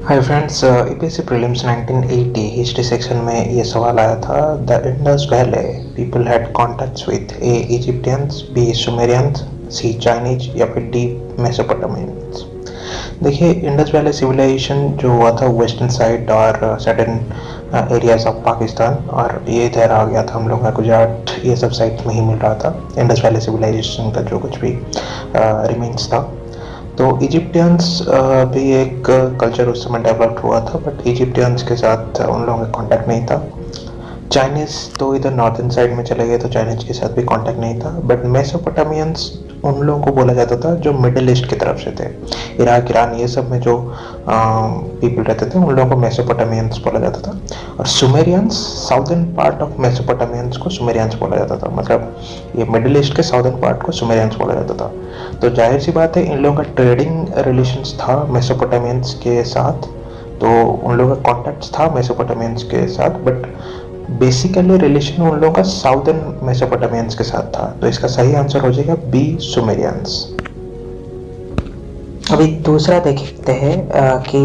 हाय friends, UPSC prelims 1980 history section में ये सवाल आया था। The Indus valley people had contacts with A Egyptians, B Sumerians, C Chinese या फिर डी मेसोपोटामियंस। देखिए, इंडस वैली सिविलाइजेशन जो हुआ था वेस्टर्न साइड और सर्टेन एरियाज ऑफ पाकिस्तान, और ये इधर आ गया था हम लोग का गुजरात, ये सब साइड में ही मिल रहा था इंडस वैली सिविलाइजेशन का जो कुछ भी रिमेन्स था। तो इजिप्टियंस भी एक कल्चर उस समय डेवलप हुआ था, बट इजिप्टियंस के साथ उन लोगों का कांटेक्ट नहीं था। चाइनीज़ तो इधर नॉर्थन साइड में चले गए, तो चाइनीज के साथ भी कांटेक्ट नहीं था। बट मेसोपोटामियंस उन लोगों को बोला जाता था जो मिडिल ईस्ट की तरफ से थे, इराक, ईरान, ये सब में जो पीपल रहते थे उन लोगों को मेसोपोटामियंस बोला जाता था। और सुमेरियंस, साउदर्न पार्ट ऑफ मेसोपोटामियंस को सुमेरियंस बोला जाता था, मतलब ये मिडिल ईस्ट के साउदर्न पार्ट को सुमेरियंस बोला जाता था। तो जाहिर सी बात है, इन लोगों का ट्रेडिंग रिलेशंस था मेसोपोटामियंस के साथ, तो उन लोगों का कॉन्टैक्ट था मेसोपोटामियंस के साथ, बट बेसिकली रिलेशन उन लोगों का साउदर्न मेसोपोटामियंस के साथ था। तो इसका सही आंसर हो जाएगा बी सुमेरियंस। अभी दूसरा देखते हैं कि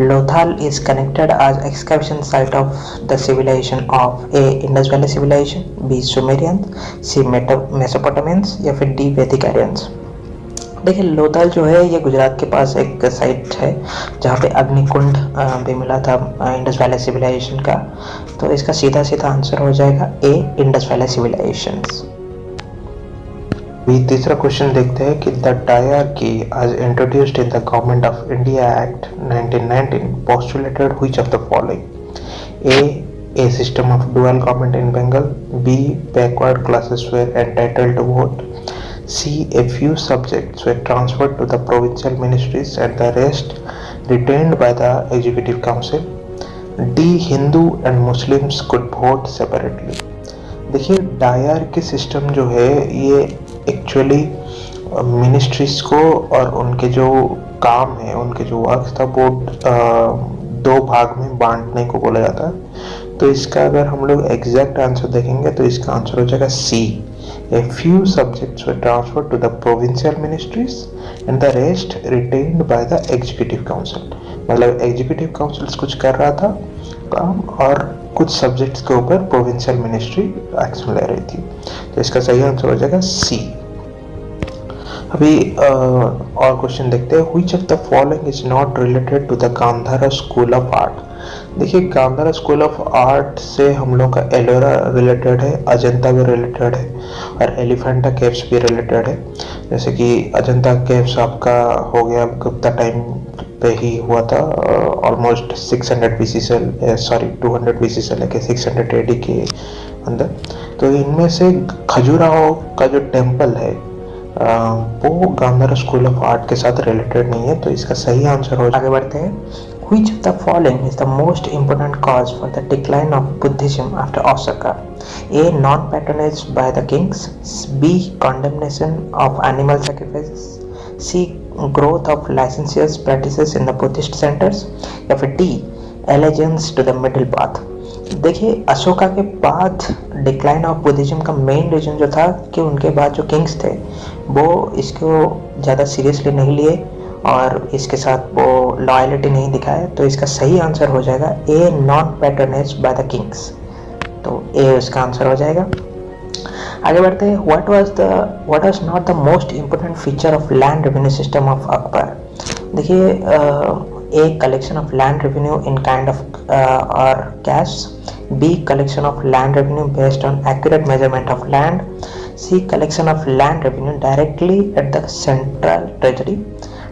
Lothal is connected as excavation site of the civilisation of A Indus valley civilisation, B Sumerians, C Mesopotamians या फिर डी वैदिक आर्यंस। देखिए, लोथाल जो है ये गुजरात के पास एक साइट है जहाँ पे अग्निकुंड भी मिला था इंडस वैली सिविलाइजेशन का। तो इसका सीधा सीधा आंसर हो जाएगा ए इंडस वैली सिविलाइजेशन। भी तीसरा क्वेश्चन देखते हैं कि the dyarchy as introduced in the government of India act 1919 postulated which of the following? A system of dual government in Bengal, B backward classes were entitled to vote, C. A few subjects were transferred to the provincial ministries and the rest retained by the executive council, D. Hindu and Muslims could vote separately। देखिए, Dyer के system जो है ये actually ministries को और उनके जो काम है, उनके जो वर्क था वो दो भाग में बांटने को बोला जाता है। तो इसका अगर हम लोग एग्जैक्ट आंसर देखेंगे तो इसका आंसर हो जाएगा सी। A few subjects were transferred to the provincial ministries and the rest retained by the executive council। मतलब executive councils कुछ कर रहा था काम और कुछ सब्जेक्ट्स के ऊपर प्रोविंशियल मिनिस्ट्री एक्शन ले रही थी। तो इसका सही आंसर हो जाएगा सी। अभी और क्वेश्चन देखते हैं। Which of the following is not related to the Gandhara school of art? देखिए, गांधारा स्कूल ऑफ आर्ट से हम लोग का एलोरा रिलेटेड है, अजंता भी रिलेटेड है और एलिफेंटा केव्स भी रिलेटेड है। जैसे कि अजंता केव्स आपका हो गया गुप्ता टाइम पे ही हुआ था, ऑलमोस्ट 600 BC से 200 BC से लेके 600 AD के अंदर। तो इनमें से खजुराहो का जो टेम्पल है वो गांधारा स्कूल ऑफ आर्ट के साथ रिलेटेड नहीं है। तो इसका सही आंसर हो। आगे बढ़ते हैं। Which of the following is the most important cause for the decline of Buddhism after Ashoka? A. Non-patronage by the kings, B. Condemnation of animal sacrifices, C. Growth of licentious practices in the Buddhist centers या फिर D. Allegiance to the middle path। देखिए, अशोका के बाद decline of Buddhism का main reason जो था कि उनके बाद जो किंग्स थे वो इसको ज़्यादा सीरियसली नहीं लिए और इसके साथ वो लॉयलिटी नहीं दिखाए। तो इसका सही आंसर हो जाएगा A non patronage by the kings. तो ए उसका आंसर हो जाएगा। आगे बढ़ते हैं। What was not the most important feature of land revenue system of Akbar? देखिए, A collection of land revenue in kind of और cash, B collection of land revenue based on accurate measurement of land, C collection of land revenue directly at the central treasury,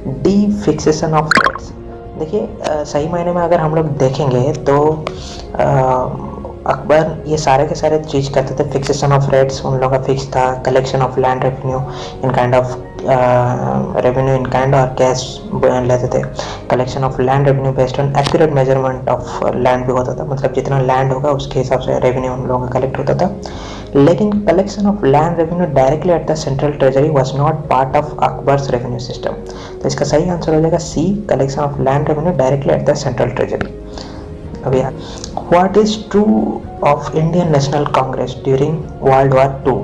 D fixation of rates. देखिए, सही मायने में अगर हम लोग देखेंगे तो अकबर ये सारे के सारे चीज़ करते थे। फिक्सेशन ऑफ रेट्स उन लोगों का फिक्स था, collection of land revenue in kind of revenue in kind और कैश लेते थे। Collection of land revenue based on accurate measurement of land भी होता था, मतलब जितना लैंड होगा उसके हिसाब से रेवेन्यू उन लोगों का कलेक्ट होता था। लेकिन collection of land revenue directly at the central treasury was not part of Akbar's revenue system. तो इसका सही आंसर हो जाएगा C, collection of land revenue directly at the central treasury. अभी what is true of Indian national Congress during world war II?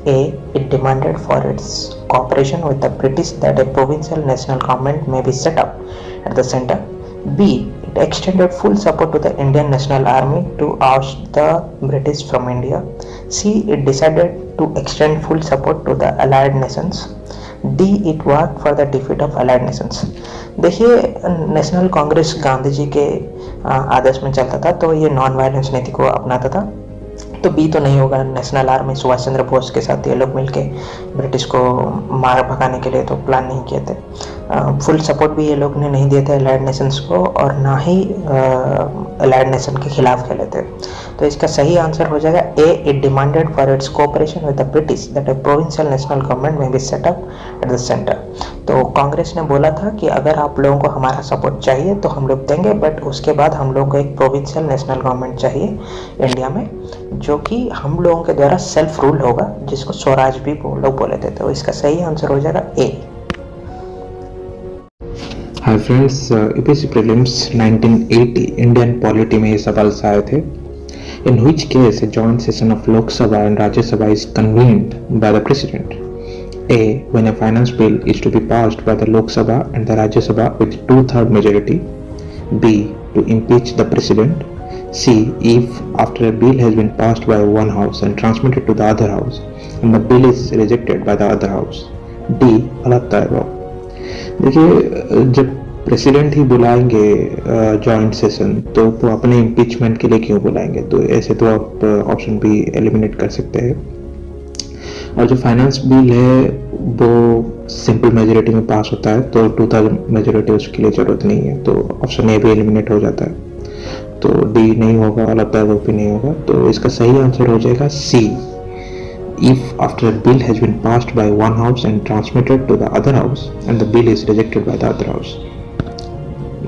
A. It demanded for its cooperation with the British that a provincial national government may be set up at the center. B. It extended full support to the Indian National Army to oust the British from India. C. It decided to extend full support to the Allied nations. D. It worked for the defeat of Allied nations. देखिए, national Congress Gandhi ji के आदर्श में चलता था, तो ये non violence नीति को अपनाता था। तो बी तो नहीं होगा। नेशनल आर्मी सुभाष चंद्र बोस के साथ ये लोग मिलके ब्रिटिश को मार भगाने के लिए तो प्लान नहीं किए थे। फुल सपोर्ट भी ये लोग ने नहीं दिए थे अलाइड नेशंस को, और ना ही अलाइड नेशन के खिलाफ खेले थे। तो इसका सही आंसर हो जाएगा A. It demanded for its cooperation with the British that a provincial national government में be set up at the centre. तो कांग्रेस ने बोला था कि अगर आप लोगों को हमारा सपोर्ट चाहिए तो हम लोग देंगे, बट उसके बाद हम लोगों को एक प्रोविंशियल नेशनल गवर्नमेंट चाहिए इंडिया में, जो कि हम लोगों के द्वारा सेल्फ रूल होगा, जिसको स्वराज भी लोग बोले थे। तो इसका सही आंसर हो जाएगा A. Hi friends, UPSC prelims 1980 Indian polity में ये सवाल आए थे। In which case a joint session of Lok Sabha and Rajya Sabha is convened by the President? A. When a finance bill is to be passed by the Lok Sabha and the Rajya Sabha with 2/3 majority. B. To impeach the President. C. If after a bill has been passed by one house and transmitted to the other house and the bill is rejected by the other house. D. all of the above. देखिए, जब president ही बुलाएंगे joint session, तो वो अपने impeachment के लिए क्यों बुलाएंगे? तो ऐसे तो आप ऑप्शन भी एलिमिनेट कर सकते हैं। और जो फाइनेंस बिल है वो सिंपल मेजोरिटी में पास होता है, तो 2/3 मेजोरिटी उसके लिए जरूरत नहीं है, तो ऑप्शन ए भी एलिमिनेट हो जाता है। तो डी नहीं होगा, ऑल ऑफ द अबव भी नहीं होगा। तो इसका सही आंसर हो जाएगा सी। If after a bill has been passed by one house and transmitted to the other house and the bill is rejected by the other house,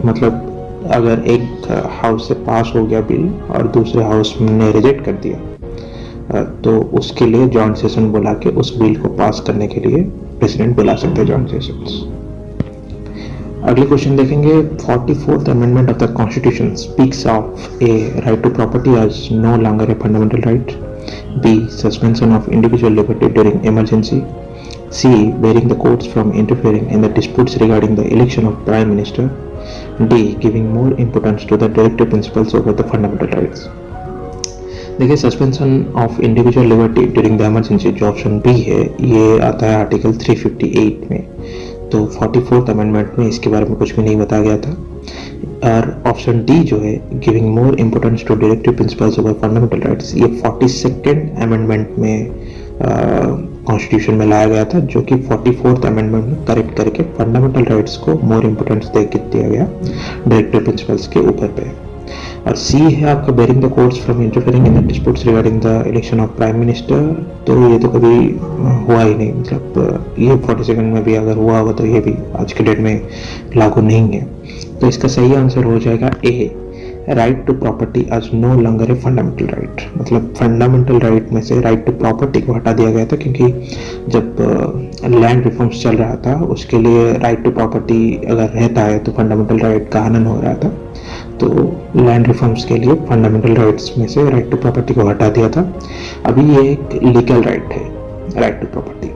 मतलब अगर एक हाउस से पास हो गया बिल और दूसरे हाउस ने रिजेक्ट कर दिया, तो उसके लिए जॉइंट सेशन बुला के उस बिल को पास करने के लिए प्रेसिडेंट बुला सकते हैं जॉइंट सेशंस। अगले क्वेश्चन देखेंगे। 44th amendment of the constitution speaks of a right to property as no longer a fundamental right. B. Suspension of individual liberty during emergency. C. Barring the courts from interfering in the disputes regarding the election of Prime Minister. D. Giving more importance to the directive principles over the fundamental rights. देखिए, suspension of individual liberty during the emergency जो option B है, ये आता है article 358 में। तो 44th amendment में इसके बारे में कुछ भी नहीं बताया गया था। और ऑप्शन डी जो है, giving more importance to directive principles over fundamental rights, ये 42nd अमेंडमेंट में कॉन्स्टिट्यूशन में लाया गया था, जो कि 44th अमेंडमेंट में करेक्ट करके फंडामेंटल राइट्स को मोर इम्पोर्टेंस दे के दिया गया डायरेक्टिव प्रिंसिपल्स के ऊपर पे। और सी है आपका barring the courts from interfering in the disputes regarding the election of prime minister. तो ये तो कभी हुआ ही नहीं, मतलब ये 42nd में भी अगर हुआ होगा तो ये भी आज के डेट में लागू नहीं है। तो इसका सही आंसर हो जाएगा A. Right to property as no longer a fundamental right, मतलब फंडामेंटल राइट में से राइट टू प्रॉपर्टी को हटा दिया गया था, क्योंकि जब लैंड रिफॉर्म्स चल रहा था उसके लिए राइट टू प्रॉपर्टी अगर रहता है तो फंडामेंटल राइट का हनन हो रहा था। तो लैंड रिफॉर्म्स के लिए फंडामेंटल राइट्स में से राइट टू प्रॉपर्टी को हटा दिया था। अभी ये एक लीगल राइट है, राइट टू प्रॉपर्टी।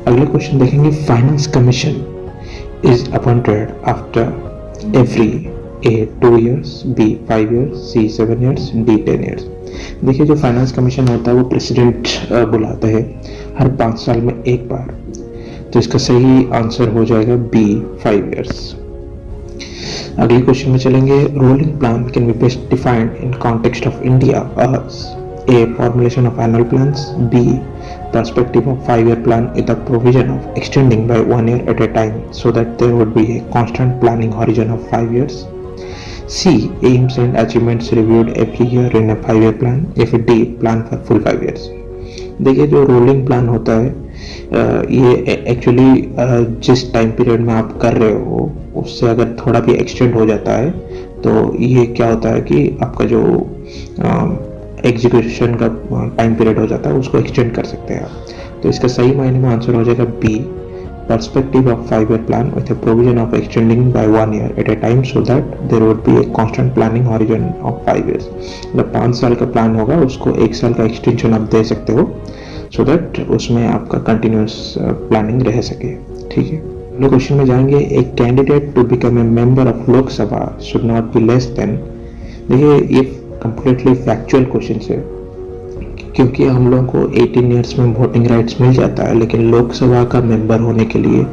अगला क्वेश्चन देखेंगे। Finance commission is appointed after every A 2 years, B 5 years, C 7 years, D 10 years। देखिए, जो फाइनेंस कमीशन होता है वो प्रेसिडेंट बुलाता है हर 5 साल में एक बार। तो इसका सही आंसर हो जाएगा B 5 years। अगले क्वेश्चन में चलेंगे। Rolling plan can be best defined in context of India as A. Formulation of annual plans. B. Perspective of 5-year plan with the provision of extending by 1 year at a time so that there would be a constant planning horizon of 5 years. C. Aims and achievements reviewed every year in a 5-year plan. If D. Plan for full 5 years. देखिए, जो rolling plan होता है ये actually जिस time period में आप कर रहे हो उससे अगर थोड़ा भी एक्सटेंड हो जाता है तो ये क्या होता है कि आपका जो एग्जीक्यूशन का टाइम पीरियड हो जाता है उसको एक्सटेंड कर सकते हैं आप। तो इसका सही मायने में आंसर हो जाएगा B. Perspective of 5-year plan with a provision of extending by 1 year at a time so that there would be a constant planning horizon of 5 years। मतलब 5 साल का प्लान होगा, उसको 1 साल का एक्सटेंशन आप दे सकते हो so that उसमें आपका कंटिन्यूस प्लानिंग रह सके। ठीक है। अगले क्वेश्चन में जाएंगे, a candidate to become a member of Lok Sabha should not be less than. देखिए ये कंप्लीटली फैक्चुअल क्वेश्चन है, क्योंकि हम लोगों को 18 ईयर्स में वोटिंग राइट्स मिल जाता है, लेकिन लोकसभा का मेंबर होने के लिए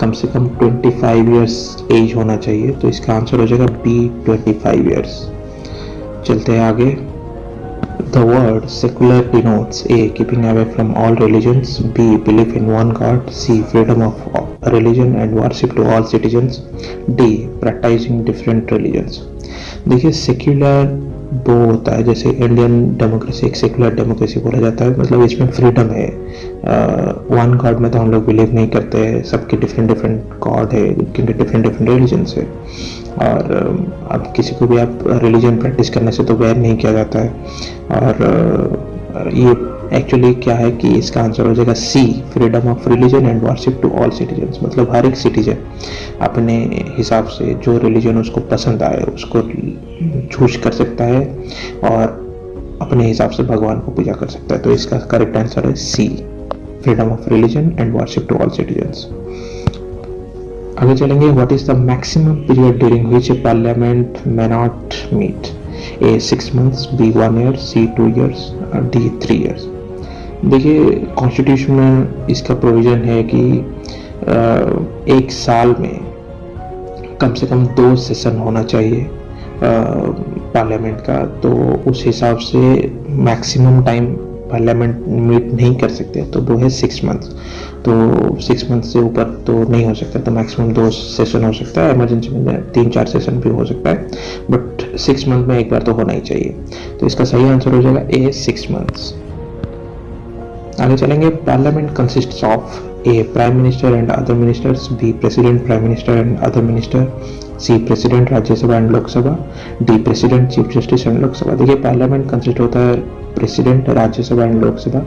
कम से कम 25 ईयर्स एज होना चाहिए। तो इसका आंसर हो जाएगा बी 25 ईयर्स। चलते हैं आगे। The word secular denotes A. Keeping away from all religions, B. Belief in one God, C. Freedom of religion and worship to all citizens, D. Practicing different religions। देखिए secular वो होता है, जैसे Indian democracy एक secular democracy बोला जाता है, मतलब इसमें फ्रीडम है। वन गॉड में तो हम लोग बिलीव नहीं करते हैं, सबके डिफरेंट डिफरेंट गॉड है, क्योंकि डिफरेंट डिफरेंट रिलीजन्स है, और अब किसी को भी आप रिलीजन प्रैक्टिस करने से तो बैन नहीं किया जाता है। और ये एक्चुअली क्या है कि इसका आंसर हो जाएगा C, freedom of religion and worship to all citizens. मतलब हर एक सिटीजन अपने हिसाब से जो रिलीजन उसको पसंद आए उसको चूज कर सकता है और अपने हिसाब से भगवान को पूजा कर सकता है। तो इसका करेक्ट आंसर है C, freedom of religion and worship to all citizens. आगे चलेंगे, what is the maximum period during which a parliament may not meet. A 6 months, B 1 year, C 2 years, D 3 years। देखिए constitution में इसका provision है कि एक साल में कम से कम 2 सेशन होना चाहिए पार्लियामेंट का। तो उस हिसाब से मैक्सिमम टाइम पार्लियामेंट मीट नहीं कर सकते, तो वो है 6 months। तो 6 months से ऊपर तो नहीं हो सकता, तो मैक्सिमम 2 सेशन हो सकता है। इमरजेंसी में 3-4 सेशन भी हो सकता है, बट 6 month में एक बार तो होना ही चाहिए। तो इसका सही आंसर हो जाएगा ए 6 months। आगे चलेंगे, parliament consists of A prime minister and other ministers, B president prime minister and other minister, C president Rajya Sabha and Lok Sabha, D president chief justice and Lok Sabha. देखिए पार्लियामेंट कंसिस्ट होता है प्रेसिडेंट, राज्यसभा एंड लोकसभा।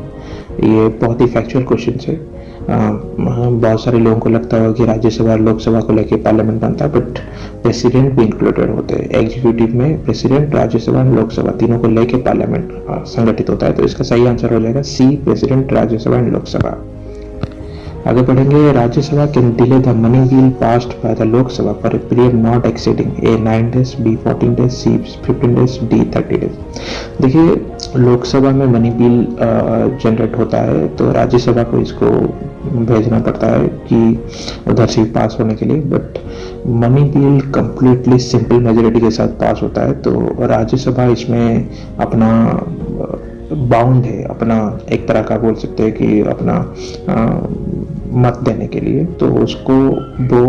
ये बहुत ही फैक्चुअल क्वेश्चन है। बहुत सारे लोगों को लगता है कि राज्यसभा और लोकसभा को लेके पार्लियामेंट बनता है, बट प्रेसिडेंट भी इंक्लूडेड होते हैं। एग्जीक्यूटिव में प्रेसिडेंट, राज्यसभा और लोकसभा तीनों को लेके पार्लियामेंट संगठित होता है। तो इसका सही आंसर हो जाएगा C, president, Rajya Sabha and Lok Sabha. आगे बढ़ेंगे, Rajya Sabha can delay the money bill passed by the Lok Sabha for a period not exceeding A 9 days, B 14 days, C 15 days, D 30 days। देखिए लोकसभा में मनी बिल जनरेट होता है, तो राज्यसभा को इसको भेजना पड़ता है कि उधर से पास होने के लिए, but money bill completely simple majority के साथ पास होता है। तो राज्यसभा इसमें अपना बाउंड है, अपना एक तरह का बोल सकते हैं कि अपना मत देने के लिए, तो उसको वो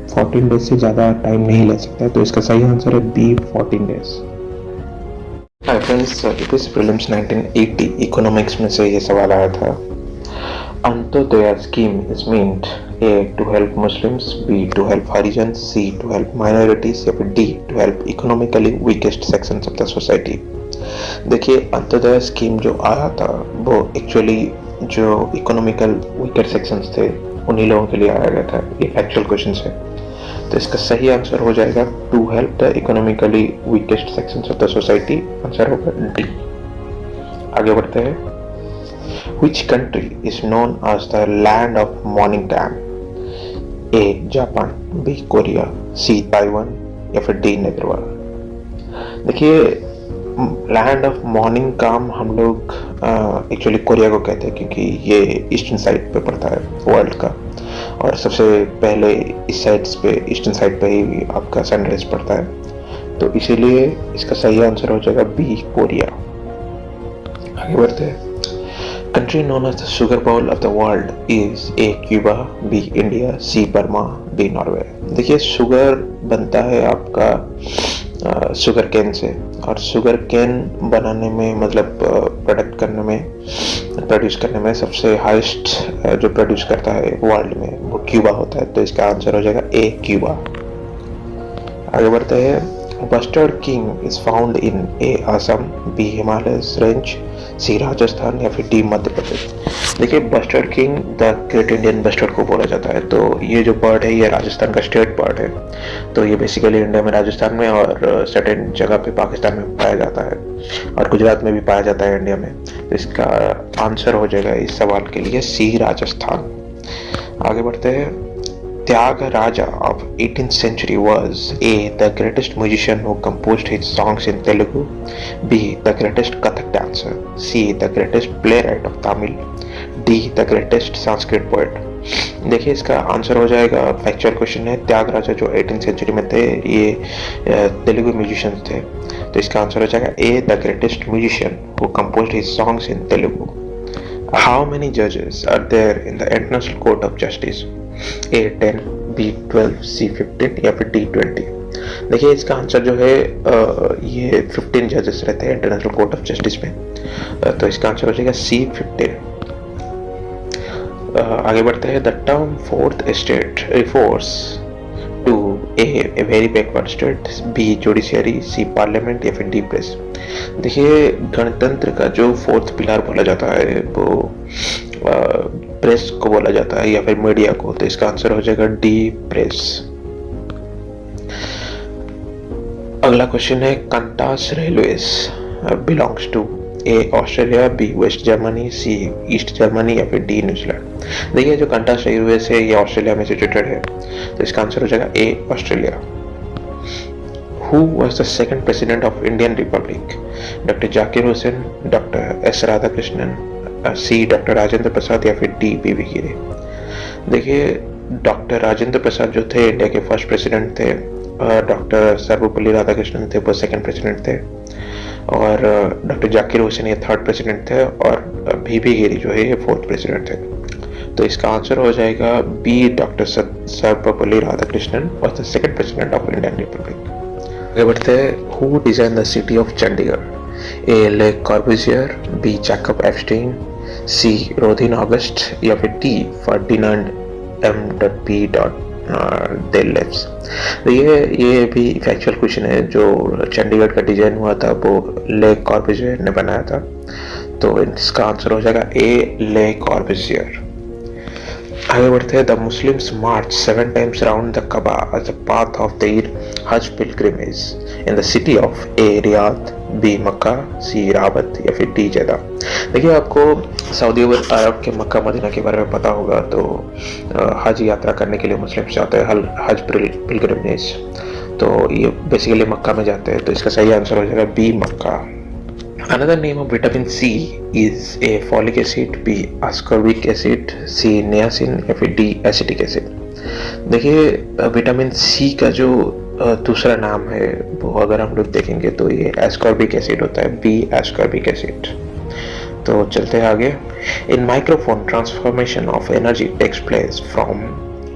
14 days से ज़्यादा टाइम नहीं ले सकता है। तो इसका सही आंसर है B 14 days। Hi friends, UPSC prelims 1980 economics में से ये सवाल आया था। Antyodaya scheme is meant A to help Muslims, B to help Harijan, C to help minorities, या फिर D to help economically weakest sections of the society. देखिए अंत्योदय स्कीम जो आया था वो एक्चुअली जो इकोनॉमिकल वीकर सेक्शंस थे उन्हीं लोगों के लिए आया गया था। ये फैक्चुअल क्वेश्चन है, तो इसका सही आंसर हो जाएगा to help the economically weakest sections of the society. Answer होगा डी। आगे बढ़ते हैं, which country is known as the land of morning time. A Japan, B Korea, C Taiwan, या फिर डी नेदरलैंड। देखिए लैंड ऑफ मॉर्निंग काम हम लोग actually Korea को कहते हैं, क्योंकि ये ईस्टर्न साइड पे पड़ता है वर्ल्ड का, और सबसे पहले इस साइड्स पे ईस्टर्न साइड पे ही आपका सनराइज पड़ता है। तो इसीलिए इसका सही आंसर हो जाएगा बी कोरिया। आगे बढ़ते हैं, country known as the sugar bowl of the world is A Cuba, B India, C Burma, D Norway. देखिए शुगर बनता है आपका शुगर केन से, और शुगर केन बनाने में मतलब प्रोड्यूस करने में सबसे हाईएस्ट जो प्रोड्यूस करता है वर्ल्ड में वो क्यूबा होता है। तो इसका आंसर हो जाएगा ए क्यूबा। आगे बढ़ते हैं, bustard king is found in A Assam, B Himalayas range, C Rajasthan, या फिर डी मध्य प्रदेश। देखिए bustard king the great Indian bustard को बोला जाता है। तो ये जो बर्ड है ये राजस्थान का स्टेट बर्ड है। तो ये बेसिकली इंडिया में राजस्थान में और सर्टेन जगह पे पाकिस्तान में पाया जाता है, और गुजरात में भी पाया जाता है इंडिया में। तो इसका आंसर हो जाएगा इस सवाल के लिए सी राजस्थान। आगे बढ़ते हैं, Tyagaraja of 18th century was A. the greatest musician who composed his songs in Telugu, B. the greatest Kathak dancer, C. the greatest playwright of Tamil, D. the greatest Sanskrit poet. देखिए इसका answer हो जाएगा, factual question है, त्यागराजा जो 18th century में थे ये Telugu musicians थे, तो इसका आंसर हो जाएगा A the greatest musician who composed his songs in Telugu. How many जजेस are there in the international court of justice? A 10, B 12, C 15 या फिर डी 20. देखिए इसका आंसर जो है ये 15 जजेस रहते हैं इंटरनेशनल कोर्ट ऑफ जस्टिस में, तो इसका आंसर हो जाएगा सी 15. आगे बढ़ते हैं. The term fourth state refers to A very backward state, B judiciary, C parliament या फिर डी प्रेस. देखिए गणतंत्र का जो फोर्थ पिलर बोला जाता है वो प्रेस को बोला जाता है या फिर मीडिया को, तो इसका आंसर हो जाएगा डी प्रेस. अगला क्वेश्चन है. Qantas railways belongs to A Australia, B West Germany, C East Germany या फिर डी न्यूजीलैंड. देखिए जो कंटास रेलवेज है ये ऑस्ट्रेलिया में सिचुएटेड है, तो इसका आंसर हो जाएगा A Australia. Who was the second president of Indian Republic? Dr. Zakir Hussain, Dr. S. Radhakrishnan, C. Dr. Rajendra Prasad या फिर D. B.V. गिरी. देखिए डॉक्टर राजेंद्र प्रसाद जो थे इंडिया के फर्स्ट प्रेसिडेंट थे, डॉक्टर सर्वपल्ली राधाकृष्णन थे वो सेकंड प्रेसिडेंट थे, और डॉक्टर जाकिर हुसैन ये थर्ड प्रेसिडेंट थे, और B.V. गिरी जो है ये फोर्थ प्रेसिडेंट थे. तो इसका आंसर हो जाएगा B. Doctor Sarvepalli Radhakrishnan was the second president of Indian republic. आगे बढ़ते हैं. Who design the city of Chandigarh? A. Le Corbusier, B. Jacob Epstein, C. Rothin August या फिर डी. Ferdinand M.P. डेलेव्स. ये भी फैक्चुअल क्वेश्चन है. जो चंडीगढ़ का डिजाइन हुआ था वो ले कॉर्बुसियर ने बनाया था, तो इसका आंसर हो जाएगा ए. ले कॉर्बुसियर. आगे बढ़ते हैं. The Muslims march 7 times round the Kaaba as a path of their Hajj pilgrimage in the city of A. Riyadh, B. Mecca, C. Rabat या फिर डी. जेदा. देखिए आपको सऊदी अरब के मक्का मदीना के बारे में पता होगा, तो हज यात्रा करने के लिए मुस्लिम्स जाते हैं, हज पिलग्रिमेज, तो ये बेसिकली मक्का में जाते हैं, तो इसका सही आंसर हो जाएगा B. Mecca. Another name of vitamin C is A. folic acid, B. ascorbic acid, C. niacin या फिर D. acetic acid. देखिए विटामिन सी का जो दूसरा नाम है वो अगर हम लोग देखेंगे तो ये एस्कॉर्बिक एसिड होता है, बी. Ascorbic acid. तो चलते हैं आगे. In microphone transformation of energy takes place from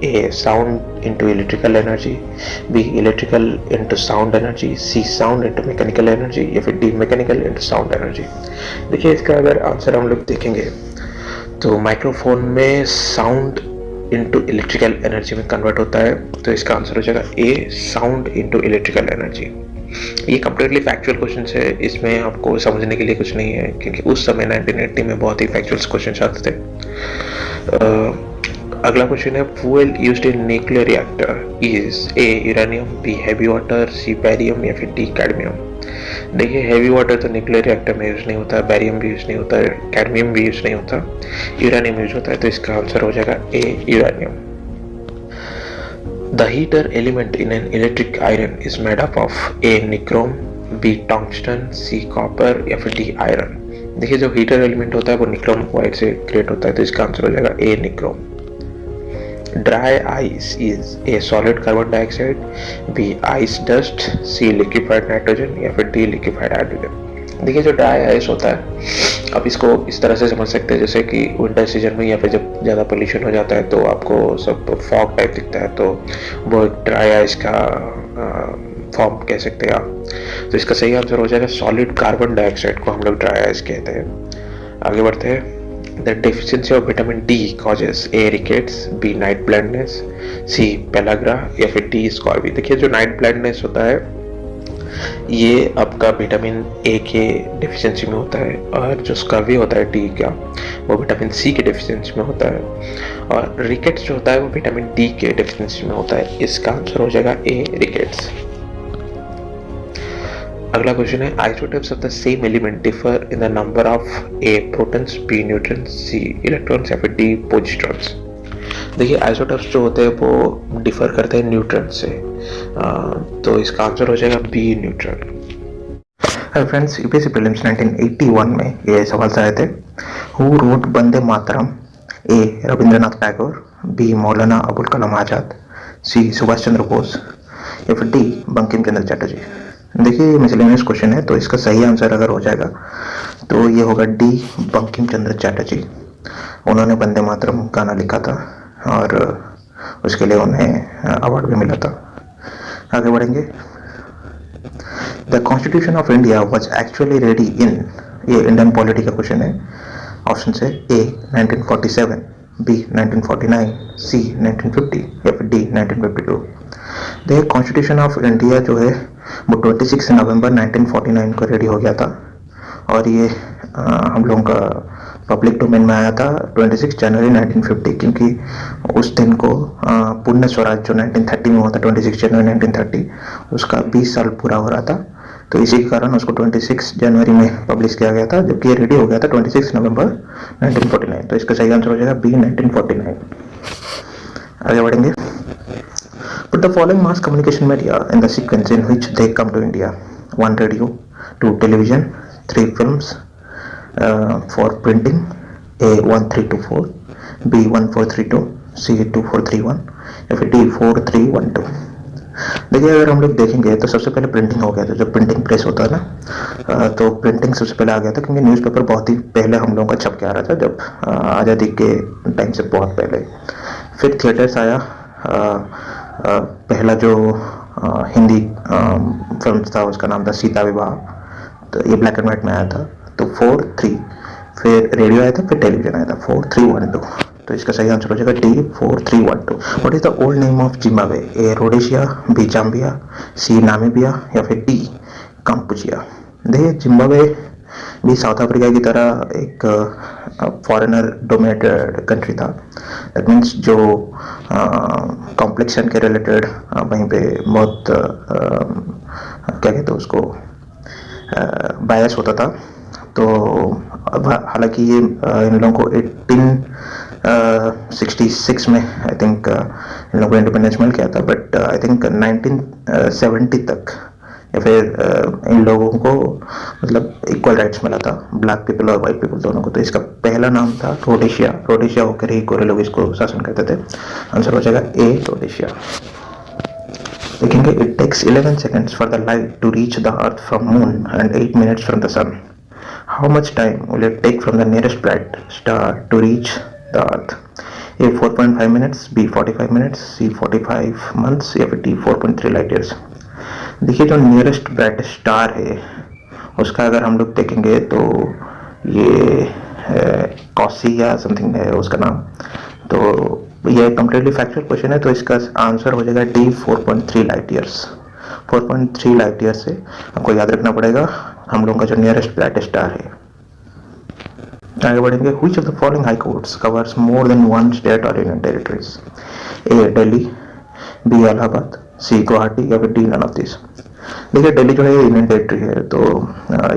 A. sound into electrical energy, B. electrical into sound energy, C. sound into mechanical energy या फिर D. mechanical into sound energy. देखिए इसका अगर answer हम लोग देखेंगे तो माइक्रोफोन में साउंड इंटू इलेक्ट्रिकल एनर्जी में कन्वर्ट होता है, तो इसका आंसर हो जाएगा A. Sound into electrical energy. ये कम्प्लीटली फैक्चुअल क्वेश्चन है, इसमें आपको समझने के लिए कुछ नहीं है, क्योंकि उस समय 1980 में बहुत ही फैक्चुअल क्वेश्चन आते थे. अगला क्वेश्चन है. Fuel used in nuclear reactor is A. Uranium, B. Heavy water, C. Barium या फिर डी. कैडमियम. देखिए हैवी वाटर तो न्यूक्लियर रिएक्टर में यूज नहीं होता, बैरियम भी यूज नहीं होता, कैडमियम भी यूज नहीं होता, यूरेनियम यूज होता है, तो इसका आंसर हो जाएगा A. Uranium. The heater element in an electric iron is made up of A. Nichrome, B. Tungsten, C. Copper या फिर डी. आयरन. देखिए जो हीटर एलिमेंट होता है वो निक्रोम वायर से क्रिएट होता है, तो इसका आंसर हो जाएगा ए. Nichrome. Dry ice is A. solid carbon dioxide, B. ice dust, C. liquefied nitrogen या फिर D. liquefied hydrogen. देखिए जो ड्राई आइस होता है आप इसको इस तरह से समझ सकते हैं जैसे कि विंटर सीजन में या फिर जब ज़्यादा पोल्यूशन हो जाता है तो आपको सब फॉग टाइप दिखता है, तो वो एक ड्राई आइस का फॉर्म कह सकते हैं आप. तो इसका सही आंसर हो जाएगा सॉलिड कार्बन डाइऑक्साइड को हम लोग ड्राई आइस कहते हैं. आगे बढ़ते हैं. The deficiency of vitamin D causes A. rickets, B. night blindness, C. pellagra या फिर D. scurvy. देखिए जो नाइट ब्लाइंडनेस होता है ये आपका विटामिन ए के डिफिशियंसी में होता है, और जो स्कर्वी होता है डी का वो विटामिन सी के डिफिशियंसी में होता है, और रिकेट्स जो होता है वो विटामिन डी के डिफिशियंसी में होता है. इसका आंसर हो जाएगा ए. रिकेट्स. अगला क्वेश्चन है. Isotopes of the same element differ in the number of A. Protons, B. Neutrons, C. Electrons या फिर डी. पॉजिट्रॉन्स. देखिए आइसोटोप्स जो होते हैं वो डिफर करते हैं न्यूट्रल से, तो इसका आंसर हो जाएगा B neutral. Friends, UPSC prelims 1981 में ये सवाल आए थे। Who wrote Vande Mataram? A Rabindranath Tagore, B Maulana Abul Kalam Azad, सी सुभाष चंद्र बोस या फिर डी बंकिम चंद्र चटर्जी। देखिए ये मिसलेनियस क्वेश्चन है, तो इसका सही आंसर अगर हो जाएगा तो ये होगा डी बंकिम चंद्र चटर्जी। उन्होंने वंदे मातरम गाना लिखा था और उसके लिए उन्हें अवार्ड भी मिला था। आगे बढ़ेंगे। The constitution of India was actually ready in, ये इंडियन पॉलिटी का क्वेश्चन है। ऑप्शन है ए 1947, बी 1949, सी 1950 या फिर डी 1952। देखिए कॉन्स्टिट्यूशन ऑफ इंडिया जो है वो 26 नवंबर 1949 को रेडी हो गया था और ये हम लोगों का पब्लिक डोमेन में आया था 26 जनवरी 1950, क्योंकि उस दिन को पूर्ण स्वराज जो 1930 में हुआ था 26 जनवरी 1930, उसका 20 साल पूरा हो रहा था। तो इसी के कारण उसको 26 जनवरी में पब्लिश किया गया था, जबकि ये रेडी हो गया था 26 नवंबर 1949। तो इसका सही आंसर हो जाएगा बी 1949। आगे बढ़ेंगे। Put the following mass communication media in the sequence in which they come to India: 1 radio, 2 television, 3 films, 4 printing, A 1324, B 1432, C 2431 या फिर D 4312। देखिए अगर हम लोग देखेंगे तो सबसे पहले प्रिंटिंग हो गया था, जब प्रिंटिंग प्रेस होता है ना, तो प्रिंटिंग सबसे पहले आ गया था, क्योंकि न्यूज़पेपर बहुत ही पहले हम लोगों का छप के आ रहा था, जब आज़ादी के टाइम से बहुत पहले। फिर थिएटर्स आया, पहला जो हिंदी फिल्म था उसका नाम था सीता विवाह, तो ये ब्लैक एंड वाइट में आया था। तो 4-3, फिर रेडियो आया था, फिर टेलीविजन आया था 4-3-1-2। तो इसका सही आंसर हो जाएगा D 4312। What is the old name of Zimbabwe? A Rhodesia, B Zambia, C Namibia या फिर डी कंपुचिया। देखिए जिम्बाब्वे भी साउथ अफ्रीका की तरह एक फॉरेनर डोमिनेटेड कंट्री था। दैट मीन्स जो कॉम्प्लेक्शन के रिलेटेड वहीं पे बहुत क्या कहते हैं उसको, बायस होता था। तो अब हालांकि ये इन लोगों को 1866 में आई थिंक इन लोगों को इंडिपेंडेंस मिल गया था, बट आई थिंक 1970 तक या फिर इन लोगों को मतलब इक्वल राइट्स मिला था, ब्लैक पीपल और वाइट पीपल दोनों को। तो इसका पहला नाम था रोडेशिया। रोडेशिया होकर ही गोरे लोग इसको शासन करते थे। आंसर हो जाएगा ए रोडेशिया। देखेंगे it takes 11 seconds for the light to reach the earth from moon and 8 minutes from the sun. How much time will it take from the nearest bright star to reach the earth? A 4.5 minutes, B 45 minutes, C 45 months या फिर D 4.3 light years। देखिए जो nearest bright star है उसका अगर हम लोग देखेंगे तो ये कॉसी या समथिंग है उसका नाम। तो ये कम्प्लीटली फैक्चुअल क्वेश्चन है, तो इसका आंसर हो जाएगा D 4.3 light years. 4.3 light years से आपको याद रखना पड़ेगा हम लोगों का जो नियरेस्ट ब्राइट स्टार है। आगे बढ़ेंगे। Which of the following high courts covers more than one state और यूनियन टेरिटरीज? ए दिल्ली, बी इलाहाबाद, सी गुवाहाटी या फिर डी नन ऑफ दिस। देखिए दिल्ली जो है यूनियन टेरिटरी है, तो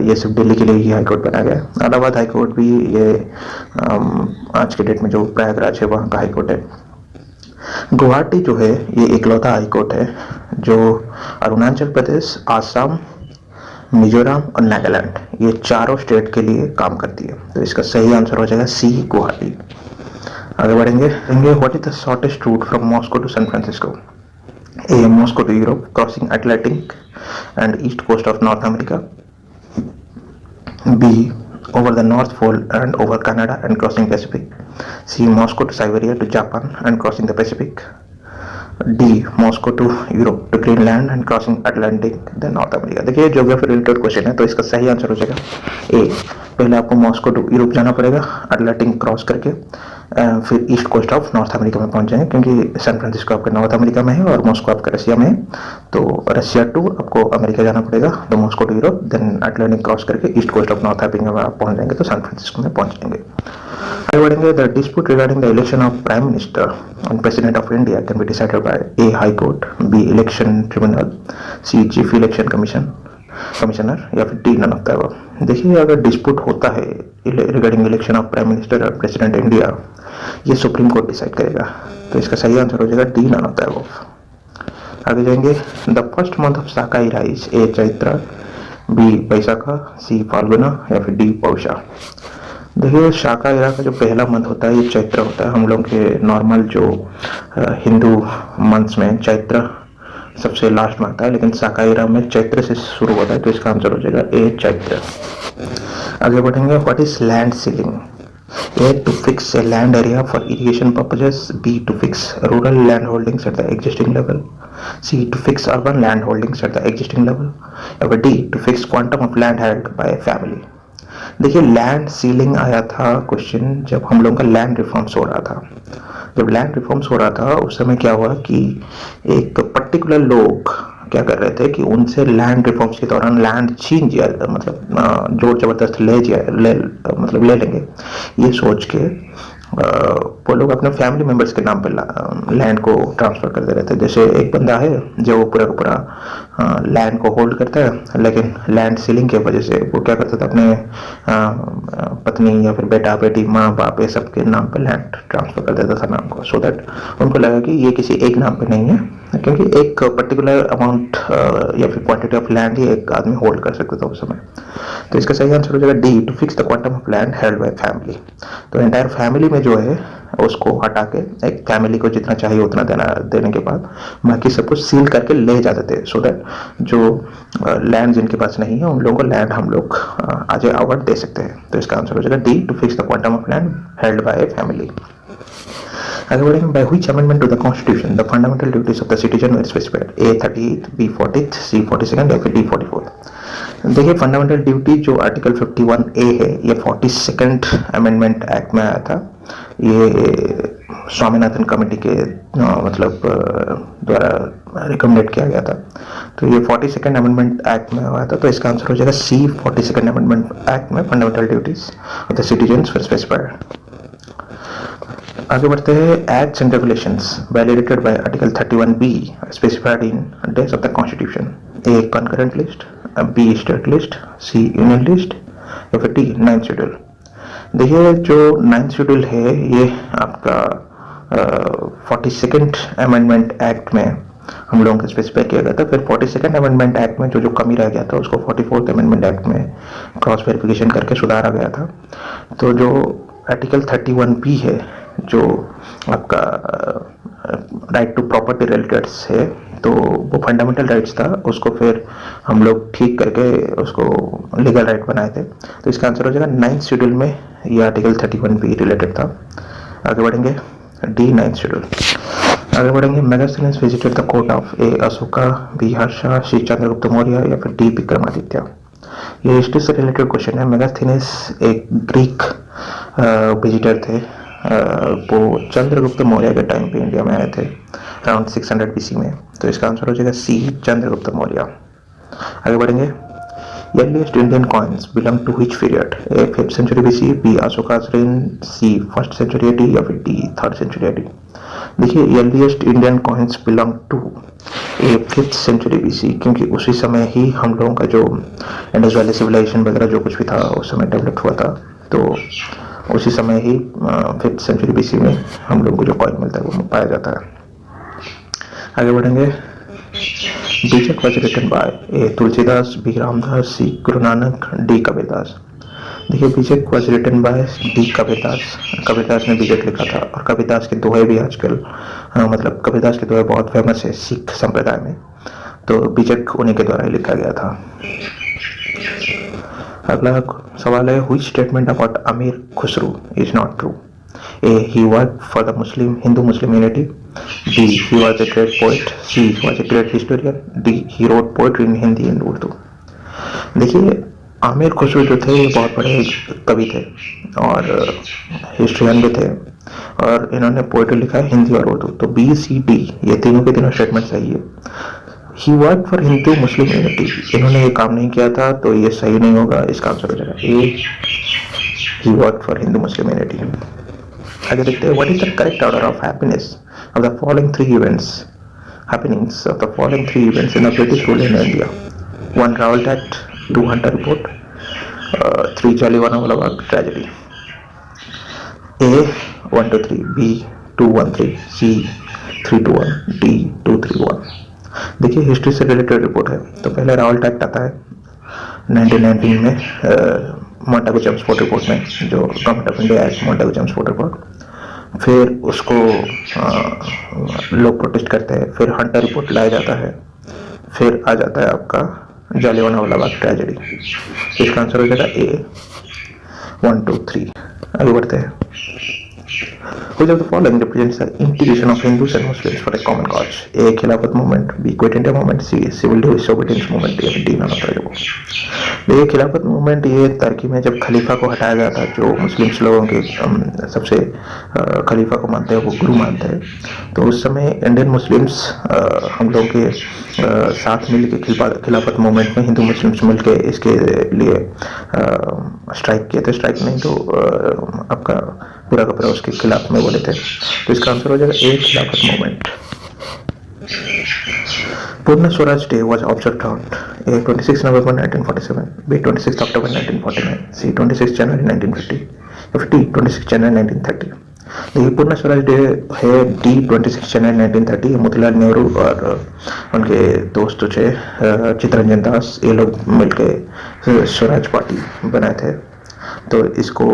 ये सिर्फ दिल्ली के लिए ही हाई कोर्ट बनाया गया है। इलाहाबाद हाई कोर्ट भी ये आज के डेट में जो प्रयागराज है वहाँ का हाई कोर्ट है। गुवाहाटी जो है ये इकलौता हाई कोर्ट है जो अरुणाचल प्रदेश, आसाम, मिजोरम और नागालैंड ये चारों स्टेट के लिए काम करती है। तो इसका सही आंसर हो जाएगा सी गुवाहाटी। आगे बढ़ेंगे। What is the shortest route from Moscow to San Francisco? A. Moscow to Europe, crossing Atlantic and east coast of North America. B. Over the North Pole and over Canada and crossing Pacific. C. Moscow to Siberia to Japan and crossing the Pacific. D. Moscow to Europe to Greenland and crossing Atlantic then North America। देखिए geography related question है, तो इसका सही answer हो जाएगा ए। पहले आपको Moscow to Europe जाना पड़ेगा अटलांटिक क्रॉस करके, फिर east coast of North America में पहुंच जाएंगे, क्योंकि सैन फ्रांसिस्को आपका नॉर्थ अमेरिका में है और मॉस्को आपका रशिया में है। तो रशिया टू आपको अमेरिका जाना पड़ेगा, तो Moscow to Europe, then Atlantic cross करके east coast of North America में आप पहुंच जाएंगे, तो सैन फ्रांसिस्को में पहुंच जाएंगे। आगे बढ़ेंगे। The dispute regarding the election of prime minister and President of India can be decided by A. High Court, B. Election Tribunal, C. Chief Election Commissioner या फिर D. None of the above। देखिए अगर dispute होता है regarding election of prime minister और president India, ये supreme court decide करेगा। तो इसका सही आंसर हो जाएगा D, none of the above. आगे जाएंगे, the first month of Saka era, A Chaitra, B Vaishakha, C Phalguna या फिर डी पौषा। देखिए शाकाहारा का जो पहला मंथ होता है ये चैत्र होता है। हम लोग के नॉर्मल जो हिंदू मंथ्स में चैत्र सबसे लास्ट में आता है, लेकिन शाकाहारा में चैत्र से शुरू होता है, तो इसका आंसर हो जाएगा ए चैत्र। आगे बढ़ेंगे, what is land ceiling? A, to fix a land area for irrigation purposes. B, to fix rural land holdings at the existing level. C, to fix urban land holdings at the existing level. और D, to fix quantum of land held by a family. देखिए land ceiling आया था question जब हम लोगों का land reforms हो रहा था। जब लैंड रिफॉर्म्स हो रहा था उस समय क्या हुआ कि एक पर्टिकुलर लोग क्या कर रहे थे कि उनसे लैंड रिफॉर्म्स के दौरान लैंड छीन लिया, मतलब जोर जबरदस्त मतलब ले लेंगे, ये सोच के वो लोग अपने फैमिली मेंबर्स के नाम पे लैंड को ट्रांसफर कर दे रहे थे। जैसे एक बंदा है जो पूरा का पूरा लैंड को होल्ड करता है, लेकिन लैंड सीलिंग की वजह से वो क्या करता था, अपने पत्नी या फिर बेटा बेटी माँ बाप ये सब के नाम पे लैंड ट्रांसफर कर देता था नाम को, सो दैट उनको लगा कि ये किसी एक नाम पे नहीं है, क्योंकि एक पर्टिकुलर अमाउंट या फिर क्वांटिटी ऑफ लैंड ही एक आदमी होल्ड कर सकता था उस समय। तो इसका सही आंसर हो जाएगा D, to fix the quantum of land held by family. तो एंटायर फैमिली में जो है उसको हटा के एक फैमिली को जितना चाहिए उतना देने के बाद बाकी सब कुछ सील करके ले जाते थे, सो दैट जो लैंड जिनके पास नहीं है उन लोगों को लैंड हम लोग आज अवार्ड दे सकते हैं। तो इसका आंसर हो जाएगा D, to fix the quantum of land held by family. आगे बढ़ेंगे, by which amendment to the constitution the fundamental duties of the citizen were specified? A 38, B 40, C 42 या फिर डी 44। देखिए फंडामेंटल ड्यूटी जो article 51A है ये 42nd amendment act में आया था। ये स्वामीनाथन कमेटी के मतलब द्वारा रिकमेंडेड किया गया था। तो ये 42nd अमेंडमेंट एक्ट में आया था, तो इसका आंसर हो जाएगा सी, 42nd अमेंडमेंट एक्ट में fundamental duties of the citizens were specified. आगे बढ़ते हैं, acts and regulations validated by article 31B specified in days of the constitution. A concurrent list, B state list, C union list या फिर D 9th schedule. देखिए जो 9th schedule है ये आपका 42nd अमेंडमेंट एक्ट में हम लोगों को स्पेसिफाई किया गया था। फिर 42nd अमेंडमेंट एक्ट में जो कमी रह गया था उसको 44th अमेंडमेंट एक्ट में क्रॉस वेरिफिकेशन करके सुधारा गया था। तो जो आर्टिकल 31B है जो आपका राइट टू प्रॉपर्टी रिलेटेड है, तो वो फंडामेंटल राइट्स था, उसको फिर हम लोग ठीक करके उसको लीगल राइट बनाए थे। तो इसका आंसर हो जाएगा 9th शेड्यूल में ये आर्टिकल 31B रिलेटेड था। आगे बढ़ेंगे, डी 9th शेड्यूल। आगे बढ़ेंगे, Megasthenes visited the court of A Ashoka, B Harsha, C Chandragupta Maurya या फिर डी विक्रमादित्य। ये हिस्ट्री से रिलेटेड क्वेश्चन है। मेगास्थनीज एक ग्रीक विजिटर थे, वो चंद्रगुप्त मौर्य के टाइम पे इंडिया में आए थे अराउंड 600 BC में। तो इसका आंसर हो जाएगा सी, चंद्रगुप्त मौर्य। आगे बढ़ेंगे, earliest Indian coins belong to which period? A 5th century BC, B अशोका's reign, C 1st century AD या फिर D 3rd century AD। देखिए earliest Indian coins belong to A 5th century BC, क्योंकि उसी समय ही हम लोगों का जो इंडस वैली सिविलाइजेशन वगैरह जो कुछ भी था उस समय डेवलप हुआ था। तो उसी समय ही 5th century BC में हम लोगों को जो कॉइन मिलता है वो पाया जाता है। आगे बढ़ेंगे, बीजक was written by A Tulsidas, B Ramdas, C Guru Nanak, D Kabirdas. देखिए Bijak was written by D Kabirdas. Kabirdas ने बीजक लिखा था और कबीरदास के दोहे भी आजकल मतलब कबीरदास के दोहे बहुत फेमस है सिख संप्रदाय में, तो बीजक उन्हीं के द्वारा ही लिखा गया था। अगला सवाल है, which statement about अमीर Khusru is not true? A he worked for the Hindu Muslim unity, B he was a great poet, C he was a great historian, D he wrote poetry in Hindi and Urdu। देखिए आमिर खुसरू जो थे ये बहुत बड़े कवि थे और historian भी थे और इन्होंने पोएट्री लिखा है हिंदी और उर्दू। तो बी सी डी ये तीनों के तीनों स्टेटमेंट सही है। He work for Hindu Muslim unity, इन्होंने ये काम नहीं किया था तो ये सही नहीं होगा, इसका आंसर हो जाएगा A, he work for Hindu Muslim unity. आगे देखते हैं, what is the correct order of happiness of the following three happenings of the following three events in the British rule in India? 1 Rowlatt act, 2 Hunter report, 3 Jallianwala Bagh tragedy. A 1 2 3, B 213, C 321, D 231। देखिए history से related report है। तो पहले रावल्ट act आता है 1919 में, मोंटागो Chelmsford report में, जो government of India act Montagu Chelmsford report. फिर उसको लोग प्रोटेस्ट करते हैं, फिर हंटर रिपोर्ट लाया जाता है, फिर आ जाता है आपका जालियांवाला बाग ट्रेजेडी। इसका आंसर हो जाएगा ए 1 2 3। आगे बढ़ते हैं। Which of the following represents the integration of Hindus and Muslims for a common cause? A. Khilafat movement, B. Quit India movement, C. Civil disobedience movement, या D none of the above. देखिए Khilafat movement ये तुर्की में जब खलीफा को हटाया जाता है, जो मुस्लिम्स लोगों के सबसे खलीफा को मानते हैं, वो गुरु मानते हैं, तो उस समय इंडियन मुस्लिम्स हम लोग के साथ मिल के खिलाफत मूवमेंट में हिंदू मुस्लिम्स मिल के इसके लिए स्ट्राइक किए थे। स्ट्राइक नहीं तो आपका पूरा का पूरा उसके खिलाफ में बोले थे। तो इसका आंसर हो जाएगा ए खिलाफत मूवमेंट। पूर्ण Swaraj day was observed on A. 26 November 1947, B. 26 October 1949, C. 26 January 1950, या फिर D. 26 January 1930। देखिए पूर्ण स्वराज डे है डी 26 जनवरी 1930। मोतीलाल नेहरू और उनके दोस्त थे चित्तरंजन दास, ये लोग मिलकर स्वराज पार्टी बनाए थे। तो इसको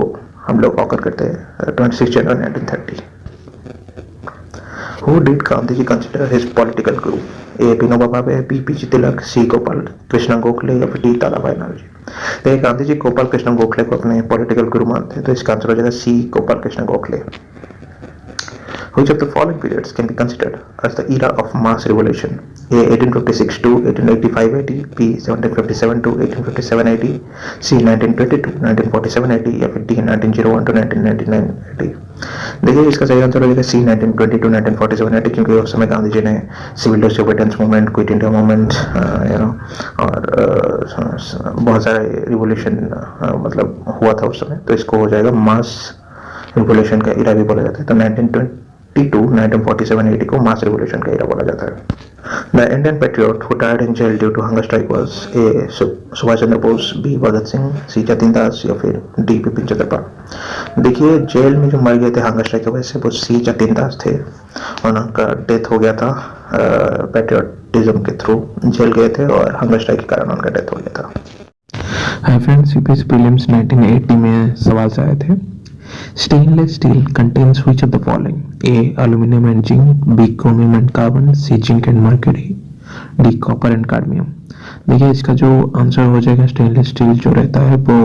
हम लोग ऑकर करते हैं 26 जनवरी 1930। Who did Gandhi ji consider his political guru? A Vinoba Bhave, B P G. Tilak, C Gopal Krishna Gokhale, या फिर डी दादाभाई नौरोजी। तो गांधी जी गोपाल कृष्ण गोखले को अपने पॉलिटिकल गुरु मानते हैं। तो इसका आंसर हो जाएगा सी Gopal Krishna Gokhale. Which of the following periods can be considered as the era of mass revolution? A. 1856 to 1885-80, B. 1757 to 1857-80, C. 1922 to 1947-80, या फिर D. 1901 to 1999-80। देखिए इसका सही आंसर हो जाएगा C. 1920 to 1947-80, क्योंकि उस समय गांधी जी ने civil disobedience movement, Quit India movement और बहुत सारे रिवोल्यूशन मतलब हुआ था उस समय। तो इसको हो जाएगा मास रिवोल्यूशन का इरा भी बोला जाता है। तो 1947-80 को मास रिवोल्यूशन का इरा बोला जाता है। The Indian patriot who died in jail due to hunger strike was A. Subhash Chandra Bose, B. Bhagat Singh, C. Jatin दास, या फिर D. बिपिन चंद्र पाल। देखिए जेल में जो मर गए थे हंगर स्ट्राइक की वजह से वो C. जतिन दास थे, और उनका डेथ हो गया था पैट्रियोटिज्म के थ्रू। जेल गए थे और हंगर स्ट्राइक के कारण उनका डेथ हो गया था। हाय फ्रेंड्स, यूपीएससी प्रीलिम्स 1980 में सवाल से आए थे। Stainless steel contains which of the following? A. Aluminum and zinc, B. chromium and carbon, C. zinc and mercury, D. copper and cadmium। देखिए इसका जो आंसर हो जाएगा स्टेनलेस स्टील जो रहता है वो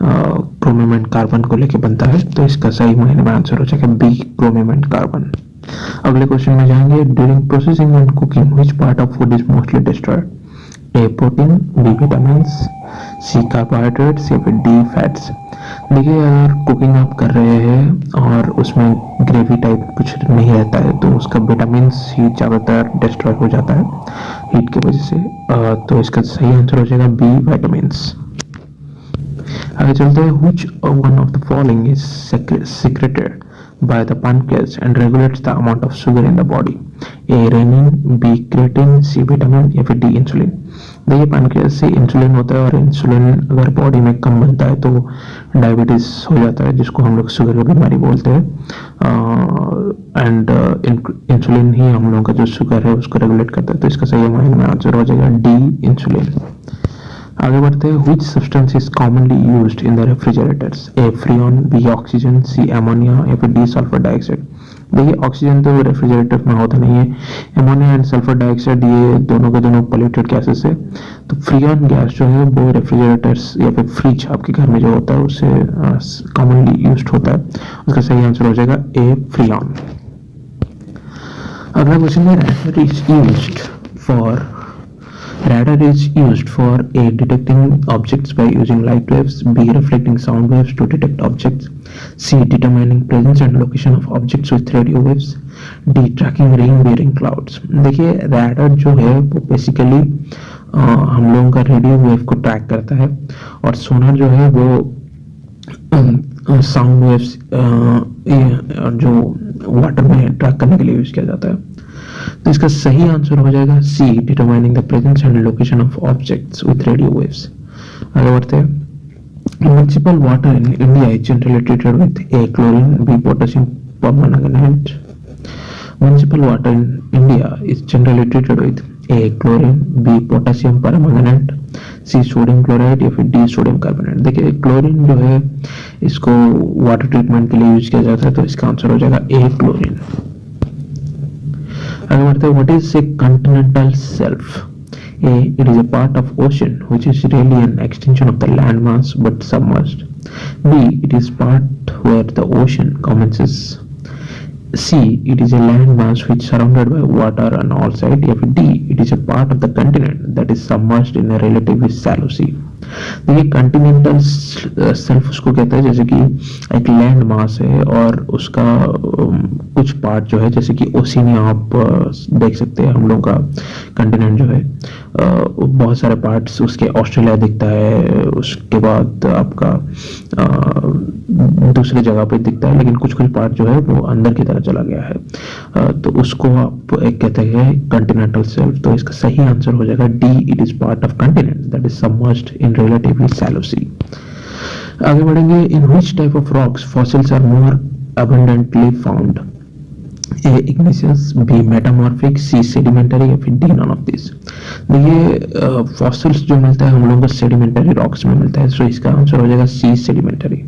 क्रोमियम एंड कार्बन को लेके बनता है। तो इसका सही मायने में आंसर हो जाएगा बी क्रोमियम एंड कार्बन। अगले क्वेश्चन में जाएंगे। During processing and cooking which part of food is mostly destroyed? A protein, B vitamins, C carbohydrates, या फिर डी फैट्स। देखिए अगर कुकिंग आप कर रहे हैं और उसमें ग्रेवी टाइप कुछ नहीं रहता है तो उसका विटामिन्स ही ज़्यादातर डिस्ट्रॉय हो जाता है हीट की वजह से। तो इसका सही आंसर हो जाएगा बी विटामिन्स। आगे चलते हैं। which one of the following is secreted by the pancreas and regulates the amount of sugar in the body? A. renin, B. creatine, C. vitamin, या फिर D. इंसुलिन। देखिए पैनक्रियास से insulin होता है और इंसुलिन अगर बॉडी में कम बनता है तो डायबिटीज हो जाता है, जिसको हम लोग शुगर की बीमारी बोलते हैं। एंड इंसुलिन ही हम लोगों का जो शुगर है उसको रेगुलेट करता है। तो इसका सही मायने में आंसर हो जाएगा डी इंसुलिन। आगे बढ़ते हैं। which substance is commonly used in the refrigerators? A. freon, B. oxygen, C. ammonia, या फिर D. Sulphur dioxide. देखिए ऑक्सीजन तो रेफ्रिजरेटर में होता नहीं है, एमोनिया एंड सल्फर डाइऑक्साइड ये दोनों के दोनों पोल्यूटेड गैसेस है। तो फ्रीऑन गैस जो है वो रेफ्रिजरेटर्स या फिर फ्रिज आपके घर में जो होता है उससे कॉमनली यूज्ड होता है। उसका सही आंसर हो जाएगा ए फ्रीऑन। अगला क्वेश्चन है radar is used for A. detecting objects by using light waves, B. reflecting sound waves to detect objects, C. determining presence and location of objects with radio waves, D. tracking rain bearing clouds। देखिए radar जो है वो basically हम लोगों का radio wave को track करता है, और सोनार जो है वो साउंड वेव्स जो वाटर में ट्रैक करने के लिए यूज किया जाता है। तो इसका सही आंसर हो जाएगा C determining the presence and location of objects with radio waves. आगे बढ़ते हैं। Municipal water in India is generally treated with A chlorine, B potassium permanganate, Municipal water in India is generally treated with A. chlorine, B. potassium permanganate, C. sodium chloride या फिर D. sodium carbonate। देखिए chlorine जो है इसको water treatment के लिए use किया जाता है, तो इसका आंसर हो जाएगा A. क्लोरीन। आगे बढ़ते हैं, what is a continental shelf? A. It is a part of ocean which is really an extension of the land mass but submerged. B. It is part where the ocean commences. C. It is a land mass which is surrounded by water on all sides. या फिर D. It is a part of the continent that is submerged in a relatively shallow sea. देखिए Continental self उसको कहते हैं जैसे कि एक land mass है और उसका कुछ पार्ट जो है जैसे कि ओशिनिया आप देख सकते हैं, हम लोग का कंटिनेंट जो है बहुत सारे पार्ट्स उसके ऑस्ट्रेलिया दिखता है, उसके बाद आपका दूसरी जगह पे दिखता है, लेकिन कुछ कुछ पार्ट जो है वो अंदर की तरह चला गया है, तो उसको आप एक कहते हैं कंटिनेंटल शेल्फ। तो इसका सही आंसर हो जाएगा D, it is part of continent that is submerged in relatively shallow sea। आगे बढ़ेंगे, in which type of rocks fossils are more abundantly found? A. igneous, B. metamorphic, C. sedimentary या फिर D. none of these। देखिए fossils जो मिलता है हम लोगों को सेडिमेंटरी रॉक्स में मिलता है, तो इसका आंसर हो जाएगा C. सेडिमेंटरी।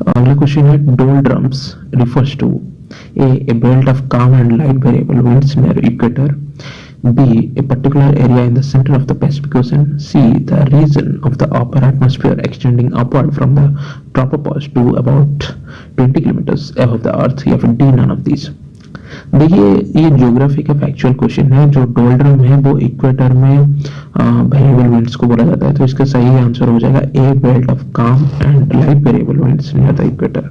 अगला क्वेश्चन है, doldrums refers to A. a belt of calm and light variable winds near equator, B. a particular area in the center of the Pacific Ocean, C. the region of the upper atmosphere extending upward from the tropopause to about 20 kilometers above the earth, या फिर D. none of these। देखिए ये geography का factual question है, जो doldrum है वो equator में वेरिएबल विंड्स को बोला जाता है, तो इसका सही आंसर हो जाएगा A, belt of calm and light variable winds near the equator.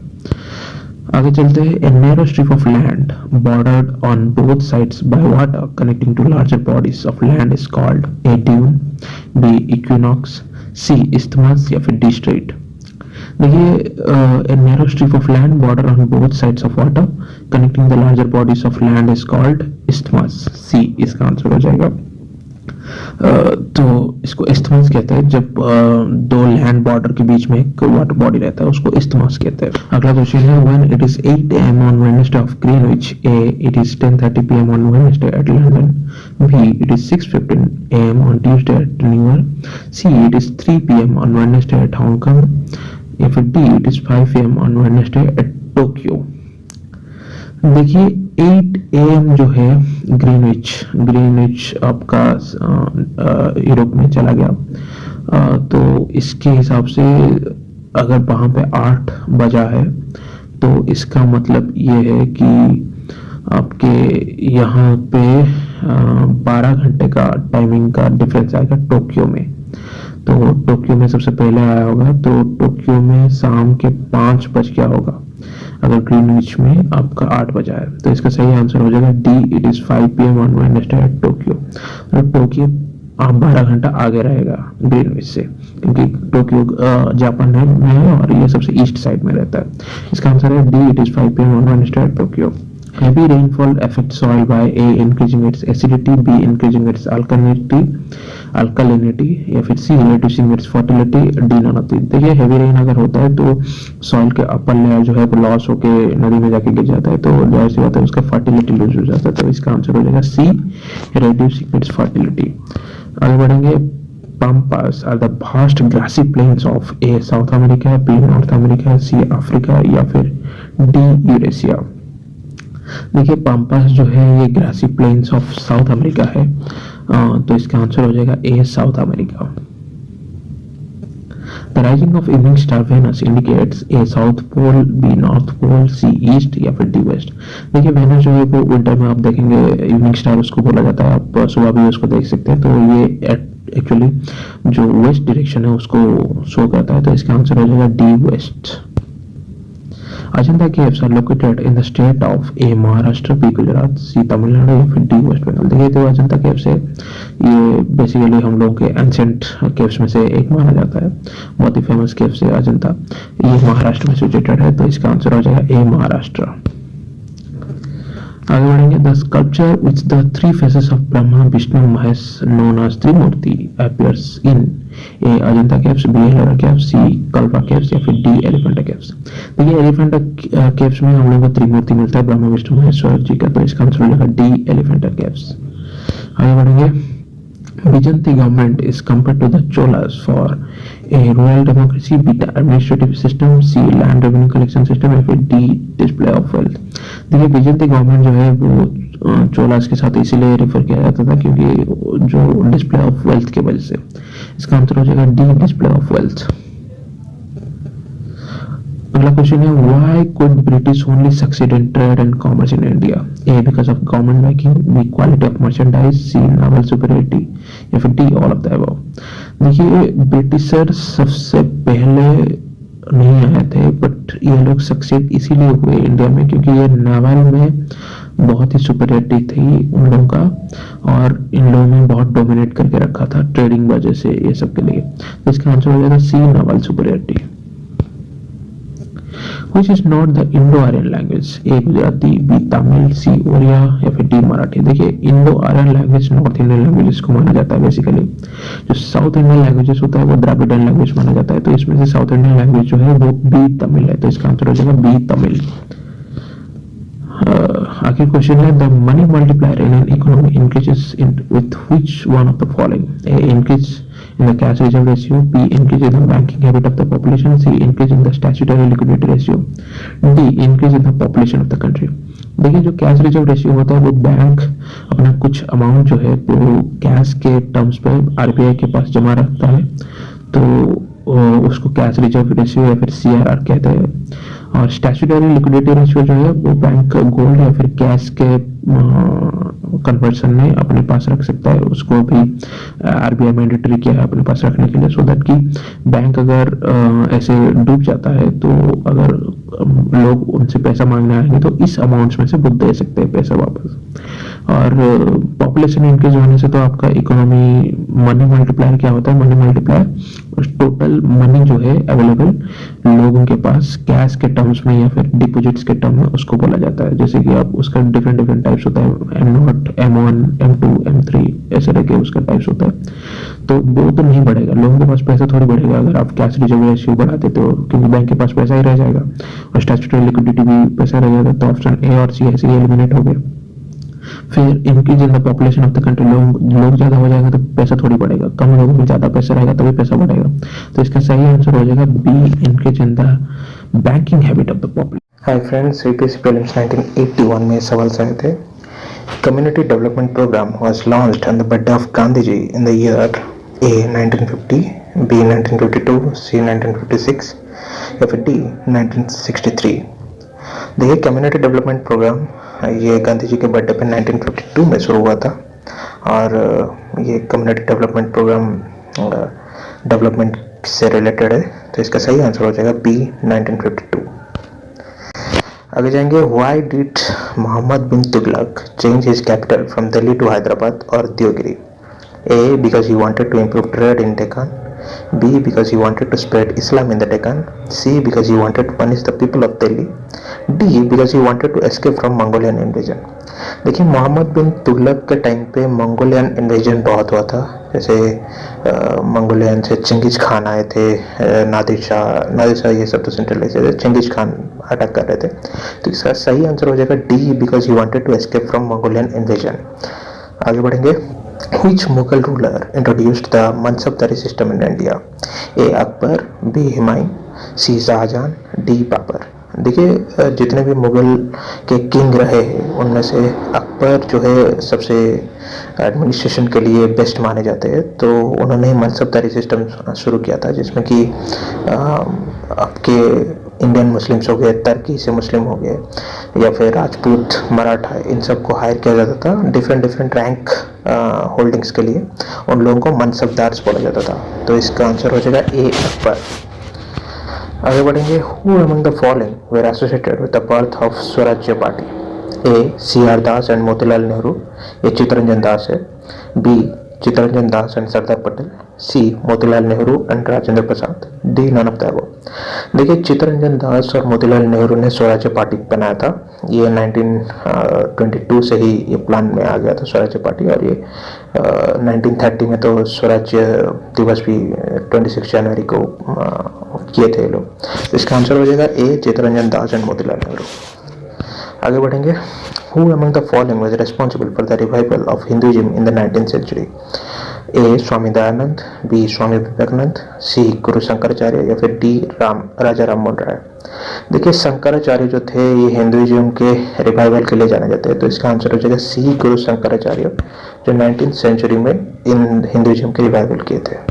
आगे चलते हैं, a narrow strip of land bordered on both sides by water connecting to larger bodies of land is called A dune, B equinox, C isthmus या फिर D strait. देखिए a narrow strip of land border on both sides of water connecting the larger bodies of land is called isthmus, C इसका answer हो जाएगा। तो इसको isthmus कहते हैं जब दो लैंड बॉर्डर के बीच में एक वाटर बॉडी रहता है, उसको इस्थमस कहते हैं। अगला क्वेश्चन है, when it is 8 am on Wednesday of Greenwich, A. it is 10:30 p.m. on Wednesday at London, B. it is 6:15 am on Tuesday at New York, C. it is 3 p.m. on Wednesday at Hong Kong, या फिर D. it is 5 p.m. on Wednesday at Tokyo। देखिए 8 AM जो है Greenwich आपका Europe में चला गया, तो इसके हिसाब से अगर वहाँ पे 8 बजा है तो इसका मतलब ये है कि आपके यहाँ पे 12 घंटे का टाइमिंग का डिफरेंस आएगा टोक्यो में। तो टोक्यो में सबसे पहले आया होगा, तो टोक्यो में शाम के 5 बज गया होगा अगर ग्रीनविच में आपका 8 बजा है, तो इसका सही आंसर हो जाएगा D, it is 5 PM on Wednesday eight Tokyo. तो टोक्यो आप 12 घंटा आगे रहेगा ग्रीनविच से, क्योंकि टोक्यो जापान में है और ये सबसे ईस्ट साइड में रहता है। इसका आंसर है D, it is 5 PM on Wednesday eight Tokyo. Heavy rainfall affects soil by A. increasing its acidity, B. increasing its alkalinity या फिर C. reducing its fertility, D. none of these। देखिए heavy rain अगर होता है तो soil के upper layer जो है वो लॉस होके नदी में जाके गिर जाता है, तो जाहिर सी बात है उसका फर्टिलिटी लूज हो जाता है, तो इसका आंसर हो जाएगा C. reducing its fertility। आगे बढ़ेंगे, Pampas are the vast grassy plains of A. South America, B. North America, C. Africa या फिर D. Eurasia। देखिए पाम्पास जो है ये grassy plains of South America है, तो इसका आंसर हो जाएगा A, south America. The rising of evening star Venus indicates A, south pole, B, north pole, C, east या फिर डी, वेस्ट। देखिए वेनस जो है वो विंटर में आप देखेंगे इवनिंग स्टार उसको बोला जाता है, आप सुबह भी उसको देख सकते हैं, तो ये एक्चुअली जो वेस्ट डायरेक्शन है उसको शो करता है, तो इसका आंसर हो जाएगा D, west. Ajanta caves are located in the state of A. Maharashtra, B. Gujarat, C. Tamil Nadu या फिर D. वेस्ट बंगाल। देखिए तो अजंता केव्स है ये बेसिकली हम लोगों के एंशिएंट केव्स में से एक माना जाता है, बहुत ही फेमस केव्स है अजंता, ये महाराष्ट्र में सिचुएटेड है, तो इसका आंसर हो जाएगा ए, महाराष्ट्र। आगे बढ़ेंगे। The sculpture which the three faces of Brahma Vishnu Mahesh known as Trimurti appears in A Ajanta caves, B Ellora caves, C Kalpa caves या फिर डी एलिफेंटा केव्स। देखिए एलिफेंटा केव्स में हम लोग को त्रिमूर्ति मिलता है ब्रह्मा विष्णु महेश्वर जी का, तो इसका आंसर हो जाएगा डी एलिफेंटा केव्स। आगे बढ़ेंगे। Byzantine government is compared to the Cholas for a royal democracy, B administrative system, C land revenue collection system या फिर D display of wealth। देखिए byzantine गवर्नमेंट जो है वो चोलास के साथ इसीलिए रेफर किया जाता था क्योंकि जो डिस्प्ले ऑफ वेल्थ की वजह से। इसका आंसर हो जाएगा डी डिस्प्ले ऑफ वेल्थ। अगला क्वेश्चन है why could British only succeed in trade and commerce in India, A because of government backing, B quality of merchandise, C naval superiority या फिर D all of the above. देखिए Britishers सबसे पहले नहीं आए थे बट ये लोग सक्सीड इसीलिए हुए इंडिया में क्योंकि ये नावल में बहुत ही सुपीरियरिटी थी उन लोगों का और इन लोगों ने बहुत डोमिनेट करके रखा था ट्रेडिंग वजह से ये सब के लिए। तो इसका आंसर हो जाएगा C naval superiority. Which is not the Indo-Aryan language? A Gujarati, B Tamil, C Oriya या फिर D मराठी। देखिए Indo Aryan language North Indian languages को माना जाता है बेसिकली। जो साउथ इंडियन लैंग्वेजेस होता है वो द्राविडियन लैंग्वेज माना जाता है, तो इसमें से साउथ इंडियन लैंग्वेज जो है वो B तमिल है, तो इसका आंसर हो जाएगा B तमिल। आखिर क्वेश्चन है the money multiplier in an economy increases with which one of the following, A increase in the cash reserve ratio, B increase in the banking habit of the population, C increase in the statutory liquidity ratio, D increase in the population of the country। देखिए जो cash reserve ratio होता है वो bank अपना कुछ amount जो है वो कैश के टर्म्स पे आरबीआई के पास जमा रखता है, तो उसको कैश रिजर्व रेशियो या फिर सीआरआर कहते हैं। और स्टैट्यूटरी लिक्विडिटी रेशियो जो है वो बैंक गोल्ड या फिर कैश के कन्वर्सन में अपने पास रख सकता है, उसको भी आरबीआई मैंडेटरी किया है अपने पास रखने के लिए, सो दैट कि बैंक अगर ऐसे डूब जाता है तो अगर लोग उनसे पैसा मांगने आएंगे तो इस अमाउंट्स में से वो दे सकते हैं पैसा वापस। और पॉपुलेशन इंक्रीज होने से तो आपका इकोनॉमी मनी मल्टीप्लायर क्या होता है, मनी मल्टीप्लायर टोटल मनी जो है अवेलेबल लोगों के पास कैश के टर्म्स में या फिर डिपॉजिट्स के टर्म में उसको बोला जाता है। जैसे कि आप उसका डिफरेंट डिफरेंट टाइप्स होता है, M0, M1, M2, M3 ऐसे करके उसका टाइप्स होता है। तो वो तो नहीं बढ़ेगा, लोगों के पास पैसा थोड़ी बढ़ेगा अगर आप कैश रिजर्व रेशियो बढ़ाते तो, क्योंकि बैंक के पास पैसा ही रह जाएगा और स्टैट्यूटरी लिक्विडिटी भी पैसा रह जाएगा, तो ऑप्शन ए और सी ऐसे ही एलिमिनेट हो गए। फिर increase in the population of the country, लोग ज्यादा हो जाएगा तो पैसा थोड़ी बढ़ेगा, कम लोगों में ज्यादा पैसा रहेगा तभी पैसा बढ़ेगा, तो इसका सही आंसर हो जाएगा B increase in the banking habit of the population. Hi friends, UPSC prelims 1981 में सवाल आए थे। Community development programme was launched on the birthday of Gandhi ji in the year A 1950, B 1952, C 1956 या फिर डी 1963। देखिए कम्युनिटी डेवलपमेंट प्रोग्राम ये गांधी जी के birthday पे 1952 में शुरू हुआ था और ये कम्युनिटी डेवलपमेंट प्रोग्राम डेवलपमेंट से रिलेटेड है, तो इसका सही आंसर हो जाएगा बी 1952। आगे जाएंगे। Why did Mohammad bin Tughlaq change his capital from Delhi to Hyderabad और Devagiri? A because he wanted to improve trade in Deccan, B because he wanted to spread Islam in the Deccan, C because he wanted to punish the people of Delhi, D because he wanted to escape from Mongolian invasion। देखिए मोहम्मद बिन तुगलक के time पे Mongolian invasion बहुत हुआ था, जैसे Mongolian से Chingis Khan आए थे, नादिर शाह ये सब तो सेंट्रलाइज थे, चिंगिस खान अटैक कर रहे थे, तो इसका सही आंसर हो जाएगा D because he wanted to escape from Mongolian invasion. आगे बढ़ेंगे। Which Mughal ruler introduced the Mansabdari system in India? A. Akbar, B. Humayun, C. Shahjahan, D. Babar. देखिए जितने भी मुगल के किंग रहे हैं उनमें से अकबर जो है सबसे एडमिनिस्ट्रेशन के लिए बेस्ट माने जाते हैं, तो उन्होंने मनसबदारी सिस्टम शुरू किया था जिसमें कि आपके इंडियन मुस्लिम्स हो गए, तुर्की से मुस्लिम हो गए या फिर राजपूत मराठा, इन सबको हायर किया जाता था डिफरेंट डिफरेंट रैंक होल्डिंग्स के लिए, उन लोगों को मनसबदार बोला जाता था, तो इसका आंसर हो जाएगा ए अकबर। आगे बढ़ेंगे। Who among the following were associated with the birth of Swarajya party? A C R. Das and Motilal Nehru, ये चित्तरंजन दास है, B Chittaranjan Das and Sardar Patel, C Motilal Nehru and Rajendra Prasad, D none of the above. देखिए, चित्तरंजन दास और मोतीलाल नेहरू ने स्वराज्य पार्टी बनाया था। ये 1922 से ही ये प्लान में आ गया था स्वराज्य पार्टी, और ये 1930 में तो स्वराज्य दिवस भी 26 जनवरी को किए थे लोग। तो इसका आंसर हो जाएगा ए, चित्तरंजन दास एंड मोतीलाल नेहरू। आगे बढ़ेंगे। Who among the following was responsible for the revival of Hinduism in the 19th century? A. Swami Dayanand, B. Swami Vivekananda, C. गुरु शंकराचार्य, या फिर D. राजा राम मोहन राय। देखिए, शंकराचार्य जो थे ये हिंदुइज्म के रिवाइवल के लिए जाने जाते हैं, तो इसका आंसर हो जाएगा C. गुरु शंकराचार्य, जो 19th सेंचुरी में इन हिंदुइज्म के रिवाइवल किए थे।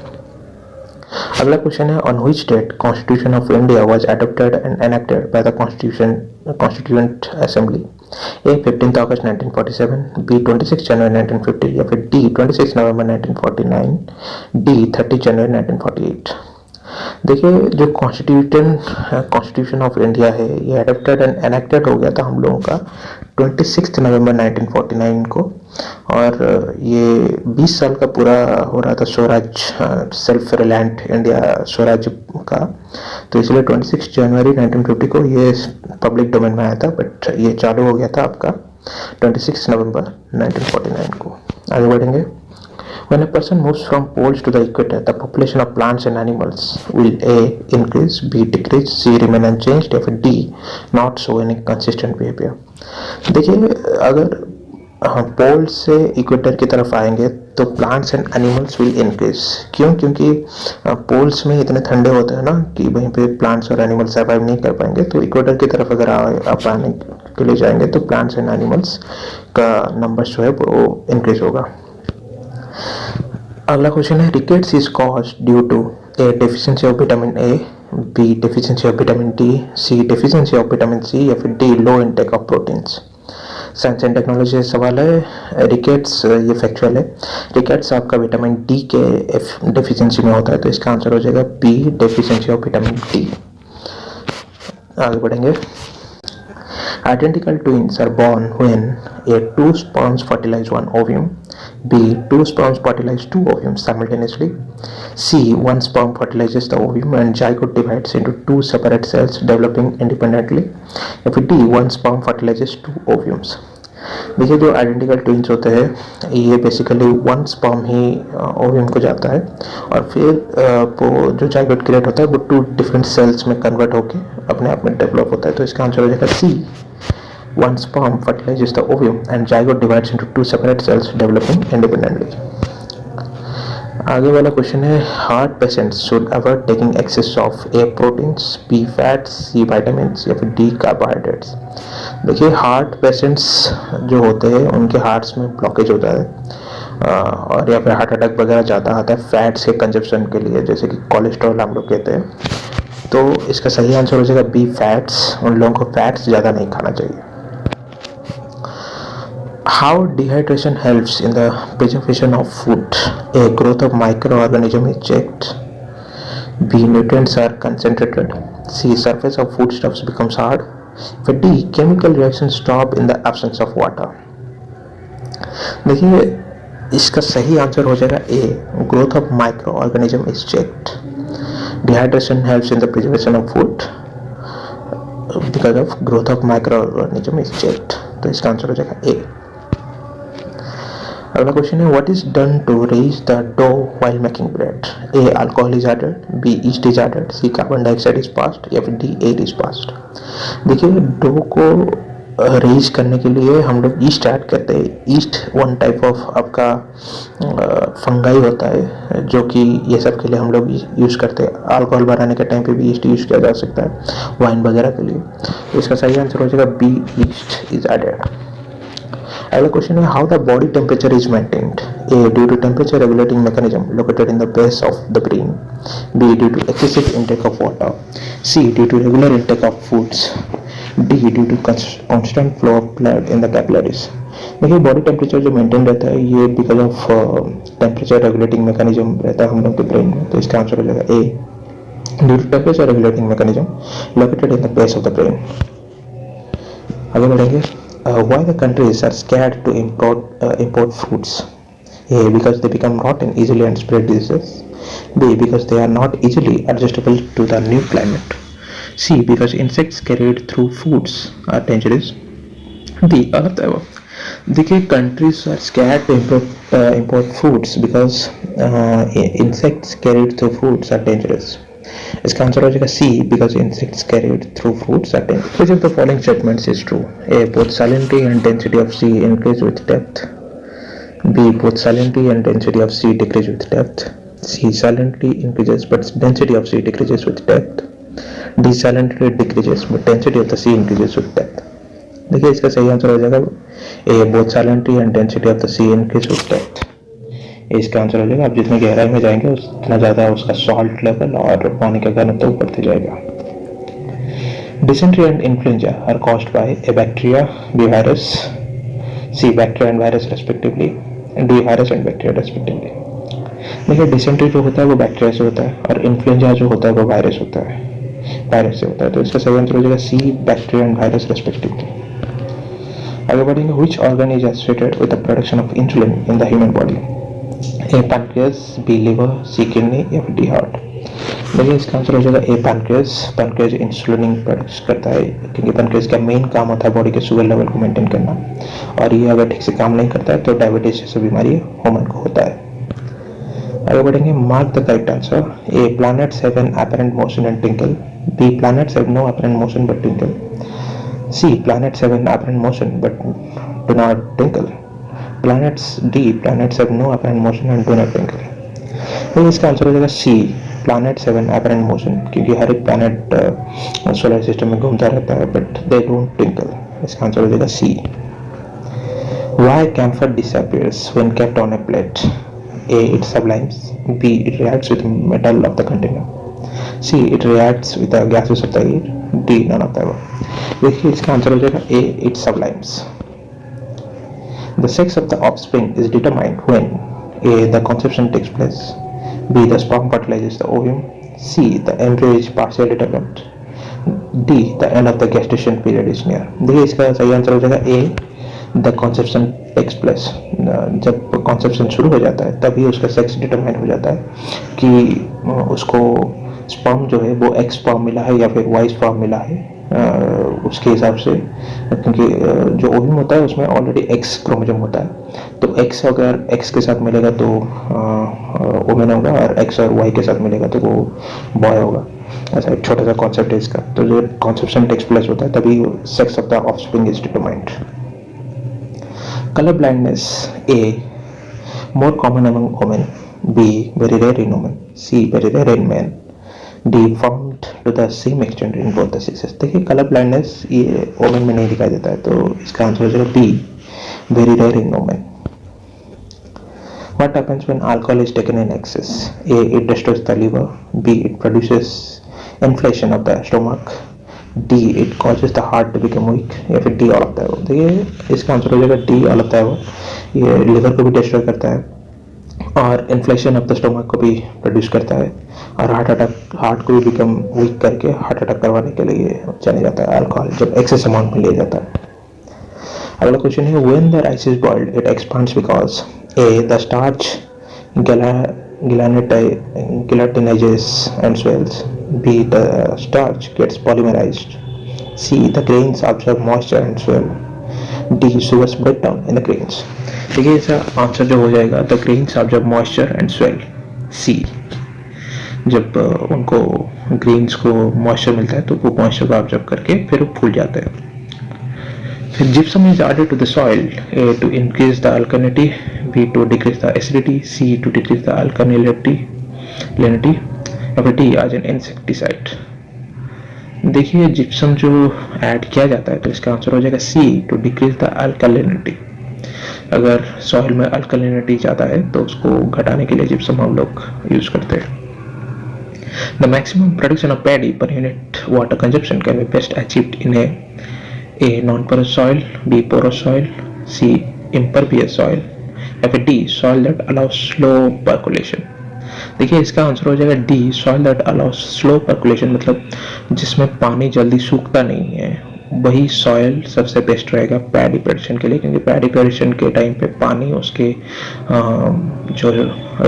अगला क्वेश्चन है, on which date constitution of India was adopted and enacted by the constituent assembly? A 15 August 1947, B 26 January 1950, या फिर डी 26 नवंबर 1949, डी 30 जनवरी 1948। देखिए, जो कॉन्स्टिट्यूशन ऑफ इंडिया है ये एडॉप्टेड एंड एनेक्टेड हो गया था हम लोगों का 26 नवंबर 1949 को, और ये 20 साल का पूरा हो रहा था Swaraj, self reliant India Swaraj का। तो इसलिए 26 जनवरी 1950 को ये पब्लिक डोमेन में आया था, बट ये चालू हो गया था आपका 26 नवंबर 1949 को। आगे बढ़ेंगे। When a person moves from poles to the equator, the population of plants and animals will A. increase, B. decrease, C. remain unchanged, या फिर D. not show any consistent behavior। देखिए, अगर हम पोल से इक्वेटर की तरफ आएंगे तो plants and animals will increase. क्यों? क्योंकि पोल्स में इतने ठंडे होते हैं ना कि वहीं पे प्लांट्स और एनिमल्स सर्वाइव नहीं कर पाएंगे। तो इक्वेटर की तरफ अगर आप आने के लिए जाएंगे तो प्लांट्स एंड एनिमल्स का नंबर जो है वो इंक्रीज होगा। अगला क्वेश्चन है, rickets is caused due to A deficiency of vitamin A, B deficiency of vitamin D, C deficiency of vitamin C, या फिर D low intake of proteins. Science and technology से सवाल है। रिकेट्स ये factual है। Rickets आपका vitamin D के deficiency में होता है, तो इसका आंसर हो जाएगा B deficiency of vitamin D. आगे बढ़ेंगे। Identical twins are born when A. Two sperms fertilize one ovum, B. Two sperms fertilize two ovums simultaneously, C. One sperm fertilizes the ovum and zygote divides into two separate cells developing independently, या फिर D. One sperm fertilizes two ovums। देखिए, जो identical twins होते हैं ये basically one sperm ही ओवियम को जाता है, और फिर वो जो जाइगोट क्रिएट होता है वो टू डिफरेंट सेल्स में कन्वर्ट होके अपने आप में डेवलप होता है। तो इसका आंसर हो जाएगा C, one sperm fertilizes the ovum and zygote divides into two separate cells developing independently. आगे वाला क्वेश्चन है, heart patients should avoid taking excess of A proteins, B fats, C vitamins, या फिर डी कार्बोहाइड्रेट्स। देखिए, heart patients जो होते हैं उनके हार्ट्स में ब्लॉकेज होता है और या फिर हार्ट अटैक वगैरह ज़्यादा आता है फैट्स के कंजप्शन के लिए, जैसे कि कोलेस्ट्रॉल हम लोग कहते हैं। तो इसका सही आंसर हो जाएगा बी फैट्स। उन लोगों को फैट्स ज़्यादा नहीं खाना चाहिए। How dehydration helps in the preservation of food? A. Growth of microorganism is checked. B. Nutrients are concentrated. C. Surface of foodstuffs becomes hard. For D. Chemical reactions stop in the absence of water. देखिए, इसका सही answer हो जाएगा A. Growth of microorganism is checked. Dehydration helps in the preservation of food because of growth of microorganism is checked. तो इसका answer हो जाएगा A। अगला क्वेश्चन है, what is done to raise the dough while making bread? A. Alcohol is added, B. Yeast is added, C. Carbon dioxide is passed, या फिर D. Air is passed. देखिए, dough को raise करने के लिए हम लोग ईस्ट ऐड करते हैं। ईस्ट वन टाइप ऑफ आपका फंगाई होता है जो कि ये सब के लिए हम लोग यूज़ करते हैं। अल्कोहल बनाने के टाइम पे भी ईस्ट यूज़ किया जा सकता है वाइन वगैरह के लिए। तो इसका सही आंसर हो जाएगा बी. Yeast is added. अगला क्वेश्चन है, how the body temperature is maintained? A. Due to temperature regulating mechanism located in the base of the brain, B. Due to excessive intake of water, C. Due to regular intake of foods, D. Due to constant flow of blood in the capillaries. देखिए, body temperature जो maintain रहता है ये because of temperature regulating mechanism रहता है हम लोग के ब्रेन में। तो इसका आंसर हो जाएगा A. Due to temperature regulating mechanism located in the base of the brain. आगे बढ़ेंगे। Why the countries are scared to import fruits? A. Because they become rotten easily and spread diseases. B. Because they are not easily adjustable to the new climate. C. Because insects carried through foods are dangerous. D. All of the above. देखिए countries are scared to import foods because insects carried through foods are dangerous. इसका answer हो जाएगा C. Because insects carried through foods are dangerous. Which of the following statements is true? A. Both salinity and density of C increase with depth. B. Both salinity and density of C decrease with depth. C. Salinity increases but density of C decreases with depth. D. Salinity decreases but density of the C increases with depth. देखिए इसका सही answer हो जाएगा A. Both salinity and density of the sea increase with depth. इसका answer हो जाएगा. आप जितनी गहराई में जाएंगे उतना ज़्यादा उसका सॉल्ट लेवल और पानी का घनत्व बढ़ते जाएगा. Dysentery and influenza are caused by A bacteria, B virus, C bacteria and virus respectively, D virus and bacteria respectively. देखिए डिसेंट्री जो होता है वो बैक्टीरिया से होता है और इन्फ्लुएंजा जो होता है वो वायरस होता है, वायरस से होता है. तो इसका सही आंसर हो जाएगा C. Bacteria and virus respectively. आगे बढ़ेंगे. which organ is associated with the production of insulin in the human body? A. pancreas, B. liver, C. kidney या फिर D. heart. देखिए इसका आंसर हो जाएगा ए. pancreas. pancreas इंसुलिन प्रोड्यूस करता है क्योंकि pancreas का मेन काम होता है बॉडी के शुगर लेवल को मेंटेन करना, और ये अगर ठीक से काम नहीं करता है तो डायबिटीज जैसी बीमारी ह्यूमन को होता है. आगे बढ़ेंगे. Mark the correct answer. A. planets have an apparent motion and twinkle. B. planets have no apparent motion but twinkle. C. Planets have an apparent motion but do not twinkle. D. Planets have no apparent motion and do not twinkle. तो इसका answer हो जाएगा C. Planets have an apparent motion क्योंकि हर एक planet solar system में घूमता रहता है but they don't twinkle. इसका आंसर हो जाएगा C. Why camphor disappears when kept on a plate? A. It sublimes. B. It reacts with metal of the container. C. It reacts with the gases of the air. D. None of the above. देखिए इसका answer हो जाएगा A. It sublimes. The sex of the offspring is determined when A. The conception takes place. B. The sperm fertilizes the ovum. C. The embryo is partially developed. D. The end of the gestation period is near. देखिए इसका सही answer हो जाएगा A. The conception takes place. जब conception शुरू हो जाता है तभी उसका सेक्स डिटरमाइन हो जाता है कि उसको स्पर्म जो है वो एक्स स्पर्म मिला है या फिर वाई स्पर्म मिला है. उसके हिसाब से क्योंकि जो ओवम होता है उसमें ऑलरेडी एक्स क्रोमोसोम होता है, तो एक्स अगर एक्स के साथ मिलेगा तो वुमेन होगा और एक्स और वाई के साथ मिलेगा तो वो बॉय होगा. ऐसा एक छोटा सा कॉन्सेप्ट है इसका. तो जो कॉन्सेप्शन टेक्स प्लेस होता है तभी sex of the offspring is determined. Colour blindness. A. More common among women. B. Very rare in women. C. Very rare in man. D. Found to the same extent in both the sexes. देखिए colour blindness ये women में नहीं दिखाई देता है, तो इसका answer हो जाएगा B. Very rare in women. What happens when alcohol is taken in excess? A. It destroys the liver. B. It produces inflammation of the stomach. D. It causes the heart to become weak. या फिर D. all of the above. देखिए इसका answer हो जाएगा D. all of the above. ये liver को भी destroy करता है और इन्फ्लेशन ऑफ द स्टोमक को भी प्रोड्यूस करता है और हार्ट को भी बिकम वीक करके हार्ट अटैक करवाने के लिए चला जाता है अल्कोहल जब एक्सेस अमाउंट में लिया जाता है. अगला क्वेश्चन है. When the rice is boiled it expands because A. The starch gelatinizes and swells. B. The starch gets polymerized. C. The grains absorb moisture and swell. D. Sugars break down in the grains. देखिए इसका answer जो हो जाएगा the grains absorb moisture and swell. C. जब उनको grains को moisture मिलता है तो वो मॉइस्चर को ऑब्जर्व करके फिर वो फूल जाते हैं. फिर gypsum is added to the soil. A. To increase the alkalinity. B. To decrease the acidity. C. To decrease the alkalinity. या फिर D. As an insecticide. देखिए जिप्सम जो ऐड किया जाता है तो इसका आंसर हो जाएगा C. To decrease the alkalinity. अगर सॉइल में अल्कलिनिटी ज़्यादा है तो उसको घटाने के लिए जिप्सम हम लोग यूज करते हैं. The maximum production of paddy per unit water consumption can be best achieved in A. Non-porous soil. B. Porous soil. C. Impervious soil. या फिर D. Soil that allows slow percolation. देखिए इसका answer हो जाएगा D. Soil that allows slow percolation मतलब जिसमें पानी जल्दी सूखता नहीं है वही सॉयल सबसे बेस्ट रहेगा पैडी प्रोडक्शन के लिए, क्योंकि पैडी प्रोडक्शन के टाइम पे पानी उसके जो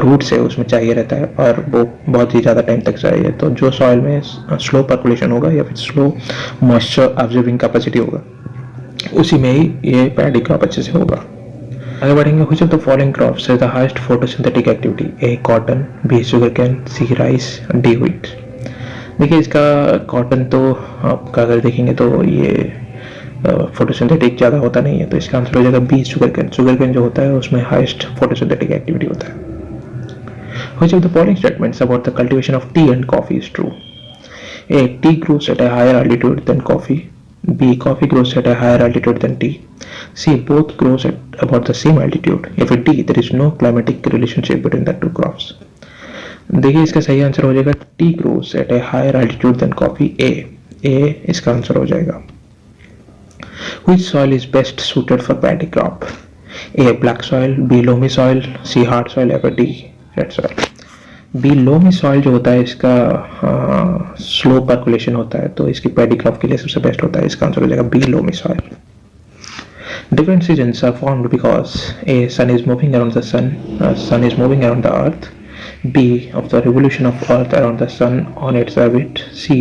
रूट्स है उसमें चाहिए रहता है और वो बहुत ही ज़्यादा टाइम तक चाहिए। तो जो सॉयल में स्लो पर्कुलेशन होगा या फिर स्लो मॉइस्चर ऑब्जर्विंग कैपेसिटी होगा, उसी में ही ये पैडी क्रॉप अच्छे से होगा। आगे बढ़ेंगे। Which of the following crops has the highest photosynthetic activity? A cotton, B sugar cane, C rice, D wheat. देखिए इसका कॉटन तो आपका अगर देखेंगे तो ये फोटोसिंथेटिक ज़्यादा होता नहीं है, तो इसका आंसर हो जाएगा B sugar cane. Sugar cane जो होता है उसमें हाईएस्ट फोटोसिंथेटिक एक्टिविटी होता है। Which of the following statements about the cultivation of tea and coffee is true? A tea grows at a higher altitude than coffee, B coffee grows at a higher altitude than tea, C both grows at about the same altitude, या फिर D there is no climatic relationship between the two crops। देखिए इसका सही answer हो जाएगा tea grows at a higher altitude than coffee, A इसका answer हो जाएगा। Which soil is best suited for paddy crop? A black soil, B loamy soil, C hard soil, या फिर D red soil। B loamy soil जो होता है इसका slow percolation होता है, तो इसकी पैडी क्रॉप के लिए सबसे बेस्ट होता है। इसका आंसर हो जाएगा B loamy soil. Different seasons are formed because A sun is moving around the sun is moving around the earth, B of the revolution of earth around the sun on its orbit, C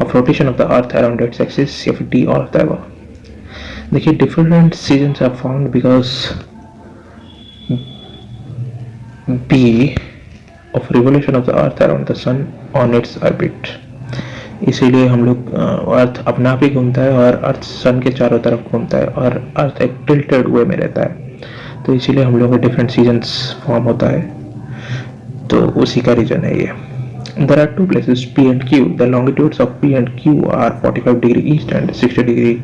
of rotation of the earth around its axis, या फिर D all of the above. देखिए different seasons are formed because B of revolution of the earth around the sun on its orbit, इसीलिए हम लोग अर्थ अपना आप ही घूमता है और अर्थ सन के चारों तरफ घूमता है और अर्थ एक टिल्टेड वे में रहता है, तो इसीलिए हम लोग डिफरेंट सीजन्स फॉर्म होता है, तो उसी का रीजन है ये। There are two places P and Q. The longitudes of P and Q are 45 degree east and 60 degree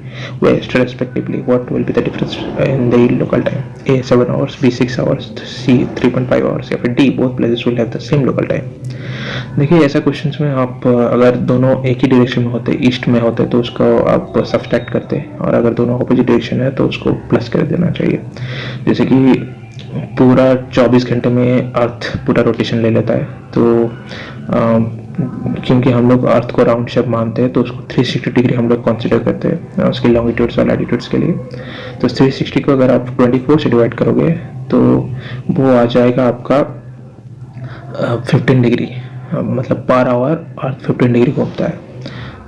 west respectively. What will be the difference in the local time? A 7 hours, B 6 hours, C 3.5 hours, या फिर D both places will have the same local time। देखिए ऐसा questions में आप अगर दोनों एक ही direction में होते, ईस्ट में होते, तो उसको आप सब्सट्रैक्ट करते, और अगर दोनों ऑपोजिट डायरेक्शन है तो उसको प्लस कर देना चाहिए। जैसे कि पूरा 24 घंटे में अर्थ पूरा रोटेशन ले लेता है, तो क्योंकि हम लोग अर्थ को राउंड शेप मानते हैं तो उसको 360 डिग्री हम लोग कंसिडर करते हैं उसके लॉन्गिट्यूड्स और लैटिट्यूड्स के लिए। तो 360 को अगर आप 24 से डिवाइड करोगे तो वो आ जाएगा आपका 15 डिग्री, मतलब पर आवर अर्थ 15 डिग्री घूमता है।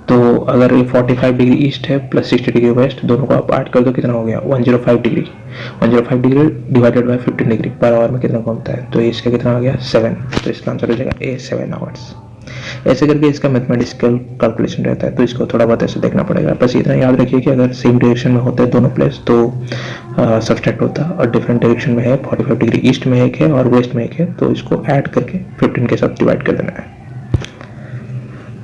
तो अगर ये 45 डिग्री ईस्ट है प्लस 60 डिग्री वेस्ट, दोनों को आप ऐड कर दो, कितना हो गया 105 degree. 105 degree divided by 15 degree per hour में कितना घूमता है, तो इसका कितना आ गया 7। तो इसका आंसर हो जाएगा ए 7 आवर्स। ऐसे करके इसका मैथमेटिकल कैलकुलेशन रहता है, तो इसको थोड़ा बहुत ऐसे देखना पड़ेगा। बस इतना याद रखिए कि अगर सेम डायरेक्शन में होते हैं दोनों प्लेस तो सब्सट्रैक्ट होता, और डिफरेंट डायरेक्शन में है, 45 डिग्री ईस्ट में एक है और वेस्ट में एक है, तो इसको ऐड करके 15 के साथ डिवाइड कर देना है।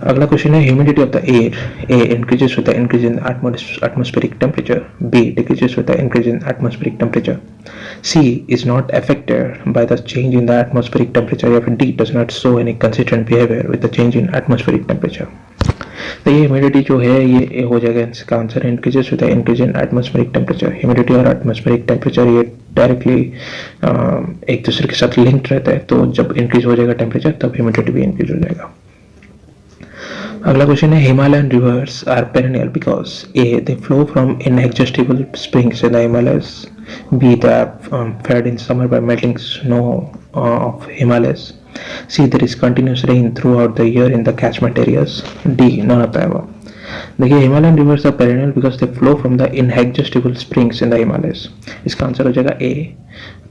अगला क्वेश्चन है humidity of the air. A increases with the increase in atmospheric temperature, B decreases with the increase in atmospheric temperature, C is not affected by the change in the atmospheric temperature, या फिर D does not show any consistent behaviour with the change in atmospheric temperature. तो ये humidity जो है ये हो जाएगा इसका answer increases with the increase in atmospheric temperature. Humidity और एटमॉस्फेरिक टेम्परेचर ये डायरेक्टली एक दूसरे के साथ लिंक्ड रहता है, तो जब इंक्रीज हो जाएगा टेम्परेचर तब ह्यूमिडिटी भी इंक्रीज हो जाएगा। अगला क्वेश्चन है Himalayan rivers are perennial because A they flow from inexhaustible springs in the Himalayas, B they are fed in summer by melting snow of Himalayas, C there is continuous rain throughout the year in the catchment areas, D none of the above. देखिए Himalayan rivers are perennial because they flow from the inexhaustible springs in the Himalayas. इसका answer हो जाएगा ए,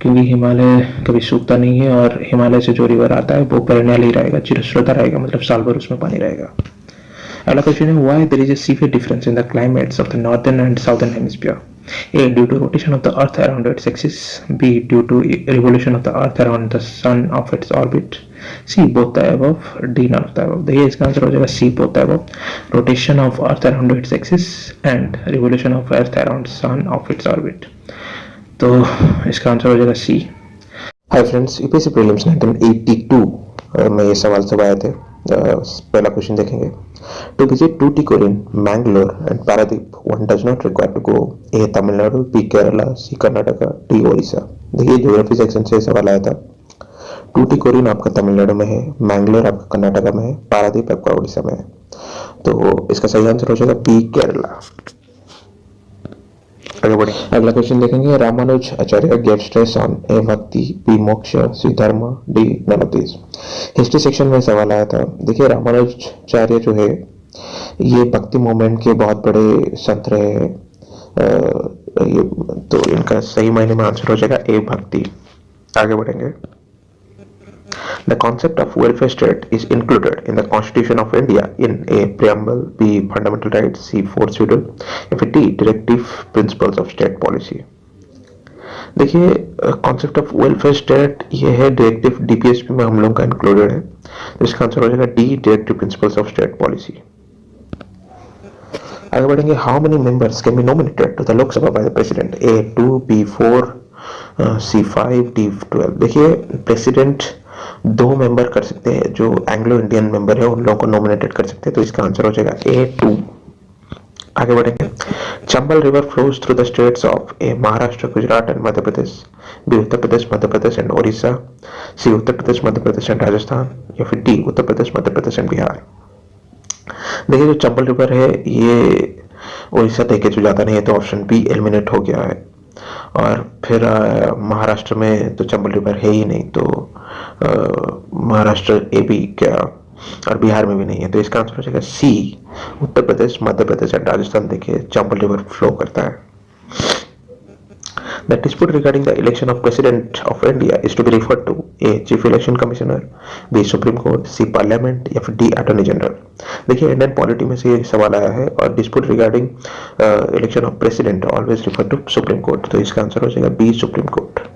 क्योंकि हिमालय कभी सूखता नहीं है और हिमालय से जो रिवर आता है वो पेरेनियल ही रहेगा, चिरस्रोता रहेगा, मतलब साल भर उसमें पानी रहेगा। अगला क्वेश्चन है why there is a severe difference in the climates of the northern and southern hemisphere. A due to rotation of the earth around its axis, B due to revolution of the earth around the sun of its orbit, C both the above, D none of the above. देखिए इसका answer हो जाएगा C both the above, rotation of earth around its axis and revolution of earth around sun of its orbit. तो इसका answer हो जाएगा सी। हाय friends, UPSC prelims 1982 में ये सवाल सब आए थे। पहला क्वेश्चन देखेंगे। To visit 2 Tuticorin, Mangalore and Paradip one does not require to go A Tamil Nadu, B Kerala, C Karnataka, D Odisha. देखिए ज्योग्राफी सेक्शन से सवाल आया था। 2 टिकोरिन आपका तमिलनाडु में है, मैंगलोर आपका कर्नाटका में है, पारादीप आपका ओडिशा में है, तो इसका सही आंसर हो जाएगा बी केरला। आगे बढ़े। अगला क्वेश्चन देखेंगे, Ramanuja Acharya gave stress on A bhakti, B moksha, C dharma, D none of this. History section में सवाल आया था। देखिए रामानुजाचार्य जो है ये भक्ति मूवमेंट के बहुत बड़े संत रहे हैं, तो इनका सही मायने में आंसर हो जाएगा ए भक्ति। आगे बढ़ेंगे। The concept of welfare state is included in the Constitution of India in A. Preamble, B. Fundamental Rights, C. Fourth Schedule, F. D. Directive Principles of State Policy। देखिए कॉन्सेप्ट ऑफ वेलफेयर स्टेट ये है directive DPSP में हम लोग का included है, तो इसका आंसर हो जाएगा D directive principles of state policy. आगे बढ़ेंगे। How many members can be nominated to the Lok Sabha by the president, A 2, B 4, C 5, D 12। देखिए प्रेसिडेंट 2 मेंबर कर सकते हैं, जो एंग्लो इंडियन मेंबर है उन लोगों को नॉमिनेटेड कर सकते हैं, तो इसका आंसर हो जाएगा ए 2। आगे बढ़ेंगे। Chambal river flows through the states of A Maharashtra, Gujarat and Madhya Pradesh, B Uttar Pradesh, Madhya Pradesh and Odisha, C Uttar Pradesh, Madhya Pradesh and Rajasthan, या फिर डी उत्तर प्रदेश, मध्य प्रदेश एंड बिहार। देखिए जो चंबल रिवर है ये उड़ीसा तक के जो जाता नहीं है, तो ऑप्शन बी एलिमिनेट हो गया है। और फिर महाराष्ट्र में तो चंबल रिवर है ही नहीं, तो महाराष्ट्र ए बी क्या और बिहार में भी नहीं है, तो इसका आंसर हो जाएगा सी उत्तर प्रदेश, मध्य प्रदेश और राजस्थान देखिए चंबल रिवर फ्लो करता है। The dispute regarding the election of President of India is to be referred to A. Chief Election Commissioner, B. Supreme Court, C. Parliament या फिर D. Attorney General। देखिए इंडियन पॉलिटी में से ये सवाल आया है और dispute regarding election of president always refer to supreme court, तो इसका आंसर हो जाएगा बी सुप्रीम कोर्ट।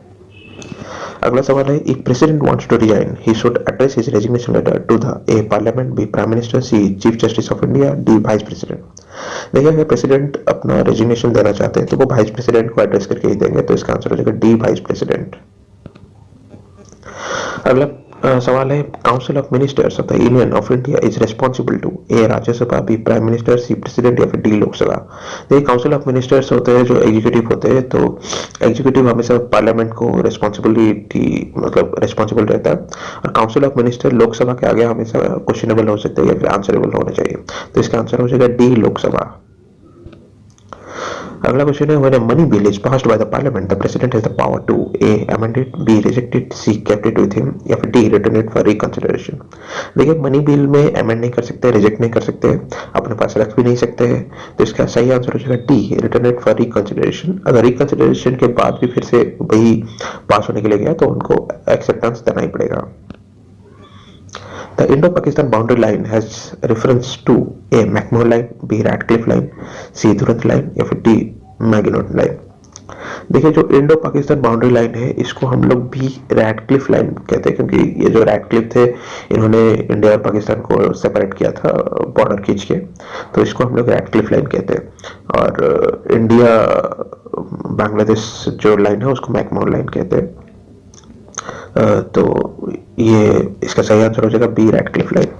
अगला सवाल है, if president wants to resign he should address his resignation letter to the A parliament, B prime minister, C chief justice of India, D vice president. देखिए अगर president अपना resignation देना चाहते हैं तो वो वाइस प्रेसिडेंट को एड्रेस करके ही देंगे, तो इसका आंसर हो जाएगा डी वाइस प्रेसिडेंट। अगला सवाल है, council of ministers of the union of India is responsible to A Rajya Sabha, B prime minister, C president या फिर डी लोकसभा। देखिए काउंसिल ऑफ मिनिस्टर्स होते हैं जो एग्जीक्यूटिव होते हैं, तो एग्जीक्यूटिव हमेशा पार्लियामेंट को रिस्पॉन्सिबिलिटी मतलब रिस्पॉन्सिबल रहता है, और काउंसिल ऑफ मिनिस्टर लोकसभा के आगे हमेशा क्वेश्चनेबल हो सकते हैं या फिर आंसरेबल होने चाहिए, तो इसका आंसर हो जाएगा डी लोकसभा। अगला क्वेश्चन है, when a money bill is passed by the parliament, the president has the power to A. amend it, B. reject it, C. kept it with him या फिर D. return it for reconsideration। देखिए money bill में amend नहीं कर सकते, reject नहीं कर सकते, अपने पास रख भी नहीं सकते हैं, तो इसका सही आंसर हो जाएगा D return it for reconsideration. अगर रिकंसिडरेशन के बाद भी फिर से वही पास होने के लिए गया तो उनको एक्सेप्टेंस देना ही पड़ेगा। The Indo-Pakistan boundary line has reference to A. McMahon line, B. Radcliffe line, C. Durrant line या फिर D. Maginot line। देखिए जो इंडो पाकिस्तान बाउंड्री लाइन है इसको हम लोग भी रैडक्लिफ लाइन कहते हैं, क्योंकि ये जो रैडक्लिफ थे इन्होंने इंडिया और पाकिस्तान को सेपरेट किया था बॉर्डर खींच के, तो इसको हम लोग रैडक्लिफ लाइन कहते हैं। और इंडिया बांग्लादेश जो लाइन है उसको मैकमोहन लाइन कहते हैं, तो ये इसका सही आंसर हो जाएगा B Radcliffe line.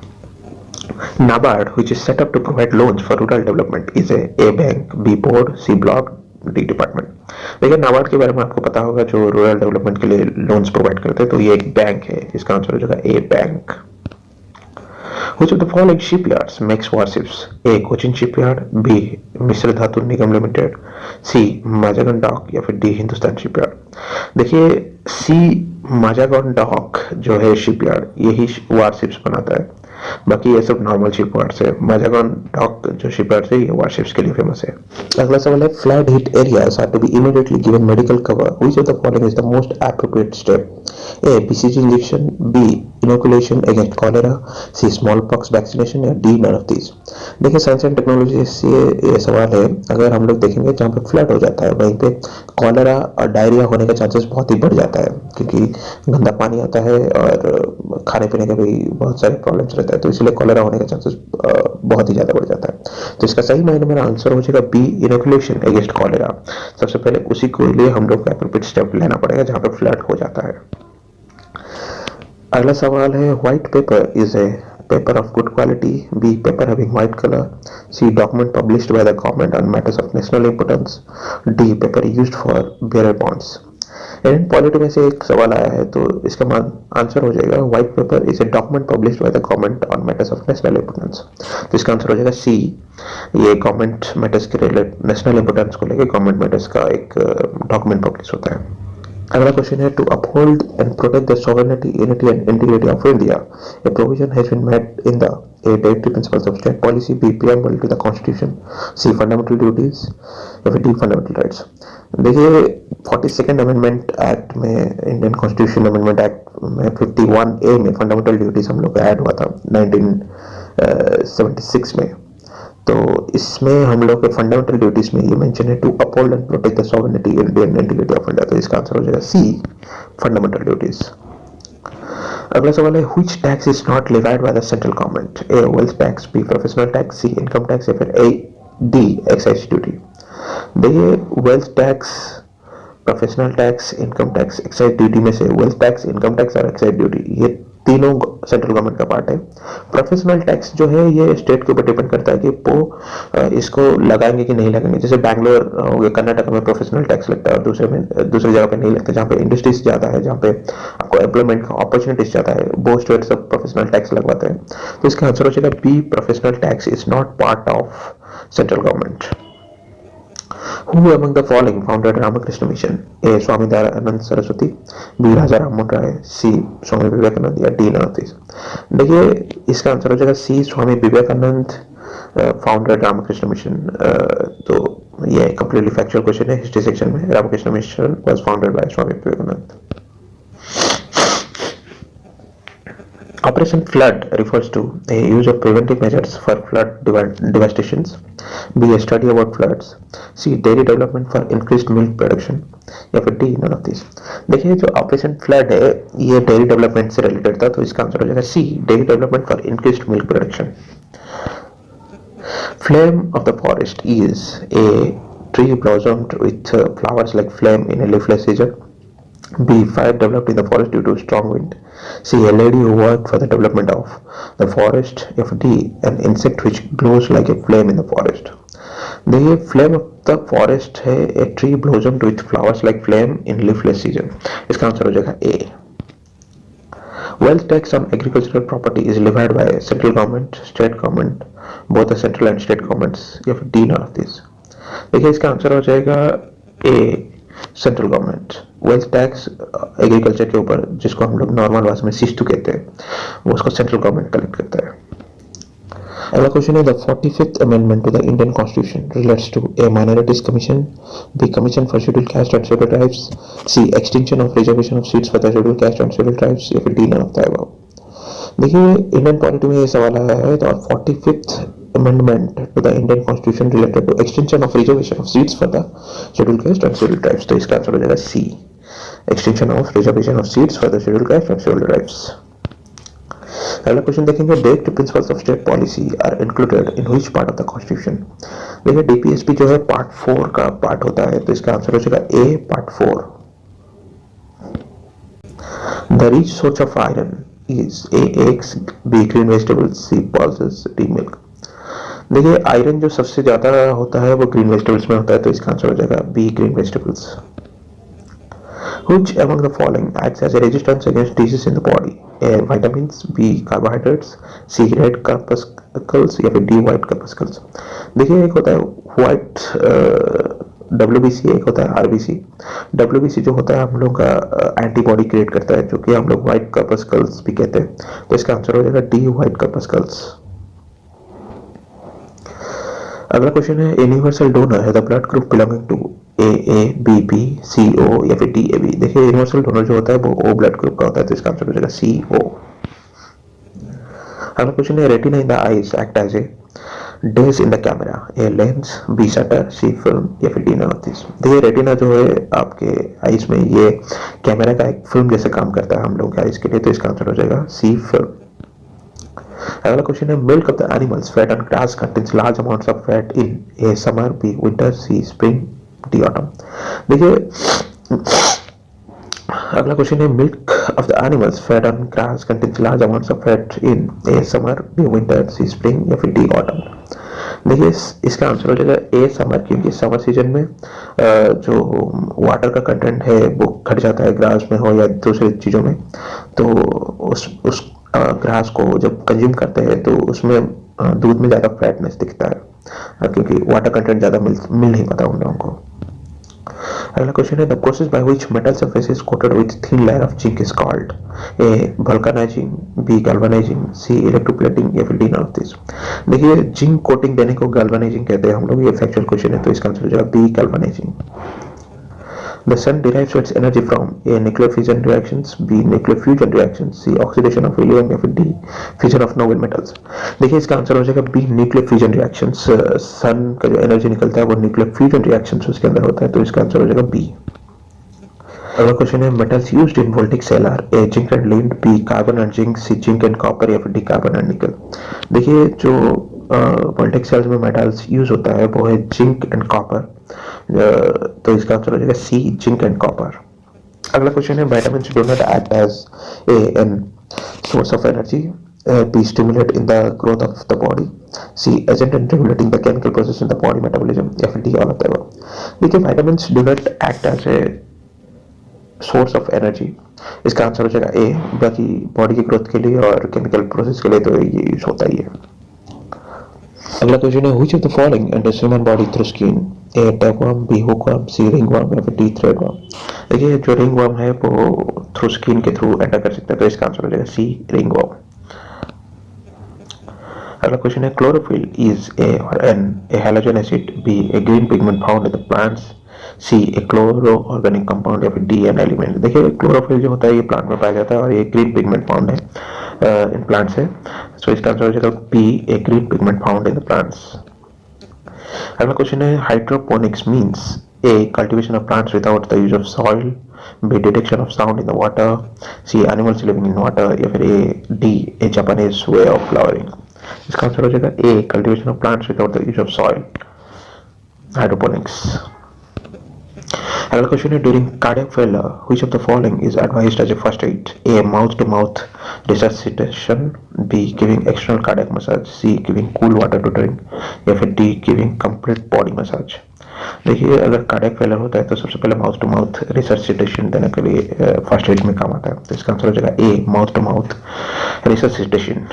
NABARD, which is set up to provide loans for rural development, is A bank, B board, C block, D department। देखिए नाबार्ड के बारे में आपको पता होगा, जो रूरल डेवलपमेंट के लिए लोन्स प्रोवाइड करते हैं, तो ये एक बैंक है, इसका आंसर हो जाएगा ए bank. Which of the following shipyards makes warships? A. Cochin Shipyard, B. मिश्र धातु निगम लिमिटेड, C. माजागन डॉक या फिर D. हिंदुस्तान शिपयार्ड। देखिए C. माजागन डॉक जो है शिपयार्ड यही वारशिप्स बनाता है, बाकी ये सब नॉर्मल शिपयार्ड्स है। माजागन डॉक जो शिपयार्ड है ये वारशिप्स के लिए फेमस है। अगला सवाल है, flood hit areas are to be immediately given medical cover, which of the following is the most appropriate step? A. BCG injection, B. Inoculation against cholera, C. Smallpox vaccination या D none of these. देखिए science and technology से ये सवाल है, अगर हम लोग देखेंगे जहाँ पे फ्लड हो जाता है वहीं पे कॉलेरा और डायरिया होने का चांसेस बहुत ही बढ़ जाता है, क्योंकि गंदा पानी आता है और खाने पीने के भी बहुत सारे प्रॉब्लम्स रहता है, तो इसलिए कॉलेरा होने का चांसेस बहुत ही ज्यादा बढ़ जाता है। तो इसका सही मायने मेरा आंसर हो जाएगा बी इनोकुलेशन अगेंस्ट कॉलेरा। सबसे पहले उसी के लिए हम लोग को एप्रोप्रिएट स्टेप लेना पड़ेगा जहाँ पे फ्लड हो जाता है। अगला सवाल है, white paper is a paper of good quality, B. paper having white color, C. document published by the government on matters of national importance, D. paper used for bearer bonds। Indian polity में से एक सवाल आया है, तो इसका answer हो जाएगा white paper is a document published by the government on matters of national importance. तो इसका आंसर हो जाएगा सी, ये गवर्नमेंट मैटर्स के रिलेटेड, नेशनल इंपोर्टेंस को लेकर गवर्नमेंट मैटर्स का एक डॉक्यूमेंट पब्लिश होता है। अगला क्वेश्चन है to uphold and protect the sovereignty, unity and integrity of India, a provision has been made in the A directive principles of state policy, B preamble to the constitution, C fundamental duties या फिर D fundamental rights. देखिए 42nd amendment act में, Indian constitution amendment act में 51A में fundamental duties हम लोग का add हुआ था 1976 में। तो इसमें हम लोग के फंडामेंटल ड्यूटीज में ये मेंशन है to uphold and protect the sovereignty, unity and integrity of India. तो इसका आंसर हो जाएगा सी, फंडामेंटल ड्यूटीज। अगला सवाल है which tax is not levied by the central government, A wealth tax, B professional tax, C income tax या फिर A D excise duty. देखिए wealth tax, professional tax, income tax, excise duty में से wealth tax, income tax और excise duty ये तीनों central government का part है। प्रोफेशनल टैक्स जो है ये स्टेट के ऊपर डिपेंड करता है कि वो इसको लगाएंगे कि नहीं लगाएंगे। जैसे बैंगलोर हो गया, कर्नाटक में प्रोफेशनल टैक्स लगता है और दूसरी जगह पे नहीं लगता, जहाँ पे इंडस्ट्रीज ज्यादा है, जहाँ पे आपको एम्प्लॉयमेंट का अपॉर्चुनिटीज ज्यादा है, वो स्टेट सब प्रोफेशनल टैक्स लगवाते हैं। तो इसका आंसर हो जाएगा B, professional tax is not part of central government. Who among the following founded Ramakrishna Mission? A. Swami Dayananda Saraswati, B. Raja Rammohn Rai, C. Swami Vivekanand या D. none of these। देखिए इसका answer हो जाएगा C, Swami Vivekananda founded Ramakrishna Mission. तो ये completely factual question है history section में। Ramakrishna Mission was founded by Swami Vivekananda. Operation Flood refers to a use of preventive measures for flood devastations, B. a study about floods, C. dairy development for increased milk production या फिर D. none of these। देखिए जो operation flood है ये dairy development से related था, तो इसका आंसर हो जाएगा C, dairy development for increased milk production. Flame of the forest is a tree blossomed with flowers like flame in a leafless season, B. fire developed in the forest due to strong wind, C. a lady who worked for the development of the forest, F. D. an insect which glows like a flame in the forest। देखिए flame of the forest है a tree blossomed with flowers like flame in leafless season. इसका answer हो जाएगा A. Wealth tax on agricultural property is levied by central government, state government, both the central and state governments या फिर D, none of this. देखिए इसका answer हो जाएगा A, central government. Wealth tax agriculture के ऊपर, जिसको हम लोग नॉर्मल भाषा में सिस्तु कहते हैं, वो उसको सेंट्रल गवर्नमेंट कलेक्ट करता है। अगला क्वेश्चन है the 45th amendment to the Indian constitution relates to A minorities commission, B commission for scheduled caste and scheduled tribes, C extension of reservation of seats for the scheduled caste and scheduled tribes या फिर D, none of the above. देखिए Indian polity में ये सवाल आया है, तो 45th amendment to the Indian Constitution related to extension of reservation of seats for the scheduled caste and scheduled tribes। तो इसका आंसर हो जाएगा सी, extension of reservation of seats for the scheduled caste and scheduled tribes। अगला question देखेंगे directive principles of state policy are included in which part of the constitution. देखिए DPSP जो है part 4 का पार्ट होता है, तो इसका आंसर हो जाएगा A, part 4। The rich source of iron is A eggs, B green vegetables, C pulses, D milk. देखिए आयरन जो सबसे ज्यादा होता है वो ग्रीन वेजिटेबल्स में होता है, तो इसका आंसर हो जाएगा B, green vegetables. Which among the following acts as a resistance against disease in the body? A. Vitamins, B. Carbohydrates, C. Red corpuscles या फिर D. White corpuscles। देखिए एक होता है व्हाइट WBC, एक होता है RBC। WBC जो होता है हम लोग का एंटीबॉडी क्रिएट करता है, जो कि हम लोग व्हाइट corpuscles भी कहते हैं, तो इसका आंसर हो जाएगा D. White corpuscles। अगला क्वेश्चन है यूनिवर्सल डोनर है the blood group belonging to A, B, B, C, O या फिर डी, ए, बी। देखिए यूनिवर्सल डोनर जो होता है वो ओ ब्लड ग्रुप का होता है, तो इसका आंसर हो जाएगा सी, ओ। अगला क्वेश्चन है retina in the eyes act as a days in the camera, A lens, B shutter, C film या फिर डी, नन ऑफ दिस। देखिए रेटिना जो है आपके आईज में ये कैमरा का एक फिल्म जैसे काम करता है हम लोग के आईज के लिए, तो इसका आंसर हो जाएगा सी, फिल्म। अगला क्वेश्चन है milk of the animals fed on grass contains large amounts of fat in A summer, B winter, C spring, D autumn. देखिए अगला क्वेश्चन है milk of the animals fed on grass contains large amounts of fat in A summer, B winter, C spring या फिर D autumn. देखिए इसका answer हो जाएगा A summer, क्योंकि समर सीजन में जो वाटर का कंटेंट है वो घट जाता है, ग्रास में हो या दूसरी चीज़ों में, तो उस ग्रास को जब कंज्यूम करते हैं तो उसमें दूध में ज़्यादा फैटनेस दिखता है, क्योंकि वाटर कंटेंट ज़्यादा मिल नहीं पाता उन लोगों को। अगला क्वेश्चन है the process by which metal surface is coated with thin layer of zinc is called A vulcanizing, B galvanizing, C electroplating या फिर डी नॉट ऑफ दिस। देखिए जिंक कोटिंग देने को गैल्वेनाइजिंग कहते हैं हम लोग, ये फैक्चुअल क्वेश्चन है, तो इसका आंसर हो जाएगा B galvanising. The sun derives its energy from A. Nuclear fission reactions, B. Nuclear fusion reactions, C. Oxidation of helium या फिर D. Fission of noble metals। देखिए इसका आंसर हो जाएगा बी न्यूक्लियर फ्यूजन रिएक्शंस। सन का जो एनर्जी निकलता है वो न्यूक्लियर फ्यूजन रिएक्शंस उसके अंदर होता है, तो इसका आंसर हो जाएगा बी। अगला क्वेश्चन है metals used in voltaic cell are A zinc and lead, B carbon and zinc, C zinc and copper या फिर डी कार्बन एंड निकल। देखिए जो वोल्टिक सेल्स में मेटल्स यूज होता है वो है जिंक एंड कॉपर, तो इसका आंसर हो जाएगा सी जिंक एंड कॉपर। अगला क्वेश्चन है vitamins do not act as an source of energy, B stimulate in the growth of the body, C agent in regulating the chemical process in the body metabolism या फिर D all of the above. देखिए vitamins do not act as a source of energy, इसका answer हो जाएगा ए, बाकी body की growth के लिए और केमिकल प्रोसेस के लिए तो ये यूज होता ही है। अगला क्वेश्चन है which of the following enters human body through skin, A tapeworm, B hookworm, C ringworm या फिर डी थ्रेडवर्म। देखिए जो रिंगवर्म है वो थ्रू स्किन के थ्रू एंटर कर सकता है, तो इसका आंसर हो जाएगा सी रिंगवर्म। अगला क्वेश्चन है क्लोरोफिल इज ए और an a halogen acid, B a green pigment found in the plants, C a chloro organic compound या फिर डी एन एलिमेंट। देखिए क्लोरोफिल जो होता है ये प्लांट में पाया जाता है और ये ग्रीन पिगमेंट फाउंड है इन प्लांट्स है, सो इसका आंसर हो जाएगा B a green pigment found in the plants. अगला क्वेश्चन है hydroponics means A cultivation of plants without the use of soil, B detection of sound in the water, C animals living in water या फिर A D a Japanese way of flowering. इसका answer हो जाएगा A cultivation of plants without the use of soil, hydroponics. अगला question है during cardiac failure which of the following is advised as a first aid, A mouth to mouth resuscitation, B giving external cardiac massage, C giving cool water to drink या फिर D giving complete body massage. देखिए अगर cardiac failure होता है तो सबसे पहले mouth to mouth रिसर्सिटेशन देने के लिए फर्स्ट एड में काम आता है, तो इसका आंसर हो जाएगा A mouth to mouth resuscitation.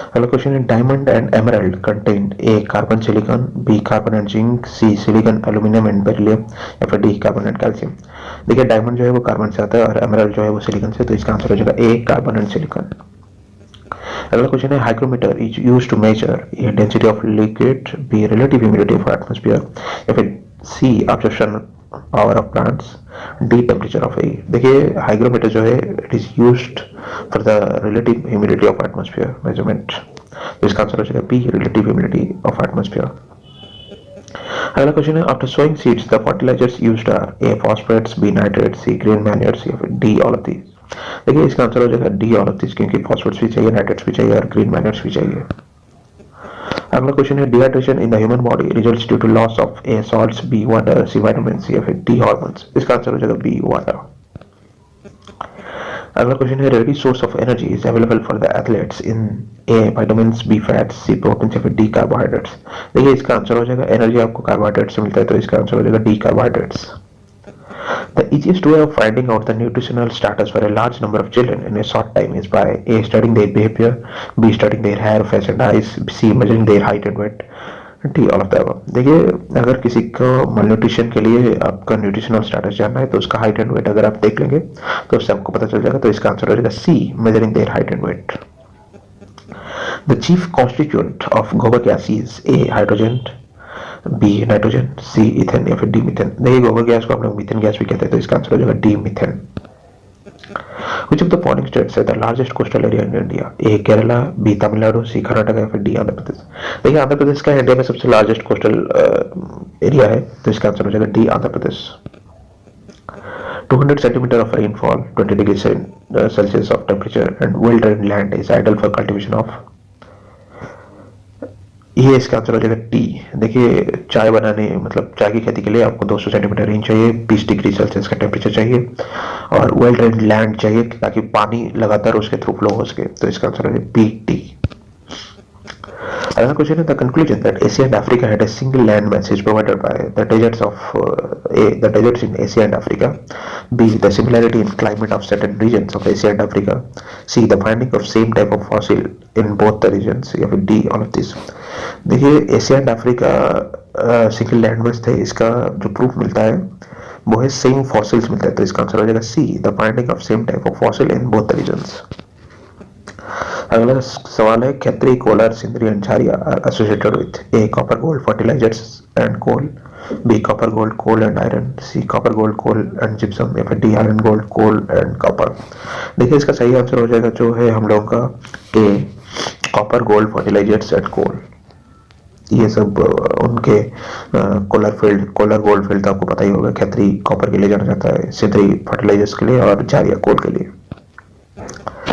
अगला क्वेश्चन है diamond and emerald contain A carbon silicon, B carbon and zinc, C silicon aluminium and beryllium या फिर डी कार्बन एंड कैल्शियम। देखिए डायमंड जो है वो कार्बन से आता है और एमराल्ड जो है वो सिलिकॉन से, तो इसका आंसर हो जाएगा ए कार्बन एंड सिलिकॉन। अगला क्वेश्चन है hygrometer is used to measure A density of liquid, B relative humidity of atmosphere या फिर C absorption power of plants, D temperature of air. देखिए हाइग्रोमीटर जो है it is used for the relative humidity of atmosphere measurement, तो इसका answer हो जाएगा B relative humidity of atmosphere. अगला क्वेश्चन है after sowing seeds the fertilizers used R A phosphates, B nitrates, C green manures या फिर D all of these. देखिए इसका आंसर हो जाएगा डी ऑल ऑफ दीज, क्योंकि फॉस्फेट्स भी चाहिए, नाइट्रेट्स भी चाहिए और ग्रीन मैन्योर्स भी चाहिए। अगला क्वेश्चन है dehydration in the human body results due to loss of A salts, B water, C vitamins या फिर डी हार्मोन्स। इसका आंसर हो जाएगा बी वाटर। अगला क्वेश्चन है ready source of energy is available for the athletes in A vitamins, B fats, C proteins या फिर D carbohydrates. देखिए इसका आंसर हो जाएगा एनर्जी आपको कार्बोहाइड्रेट्स से मिलता है, तो इसका आंसर हो जाएगा D carbohydrates. The easiest way of finding out the nutritional status for a large number of children in a short time is by A. Studying their behavior, B. Studying their hair, face and eyes, C. Measuring their height and weight, D. All of the above। देखिए अगर किसी को malnutrition के लिए आपका nutritional status जानना है तो उसका height and weight अगर आप देख लेंगे तो उससे आपको पता चल जाएगा, तो इसका आंसर हो जाएगा C. Measuring their height and weight। The chief constituent of गोबर gas is A. Hydrogen, B nitrogen, C ethane या फिर डी मीथेन। देखिए गोबर गैस को हम लोग मीथेन गैस भी कहते हैं, तो इसका आंसर हो जाएगा D methane. Which of the following states है the largest coastal area in India? A Kerala, B Tamil Nadu, C Karnataka या फिर डी आंध्र प्रदेश। देखिए आंध्र प्रदेश का इंडिया में सबसे लार्जेस्ट कोस्टल एरिया है, तो इसका आंसर हो जाएगा D Andhra Pradesh. 200 centimetre of rainfall, 20 degree Celsius of temperature and well drained land is ideal for cultivation of, ये इसका आंसर हो जाएगा टी। देखिए चाय बनाने मतलब चाय की खेती के लिए आपको 200 सेंटीमीटर रेंज चाहिए, 20 डिग्री सेल्सियस का टेम्परेचर चाहिए और वेल ड्रेन्ड लैंड चाहिए ताकि पानी लगातार उसके थ्रू फ्लो हो सके, तो इसका आंसर है B tea. Another question is the conclusion that Asia and Africa had a single land message provided by the deserts of the deserts in Asia and Africa. B. The similarity in climate of certain regions of Asia and Africa. C. The finding of same type of fossil in both the regions. या फिर D. all of this. देखिए Asia and Africa single land mass थे, इसका जो proof मिलता है वो है सेम फॉसिल्स मिलता है, तो इसका आंसर हो जाएगा C, the finding of same type of fossil in both the regions. अगला सवाल है Khetri, Kolar, Sindri and Jharia are associated with A copper gold fertilizers and coal, B copper gold coal and iron, C copper gold coal and gypsum, या फिर D iron gold coal and copper. देखिए इसका सही answer हो जाएगा जो है हम लोगों का A, copper gold fertilizers and coal. ये सब उनके कोलर गोल्ड फील्ड तो आपको पता ही होगा, खैत्री कॉपर के लिए जाना जाता है, सिंदरी फर्टिलाइजर्स के लिए और झारिया कोल के लिए।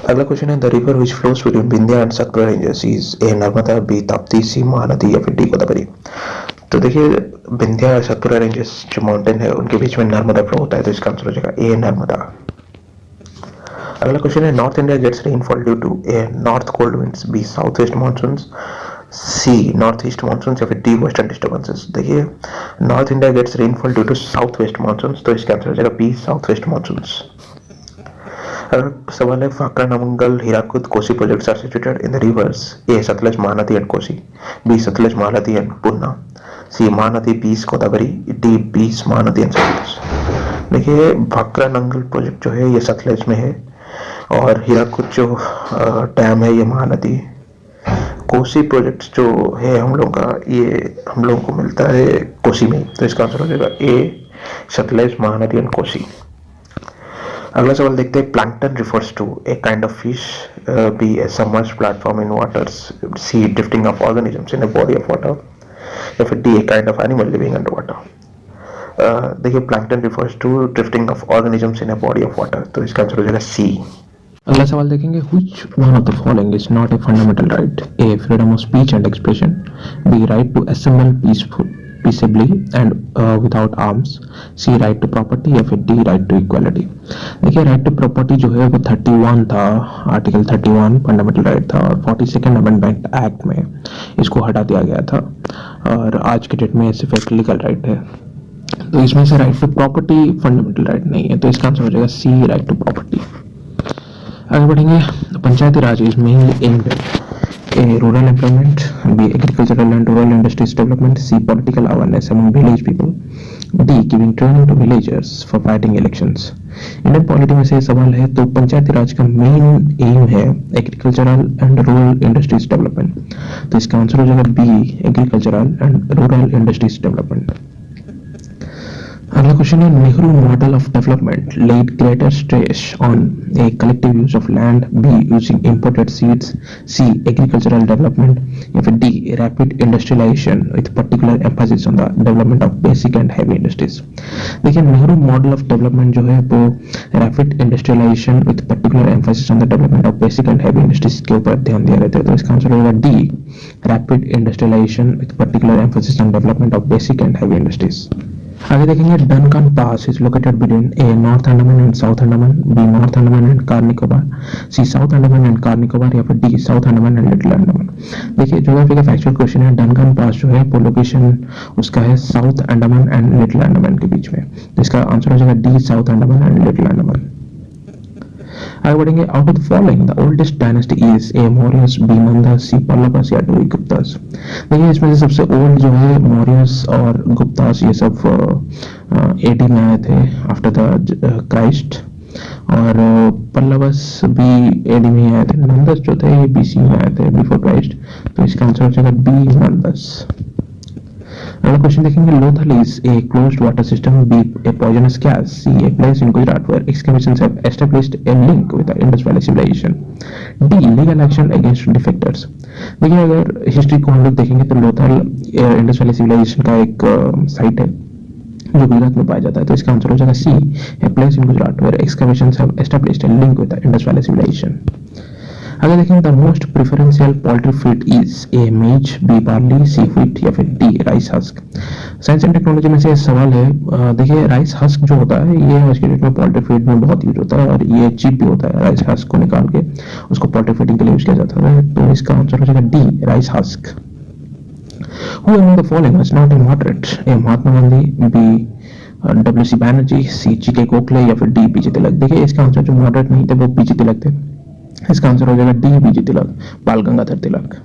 अगला क्वेश्चन है the river which flows between Vindhya and Satpura ranges is A Narmada, B Tapti, C Mahanadi, या फिर डी गोदावरी। तो देखिए विंध्या और सतपुरा रेंजेस जो माउंटेन है उनके बीच में नर्मदा फ्लो होता है, तो इसका आंसर हो जाएगा ए, नर्मदा। अगला क्वेश्चन है north India gets rainfall due to A north cold winds, B south west monsoons, C north east monsoons, या फिर डी वेस्टर्न डिस्टर्बेंसेस। देखिए north India gets rainfall due to south west monsoons, तो इसका answer हो जाएगा B, south west monsoons. सवाल है Bhakra, Nangal, Hirakud, Kosi projects are situated in the rivers A Sutlej, Mahanadi and Kosi, B Sutlej, Mahanadi and Purna, C Mahanadi, Beas Godavari, D बीस महानदी एंड सतलज। देखिए फाकरा नंगल प्रोजेक्ट जो है ये सतलज में है और हीराकुद जो डैम है ये महानदी, कोसी प्रोजेक्ट जो है हम लोगों का ये हम लोगों को मिलता है कोसी में, तो इसका आंसर हो जाएगा ए, सतलज, महानदी एंड कोसी। अगला सवाल देखते हैं plankton refers to a kind of fish, B a submerged platform in waters, C drifting of organisms in a body of water, या फिर D a kind of animal living under water. देखिए plankton refers to drifting of organisms in a body of water, तो इसका answer हो जाएगा C. अगला सवाल देखेंगे which one of the following is not a fundamental right, A freedom of speech and expression, B right to assemble peaceably and without arms, C right to property, या फिर D right to equality. देखिए right to property जो है वो 31 था, article 31 fundamental right था और 42nd amendment act में इसको हटा दिया गया था और आज के डेट में सिर्फ एक लीगल राइट है, तो इसमें से right to property fundamental right नहीं है, तो इसका आंसर हो जाएगा सी, राइट टू प्रॉपर्टी। आगे बढ़ेंगे Panchayati Raj is mainly aimed A. Rural employment, B. Agricultural and rural industries development, C. Political awareness among village people, D. Giving training to villagers for fighting elections। Indian polity में से सवाल है तो पंचायती राज का main aim है agricultural and rural industries development, तो इसका answer हो जाएगा B, agricultural and rural industries development. अगला क्वेश्चन है Nehru model of development laid greater stress on a collective use of land, B using imported seeds, C agricultural development, या फिर D rapid industrialization with particular emphasis on the development of basic and heavy industries। देखिए Nehru model of development जो है वो rapid industrialisation with particular emphasis on the development of basic and heavy industries के ऊपर ध्यान दिया गया था, तो इसका आंसर होगा D, rapid industrialisation with particular emphasis on development of basic and heavy industries. आगे देखेंगे Duncan pass is located between A north Andaman and south Andaman, B north Andaman and Car Nicobar, C south Andaman and Car Nicobar, या फिर D south Andaman and little Andaman. देखिए geography का factual question है, Duncan pass जो है वो लोकेशन उसका है south Andaman and little Andaman के बीच में, तो इसका आंसर हो जाएगा D, south Andaman and little Andaman. आगे बढ़ेंगे out of the following the oldest dynasty is A Mauryas, B Nandas, C Pallavas, या डी गुप्तास। देखिए इसमें से सबसे ओल्ड जो है मौर्यस और गुप्तास, ये सब एडी में आए थे आफ्टर द क्राइस्ट, और पल्लवस भी एडी में आए थे, नंदस जो थे ये बीसी में आए थे बिफोर क्राइस्ट, तो इसका आंसर हो जाएगा बी, नंदस। अगला क्वेश्चन देखेंगे Lothal is A closed water system, B a poisonous gas, C a place in Gujarat where excavations have established a link with the Indus valley civilisation, D legal action against defectors. देखिए अगर history को हम लोग देखेंगे तो Lothal Indus valley civilisation का एक site है जो गुजरात में पाया जाता है, तो इसका आंसर हो जाएगा C, a place in Gujarat where excavations have established a link with the Indus valley civilisation. अगर देखेंगे the most preferential poultry feed is A maize, B barley, C wheat, या फिर D rice husk. Science and technology में से सवाल है, देखिए rice husk जो होता है ये आज के डेट में पोल्ट्री फीड में बहुत यूज होता है और ये चीप भी होता है, राइस हस्क को निकाल के उसको पोल्ट्री फीडिंग के लिए यूज किया जाता है, तो इसका आंसर हो जाएगा D, rice husk. Who among the following was not a moderate? A Mahatma Gandhi, B WC Banerjee, C GK Gokhale या फिर डी BG तिलक। देखिए इसका आंसर जो मॉडरेट नहीं थे वो BG तिलक थे। इसका आंसर हो जाएगा डी BG तिलक, बाल गंगाधर तिलक।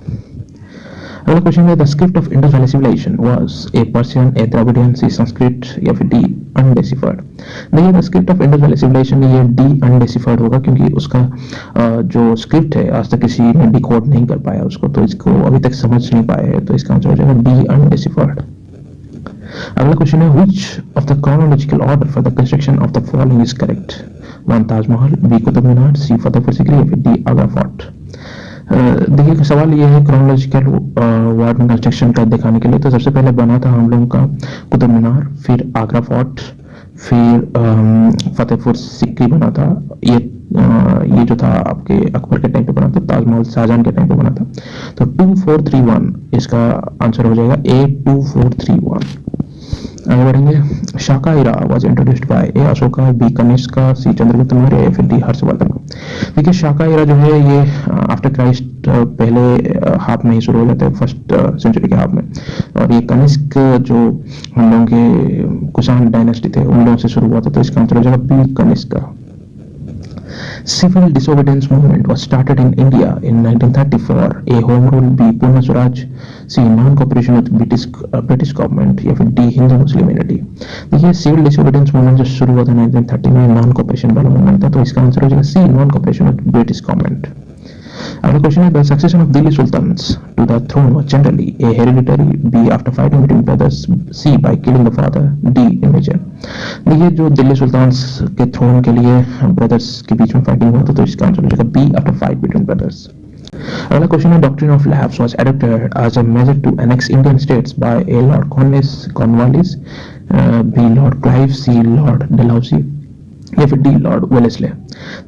अगला क्वेश्चन है the script of Indus valley civilisation was A Persian, A Dravidian, C Sanskrit या फिर डी अनडेसिफर्ड। देखिए the script of Indus valley civilisation ये डी अनडेसिफर्ड होगा क्योंकि उसका जो स्क्रिप्ट है आज तक किसी ने डिकोड नहीं कर पाया उसको, तो इसको अभी तक समझ नहीं पाए हैं, तो इसका आंसर हो जाएगा डी अनडेसिफर्ड। अगला क्वेश्चन है which of the chronological order for the construction of the following is correct? One Taj Mahal, B Qutub Minar, C Fatehpur Sikri या फिर डी आगरा फोर्ट। देखिए सवाल ये है क्रोनोलॉजिकल वार्ड में कंस्ट्रक्शन का दिखाने के लिए, तो सबसे पहले बना था हम लोगों का कुतुब मीनार, फिर आगरा फोर्ट, फिर फतेहपुर सीकरी बना था। ये जो था आपके अकबर के टाइम पे बना था, ताजमहल शाहजहां के टाइम पे बना था। तो 2431 इसका आंसर हो जाएगा ए 2431। आगे बढ़ेंगे। Shaka era was introduced by A Ashoka, B Kanishka, C Chandragupta Maurya या फिर डी हर्षवर्धन। देखिए शाका इरा जो है ये आफ्टर क्राइस्ट पहले हाफ में ही शुरू हो जाता है, फर्स्ट सेंचुरी के हाफ में, और ये कनिष्क जो हम लोगों के कुषाण डायनेस्टी थे उन लोगों से शुरू हुआ था, तो इसका आंसर हो जाएगा B Kanishka. Civil disobedience movement was started in India in 1934. A home rule, B Purna Swaraj, C non-cooperation with British government या फिर D Hindu Muslim unity। देखिए सिविल डिसोबीडियंस मूवमेंट जो शुरू हुआ था 1930 में, नॉन कॉपरेशन वाला मूवमेंट था, तो इसका आंसर हो जाएगा C non cooperation with British government. अगला क्वेश्चन है the succession of Delhi sultans to the throne was generally A hereditary, B after fighting between brothers, C by killing the father, D invasion. देखिए जो Delhi sultans के throne के लिए brothers के बीच में fighting हुआ था, तो इसका आंसर हो जाएगा B after fight between brothers. अगला क्वेश्चन है doctrine of lapse was adopted as a measure to annex Indian states by A Lord Cornwallis, B Lord Clive, C Lord Dalhousie या फिर डी लॉर्ड वेलेस्ले।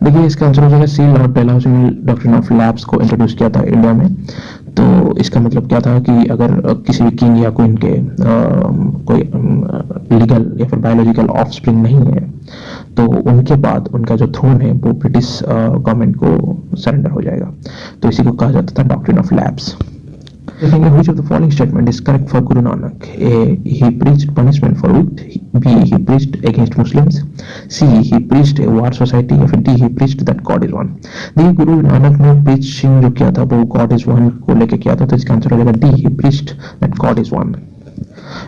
देखिए इसका answer हो जाएगा सी Lord Dalhousie ने doctrine of labs को introduce किया था इंडिया में। तो इसका मतलब क्या था कि अगर किसी भी किंग या क्वीन के कोई लीगल या फिर बायोलॉजिकल ऑफस्प्रिंग नहीं है, तो उनके बाद उनका जो थ्रोन है वो ब्रिटिश गवर्नमेंट को सरेंडर हो जाएगा, तो इसी को कहा जाता था डॉक्ट्रिन ऑफ लैब्स। देखेंगे which of the following statement is correct for Guru Nanak? A. He preached punishment for wit. B. He preached against Muslims. C. He preached a war society. या फिर D. He preached that God is one। देखिए गुरु नानक ने preaching जो किया था वो God is one को लेके किया था, तो इसका आंसर हो जाएगा D. He preached that God is one।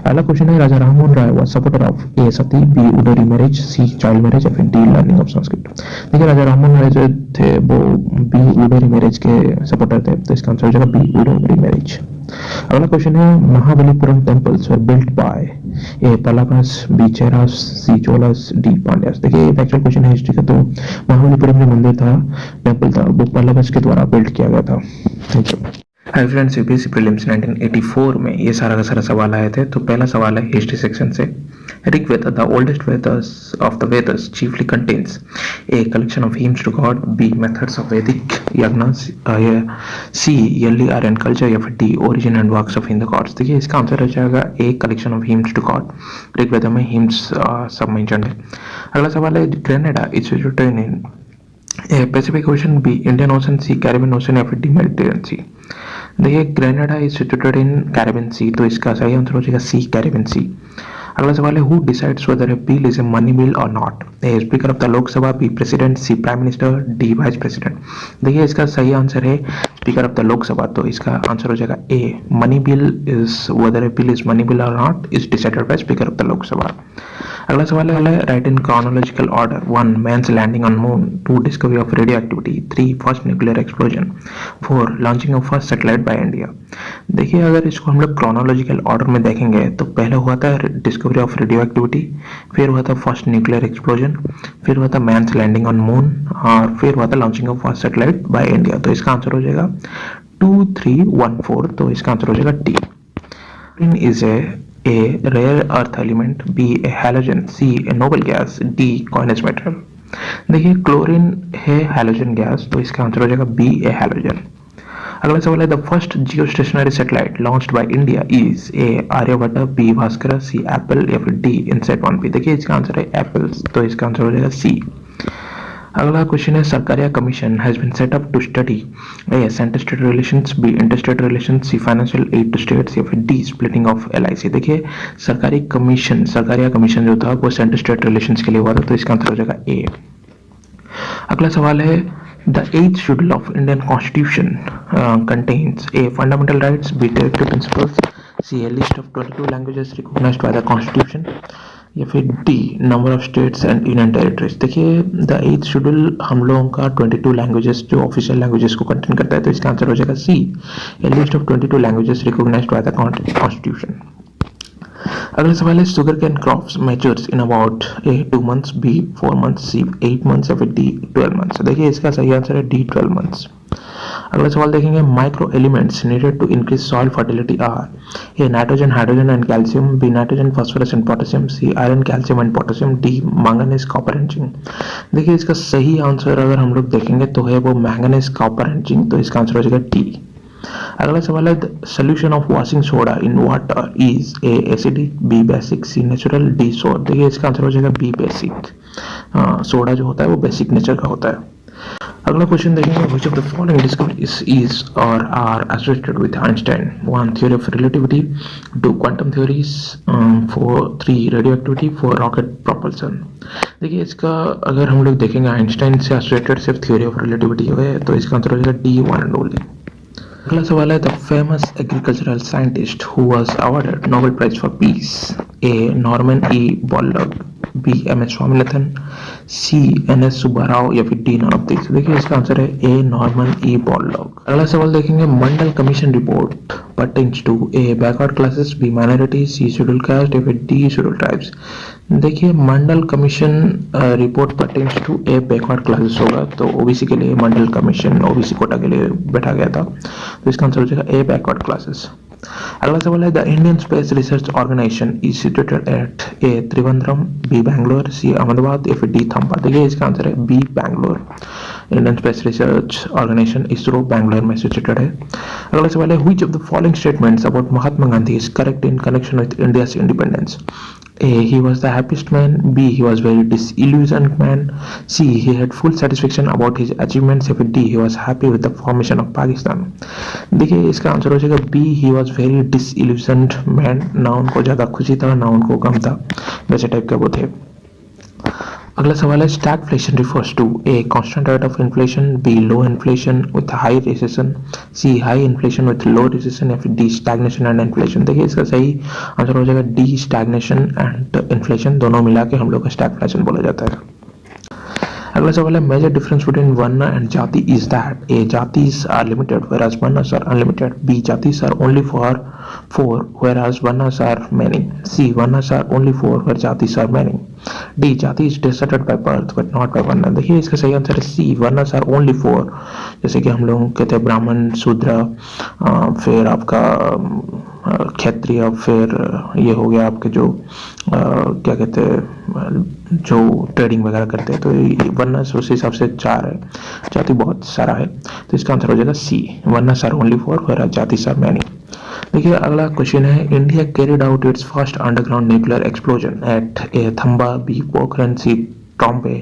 अगला क्वेश्चन है Raja Rammohan Roy was supporter of A sati, B widow marriage, C child marriage या फिर डी लर्निंग ऑफ संस्कृत। देखिए राजा राममोहन राय जो थे वो बी उडोरी मैरिज के सपोर्टर थे, तो इसका आंसर हो जाएगा बी उडोरी मैरिज। अगला क्वेश्चन है Mahabalipuram temples were built by A Pallavas, B Cheras, C Cholas, D Pandyas. देखिए ये एक्चुअल क्वेश्चन है हिस्ट्री का, तो महाबलीपुरम जो मंदिर था, टेम्पल था, वो पल्लवस के द्वारा बिल्ट किया गया था। Thank you. Hi friends, UPSC prelims 1984 में ये सारा का सारा सवाल आए थे। तो पहला सवाल है हिस्ट्री सेक्शन से। Rigveda, the oldest Vedas of the Vedas chiefly contains A collection of hymns to god, B methods of Vedic yajna, C early iron culture या फिर D origin and works of Hindu gods. देखिए इसका आंसर हो जाएगा A collection of hymns to god. Rigveda में hymns सब mentioned है। अगला सवाल है Grenada is situated in A Pacific Ocean, B Indian Ocean, C Caribbean ocean या फिर डी मेडिटेरियन सी। देखिए Grenada is situated in Caribbean Sea, तो इसका सही आंसर हो जाएगा सी कैरिबियन सी। अगला सवाल है who decides whether a bill is a money bill or not, A speaker of the Lok Sabha, B president, C prime minister, D vice president. देखिए इसका सही आंसर है स्पीकर ऑफ द लोकसभा, तो इसका आंसर हो जाएगा A money bill is whether a bill is money bill or not is decided by speaker of the Lok Sabha. अगला सवाल है write in chronological order. 1 man's landing on moon, 2 discovery of radio activity, 3 first nuclear explosion, 4 launching of first satellite by India. देखिए अगर इसको हम लोग chronological order में देखेंगे तो पहले हुआ था डिस्कवरी ऑफ रेडियो एक्टिविटी, फिर हुआ था फर्स्ट न्यूक्लियर एक्सप्लोजन, फिर हुआ था मैंस लैंडिंग ऑन मून और फिर हुआ था launching of first satellite by India. तो इसका आंसर हो जाएगा 2, 3, 1, 4, तो इसका आंसर हो जाएगा D. Is A rare earth element, B a halogen, C a noble gas, D coinage metal। देखिए क्लोरीन है हैलोजन गैस, तो इसका आंसर हो जाएगा B a halogen। अगला सवाल है the first geostationary satellite launched by India is A Aryabhata, B Bhaskar, C Apple या फिर डी इनसेट 1P। देखिए इसका आंसर है एप्पल, तो इसका आंसर हो जाएगा सी। अगला क्वेश्चन है Sarkaria commission has been set up to study A centre state relations, B interstate relations, C financial aid to states या फिर डी स्प्लिटिंग ऑफ एलआईसी। देखिए सरकारिया कमीशन जो था वो सेंटर स्टेट रिलेशंस के लिए हुआ था, तो इसका आंसर हो जाएगा ए। अगला सवाल है the 8th schedule of Indian constitution contains A fundamental rights, B directive principles, C A list of 22 languages recognised by the constitution या फिर D number of states and union territories. देखिए the 8th schedule हम लोगों का 22 languages जो official languages को contain करता है, तो इसका आंसर हो जाएगा C A list of 22 languages recognised by the constitution. अगला सवाल है sugar cane crops matures in about A 2 months, B 4 months, C 8 months या फिर डी 12 months। देखिए इसका सही आंसर है डी 12 months। अगला सवाल देखेंगे micro elements needed to increase soil fertility are A nitrogen, hydrogen and calcium, B nitrogen, phosphorus and potassium, C iron, calcium and potassium, D manganese, copper and zinc. देखिए इसका सही answer अगर हम लोग देखेंगे तो है वो मैंगनीज, कॉपर एंड जिंक, तो इसका आंसर हो जाएगा डी। अगला सवाल है solution of washing soda in water is A acidic, B basic, C natural, D sour. देखिए इसका आंसर हो जाएगा बी बेसिक। सोडा जो होता है वो बेसिक नेचर का होता है। अगला क्वेश्चन देखेंगे which of the following discoveries is or are associated with Einstein. 1 theory of relativity, 2 quantum theories, 3 radio activity, 4 rocket propulsion. देखिए इसका अगर हम लोग देखेंगे आइंस्टाइन से एसोसिएटेड सिर्फ थ्योरी ऑफ रिलेटिविटी है, तो इसका आंसर हो जाएगा डी 1 एंड ओनली। अगला सवाल है the famous agricultural scientist who was awarded Nobel prize for peace A Norman E Borlaug, B M S Swaminathan, C N S Subbarao या फिर डी नॉन ऑफ दिस। देखिए इसका आंसर है ए नॉर्मन ई बॉरलॉग। अगला सवाल देखेंगे Mandal commission report pertains to a backward classes, B minorities, C scheduled caste या फिर D scheduled tribes। देखिए Mandal commission report pertains to a backward classes होगा, तो ओबीसी के लिए मंडल कमीशन ओबीसी कोटा के लिए बैठा गया था, तो इसका आंसर हो जाएगा ए बैकवर्ड क्लासेस। अगला सवाल है the Indian space research organisation is situated at A Trivandrum, B Bangalore, C Ahmedabad या फिर डी थंपा। देखिए इसका आंसर है B Bangalore. Indian space research organisation ISRO Bangalore में सिचुएटेड है। अगला सवाल है which of the following statements about Mahatma Gandhi is correct in connection with India's independence. A. He was the happiest man. B. He was very disillusioned man. C. He had full satisfaction about his achievements. या फिर D. He was happy with the formation of Pakistan। देखिए इसका answer हो जाएगा B. He was very disillusioned man। ना उनको ज़्यादा खुशी था ना उनको गम था, वैसे टाइप के वो थे। अगला सवाल है stagflation refers to A constant rate of inflation, B low inflation with high recession, C high inflation with low recession या फिर डी स्टैग्नेशन एंड इन्फ्लेशन। देखिए इसका सही आंसर हो जाएगा डी स्टैग्नेशन एंड इन्फ्लेशन, दोनों मिला के हम लोग का स्टैगफ्लेशन बोला जाता है। अगला सवाल है major difference between varna and jati is that A jatis are limited whereas varnas are unlimited, b jatis are only for 4 whereas varnas are many, c varnas are only 4 where jatis are many, d jati is decided by birth but not by varna। देखिए इसका सही answer है सी varnas are only 4। जैसे कि हम लोग कहते हैं ब्राह्मण, शूद्र, फिर आपका क्षत्रिय, फिर ये हो गया आपके जो क्या कहते हैं जो ट्रेडिंग वगैरह करते हैं, तो वरना उस हिसाब से 4 है, जाति बहुत सारा है, तो इसका आंसर हो जाएगा सी वरना सर ओनली 4 whereas जाति सर मैनी। देखिए अगला क्वेश्चन है India carried out its first underground nuclear explosion at A Thumba, B Pokhran, C Trombay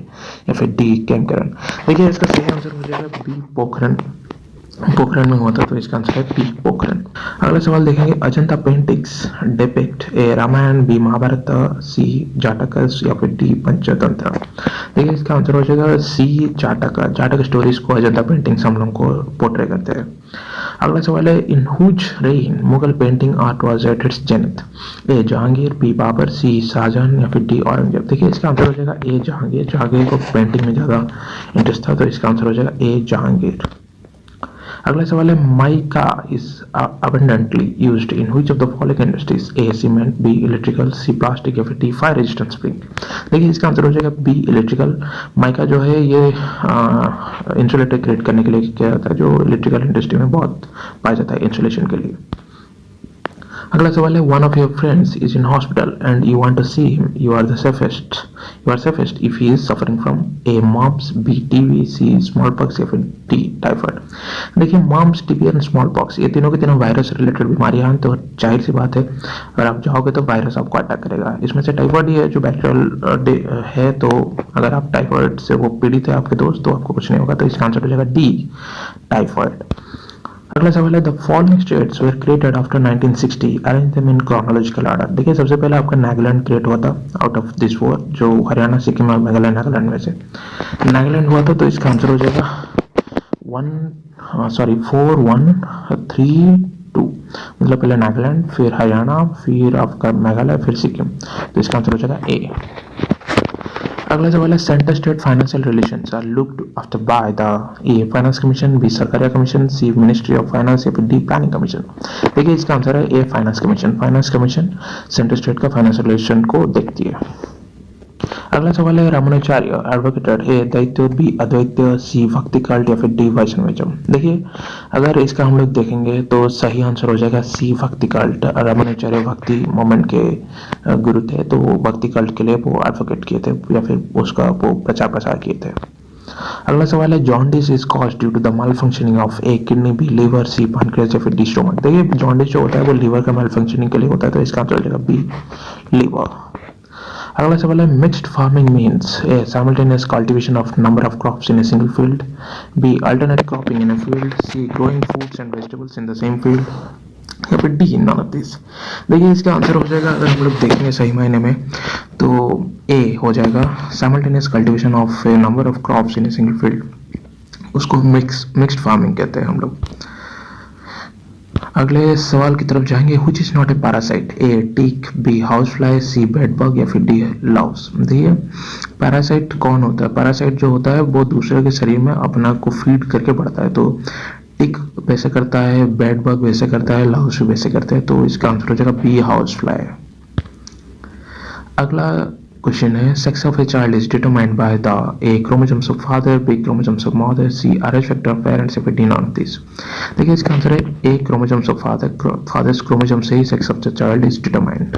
या फिर डी कैमकरन। देखिए इसका सही आंसर हो जाएगा बी पोखरण में हुआ था, तो इसका आंसर है बी पोखरण। अगला सवाल देखेंगे अजंता पेंटिंग्स डिपिक्ट ए रामायण, बी महाभारत, सी जाटकस या फिर डी पंचतंत्र। देखिए इसका आंसर हो जाएगा सी जाटक स्टोरीज को अजंता पेंटिंग्स हम लोग को पोर्ट्रे करते हैं। अगला सवाल है in whose reign Mughal painting art was at its zenith, A Jahangir, B Babur, C Shah Jahan या फिर डी औरंगजेब। देखिए इसका आंसर हो जाएगा ए जहांगीर को पेंटिंग में ज़्यादा इंटरेस्ट था, तो इसका आंसर हो जाएगा ए जहांगीर। अगला सवाल है mica is abundantly used in which of the following industries, A cement, B electrical, C plastic या फिर डी फायर रेजिस्टेंट स्प्रिंग। देखिए इसका आंसर हो जाएगा बी इलेक्ट्रिकल। माइका जो है ये इंसुलेटर क्रिएट करने के लिए किया जाता है, जो इलेक्ट्रिकल इंडस्ट्री में बहुत पाया जाता है इंसुलेशन के लिए। अगला सवाल है one of your friends is in hospital and you want to see him, you are safest if he is suffering from A mumps, B TB, C smallpox या फिर डी टाइफाइड। देखिए mumps, TB और smallpox ये तीनों के तीनों virus related बीमारियां हैं, तो जाहिर सी बात है अगर आप जाओगे तो वायरस आपको अटैक करेगा। इसमें से टाइफाइड ही है जो बैक्टीरियल है, तो अगर आप टाइफाइड से वो पीड़ित है आपके दोस्त तो आपको कुछ नहीं होगा, तो इसका आंसर हो जाएगा डी टाइफाइड। अगला सवाल है the following states were created after 1960, arrange them in chronological order. देखिए सबसे पहले आपका नागालैंड क्रिएट हुआ था आउट ऑफ दिस फोर, जो हरियाणा, सिक्किम और मेघालय नागालैंड में से नागालैंड हुआ था, तो इसका आंसर हो जाएगा 4 1 3 2, मतलब पहले नागालैंड, फिर हरियाणा, फिर आपका मेघालय, फिर सिक्किम, तो इसका आंसर हो जाएगा ए। अगला सवाल है centre state financial relations are looked after by the A finance commission, B Sarkaria commission, C ministry of finance या फिर डी प्लानिंग कमीशन। देखिए इसका आंसर है A finance commission. Finance commission centre state का फाइनेंशियल रिलेशन को देखती है। अगला सवाल है रामानुजाचार्य एडवोकेटेड ए द्वैत, बी अद्वैत, सी भक्ति कल्ट या फिर डी वैष्णविज्म। देखिए अगर इसका हम लोग देखेंगे तो सही आंसर हो जाएगा सी भक्ति कल्ट। रामानुजाचार्य भक्ति मोमेंट के गुरु थे, तो वो भक्ति कल्ट के लिए वो एडवोकेट किए थे या फिर उसका वो प्रचार प्रसार किए थे। अगला सवाल है jaundice is caused due to the malfunctioning of A kidney, B liver, C pancreas या फिर डी स्टोमक। देखिए जॉन्डिस जो होता है वो लीवर का माल फंक्शनिंग के लिए होता है, तो इसका आंसर हो जाएगा बी लिवर। अगला सवाल है mixed farming means A simultaneous cultivation of number of crops in a single field, B alternate cropping in a field, C growing fruits and vegetables in the same field या फिर D none of this. देखिए इसका answer हो जाएगा अगर हम लोग देखेंगे सही मायने में तो ए हो जाएगा simultaneous cultivation of a number of crops in a single field, उसको मिक्स्ड फार्मिंग कहते हैं हम लोग। अगले सवाल की तरफ जाएंगे which is not a parasite, A tick, B house fly, C bed bug या फिर डी लाउस। देखिए पैरासाइट कौन होता है, पैरासाइट जो होता है वो दूसरे के शरीर में अपना को फीड करके बढ़ता है, तो टिक वैसे करता है, बेड बग वैसे करता है, लाउस भी वैसे करते हैं, तो इसका आंसर हो जाएगा बी हाउस फ्लाई। अगला क्वेश्चन है sex of a child is determined by the A chromosomes of father, B chromosomes of mother, C Rh factor of parents या फिर डी नॉन ऑफ दिस। देखिए इसका आंसर है A chromosomes of father, father's chromosome से ही sex of the child is determined.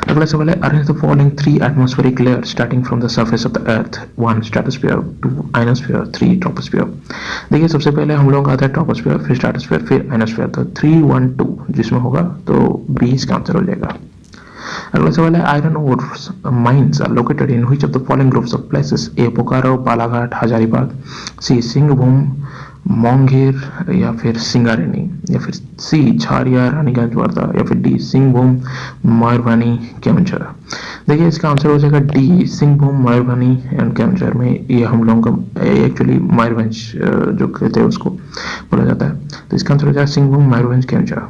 अगला सवाल है arrange the following 3 atmospheric layer starting from the surface of the earth, 1 stratosphere, 2 ionosphere, 3 troposphere. देखिए सबसे पहले हम लोग आता है ट्रोपोस्फीयर, फिर स्ट्रेटोस्फीयर, फिर आयनोस्फीयर, तो 3 1 2 जिसमें होगा तो बी इसका आंसर हो जाएगा। अगला सवाल है iron ores mines are located in which of the following groups of places, A Bokaro, Balaghat, Hazaribagh, C Singhbhum, Monghyr या फिर सिंगारेनी या फिर सी झारिया, रानीगंज, वर्धा या फिर डी सिंहभूम, मयूरभंज, केवंझर। देखिए इसका आंसर हो जाएगा डी सिंहभूम, मयूरभंज एंड केवंझर में ये हम लोगों का एक्चुअली मयूरभंज जो कहते हैं उसको बोला जाता है, तो इसका आंसर हो जाएगा सिंहभूम, मयूरभंज, केवंझर।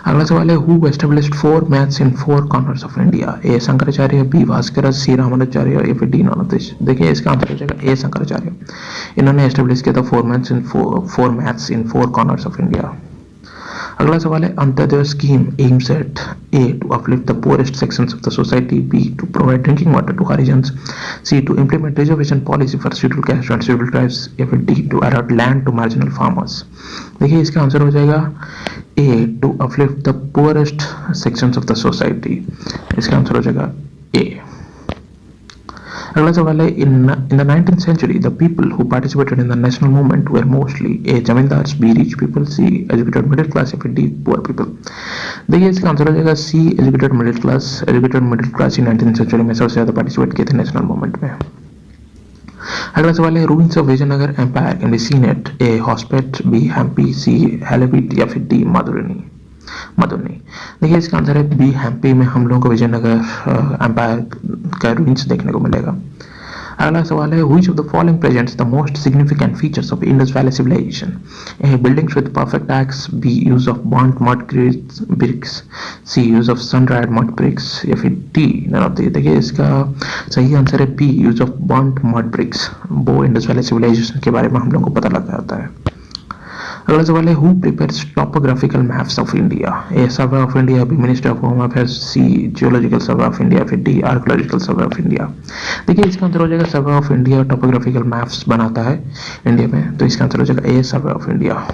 अगला सवाल है who established 4 maths in 4 corners of India, A Shankaracharya, B Bhaskar, C Ramanujacharya या फिर डी नॉन ऑफ दिस। देखिए इसका आंसर हो जाएगा ए शंकराचार्य। इन्होंने एस्टेब्लिश किया था 4 maths in 4 corners of India. अगला सवाल है Antyodaya scheme aims at A to uplift the poorest sections of the society, B to provide drinking water to Harijans, C to implement reservation policy for scheduled caste and scheduled tribes या फिर D to allot land to marginal farmers. देखिए इसका answer हो जाएगा A to uplift the poorest sections of the society, इसका answer हो जाएगा A. अगला सवाल है in the 19th century the people who participated in the national movement were mostly a zamindars, B rich people, C educated middle class या फिर D poor people. देखिए इसका आंसर हो जाएगा C educated middle class. Educated middle class ही 19th century में सबसे ज्यादा पार्टिसिपेट किए थे नेशनल मूवमेंट में। अगला सवाल है ruins of Vijayanagar empire can be seen at A Hospet, B Hampi, C Halebid या फिर डी मधुबनी। देखिए इसका आंसर है बी हम्पी में हम लोगों को विजयनगर एम्पायर का रूइंस देखने को मिलेगा। अगला सवाल है which of the following presents the most significant features of Indus valley civilisation, A buildings with perfect X, B use of burnt mud bricks, C use of sun dried mud bricks या फिर D none of this. देखिए इसका सही answer है B use of burnt mud BRICS, वो Indus valley civilisation के बारे में हम लोगों को पता लग जाता है। अगला सवाल है who prepares topographical maps of India, A survey of India, B ministry of home affairs, C geological survey of India फिर D archaeological survey of India. देखिए इसका आंसर हो जाएगा survey of India topographical maps बनाता है India में, तो इसका आंसर हो जाएगा ए सर्वे ऑफ इंडिया।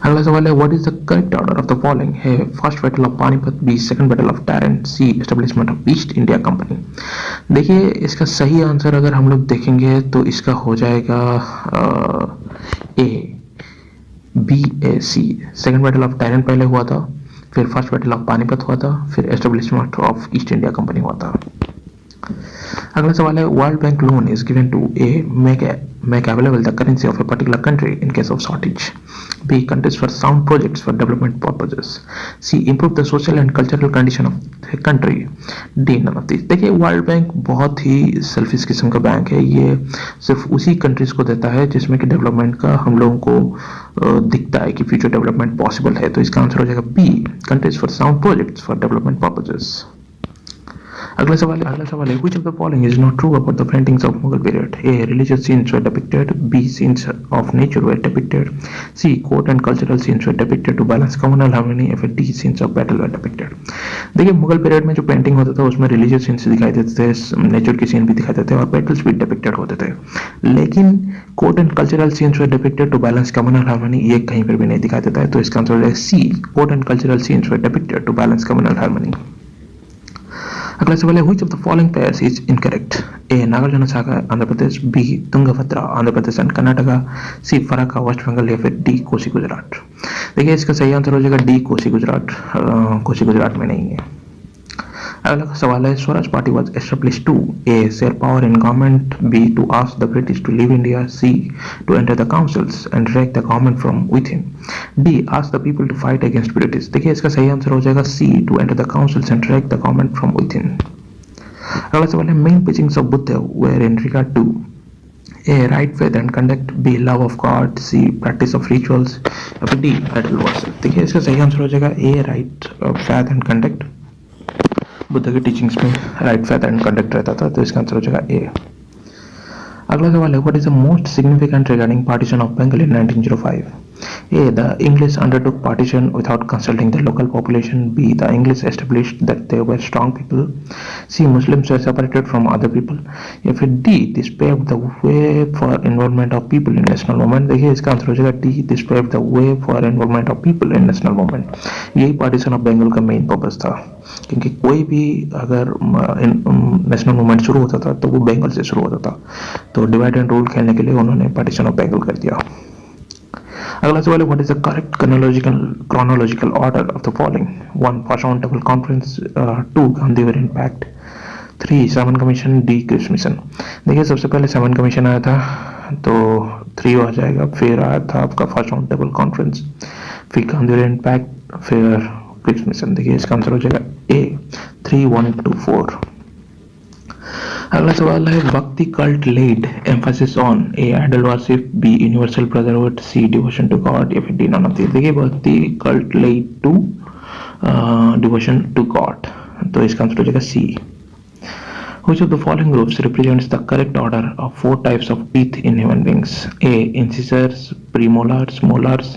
अगला सवाल है what is the correct order of the following है first battle of Panipat, B second battle of Tarain, C establishment of East India Company. देखिए इसका सही आंसर अगर हम लोग देखेंगे तो इसका हो जाएगा A B A C. Second battle of Tarain पहले हुआ था, फिर फर्स्ट बैटल ऑफ पानीपत हुआ था, फिर establishment of East India company हुआ था। अगला सवाल है World Bank loan is given to A make available the currency of a particular country in case of shortage, b countries for sound projects for development purposes, c improve the social and cultural condition of the country, d none of these। देखिए world bank बहुत ही selfish किस्म का bank है, ये सिर्फ उसी countries को देता है जिसमें कि डेवलपमेंट का हम लोगों को दिखता है कि फ्यूचर डेवलपमेंट पॉसिबल है, तो इसका आंसर हो जाएगा B countries for sound projects for development purposes. अगला सवाल है which of the following is not true about the paintings of Mughal period? A religious scenes were depicted, b scenes of nature were depicted, c court and cultural scenes were depicted to balance communal harmony, f d scenes of battle were depicted। देखिए Mughal period में जो painting होता था उसमें religious scenes दिखाई देते थे, nature के सीन भी दिखाई देते थे और बैटल्स भी डिपिक्टेड होते थे, लेकिन court and cultural scenes were depicted to balance communal harmony ये कहीं पर भी नहीं दिखाई देता है, तो इसका आंसर हो जाएगा C court and cultural scenes were depicted to balance communal harmony. अगला सवाल है which of the following pairs is incorrect? A Nagarjuna Sagar Andhra Pradesh, B Tungabhadra Andhra Pradesh and Karnataka, C Farakka west Bengal या फिर डी कोसी गुजरात। देखिए इसका सही आंसर हो जाएगा डी कोसी गुजरात, कोसी गुजरात में नहीं है। अगला सवाल है Swaraj party was established to a share power in government, B to ask the British to leave India, C to enter the councils and direct the government from within, D ask the people to fight against British. देखिए इसका सही answer हो जाएगा C to enter the councils and direct the government from with in. अगला सवाल है main teachings of Buddha were in regard to A right faith and conduct, B love of God, C practice of rituals, D idol worship. देखिए इसका सही answer हो जाएगा A right faith and conduct. Buddha के teachings में राइट फेथ एंड कंडक्ट रहता था, तो इसका आंसर हो जाएगा ए। अगला सवाल है what is the most significant regarding partition of Bengal in 1905? A. The English undertook partition without consulting the local population. B. The English established that they were strong people. C. Muslims were separated from other people. या फिर D. This paved the way for involvement of people in national movement। देखिए इसका answer हो जाएगा D. This paved the way for involvement of people in national movement। यही partition of Bengal का main purpose था, क्योंकि कोई भी अगर नेशनल मूवमेंट शुरू होता था तो वो बंगाल से शुरू होता था, तो डिवाइड एंड रूल खेलने के लिए उन्होंने पार्टीशन ऑफ बंगाल कर दिया। अगला सवाल है what is the correct chronological order of the following? 1. Pashaun Double Conference, 2. गांधीवर pact, 3. Simon commission, D Cripps mission. देखिए सबसे पहले सेवन कमीशन आया था तो 3 हो जाएगा, फिर आया था आपका पाशाउन डबल कॉन्फ्रेंस, फिर गांधीवर पैक्ट, फिर क्रिप्स मिशन। देखिए इसका आंसर हो जाएगा ए 3, 1, 2, 4। अगला सवाल है bhakti cult led emphasis on A idol worship, B universal brotherhood, C devotion to God या फिर डी नॉन ऑफ दिस। देखिए bhakti cult led to devotion to God, तो इसका आंसर हो जाएगा सी। Which of the following groups represents the correct order of 4 types of teeth in human beings? A. Incisors, premolars, molars,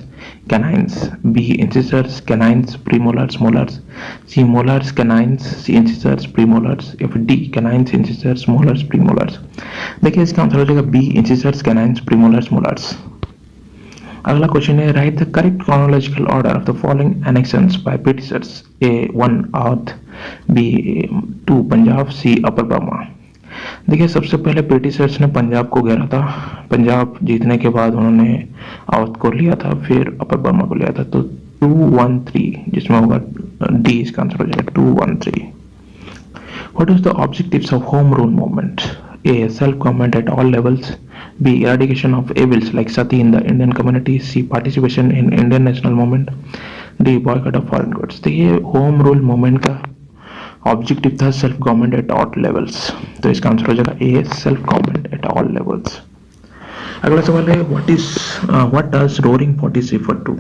canines. B. Incisors, canines, premolars, molars. C. Molars, canines, C. Incisors, premolars. या फिर D. Canines, incisors, molars, premolars। देखिए इसका answer हो जाएगा B. Incisors, canines, premolars, molars। अगला question है write the correct chronological order of the following annexations by Britishers। A. 1. Awadh, B. 2. Punjab, C. Upper Burma. देखिए सबसे पहले ब्रिटिशर्स ने पंजाब को घेरा था, पंजाब जीतने के बाद उन्होंने अवध को लिया था, फिर अपर बर्मा को लिया था, तो 213 जिसमें होगा डी, इसका आंसर हो जाएगा 213। What is the objectives of home rule movement? A. Self-government at all levels. B. Eradication of evils like sati in the Indian community. C. Participation in Indian national movement. D. Boycott of foreign goods। देखिए home rule movement का objective था self government at all levels, तो इसका answer हो जाएगा ए self government at all levels. अगला सवाल है what does roaring 40 refer to?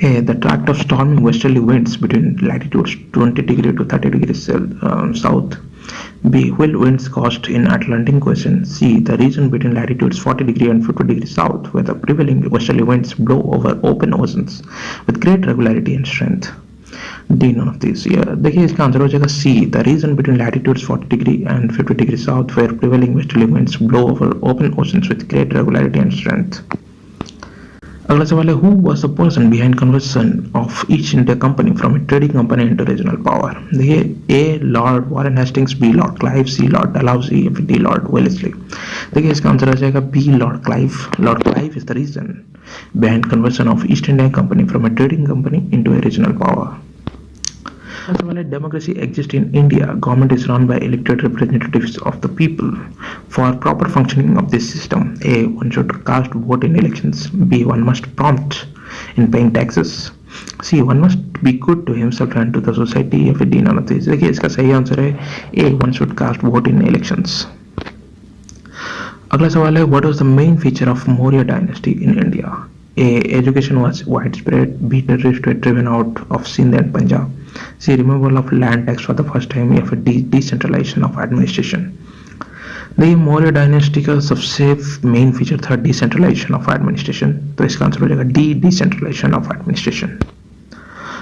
A. The tract of storming westerly winds between latitudes 20 degree to 30 degrees south. B. Will winds caused in Atlantic Ocean. C. The region between latitudes 40 degree and 50 degree south, where the prevailing westerly winds blow over open oceans with great regularity and strength. D. None of these। देखिए इसका answer हो जाएगा C. The region between latitudes 40 degree and 50 degree south, where prevailing westerly winds blow over open oceans with great regularity and strength। अगला सवाल है, who was the person behind conversion of East India company from a trading company into regional power? देखिए, A lord Warren Hastings, B Lord Clive, C lord Dalhousie, D Lord Wellesley. देखिए, इसका answer आ जाएगा B Lord Clive. Lord Clive is the reason behind conversion of East India company from a trading company into a regional power. Democracy exists in India. Government is run by elected representatives of the people. For proper functioning of this system, A. One should cast vote in elections. B. One must prompt in paying taxes. C. One must be good to himself and to the society. If D. None of these. देखिए, इसका सही answer है A. One should cast vote in elections. अगला सवाल है, what was the main feature of Maurya dynasty in India? A. Education was widespread. B. Terrorists were driven out of Sindh and Punjab. C. Removal of land tax for the first time. या फिर D. Decentralization of administration. देखिए, Maurya dynasty का सबसे main feature था decentralisation of administration, तो इसका answer हो जाएगा डी, डिसेंट्रलाइजेशन ऑफ एडमिनिस्ट्रेशन।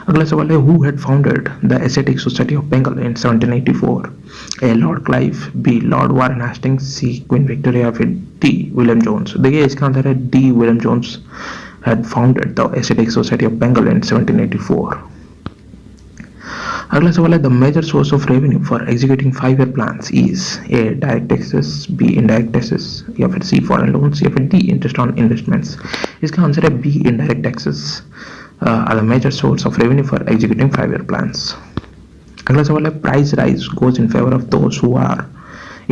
अगला सवाल है, who had founded the Asiatic society of Bengal in 1784? A. Lord Clive, B. Lord Warren Hastings, C. Queen Victoria, फिर डी. William Jones. देखिए, इसका आंसर है D, William Jones had founded the Aesthetic Society of Bengal in 1784. अगला सवाल है, the major source of revenue for executing 5-year plans is A. direct taxes, B. indirect taxes, या फिर C. foreign loans, या फिर D. interest on investments। इसका answer है B. indirect taxes are the major source of revenue for executing 5-year plans। अगला सवाल है, price rise goes in favor of those who are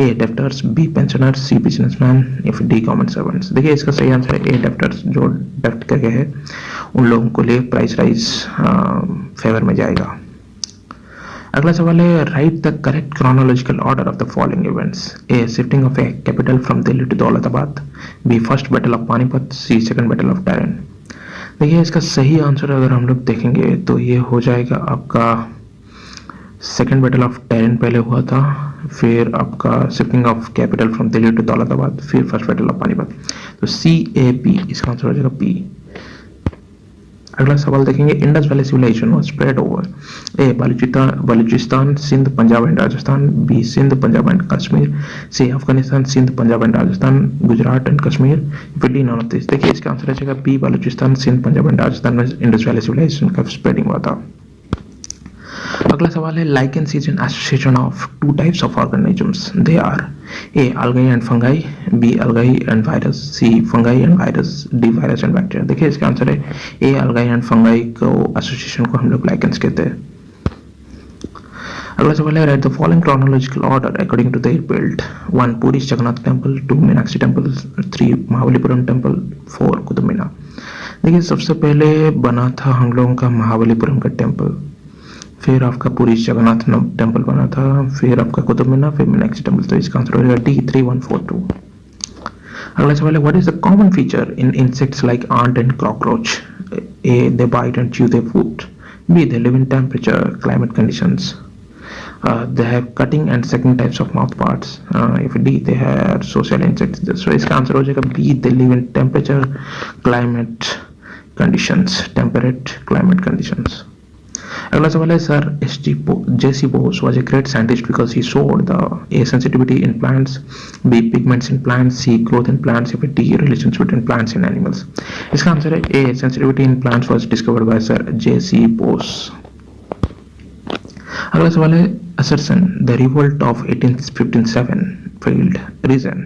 A. debtors, B. pensioners, C. businessmen, या फिर D. government servants। देखिए, इसका सही answer है A. debtors, जो डेप्ट करके है उन लोगों को लिए प्राइस राइज फेवर में जाएगा। अगला सवाल है, write the correct chronological order of the following events. A. Shifting of a capital from Delhi to Daulatabad, B. First battle of Panipat, C. Second battle of Tarain. देखिए, इसका सही आंसर अगर हम लोग देखेंगे तो ये हो जाएगा आपका सेकंड बैटल ऑफ टैरिन पहले हुआ था, फिर आपका shifting of capital from Delhi to Daulatabad, फिर फर्स्ट बैटल ऑफ पानीपत। तो सी, ए, बी, इसका आंसर हो जाएगा बी। अगला सवाल देखेंगे, Indus valley civilisation was spread over A. Baluchistan, Sindh, Punjab and Rajasthan, B. Sindh, Punjab and Kashmir, C. Afghanistan, Sindh, Punjab and Rajasthan, Gujarat and Kashmir, फिर डी. None of this. देखिए, इसका आंसर हो जाएगा बी. बलूचिस्तान, सिंध, पंजाब एंड राजस्थान में इंडस वैली सिविलाइजेशन का स्प्रेडिंग हुआ था। अगला सवाल है, lichens is an association of two types of organisms, they are A. algae and fungi, B. algae and virus, C. Fungi and virus, D. Virus and bacteria. देखिए, इसका answer है A. algae and fungi को association को हम लोग lichens कहते हैं। अगला सवाल है, write the following chronological order according to their build. 1. Puri Jagannath temple, 2. Meenakshi temple, 3. Mahabalipuram temple, 4. Qutub Minar. देखिए, सबसे पहले बना था हम लोगों का महाबलीपुरम का टेम्पल, फिर आपका पुरी जगन्नाथ टेम्पल बना था, फिर आपका कुतुब मीनार, फिर मीनाक्षी टेम्पल। तो इसका आंसर हो जाएगा डी, 3, 1, 4, 2। अगला सवाल है, what is the common feature in insects like ant and cockroach? A. They bite and chew their food, B. They live in temperate climate conditions, they have cutting and sucking types of mouth parts, if D. they are social insects। so इसका answer हो जाएगा B. they live in temperature climate conditions, temperate climate conditions। अगला सवाल है, sir J.C. Bose was a great scientist because he showed the A. sensitivity in plants, B. pigments in plants, C. growth in plants, या फिर D. relations between plants and animals। इसका answer है A. sensitivity in plants was discovered by Sir J.C. Bose। अगला सवाल है, assertion the revolt of 1857 failed, reason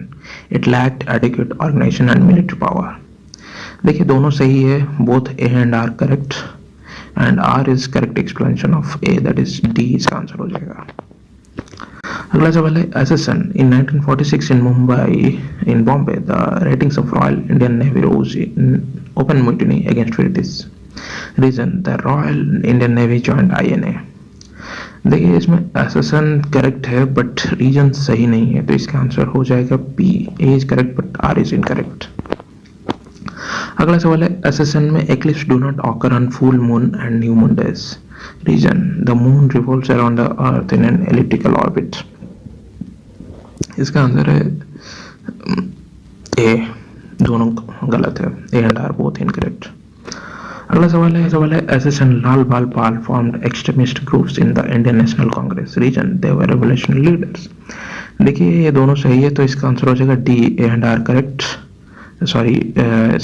it lacked adequate organization and military power। देखिए, दोनों सही है, both A and R correct, and R is correct explanation of A, that is D इसका answer हो जाएगा। अगला सवाल है, assertion in 1946 in Bombay the ratings of Royal Indian Navy rose in open mutiny against British, reason the Royal Indian Navy joined INA। देखिए, इसमें assertion correct है but reason सही नहीं है, तो इसका आंसर हो जाएगा B. A is correct but R is incorrect. अगला सवाल है, assertion में eclipse do not occur on full moon and new moon days, reason the moon revolves around the earth in an elliptical orbit। इसका answer है A, दोनों गलत है, A and R both incorrect. अगला सवाल है, assertion लाल बाल पाल formed extremist groups in the Indian National Congress, reason they were revolutionary leaders। देखिए, ये दोनों सही है, तो इसका आंसर हो जाएगा D, A and R correct, sorry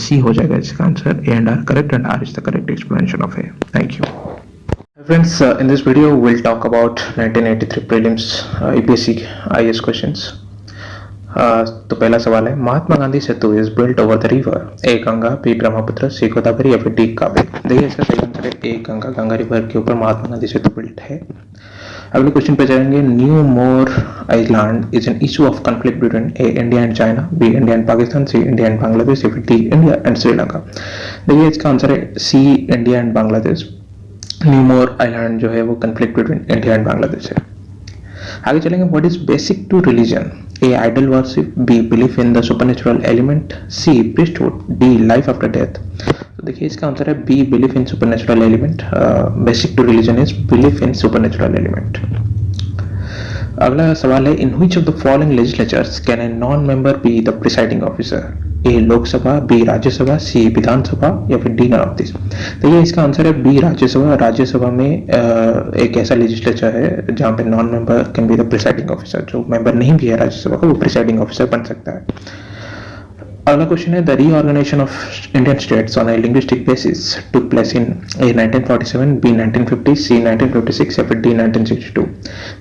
C हो जाएगा इसका answer. A and R correct and R is the correct explanation of A. Thank you. Friends, in this video we'll talk about 1983 prelims UPSC IS questions. तो पहला सवाल है, Mahatma Gandhi Setu is built over the river A Ganga, B Brahmaputra, C Godavari या फिर D Kaveri. देखिए इसका सही answer है ए गंगा. गंगा रिवर के ऊपर महात्मा गांधी सेतु बिल्ट है. अगले क्वेश्चन पे जाएंगे. New Moore island is an issue of conflict between A India and China, B India and Pakistan, C India and Bangladesh या फिर डी इंडिया एंड श्रीलंका. देखिए इसका आंसर है C India and Bangladesh. New Moore island जो है वो conflict between India and Bangladesh है. आगे चलेंगे. What is basic to religion? A idol worship, B belief in the supernatural element, C priesthood, D life after death. तो देखिए इसका आंसर है B belief in supernatural element. Basic to religion is belief in supernatural element. अगला सवाल है, in which of the following legislatures can a non member B the presiding officer? A Lok Sabha, B Rajya Sabha, C Vidhan Sabha या फिर D none of this. तो ये इसका answer है B Rajya Sabha. Rajya Sabha में एक ऐसा लेजिस्लेचर है जहाँ पे non member can be the presiding officer. जो मेंबर नहीं भी है राज्यसभा का वो प्रिसाइडिंग ऑफिसर बन सकता है. अगला क्वेश्चन है, the reorganisation of Indian states on a linguistic basis took place in A 1947, B 1950, C 1956 या फिर डी 1962.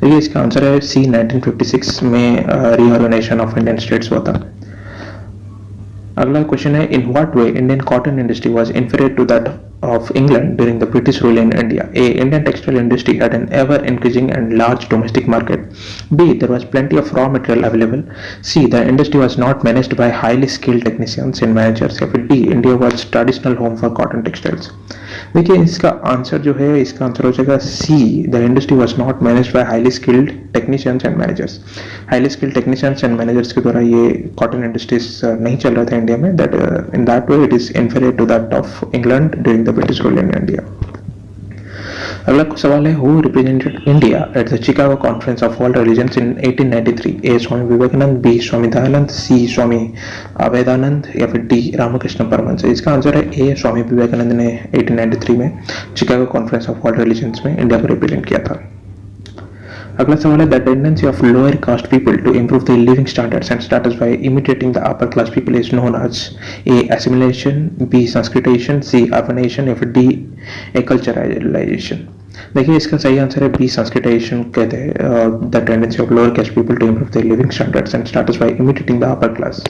देखिए इसका आंसर है सी 1956 में रीऑर्गेनाइजेशन ऑफ इंडियन स्टेट्स हुआ था. अगला क्वेश्चन है, in what way Indian cotton industry was inferior to that of England during the British rule in India? A. Indian textile industry had an ever increasing and large domestic market. B. There was plenty of raw material available. C. The industry was not managed by highly skilled technicians and managers. या फिर D. India was traditional home for cotton textiles. देखिए इसका answer जो है, इसका answer हो जाएगा C. The industry was not managed by highly skilled technicians and managers. highly skilled technicians and managers के द्वारा ये cotton industries नहीं चल रहा था इंडिया में. That in that way it is inferior to that of England during the British rule in India. अगला सवाल है, who represented India at the Chicago Conference of World Religions in 1893? A. Swami Vivekananda, B. Swami Dayanand, C. स्वामी अभेदानंद या फिर D. Ramakrishna Paramhans. इसका answer है A. Swami Vivekananda ने 1893 में Chicago conference of world religions में इंडिया को रिप्रेजेंट किया था. अगला सवाल है, the tendency of lower caste people to improve their living standards and status by imitating the upper class people is known as A assimilation, B Sanskritisation, C urbanisation या फिर D एकल्चराइजेशन. देखिए इसका सही आंसर है बी संस्कृताइजेशन कहते हैं. The tendency of lower caste people to improve their living standards and status by imitating the upper class.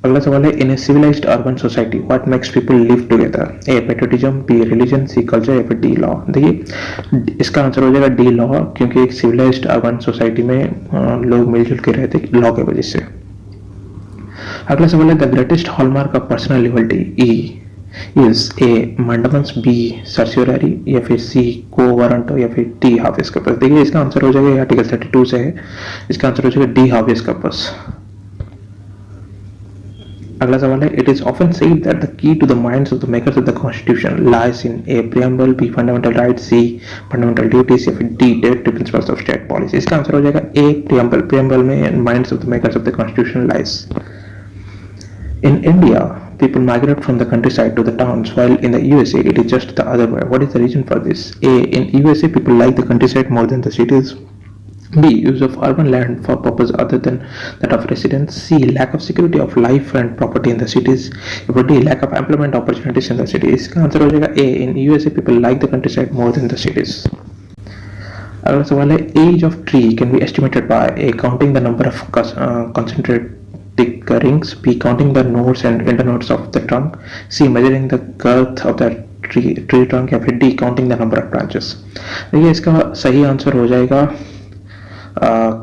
अगला सवाल है, in a civilized urban society what makes people live together? A patriotism, B religion, C culture या फिर D law. देखिए इसका answer हो जाएगा D law, क्योंकि एक सिविलाइज्ड अर्बन सोसाइटी में लोग मिलजुल के रहते लॉ के वजह से. अगला सवाल है, the greatest hallmark of personal liberty is A mandamus, B certiorari या फिर सी को वारंटो या फिर डी हाफिज कॉर्पस. देखिए इसका आंसर हो जाएगा आर्टिकल 32 से है. इसका आंसर हो जाएगा डी हाफिज कॉर्पस. अगला सवाल है, it is often said that the key to the minds of the makers of the constitution lies in A preamble, B fundamental rights, C fundamental duties या फिर D directive principles of state policy. इसका answer हो जाएगा A preamble. Preamble में minds of the makers of the constitution lies. In India people migrate from the countryside to the towns, while in the USA it is just the other way. What is the reason for this? A. In USA people like the countryside more than the cities. B. Use of urban land for purpose other than that of residence. C. Lack of security of life and property in the cities. D. Lack of employment opportunities in the cities. इसका answer हो जाएगा A. In USA people like the countryside more than the cities. अगला सवाल है, age of tree can be estimated by A. Counting the number of concentrated rings, B. counting the nodes and internodes of the trunk, C. measuring the girth of the tree trunk या फिर D. counting the number of branches. देखिए इसका सही answer हो जाएगा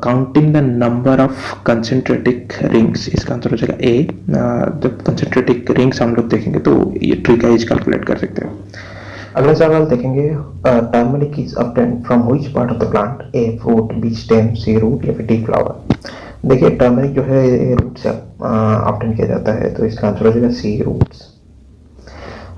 counting the number of concentric rings. इसका answer हो जाएगा ए. जब कंसेंट्रेटिक रिंग्स हम लोग देखेंगे तो ये ट्री का एज कैलकुलेट कर सकते हैं. अगला सवाल देखेंगे, turmeric is obtained from which part of the plant? A fruit, B stem, C root या फिर डी फ्लावर. देखिए टर्मरिक जो है रूट से ऑब्टेन किया जाता है, तो इसका आंसर हो जाएगा सी रूट्स.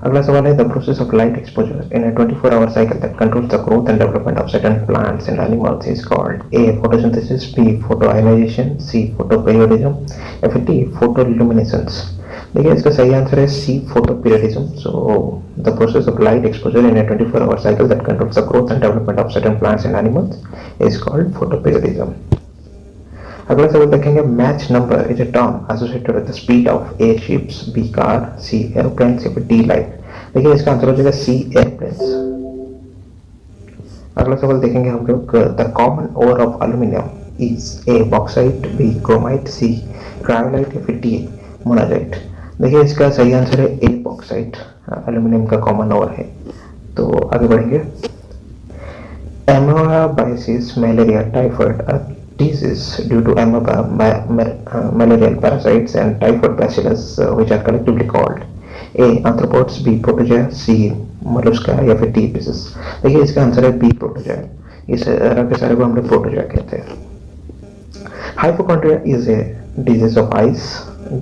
अगला सवाल है, the process of light exposure in a 24-hour cycle that controls the growth and development of certain plants and animals is called A. photosynthesis, B. photoionization, C. photoperiodism या फिर D. photoluminescence. देखिए इसका सही answer है C. photoperiodism. So the process of light exposure in a 24-hour cycle that controls the growth and development of certain plants and animals is called photoperiodism. अगला सवाल देखेंगे, Mach number is a term associated with the speed of A ships, B car, C aeroplanes या फिर D light. देखिए इसका answer हो जाएगा सी aeroplanes. अगला सवाल देखेंगे हम लोग, the common ore of aluminium is A bauxite, B chromite, C cryolite या फिर डी मोनाजाइट। देखिए इसका सही आंसर है ए बॉक्साइट, एल्यूमिनियम का कॉमन ओर है। तो आगे बढ़ेंगे, amoebiasis, malaria, typhoid are diseases due to malarial parasites and typhoid bacillus, which are collectively called A. arthropods, B. protozoa, C. mollusca या फिर D. species। देखिए इसका आंसर है बी प्रोटोजोआ। इस के सारे को हम लोग प्रोटोजोआ कहते हैं। Hypochondria is a disease of eyes,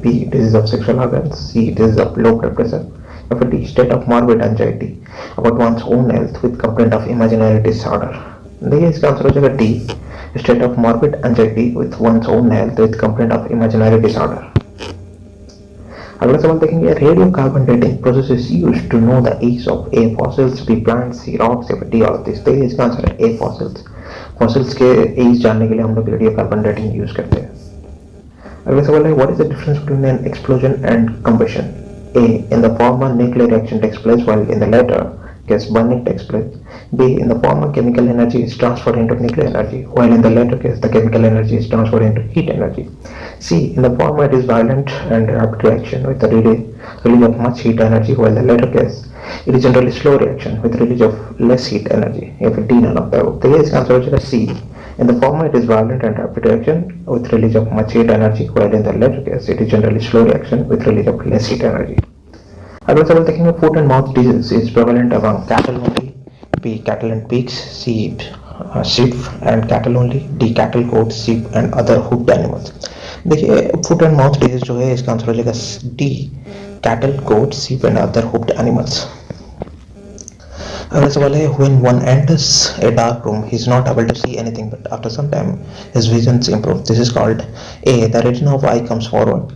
B. disease of sexual organs, C. disease of low blood pressure या फिर D. state of morbid anxiety about one's own health with complaint of imaginary disorder। देखिए इसका answer हो जाएगा D, state of morbid anxiety with one's own health with complaint of imaginary disorder. अगला सवाल देखेंगे, radio carbon dating process is used to know the age of a fossils, B plants, C rocks या फिर D all of this. देखिए इसका answer है ए fossils. Fossils के as जानने के लिए हम लोग रेडियो कार्बन डेटिंग यूज करते हैं। अगला सवाल है, what is the difference between N explosion and combustion? A. in the former nuclear reaction takes place while in the later case burning takes place. B. in the former chemical energy is transferred into nuclear energy while in the later case the chemical energy is transferred into heat energy. C. in the former it is violent and rapid reaction with the release of much heat energy while the later case it is generally slow reaction with release of less heat energy। या फिर D none of the above। तो ये इसका answer हो जाएगा C। In the former it is violent and rapid reaction with release of much heat energy while in the latter case it is generally slow reaction with release of less heat energy। अगला सवाल देखेंगे, foot and mouth disease is prevalent among cattle only, B cattle and pigs, C sheep and cattle only, D cattle goats, sheep and other hoofed animals। देखिए foot and mouth disease जो है इसका answer हो जाएगा D, cattle goats, sheep and other hoofed animals। अगला सवाल है, when one enters a dark room he is not able to see anything but after some time his visions improve, this is called A. the retina of eye comes forward,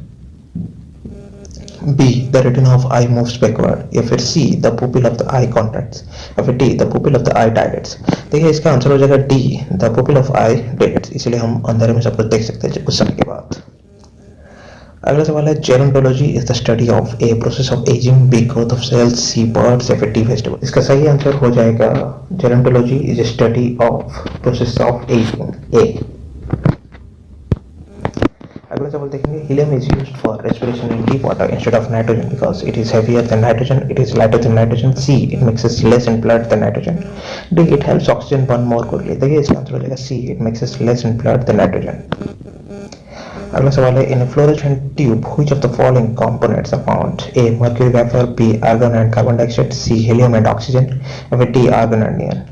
B. the retina of eye moves backward या फिर C. the pupil of the eye contracts या फिर D. the pupil of the eye dilates। देखिए इसका answer हो जाएगा D. the pupil of eye dilates, इसलिए हम अंधेरे में सब कुछ देख सकते हैं कुछ समय के बाद। अगला सवाल है, gerontology is the study of A process of ageing, B growth of cells, C birds या फिर डी वेजिटेबल। इसका सही आंसर हो जाएगा gerontology is a study of process of ageing, A. अगला सवाल देखेंगे, helium is used for respiration in deep water instead of nitrogen because it is heavier than nitrogen, it is lighter than nitrogen, C it mixes less in blood than nitrogen, D it helps oxygen burn more quickly. देखिए इसका answer हो जाएगा C, it mixes less in blood than nitrogen. अगला सवाल है, in a fluorescent tube which of the following components are found? A mercury vapour, B argon and carbon dioxide, C helium and oxygen या फिर D argon and नियन।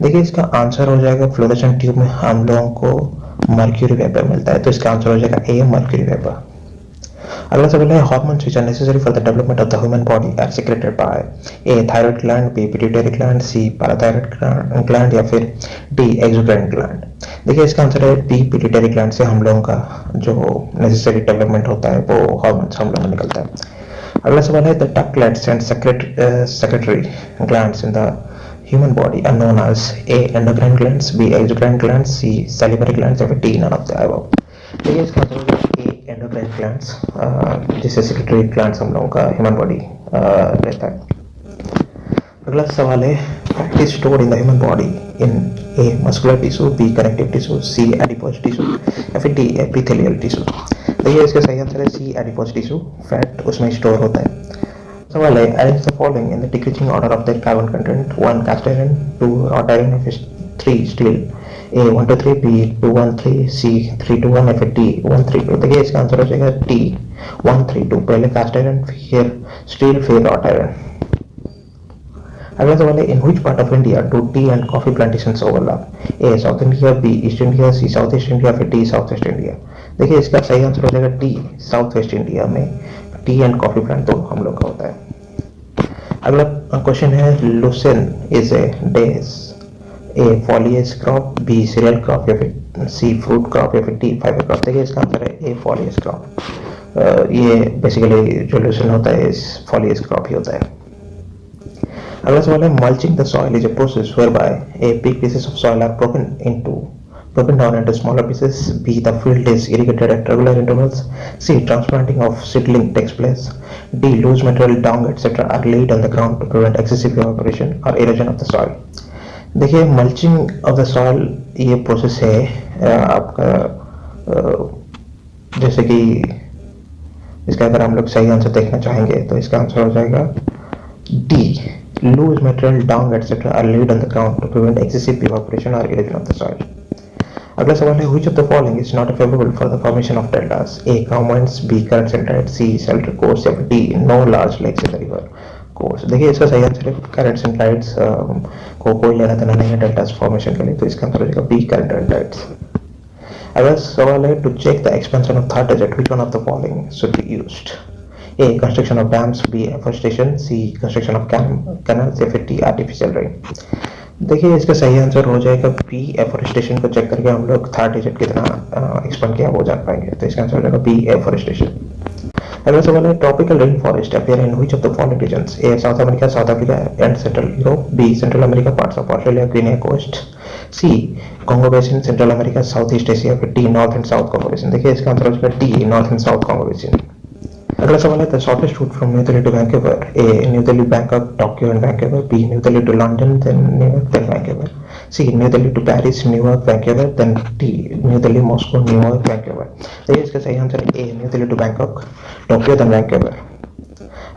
देखिए इसका answer हो जाएगा, fluorescent tube में हम लोगों को मर्क्यूरी वेपर मिलता है, तो इसका आंसर हो जाएगा ए मर्क्यूरी वेपर। अगला सवाल है, hormones which are necessary for the development of the human body are secreted by? A thyroid gland, B pituitary gland, C parathyroid gland या फिर डी एक्सोक्राइन ग्लैंड। देखिए इसका आंसर है बी पिट्यूटरी ग्लैंड से हम लोगों का जो नेसेसरी डेवलपमेंट होता है वो हार्मोन्स हम लोगों में निकलता है। अगला सवाल है, the ductless and secretory glands in the human body are known as A endocrine glands, B exocrine glands, C salivary glands या फिर D none of the above। देखिए इसका आंसर होगा A endocrine glands, जिससे सेक्रेटरी ग्लैंड्स हम लोगों का human body रहता है। अगला सवाल है, fat is stored in the human body in A muscular tissue, B connective tissue, C adipose tissue या फिर D एपिथेलियल टिश्यू। देखिए इसका सही आंसर है C एडिपोज टिश्यू, फैट उसमें स्टोर होता है। सवाल है, arrange the following in the decreasing order of their carbon content: 1 cast iron, 2 wrought iron, 3 steel। A 1 2 3, B 2 1 3, C 3 2 1 या फिर D 1 3 2। देखिए इसका आंसर हो जाएगा D 1 3 2, पहले कास्ट आयरन फिर स्टील फिर रॉट आयरन। अगला सवाल है, इन which part of India do tea and coffee plantations overlap? A south India, B east India, C south east India फिर D साउथ वेस्ट इंडिया। देखिए इसका सही आंसर हो जाएगा D साउथ वेस्ट इंडिया में टी एंड कॉफी प्लांट तो हम लोग का होता है। अगला क्वेश्चन है, लुसेन इज ए डेज, A foliage crop, B cereal crop या फिर सी फ्रूट क्रॉप या फिर डी फाइबर क्रॉप। देखिए इसका आंसर है ए फॉलिएज क्रॉप। ये बेसिकली जो लुसेन होता है इस फॉलिएज क्रॉप ही होता है। अगला सवाल है, mulching the soil is a process whereby a big pieces of soil are broken into broken down into smaller pieces. B. The field is irrigated at regular intervals. C. Transplanting of seedling takes place. D. Loose material, dung, etc. are laid on the ground to prevent excessive evaporation or erosion of the soil. देखिए mulching of the soil ये process है आपका जैसे कि इसका अगर हम लोग सही आंसर देखना चाहेंगे तो इसका आंसर हो जाएगा D. Loose material, dung etcetera are laid on the ground to prevent excessive evaporation और इरोजन ऑफ द सॉइल. अगला सवाल है which of the following is not favourable for the formation of deltas. A. Comments, B. Currents and tides, C. Shelter course, या D. No large lakes in the river course. देखिए इसका सही answer है currents and tides को कोई लेना देना नहीं है डेल्टास फॉर्मेशन के लिए, तो इसका आंसर हो जाएगा बी. Current and tides. अगला सवाल है to check the expansion of Thar desert which one of the following should be used. A. Construction of dams, B. Afforestation, C. Construction of canals, या फिर डी. Artificial rain. देखिए इसका सही answer हो जाएगा बी. एफोरेस्टेशन को चेक करके हम लोग थर्ड डिजिट कितना एक्सपेंड किया वो जान पाएंगे, तो इसका आंसर हो जाएगा बी. एफोरेस्टेशन. अगला सवाल है tropical rain forest appear in which of the following regions. A. South America, South Africa and central Europe, B. Central America, parts of Australia, Guinea coast, C. Congo basin, central America, South East Asia, फिर D. North and south Congo basin. देखिए इसका answer हो जाएगा D. North and south Congo basin. अगला सवाल है the shortest route from New Delhi to Vancouver. A. New Delhi, Bangkok, Tokyo and Vancouver, B. New Delhi to London, then New York, then Vancouver, C. New Delhi to Paris, New York, Vancouver, then D. New Delhi, Moscow, New York, Vancouver. देखिए इसका सही answer है A. New Delhi to Bangkok, Tokyo, then Vancouver.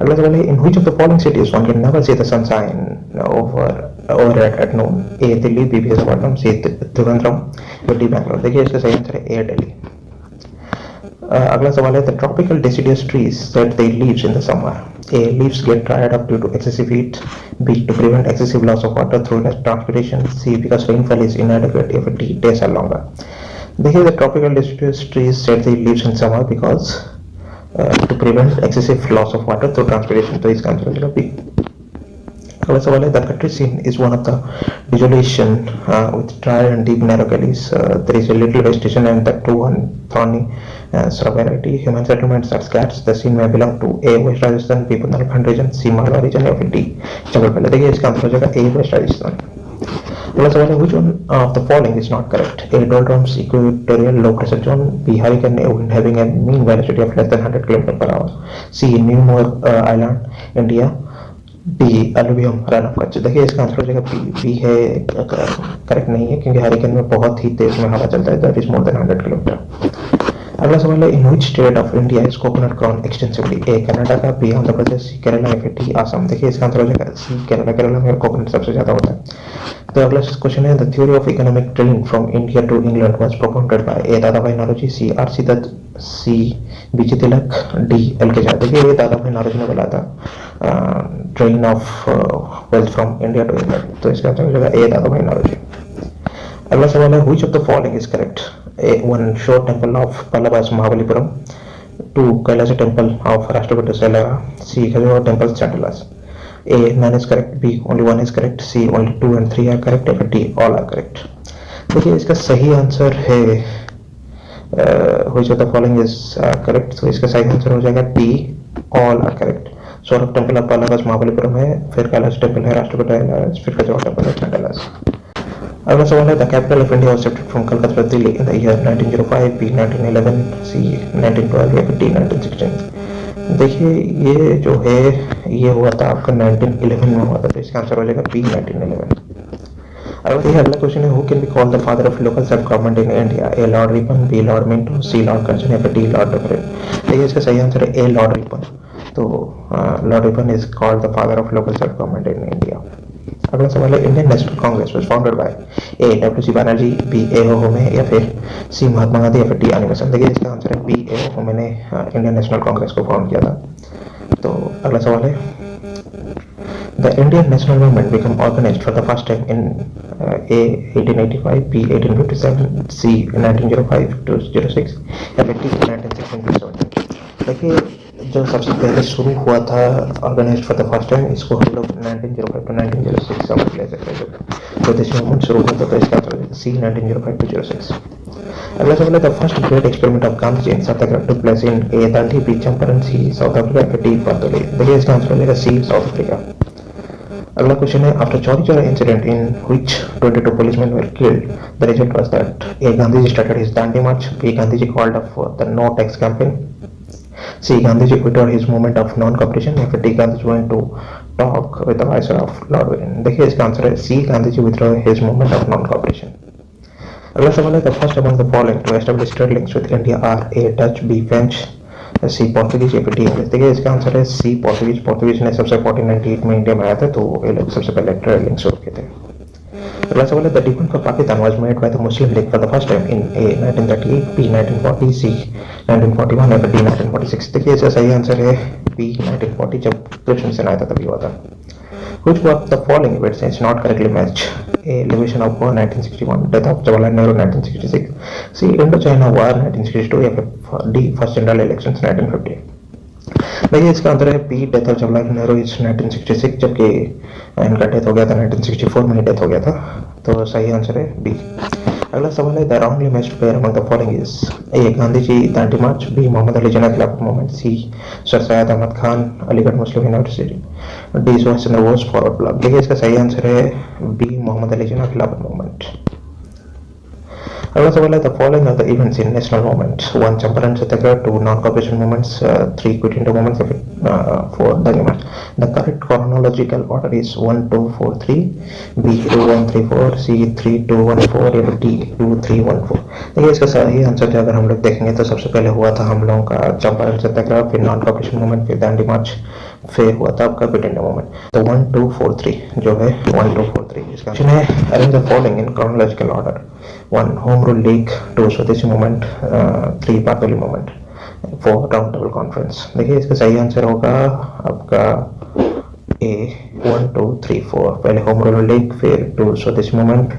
अगला सवाल है in which of the following cities one can never see the sunshine over at noon. A. Delhi, B. Visakhapatnam, C. Trivandrum, D. Bangalore. देखिए इसका सही आंसर है ए. दिल्ली. अगला सवाल है the tropical deciduous trees that they leaves in the summer. A. Leaves get dried up due to excessive heat. B. To prevent excessive loss of water through transpiration. C. Because rainfall is inadequate. If D. Days are longer. देखिए the tropical deciduous trees shed their leaves in summer because to prevent excessive loss of water through transpiration. तो इसका answer हो जाएगा B. अगला सवाल है the country scene is one of the desolation with dry and deep narrow gullies. There is a little vegetation and the two thorny variety. Human settlements are scarce. The scene may belong to A. West Rajasthan, B. Bundelkhand region, C. Malwa region, या फिर D. चलो पहले देखिए इसका answer हो जाएगा A. West Rajasthan. अगला सवाल है which one of the following is not correct. A. Doldrums equatorial low pressure zone, B. Hurricane wind having a mean velocity of less than 100 km/h, C. New Moor Island, India, D. Alluvium Rann of Kutch. देखिए इसका answer हो जाएगा B. B है correct नहीं है क्योंकि hurricane में बहुत ही तेज में हवा चलता है, that is more than 100 kilometre. अगला सवाल है in which state of India is coconut grown extensively. A. Karnataka, B. Andhra Pradesh, C. Kerala, या फिर डी. असम. देखिए इसका आंसर हो जाएगा सी. केरला. केरला में कोकोनट सबसे ज्यादा होता है. तो अगला क्वेश्चन है the theory of economic drain from India to England was propounded by. A. Dadabhai Naoroji, C. R. C. Dutt, C. B G Tilak, D. L K Jha. देखिए ये दादाभाई नौरोजी ने बोला था drain of wealth from India to England, तो इसका आंसर हो जाएगा ए. दादाभाई नौरोजी. अगला सवाल है which of the following is correct. A. One shore temple of Pallavas Mahabalipuram, 2. Kailas temple of राष्ट्रपति सेलारा, C. Khajuraho temple Chandelas. A. None is correct. B. Only one is correct. C. Only 2 and 3 are correct. Or D. All are correct. देखिए इसका सही answer है which of the following is correct. तो इसका सही answer हो जाएगा D. All are correct. Saurabh temple of Pallavas Mahabalipuram है, फिर कैलास टेंपल है राष्ट्रपति, फिर खजुराहो टेंपल है चांडलास. अगला सवाल है the capital of India was shifted from Calcutta to Delhi in the year 1905, B. 1911, C. 1912, या फिर D. 1916. देखिए ये जो है ये हुआ था आपका 1911 में हुआ था, तो इसका आंसर हो जाएगा बी. 1911. अब देखिए अगला क्वेश्चन है who can be called the father of local self government in India. A. Lord Ripon, B. Lord Minto, C. Lord Curzon, या फिर डी. Lord Dufferin. देखिए इसका सही आंसर है ए. Lord Ripon. तो lord Ripon is called the father of local self government in India. अगला सवाल है Indian national Congress was founded by. A. W C. Banerjee, B. A. O. Hume, या फिर सी. महात्मा गांधी, या फिर डी. अनिवार्य. देखिए इसका आंसर है बी. ए. ओ. होमे ने इंडियन नेशनल कांग्रेस को फाउंड किया था. तो अगला सवाल है the Indian national movement become organised for the first time in A. 1885, B. 1857, C. 1905 to 06, या फिर डी. 1916 to 17. देखिए जो सबसे पहले शुरू हुआ था organised for the first time, इसको हम लोग 1905 to 1906 समझ ले सकते हैं. जो देश मूवमेंट शुरू हुआ था, तो इसका आंसर सी. 1905 to 06. अगला सवाल है the first great experiment of Gandhi in satyagraha took place in A. Dandi, B. Champaran, C. South Africa, या फिर डी. बारदोली. देखिए इसका आंसर हो जाएगा सी. South Africa. अगला क्वेश्चन है after Chauri Chaura incident in which 22 policemen were killed, the result was that A. Gandhiji started his Dandi march, B. Gandhiji called up for the No Tax campaign, C. Gandhiji withdrew his movement of non-cooperation, या फिर D. Gandhiji went to talk with the viceroy of Lord William. देखिए इसका answer है C. Gandhiji withdrew his movement of non-cooperation. अगला सवाल है the first among the following to establish trade links with India are A. Dutch, B. French, सी पोर्तुगीज या फिर D English. देखिए इसका आंसर है सी पोर्तुगीज. पोर्तुगीज ने सबसे 1498 में इंडिया में आया था, तो ये लोग सबसे पहले ट्रेड लिंक्स शुरू किए थे. अगला सवाल है the defence of Pakistan was made by the Muslim League for the first time in A 1938, B 1940, C 1941 या फिर डी 1946. देखिए इसका सही आंसर है बी 1940, जब कृष्ण सेन आया था तभी हुआ था. Which of the following events is not correctly matched? A. Liberation of War 1961, death of Jawaharlal Nehru 1966, C. Indo-China War 1962 या फिर D. First general elections 1950. देखिए इसका आंसर है B death of Jawaharlal Nehru is 1966, जबकि इनका डेथ हो गया था 1964 में डेथ हो गया था, तो सही आंसर है बी. अगला सवाल है the wrongly matched pair among the following is A. Gandhi ji Dandi march, B. Mohammad Ali Jinnah Khilafat movement, C. Sir Syed Ahmad Khan Aligarh Muslim university, D. Subhas Chandra Bose forward bloc. देखिए इसका सही आंसर है बी. मोहम्मद अली जिन्ना खिलाफत मूवमेंट. अगला सवाल है the following are the events in national movements. 1. Champaran satyagraha, 2. Non cooperation movements, 3. Quit India movements, 4. Dandi march. The correct chronological order is 1 2 4 3, B 2 1 3 4, C 3 2 1 4 या D 2 3 1 4. देखिए इसका सही आंसर अगर हम लोग देखेंगे तो सबसे पहले हुआ था हम लोगों का चंपारण सत्याग्रह, फिर नॉन कॉपरेशन मूवमेंट, फिर दांडी मार्च, फिर हुआ था आपका क्विट इंडिया मूवमेंट. तो 1 2 4 3 जो है 1 2 4 3. इसका क्वेश्चन है arrange the following in chronological order. 1. Home rule league, 2. Swadeshi movement, 3. Bardoli movement, 4. Round table conference. देखिए इसका सही आंसर होगा आपका ए 1 2 3 4. पहले होम रूल लीग, फिर 2 स्वदेशी मूवमेंट,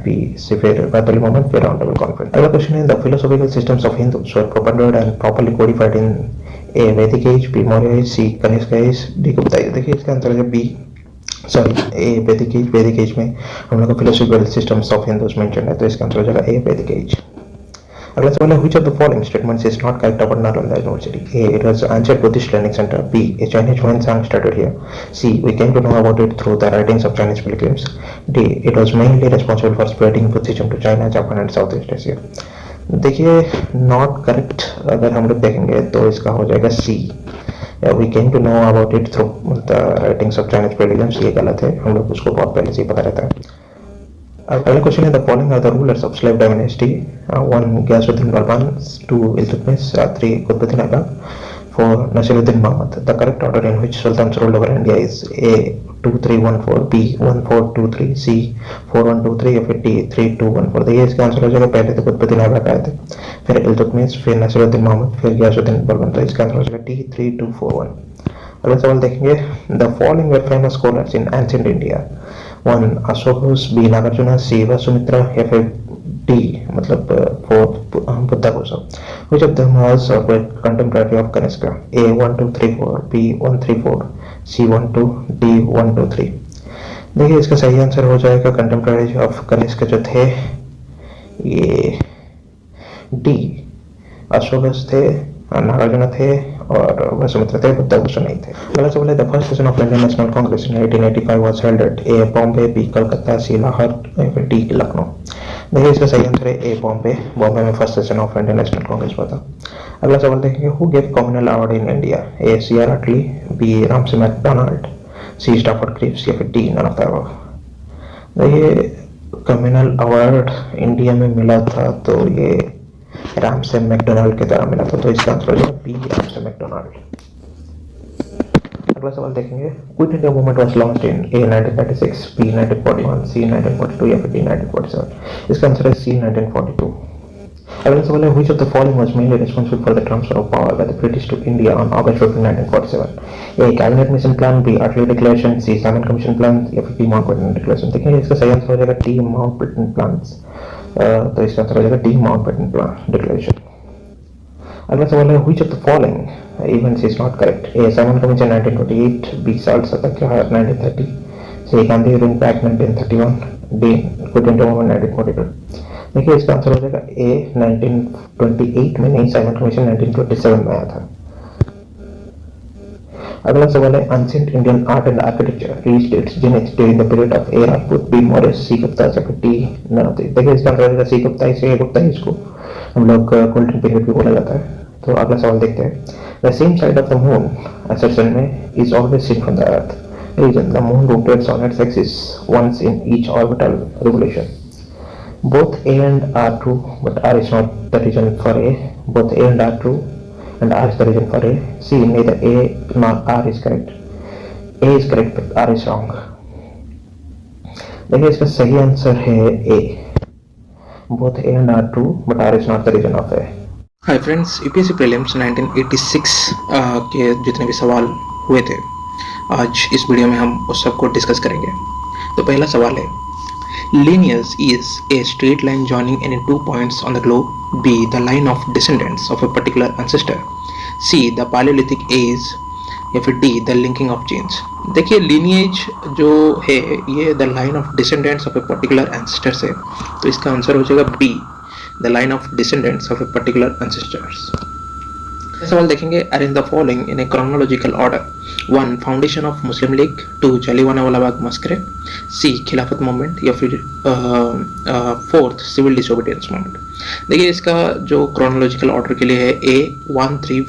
फिर बारडोली मूवमेंट, फिर राउंड टेबल कॉन्फ्रेंस. अगला क्वेश्चन है the philosophical systems of Hindus were propagated and properly codified in A. Vedic age, B. Maurya age, C. Kanishka age, D. Gupta age. देखिए इसका आंसर है बी ए वैदिक एज में हम लोग का philosophical systems of Hindus mention है, तो इसका आंसर हो जाएगा ए वैदिक एज. अगला सवाल है which of the following statements is not correct about Nalanda university. A. It was ancient Buddhist learning centre, B. A Chinese Hiuen Tsang started here, C. We came to know about it through the writings of Chinese pilgrims, D. It was mainly responsible for spreading Buddhism to China, Japan and South East Asia. देखिए not correct अगर हम लोग देखेंगे तो इसका हो जाएगा C. We came to know about it through the writings of Chinese pilgrims. ये गलत है, हम लोग उसको बहुत पहले से ही पता रहता है. अगला क्वेश्चन है the following are the rulers of slave dynasty. 1. Ghiyasuddin Balban, 2. Iltutmish, 3. Qutubuddin Aibak, 4. Nasiruddin Mohammad. The correct order in which sultan ruled over India is A 2 3 1 4, B 1 4 2 3, C 4 1 2 3 या फिर डी 3 2 1 4. देखिए इसका आंसर हो जाएगा पहले तो कुतुबुद्दीन ऐबक आए थे, फिर इल्तुतमिश, फिर नसीरुद्दीन मोहम्मद, फिर गयासुद्दीन बलबान. तो इसका आंसर हो जाएगा डी 3 2 4 1. अगला सवाल देखेंगे the following were famous scholars in ancient India. 1. Ashok Ghosh, B. Nagarjuna, C. Vasumitra या फिर डी मतलब 4. Buddha Ghosh. Which of them was contemporary of Kanishka. A 1 2 3 4, B 1 3 4, C 1 2, D 1 2 3. देखिए इसका सही आंसर हो जाएगा कंटेम्परेरी ऑफ कनिष्क जो थे ये डी. अशोक घोष थे, नागार्जुन थे और वसुमित्रा थे, बुद्ध भूषण नहीं थे. अगला सवाल है the first session of Indian national Congress in 1885 was held at A. Bombay, B. Calcutta, C. Lahore या फिर डी. लखनऊ. देखिए इसका सही आंसर है ए. बॉम्बे. बॉम्बे में first session of Indian national Congress हुआ था. अगला सवाल देखेंगे who gave communal award in India. A. C. R. Attlee, B. Ramsay MacDonald, C. Stafford Cripps या फिर D. None of the above. देखिए कम्युनल अवार्ड इंडिया में मिला था तो ये रामसे मैकडोनाल्ड के द्वारा मिला था, तो इसका आंसर हो जाएगा बी. Ramsay McDonald. अगला सवाल देखेंगे quit India movement was launched in A 1936, B 1941, C 1942 या फिर डी 1947. इसका आंसर है सी 1942. अगला सवाल है which of the following was mainly responsible for the transfer of power by the British to India on August 15, 1947. A. Cabinet mission plan, B. Attlee declaration, C. Simon commission plan या फिर D. Mountbatten declaration. देखिए इसका सही answer हो जाएगा D. Mountbatten plans. तो इसका answer हो जाएगा डी. Mountbatten plan declaration. अगला सवाल है which of the following events is not correct. A. Simon Commission 1928, B. Salt satyagraha 1930, C. Gandhi Irwin pact 1931, D. Quit India movement 1942. देखिए इसका आंसर हो जाएगा ए. 1928 में नहीं, साइमन कमीशन 1927 में आया था. अगला सवाल है ancient Indian art and architecture reached its zenith during the period of A. Rajput, B. Morris, C. Gupta, D. none of these. देखिए इसका आंसर सी गुप्ता ही से गुप्ता ही इसको हम लोग गोल्डन पीरियड भी बोला जाता है. तो अगला सवाल देखते हैं. The same side of the moon assertion में is always seen from the earth. Reason: the moon rotates on its axis once in each orbital revolution. Both A and R true, but R is not the reason for A. Both A and R true, and R is the reason for A. C. Neither A nor R is correct. A is correct, but R is wrong. देखिए इसका सही answer है A. Both A and R true, but R is not the reason of A. Hi friends, UPSC prelims 1986 के जितने भी सवाल हुए थे आज इस वीडियो में हम उस सबको डिस्कस करेंगे. तो पहला सवाल है, lineage is a straight line joining any two points on the globe. B. the line of descendants of a particular ancestor. C. the Paleolithic age. या फिर D. the linking of genes. देखिए lineage जो है ये the line of descendants of a particular ancestor से, तो इसका answer हो जाएगा B. the line of descendants of a particular ancestors. सवाल देखेंगे, arrange the following in a chronological order. 1. Foundation of Muslim League. 2. Jallianwala Bagh मस्करे. C. खिलाफत मूवमेंट. या फिर 4th सिविल डिसोबीडियंस मूवमेंट. देखिए इसका जो chronological order के लिए है A 1 3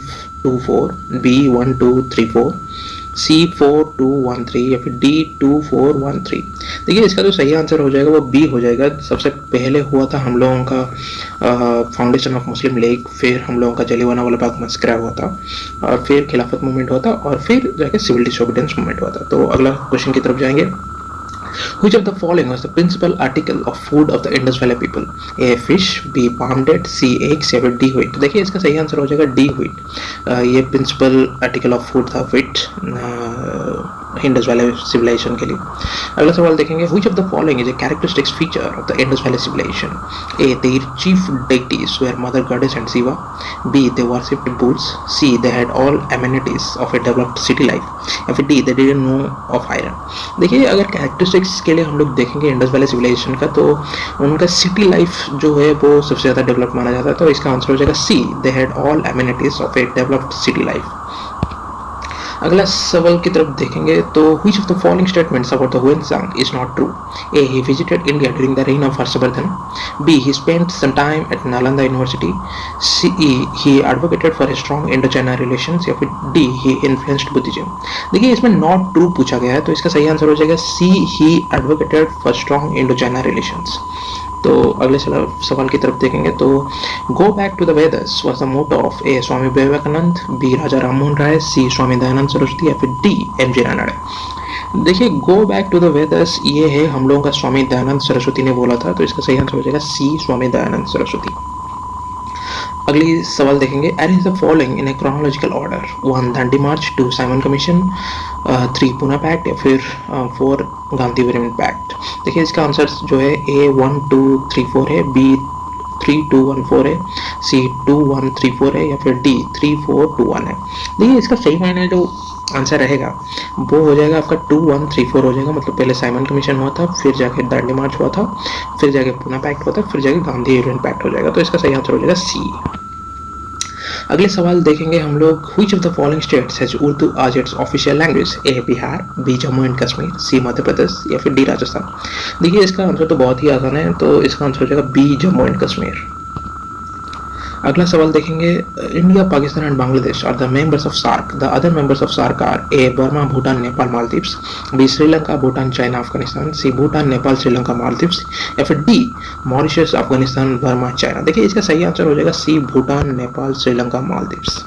2 4, B 1 2 3 4, C 4 2 1 3 या फिर D 2 4 1 3. देखिए इसका जो सही आंसर हो जाएगा वो B हो जाएगा. सबसे पहले हुआ था हम लोगों का फाउंडेशन ऑफ मुस्लिम लीग, फिर हम लोगों का जलियांवाला बाग मस्करा हुआ था, और फिर खिलाफत मूवमेंट हुआ था, और फिर जाके सिविल डिसोबीडियंस मूवमेंट हुआ था. तो अगला क्वेश्चन की तरफ जाएंगे. Which of the following was the principal article of food of the Indus Valley people? A. fish, B. palm dates, C. eggs या फिर D. wheat. देखिए इसका सही आंसर हो जाएगा D. wheat. ये प्रिंसिपल आर्टिकल ऑफ फूड था wheat Indus valley civilisation के लिए. अगला सवाल देखेंगे, which of the following is a characteristic feature of the Indus Valley civilization? A. their chief deities were Mother Goddess and Shiva. B. they worshipped bulls. C. they had all amenities of a developed city life. या फिर D. they didn't know of iron. देखिए अगर characteristics के लिए हम लोग देखेंगे Indus valley civilisation का, तो उनका सिटी लाइफ जो है वो सबसे ज़्यादा डेवलप माना जाता है. तो इसका आंसर हो जाएगा C. they had all amenities of a developed city life. अगला सवाल की तरफ देखेंगे, तो which of the following statements about the Huansang is not true? A. he visited India during the reign of Harshvardhan. B. he spent some time at Nalanda University. C. he advocated for a strong Indo-China relations. या फिर D. he influenced Buddhism. देखिए इसमें not true पूछा गया है, तो इसका सही आंसर हो जाएगा C. he advocated for strong Indo-China relations. तो अगले सवाल की तरफ देखेंगे, तो go back to the Vedas was the motto of A. Swami Vivekananda, B. Raja Rammohan Roy, C. Swami Dayanand Saraswati या फिर डी. एम.जी. रानडे. देखिए go back to the Vedas ये है हम लोगों का स्वामी दयानंद सरस्वती ने बोला था, तो इसका सही आंसर हो जाएगा सी. स्वामी दयानंद सरस्वती. अगली सवाल देखेंगे, arrange the following in a chronological order. 1. Dandi march, 2. Simon Commission, 3. Poona pact या फिर 4. Gandhi agreement pact. देखिए इसका आंसर जो है A 1 2 3 4 है, B 3 2 1 4 है, C 2 1 3 4 है या फिर D 3 4 2 1 है. देखिए इसका सही मायने जो आंसर रहेगा वो हो जाएगा आपका 2 1 3 4 हो जाएगा. मतलब पहले साइमन कमीशन हुआ था, फिर जाके दांडी मार्च हुआ था, फिर जाके पूना पैक्ट हुआ था, फिर जाके गांधी अग्रीमेंट पैक्ट हो जाएगा. तो इसका सही आंसर हो जाएगा C. अगले सवाल देखेंगे हम लोग, which of the following states has Urdu as its official language? A. Bihar, B. Jammu and Kashmir, C. Madhya Pradesh या फिर D. राजस्थान. देखिए इसका आंसर तो बहुत ही आसान है, तो इसका आंसर हो जाएगा B. जम्मू एंड कश्मीर. अगला सवाल देखेंगे, India, Pakistan and Bangladesh are the members of SAARC. The other members of SAARC are A. Burma, Bhutan, Nepal, Maldives, B. Sri Lanka, Bhutan, China, Afghanistan, C. Bhutan, Nepal, Sri Lanka, Maldives या फिर D. Mauritius, Afghanistan, Burma, China. देखिए इसका सही आंसर हो जाएगा C. भूटान, नेपाल, श्रीलंका, मालदीव्स.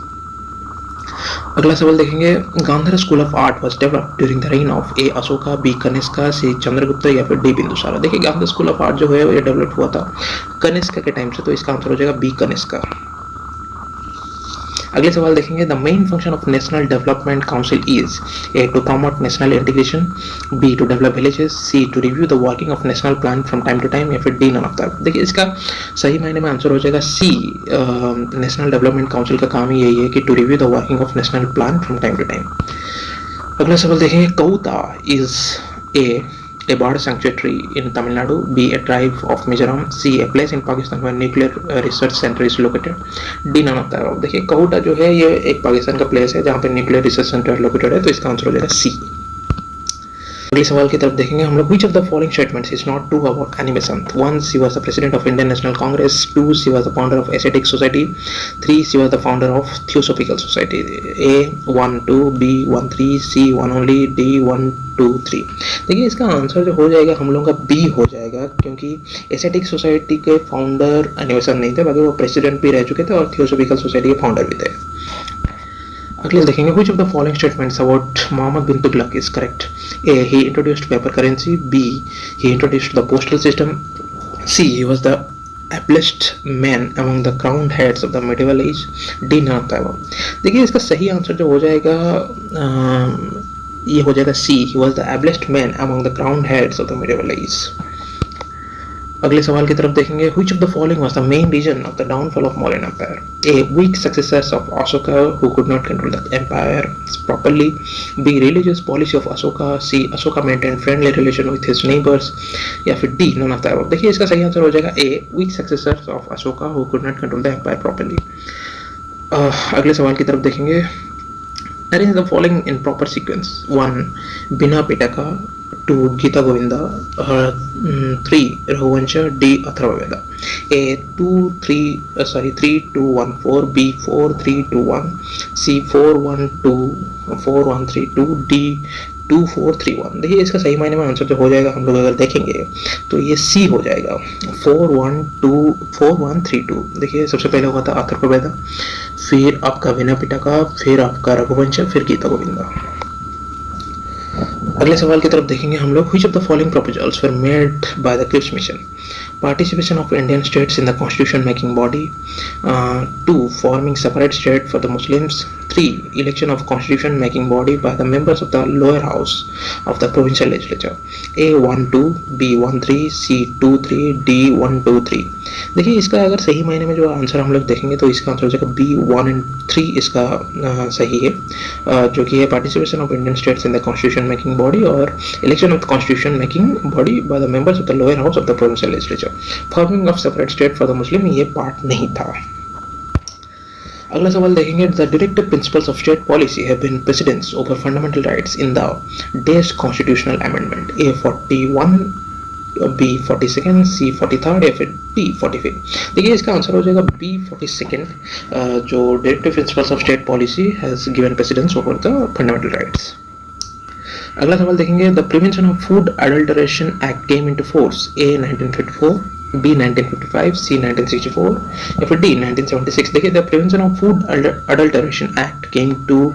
अगला सवाल देखेंगे, Gandhara school of art was developed during the reign of A. Ashoka, B. Kanishka, C. Chandragupta या फिर D. बिंदुसारा. देखिए गांधार स्कूल ऑफ आर्ट जो है ये डेवलप हुआ था कनिष्का के टाइम से, तो इसका आंसर हो जाएगा B. कनिष्का. अगले सवाल देखेंगे, the main function of national development council is A. To promote national integration, B. To develop villages, C. To review the working of national plan from time to time या फिर D. None of that. देखिए इसका सही मायने में answer हो जाएगा C. National development council का काम ही यही है कि to review the working of national plan from time to time. अगला सवाल देखेंगे, कौता is A. a bird sanctuary in Tamil Nadu, B, a tribe of Mizoram, C, a place in Pakistan where nuclear research center is located, D, none of the above। देखिए काउटा जो है ये एक पाकिस्तान का प्लेस है जहाँ पे न्यूक्लियर रिसर्च सेंटर लोकेटेड है, तो इसका आंसर हो जाएगा सी। अगले सवाल की तरफ देखेंगे हम लोग। Which of the following statements is not true about Annie Besant? 1, she was the president of Indian National Congress. 2, she was the founder of Ascetic Society. 3, she was the founder of Theosophical Society. A 1 2, B 1 3, C 1 only, D 1 2 3। देखिए इसका answer जो हो जाएगा हम लोगों का B हो जाएगा, क्योंकि एसेटिक सोसाइटी के फाउंडर एनी बेसेंट नहीं थे, बाकी वो प्रेसिडेंट भी रह चुके थे और थियोसोफिकल सोसाइटी के फाउंडर भी थे। अगले देखेंगे which of the following statements about Muhammad bin Tughlaq is correct? A, he introduced paper currency. B, he introduced the postal system. C, he was the ablest man among the crowned heads of the medieval age. D, none of the above। देखिए इसका सही answer जो हो जाएगा ये हो जाएगा C, he was the ablest man among the crowned heads of the medieval age। अगले सवाल की तरफ देखेंगे which of the following was the main reason of the downfall of Mauryan Empire? A, weak successors of Ashoka who could not control the empire properly. B, religious policy of Ashoka. C, Ashoka maintained friendly relation with his neighbors, या फिर D, none of the above। देखिए इसका सही answer हो जाएगा A, weak successors of Ashoka who could not control the empire properly। अगले सवाल की तरफ देखेंगे arrange the following in proper sequence। 1, बिना Pitaka. 2, Gita Govinda. 3, Raghuvansh. D, Atharvaveda. A 3 2 1 4, B 4 3 2 1, C 4 1 2 4 1 3 2, D 2 4 3 1। देखिए इसका सही मायने में आंसर जो हो जाएगा हम लोग अगर देखेंगे तो ये C हो जाएगा 4 1 2 4 1 3 2। देखिए सबसे पहले हुआ था अथर्ववेद, फिर आपका विना पिटका, फिर आपका रघुवंश, फिर गीता गोविंदा। अगले सवाल की तरफ देखेंगे हम लोग which of the following proposals were made by the Cripps mission? Participation of Indian states in the constitution making body। 2, forming separate state for the Muslims। 3, election of constitution making body by the members of the lower house of the provincial legislature। A 1 2, B 1 3, C 2 3, D 1 2 3। देखिए इसका अगर सही मायने में जो answer हम लोग देखेंगे तो इसका आंसर हो जाएगा B 1 and 3 इसका सही है, जो कि है participation of Indian states in the constitution making body और election of the constitution making body by the members of the lower house of the provincial legislature. Forming of separate state for the Muslim ये part नहीं था। अगला सवाल देखेंगे the directive principles of state policy have been precedence over fundamental rights in the days constitutional amendment. A 41, B 42, C 43 या फिर D 45। देखिए इसका आंसर हो जाएगा B 42, जो directive principles of state policy has given precedence over the fundamental rights. अगला सवाल देखेंगे the prevention of food adulteration act came into force. A 1954, B 1955, C 1964 या फिर D 1976। देखिए the prevention of food adulteration act came to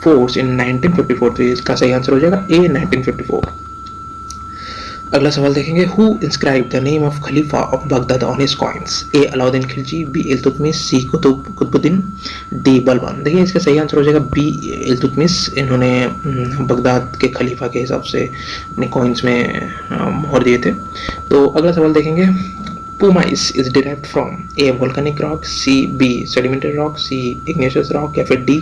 force in 1954, तो इसका सही answer हो जाएगा A 1954। अगला सवाल देखेंगे who inscribe the name of Khalifa of Baghdad on his coins. A Alauddin Khilji, B Iltutmish, C Qutubuddin, D Balban. देखिए इसका सही आंसर हो जाएगा B इल्तुतमिश। इन्होंने बगदाद के खलीफा के हिसाब से अपने कॉइन्स में मोहर दिए थे। तो अगला सवाल देखेंगे pumice is derived from. A volcanic rock, C B sedimentary rock, C igneous rock या फिर D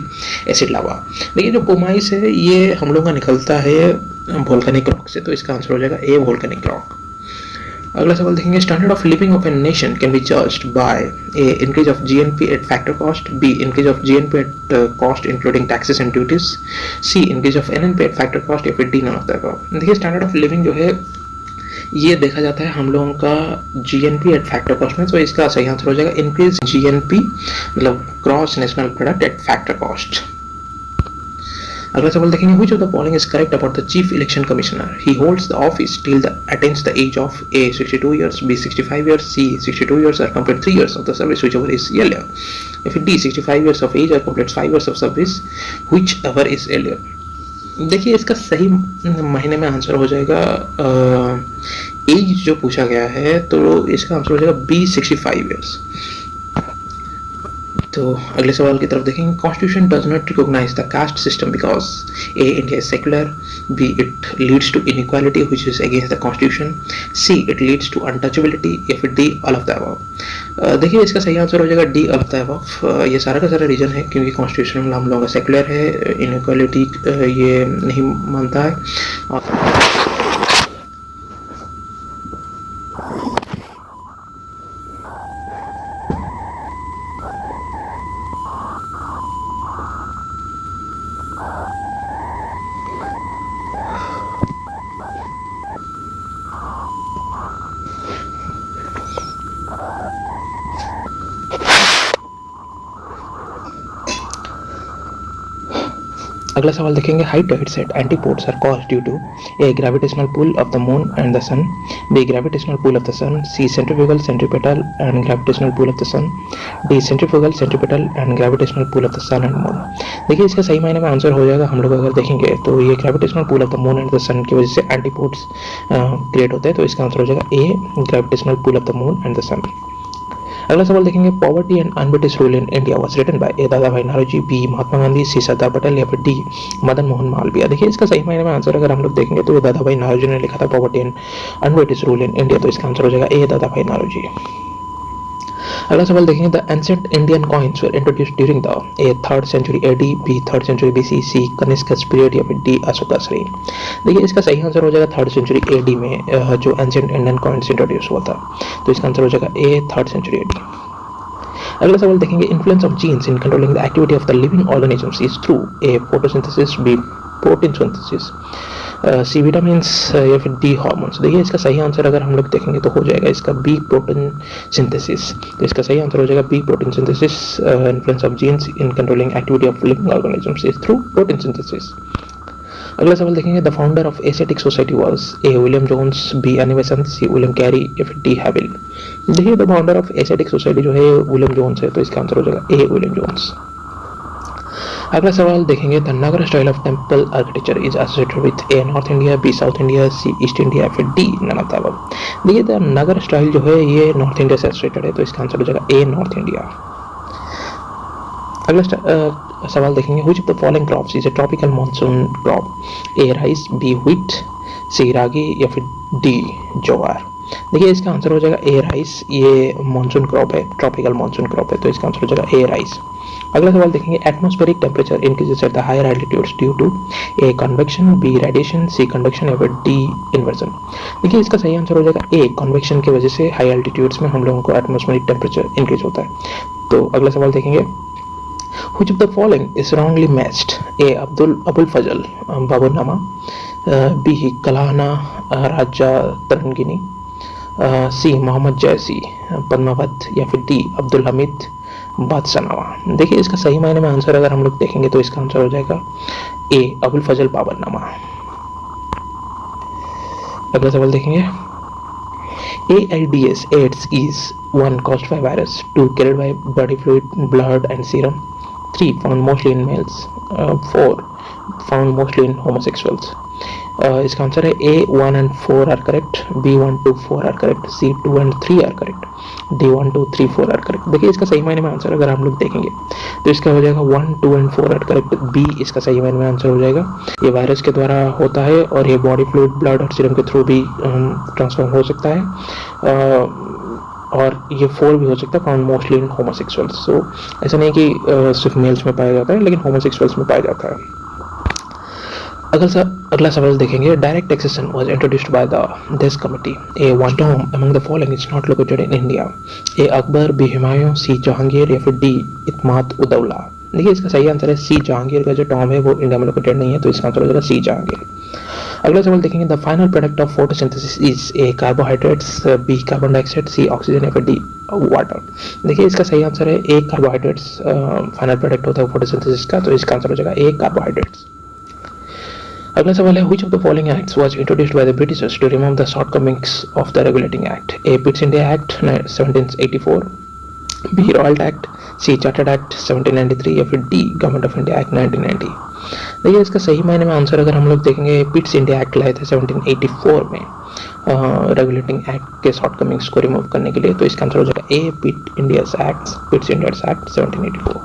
एसिड लावा। देखिए जो पुमाइस है ये हम लोग का निकलता है वोल्केनिक रॉक से, तो इसका आंसर हो जाएगा A वोल्केनिक रॉक। अगला सवाल देखेंगे standard of living of a nation can be judged bye A increase of GNP eight factor cost, B increase of GNP at cost including taxes and duties, C increase of NNP eight factor cost या फिर D non of the above. देखिए standard of living जो है ये देखा जाता है हम लोगों का GNP एट फैक्टर कॉस्ट में, तो इसका सही आंसर हो जाएगा इंक्रीज GNP मतलब gross national product at factor cost. अगला सवाल देखेंगे which of the following is correct about the chief election commissioner? He holds the office till the attains the age of A 62 years, B 65 years, C 62 years or complete 3 years of the service whichever is earlier, if D 65 years of age or completes 5 years of service whichever is earlier। देखिए इसका सही महीने में answer हो जाएगा as जो पूछा गया है, तो इसका आंसर हो जाएगा B 65 years। तो अगले सवाल की तरफ देखेंगे constitution does not recognise the caste system because A India is secular, B it leads to inequality which is against the constitution, C it leads to untouchability या फिर D all of the above. देखिए इसका सही answer हो जाएगा D all of the above. ये सारा का सारा रीजन है क्योंकि कॉन्स्टिट्यूशन में हम लोगों का सेक्युलर है, इनइक्वालिटी ये नहीं मानता है। अगला सवाल देखेंगे, high tides at antipodes are caused due to A gravitational pull of the moon and the sun, B gravitational pull of the sun, C centrifugal centripetal and gravitational pull of the sun, D centrifugal centripetal and gravitational pull of the sun and moon. देखिए इसका सही मायने में answer हो जाएगा, हम लोग अगर देखेंगे तो ये gravitational pull of the moon and the sun की वजह से एंटीपोड्स क्रिएट होते हैं, तो इसका आंसर हो जाएगा A gravitational pull of the moon and the sun. अगला सवाल देखेंगे, poverty and un-British rule in India was written by A Dadabhai Naoroji, B Mahatma Gandhi, C Sardar Patel या फिर डी मदन मोहन मालवीय। देखिए इसका सही मायने में आंसर अगर हम लोग देखेंगे तो ये दादा भाई नौरोजी ने लिखा था poverty and un-British rule in India, तो इसका आंसर हो जाएगा ए दादा भाई नौरोजी। अगला सवाल देखेंगे, the ancient Indian coins were introduced during the A 3rd century AD, B 3rd century BC, C Kanishka period या फिर डी अशोका श्रेणी। देखिए इसका सही आंसर हो जाएगा 3rd सेंचुरी एडी में जो एंशिएंट इंडियन कॉइन्स इंट्रोड्यूस हुआ था, तो इसका आंसर हो जाएगा ए 3rd सेंचुरी एडी। अगला सवाल देखेंगे, influence of genes in controlling the activity of the living organisms is through A photosynthesis, B protein synthesis, C vitamins या फिर डी हार्मोन्स। देखिए इसका सही आंसर अगर हम लोग देखेंगे तो हो जाएगा इसका बी प्रोटीन सिंथेसिस, तो इसका सही आंसर हो जाएगा B protein synthesis. Influence of genes in controlling activity of living organisms is through protein synthesis. अगला सवाल देखेंगे, the founder of aesthetic society was A William Jones, B Annie Besant, C William Carey या फिर D Havell. देखिए the founder of aesthetic society जो है William Jones है, तो इसका आंसर हो जाएगा ए विलियम जोन्स। अगला सवाल देखेंगे, the Nagar style of temple architecture is associated with A north India, B south India, C east India फिर D none of the above. देखिए द नगर स्टाइल जो है ये नॉर्थ इंडिया से एसोसिएटेड है, तो इसका आंसर हो जाएगा ए नॉर्थ इंडिया। अगला सवाल देखेंगे, which of the following crops is a tropical monsoon crop, A rice, B wheat, C ragi या फिर डी ज्वार। देखिए इसका आंसर हो जाएगा ए राइस, ये मॉनसून क्रॉप है, ट्रॉपिकल मॉनसून क्रॉप है, तो इसका आंसर हो जाएगा ए राइस। अगला सवाल देखेंगे, atmospheric temperature increases at the higher altitudes due to A convection, B radiation, C conduction या फिर डी इन्वर्जन। देखिए इसका सही आंसर हो जाएगा ए कन्वेक्शन की वजह से हाई एल्टीट्यूड्स में हम लोगों को एटमॉस्फेरिक टेम्परेचर इंक्रीज होता है। तो अगला सवाल देखेंगे, Which of the following is wrongly matched? A. Abul Fazl Baburnama, B. Kalahana Raja Tarangini, C. Mohammad जैसी पद्मावत या फिर डी अब्दुल हमीद बादशाहनामा। देखिए इसका सही मायने में आंसर अगर हम लोग देखेंगे तो इसका आंसर हो जाएगा ए अबुल फजल बाबरनामा। अगला सवाल देखेंगे, AIDS is 1 caused by virus, 2 carried by body fluid, blood and serum, 3 found mostly in males, 4 found mostly in homosexuals। इसका आंसर है A 1 and 4 are correct, B 1 2 4 are correct, C 2 and 3 are correct, D 1 2 3 4 are correct। देखिए इसका सही मायने में answer अगर हम लोग देखेंगे तो इसका हो जाएगा 1 2 and 4 are correct, B इसका सही मायने में आंसर हो जाएगा। ये वायरस के द्वारा होता है और ये बॉडी फ्लूइड, ब्लड और सीरम के थ्रू भी ट्रांसफर हो सकता है, और ये 4 भी हो सकता है, फाउंड मोस्टली इन होमोसेक्सुअल्स। सो ऐसा नहीं कि सिर्फ मेल्स में पाया जाता है, लेकिन होमोसेक्सुअल्स में पाया जाता है। अगला सवाल देखेंगे, direct taxation was introduced by the this committee, A one tom among the following is not located in India, A Akbar, B Humayun, C Jahangir या फिर डी इत्माद उदौला। देखिए इसका सही आंसर है सी जहांगीर का जो टॉम है वो इंडिया में लोकेटेड नहीं है, तो इसका आंसर हो जाएगा सी जहांगीर। अगला सवाल देखेंगे, the final product of photosynthesis is A carbohydrates, B carbon dioxide, C oxygen या फिर डी वाटर। देखिए इसका सही आंसर है ए कार्बोहाइड्रेट्स फाइनल प्रोडक्ट होता है फोटोसिंथेसिस का, तो इसका आंसर हो जाएगा ए कार्बोहाइड्रेट्स। अगला सवाल है, which of the following acts was introduced by the Britishers to remove the shortcomings of the regulating act, A. Pitt's India Act 1784, B. Royal Act, C. Chartered Act 1793 या फिर D. Government of India Act 1990। देखिए इसका सही मायने में answer अगर हम लोग देखेंगे, पिट्स इंडिया एक्ट लाए थे 1784 में रेगुलेटिंग एक्ट के शॉर्टकमिंग्स को रिमूव करने के लिए, तो इसका आंसर हो जाएगा ए पिट्स इंडिया एक्ट 1784।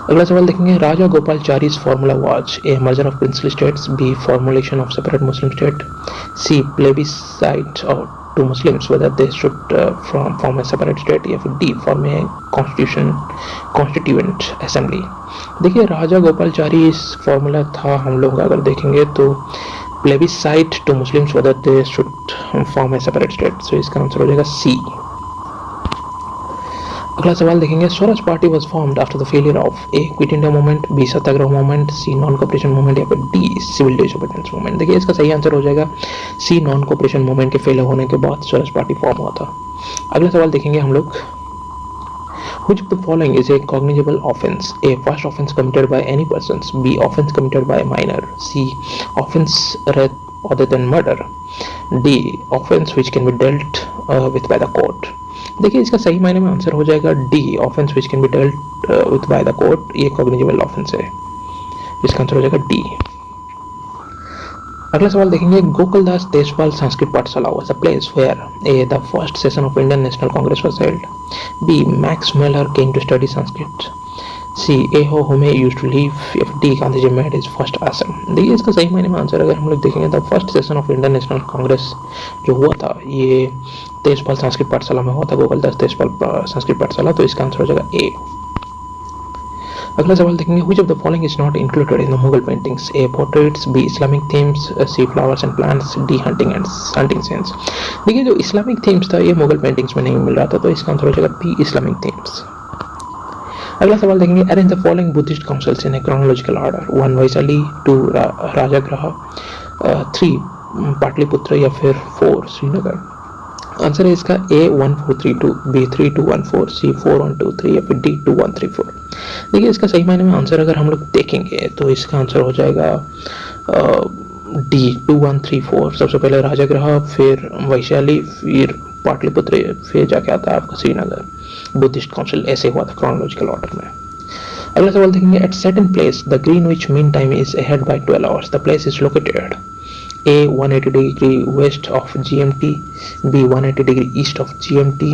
अगला सवाल देखेंगे, राजा गोपालचारी's formula was A. merger of princely states, B. formulation of separate Muslim state, C. plebiscite to Muslims whether they should form a separate state या फिर D. form a constituent assembly। देखिए राजा गोपालचारी इस formula था हम लोग अगर देखेंगे तो plebiscite to Muslims whether they should form a separate state, so इसका आंसर हो जाएगा C। अगला सवाल देखेंगे, Swaraj party was formed after the failure of A quit India movement, B satyagraha movement, C non cooperation movement या फिर डी सिविल डिसोबीडियंस मूवमेंट। देखिए इसका सही आंसर हो जाएगा सी नॉन कोऑपरेशन मूवमेंट के फेलियर होने के बाद स्वराज पार्टी फॉर्म हुआ था। अगला सवाल देखेंगे हम लोग, which of the following is a cognizable offense? A, first offense committed by any persons. B, offense committed by a minor. C, offense other than murder. D, offense which can be dealt with by the court. देखिए इसका सही मायने में answer हो जाएगा D, offence which can be dealt with by the court. ये cognizable offence है, इसका आंसर हो जाएगा डी. अगला सवाल देखेंगे, गोकुलदास तेजपाल संस्कृत पाठशाला was a place where A, the first session of Indian National Congress was held. B, Max Muller came to study Sanskrit. C, A.O. Hume used to live. D, Gandhi made his first आश्रम. देखिए इसका सही मायने में answer अगर हम लोग देखेंगे the first session of Indian national Congress जो हुआ था ये तेजपाल संस्कृत पाठशाला में हुआ था, गोकुलदास तेजपाल संस्कृत पाठशाला. तो इसका आंसर हो जाएगा ए. अगला सवाल देखेंगे, which of the following is not included in the Mughal paintings? A, portraits. B, Islamic themes. C, flowers and plants. D, hunting scenes. देखिए जो इस्लामिक थीम्स था ये मुगल पेंटिंग्स में नहीं मिल रहा था, तो इसका आंसर हो जाएगा बी, इस्लामिक थीम्स. अगला सवाल देखेंगे, arrange the following Buddhist councils in a chronological order. 1, Vaishali. 2, राजाग्रह. 3, Pataliputra या फिर 4, श्रीनगर. आंसर है इसका ए 1432, बी 3214, सी 4123 या फिर डी 2134. देखिए इसका सही मायने में आंसर अगर हम लोग देखेंगे तो इसका आंसर हो जाएगा डी 2134. सबसे पहले राजाग्रह, फिर वैशाली, फिर पाटलिपुत्र, फिर जाके आता है आपका श्रीनगर. बुद्धिस्ट काउंसिल ऐसे हुआ था क्रोनोलॉजिकल ऑर्डर में. अगला सवाल देखेंगे, at certain place the Greenwich mean time is ahead by 12 hours. The place is located A, 180 degree west of GMT. B, 180 degree east of GMT.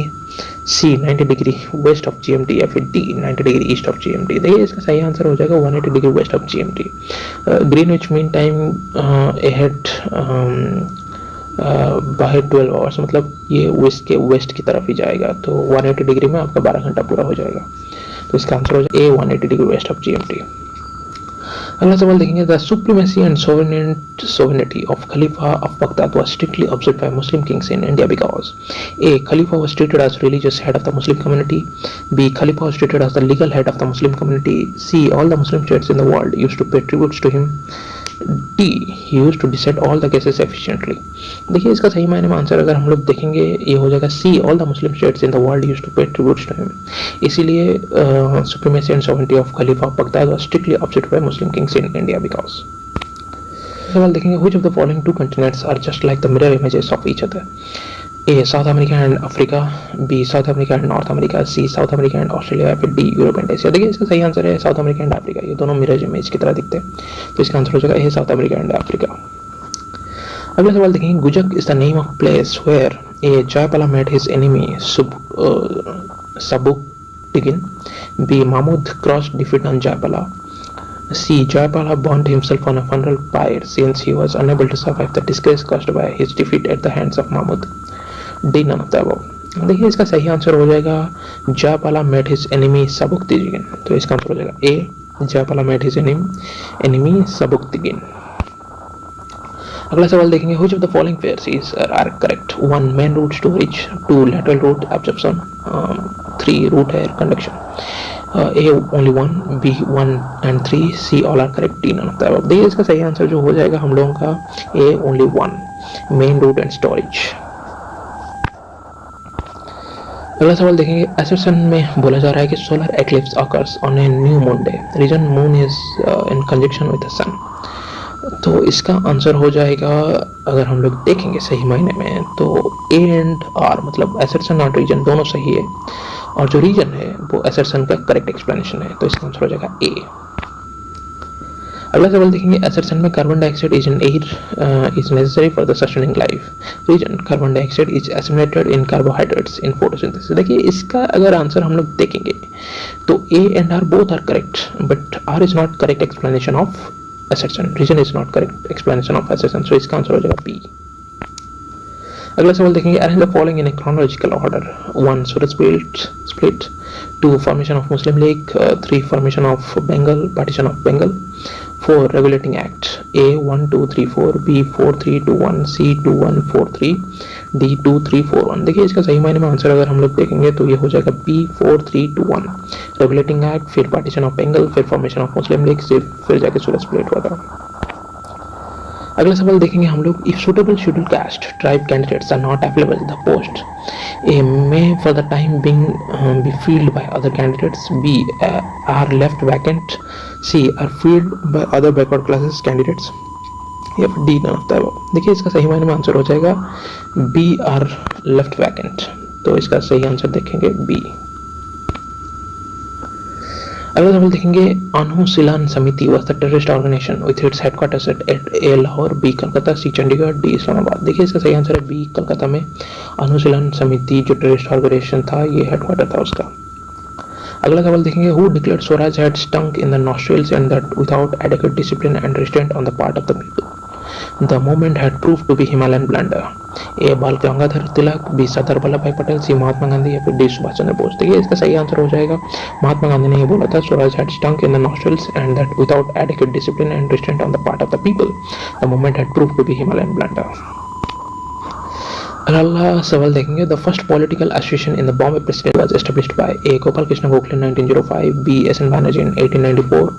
C, 90 degree west of GMT या फिर D, 90 degree east of GMT. देखिए इसका सही answer हो जाएगा 180 degree west of GMT. Greenwich mean time ahead by 12 hours, मतलब ये waste की तरफ ही जाएगा, तो 180 डिग्री में आपका 12 घंटा पूरा हो जाएगा. तो इसका आंसर हो जाएगा A, 180 degree west of GMT. अगला सवाल देखेंगे, the supremacy and sovereignty of Khalifa of Baghdad was strictly observed by Muslim kings in India because A, Khalifa was treated as religious head of the Muslim community. B, Khalifa was treated as the legal head of the Muslim community. C, all the Muslim states in the world used to pay tributes to him. D, he used to decide all the cases efficiently. देखिए इसका सही मायने में answer अगर हम लोग देखेंगे ये हो जाएगा C, all the Muslim states in the world used to pay tributes to him. इसीलिए supremacy and sovereignty of Khalifa of Baghdad was strictly observed by Muslim kings in India because. सवाल देखेंगे, which of the following two continents are just like the mirror images of each other. A, south America and Africa. B, south America and north America. C, south America and Australia या फिर D, Europe and Asia. देखिए इसका सही answer है south America and Africa. ये दोनों mirror image की तरह दिखते हैं, तो इसका आंसर हो जाएगा A, south America and Africa. अगला सवाल देखेंगे, गुजक is the name of place where A, Jayapala met his enemy Sabuktigin. B, Mahmud crossed defeat on Jayapala. C, Jayapala burned himself on a funeral pyre since he was unable to survive the disgrace caused by his defeat at the hands of Mahmud. D, none of the above. देखिए इसका सही answer हो जाएगा जयपाला met his enemy सबुकटिगिन. तो इसका answer हो जाएगा ए, Jayapala met his enemy सबुकटिगिन. अगला सवाल देखेंगे, which of the following phases are correct? 1, main route storage. 2, lateral route absorption. 3, route air conduction. A, only 1. B, 1 and 3. C, all are correct. D, none of the above. देखिए इसका सही answer जो हो जाएगा हम लोगों का A, only 1, main route and storage. अगला सवाल देखेंगे, assertion में बोला जा रहा है कि solar eclipse occurs on a new moon day. Reason moon is in conjunction with the sun. तो इसका आंसर हो जाएगा अगर हम लोग देखेंगे सही मायने में तो A एंड R, मतलब assertion और रीजन दोनों सही है, और जो रीजन है वो assertion का करेक्ट एक्सप्लेनेशन है, तो इसका आंसर हो जाएगा A. अगला सवाल देखेंगे, assertion में carbon dioxide is an air is necessary for the sustaining life. Reason, carbon dioxide is assimilated in carbohydrates in photosynthesis. देखिए इसका अगर आंसर हम लोग देखेंगे तो A and R both are correct, but R is not correct explanation of assertion. Reason is not correct explanation of assertion. So इसका answer हो जाएगा B. अगला सवाल देखेंगे, arrange the following in a chronological order. 1, Surat split. 2, formation of Muslim League. 3, formation of Bengal, partition of Bengal. 4, regulating act. A, 1, 2, 3, 4. B, 4, 3, 2, 1. C, 2, 1, 4, 3. D, 2, 3, 4, 1. देखिए इसका सही मायने में आंसर अगर हम लोग देखेंगे तो ये हो जाएगा B, 4, 3, 2, 1. रेगुलेटिंग एक्ट, फिर पार्टीशन ऑफ बंगाल, फिर फॉर्मेशन ऑफ मुस्लिम लीग, फिर जाके सूरत स्प्लिट हुआ था. अगला सवाल देखेंगे हम लोग, if suitable schedule caste tribe candidates are not available the post A may for the time being B filled by other candidates, B are left vacant, C are filled by other backward classes candidates, या फिर D none of the above. देखिए इसका सही मायने में answer हो जाएगा B are left vacant. तो इसका सही आंसर देखेंगे बी। अगला सवाल देखेंगे, Anushilan Samiti was the terrorist organisation with its headquarters at A Lahore, B Calcutta, C Chandigarh, D Islamabad. देखिए इसका सही आंसर है बी कलकत्ता में अनुशीलन समिति जो टेररिस्ट ऑर्गेनाइजेशन था ये हेडक्वार्टर था उसका। अगला सवाल देखेंगे, who declared swaraj had stunk in the nostrils and that without adequate discipline and restraint on the part of the people the movement had proved to be Himalayan blunder, A Bal Gangadhar Tilak, B Sardar Vallabhbhai Patel, सी महात्मा गांधी, या फिर D Subhas Chandra Bose. देखिए इसका सही answer हो जाएगा महात्मा गांधी ने ये बोला था, swaraj had stunk in the nostrils and that without adequate discipline and restraint on the part of the people the movement had proved to be Himalayan blunder. अगला सवाल देखेंगे, the first political association in the Bombay president was established by A Gopal Krishna Gokhale 1905, B S N Banerjee in 1894,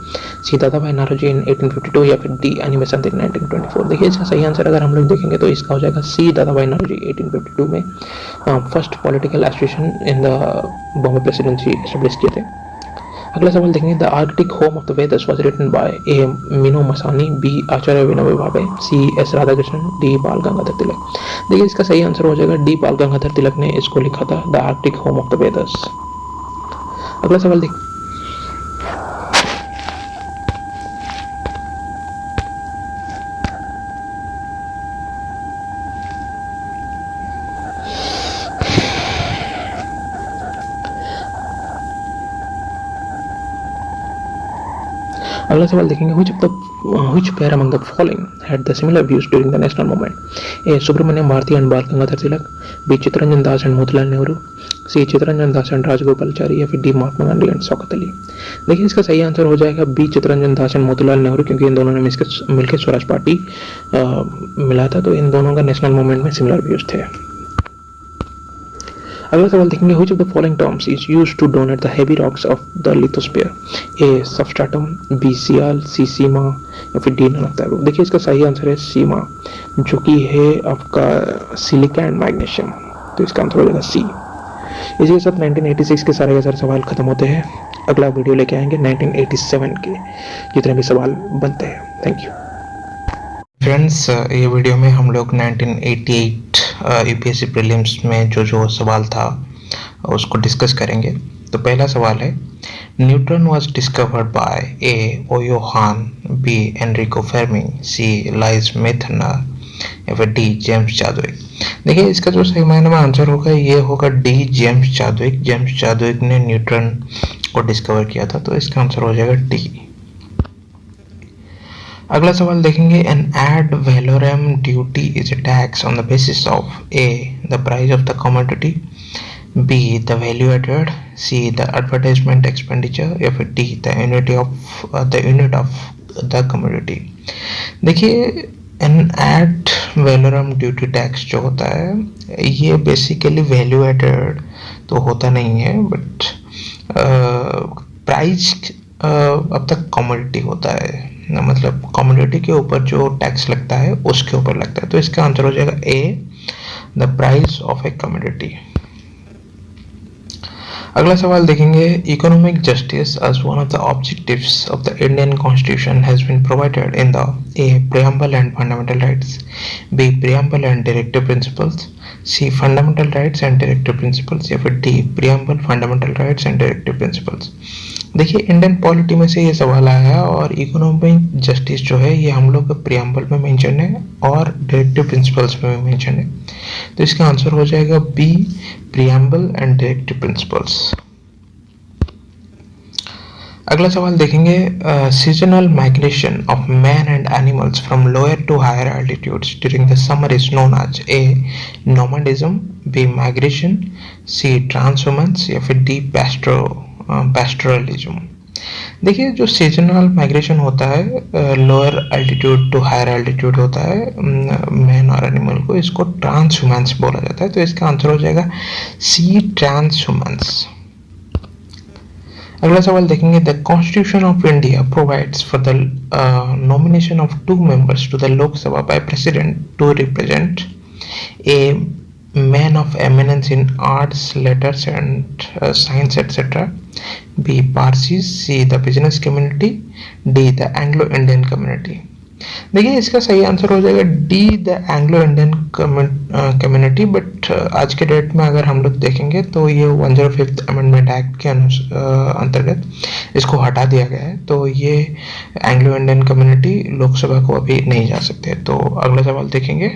C Dadabhai Naoroji इन 1852, या फिर D Annie Besant इन 1924। देखिए इसका सही answer अगर हम लोग देखेंगे तो इसका हो जाएगा सी दादा भाई नौरोजी 1852 में first political association in the Bombay presidency establish किए थे। अगला सवाल देखेंगे, the Arctic home of the Vedas was written by A Minoo Masani, B Acharya Vinoba Bhave, C S Radhakrishnan, D बाल गंगाधर तिलक। देखिए इसका सही आंसर हो जाएगा डी बाल गंगाधर तिलक ने इसको लिखा था, the Arctic home of the वेदर्स। अगला सवाल देखिए, अगला सवाल देखेंगे, which pair among the following had the similar views during the national movement? A Subramania Bharati and Bal Gangadhar Tilak, B Chittaranjan Das and Motilal Nehru, C Chittaranjan Das and Rajagopalachari, या फिर डी महात्मा गांधी एंड शौकत अली। देखिए इसका सही आंसर हो जाएगा बी चित्तरंजन दास एंड मोतीलाल नेहरू, क्योंकि इन दोनों ने मिलकर स्वराज पार्टी मिला था, तो इन दोनों का नेशनल मूवमेंट में सिमिलर व्यूज थे। अगला सवाल देखेंगे, which of the following terms is used to denote the heavy rocks of the lithosphere? A substratum, B Siyal, C सीमा, या फिर D none of the above। देखिए इसका सही आंसर है सीमा, जो कि है आपका सिलिका एंड मैग्नीशियम, तो इसका आंसर हो जाएगा सी। इसी के साथ 1986 के सारे सवाल खत्म होते हैं। अगला वीडियो लेके आएंगे 1987 के जितने भी सवाल बनते हैं। थैंक यू फ्रेंड्स, ये वीडियो में हम लोग 1988 यूपीएससी प्रीलिम्स में जो सवाल था उसको डिस्कस करेंगे। तो पहला सवाल है, neutron was discovered by A Otto Hahn, B Enrico Fermi, C Lise Meitner, या फिर डी जेम्स चादविक। देखिए इसका जो सही मायने में आंसर होगा ये होगा डी जेम्स चादविक। जेम्स चादविक ने न्यूट्रॉन को डिस्कवर किया था, तो इसका आंसर हो जाएगा डी। अगला सवाल देखेंगे, an ad valorem duty is a tax on the basis of A the price of the commodity, B the value added, C the advertisement expenditure, या फिर D the unit of the commodity. देखिए an ad valorem duty tax जो होता है ये basically value added तो होता नहीं है, बट प्राइस अब तक कमोडिटी होता है, मतलब कमोडिटी के ऊपर जो टैक्स लगता है उसके ऊपर लगता है। तो इसका आंसर हो जाएगा A the price of a commodity. अगला सवाल देखेंगे, economic justice as one of the objectives of the Indian constitution has been provided in the A preamble and fundamental rights, B preamble and directive principles, C fundamental rights and directive principles, या फिर D preamble fundamental rights and directive principles. देखिए Indian polity में से ये सवाल आया है और इकोनॉमिक जस्टिस जो है ये हम लोग प्रियम्बल में मेंशन है और डायरेक्टिव प्रिंसिपल्स में भी मेंशन है, तो इसका आंसर हो जाएगा B preamble and directive principles. अगला सवाल देखेंगे, seasonal migration of man and animals from lower to higher altitudes during the summer is known as A nomadism, B migration, C transhumance, या फिर डी पैस्टोरलिज्म। देखिए जो seasonal migration होता है lower altitude to higher altitude होता है man और animal को, इसको ट्रांसह्यूमेंस बोला जाता है, तो इसका आंसर हो जाएगा सी ट्रांसह्यूमेंस। अगला सवाल देखेंगे, the constitution of India provides for the nomination of 2 members to the Lok Sabha by president to represent A man of eminence in arts, letters and science etc. B. Parsis. C. The business community. D. The Anglo-Indian community. देखिए इसका सही answer हो जाएगा D, the Anglo Indian community. But आज के date में अगर हम लोग देखेंगे तो ये 105th अमेंडमेंट एक्ट के अंतर्गत इसको हटा दिया गया है, तो ये एंग्लो इंडियन कम्युनिटी लोकसभा को अभी नहीं जा सकते। तो अगला सवाल देखेंगे,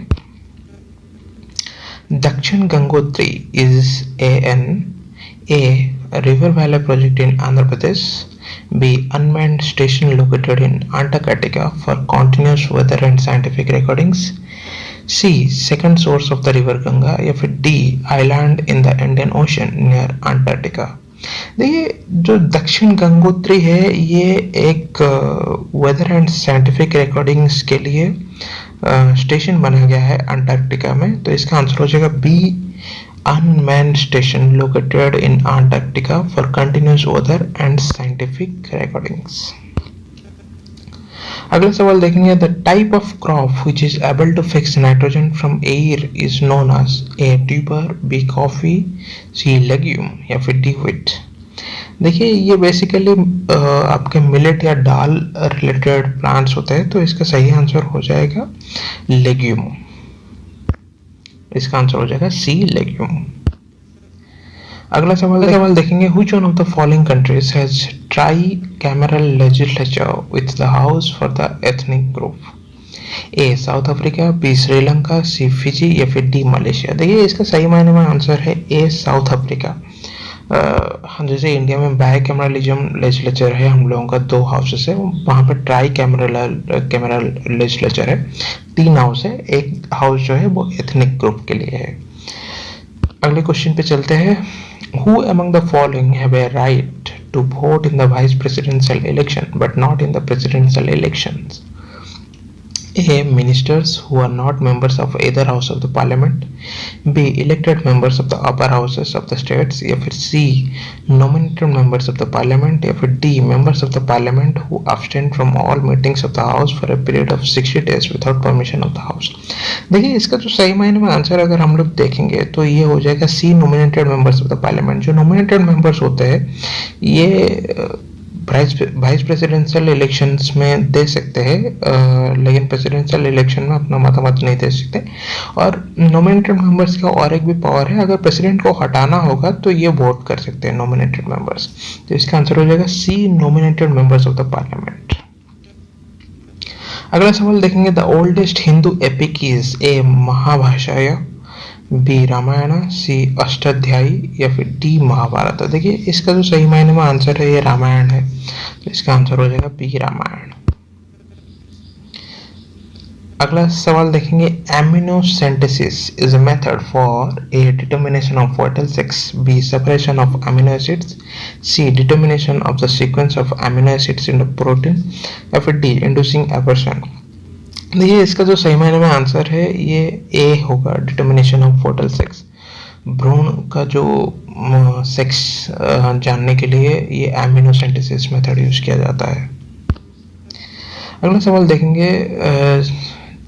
Dakshin Gangotri is a river valley project in Andhra Pradesh. B. Unmanned station located in Antarctica for continuous weather and scientific recordings. C. Second source of the river Ganga. या फिर D. Island in the Indian Ocean near Antarctica. देखिए जो दक्षिण गंगोत्री है ये एक weather and scientific recordings के लिए स्टेशन बना गया है अंटार्कटिका में। तो इसका आंसर हो जाएगा B, unmanned station located in Antarctica for continuous weather and scientific recordings. अगला सवाल देखेंगे, the type of crop which is able to fix nitrogen from air is known as A tuber, B coffee, C legume या फिर D wheat. देखिए ये basically आपके millet या दाल related plants होते हैं, तो इसका सही आंसर हो जाएगा लेग्यूम। इसका आंसर हो जाएगा सी, लेग्यूम। अगला सवाल देखेंगे, which one of the following countries has tri-cameral legislature with the house for the ethnic group? A. South Africa, B Sri Lanka, C Fiji या फिर डी मलेशिया। देखिए इसका सही मायने में आंसर है ए, साउथ अफ्रीका। जैसे इंडिया में बाई कैमरलिज्म लेजिस्लेचर है, हम लोगों का 2 हाउसेस है, वहाँ पर ट्राई कैमरल लेजिस्लेचर है, 3 हाउस है, एक हाउस जो है वो एथनिक ग्रुप के लिए है। अगले क्वेश्चन पे चलते हैं, who among the following have a right to vote in the vice presidential election but not in the presidential elections? A. Ministers who are not members of either house of the parliament. B. Elected members of the upper houses of the states. या फिर C. Nominated members of the parliament. या फिर D. Members of the parliament who abstain from all meetings of the house for a period of 60 days without permission of the house. देखिए इसका जो सही मायने में आंसर अगर हम लोग देखेंगे तो ये हो जाएगा C. Nominated members of the parliament। जो nominated members होते हैं ये वाइस प्रेसिडेंशियल इलेक्शंस में दे सकते हैं, लेकिन प्रेसिडेंशियल इलेक्शन में अपना मतामत नहीं दे सकते। और नॉमिनेटेड मेंबर्स का और एक भी पावर है, अगर प्रेसिडेंट को हटाना होगा तो ये वोट कर सकते हैं नॉमिनेटेड मेंबर्स। तो इसका आंसर हो जाएगा C, nominated members of the parliament. अगला सवाल देखेंगे, the oldest Hindu epic is A Mahabhashya, B Ramayan, C Ashtadhyayi या फिर डी महाभारत। देखिए इसका जो सही मायने में आंसर है ये रामायण है, तो इसका आंसर हो जाएगा बी, रामायण। अगला सवाल देखेंगे, amniocentesis is a method for A determination of vital sex, B separation of amino acids, C determination of the sequence of amino acids in the protein या फिर डी इंड्यूसिंग एबॉर्शन। देखिए इसका जो सही मायने में आंसर है ये ए होगा, डिटर्मिनेशन ऑफ फोटल सेक्स। भ्रूण का जो सेक्स जानने के लिए ये एमिनोसेंटेसिस मेथड यूज किया जाता है। अगला सवाल देखेंगे,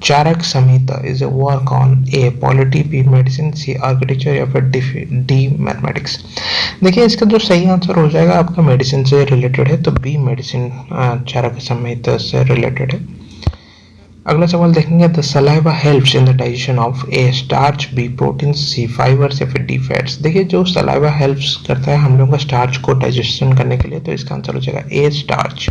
Charak Samhita is a work on A polity, B medicine, C architecture या फिर डी मैथमेटिक्स। देखिए इसका जो सही आंसर हो जाएगा आपका मेडिसिन से रिलेटेड है, तो बी मेडिसिन चारक संहिता से रिलेटेड है। अगला सवाल देखेंगे, the saliva helps in the digestion of A starch, B protein, C fibres या फिर डी फैट्स। देखिए जो सलाइवा हेल्प्स करता है हम लोगों का स्टार्च को डाइजेशन करने के लिए, तो इसका आंसर हो जाएगा ए, स्टार्च।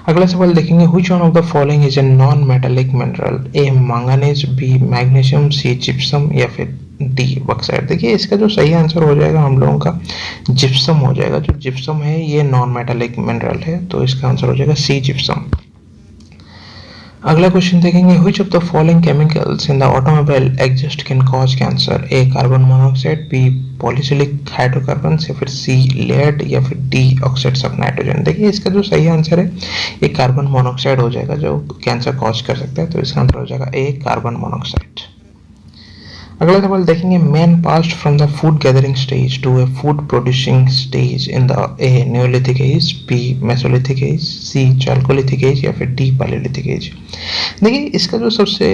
अगला सवाल देखेंगे, which one of the following is a non metallic mineral, A manganese, B magnesium, C gypsum या फिर डी बॉक्साइट। देखिए इसका जो सही आंसर हो जाएगा हम लोगों का जिप्सम हो जाएगा। जो जिप्सम है ये नॉन मेटालिक मिनरल है, तो इसका आंसर हो जाएगा सी, जिप्सम। अगला क्वेश्चन देखेंगे, which of the following chemicals in the automobile exhaust can cause cancer? A carbon monoxide, B polycyclic hydrocarbon या फिर सी लेड या फिर डी ऑक्साइड्स ऑफ नाइट्रोजन। देखिए इसका जो सही आंसर है ये कार्बन मोनोऑक्साइड हो जाएगा जो कैंसर कॉज कर सकता है, तो इसका आंसर हो जाएगा ए, कार्बन मोनोऑक्साइड। अगला सवाल देखेंगे, man passed from the food gathering stage to a food producing stage in the A Neolithic age, B Mesolithic age, C Chalcolithic age या फिर डी पैलियोलिथिक एज। देखिए इसका जो सबसे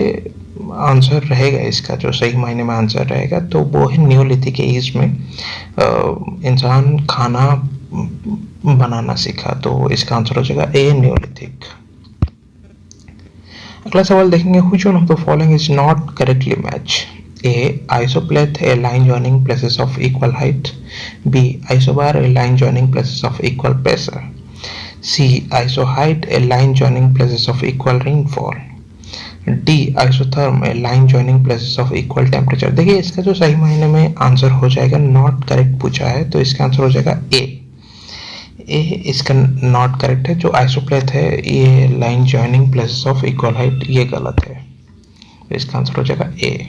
आंसर रहेगा, इसका जो सही मायने में आंसर रहेगा तो वो है न्योलिथिक एज में इंसान खाना बनाना सीखा, तो इसका आंसर हो जाएगा ए न्योलिथिक। अगला सवाल देखेंगे, which one of the following is not correctly match? A. Isopleth, a line joining places of equal height. B. Isobar, a line joining places of equal pressure. C. Isoheight, a line joining places of equal rainfall. D. Isotherm, a line joining places of equal temperature। देखिए इसका जो सही मायने में answer हो जाएगा, not correct पूछा है तो इसका आंसर हो जाएगा ए। इसका नॉट करेक्ट है। जो आइसोप्लेथ है ये line joining places of equal height, ये गलत है, तो इसका आंसर हो जाएगा ए।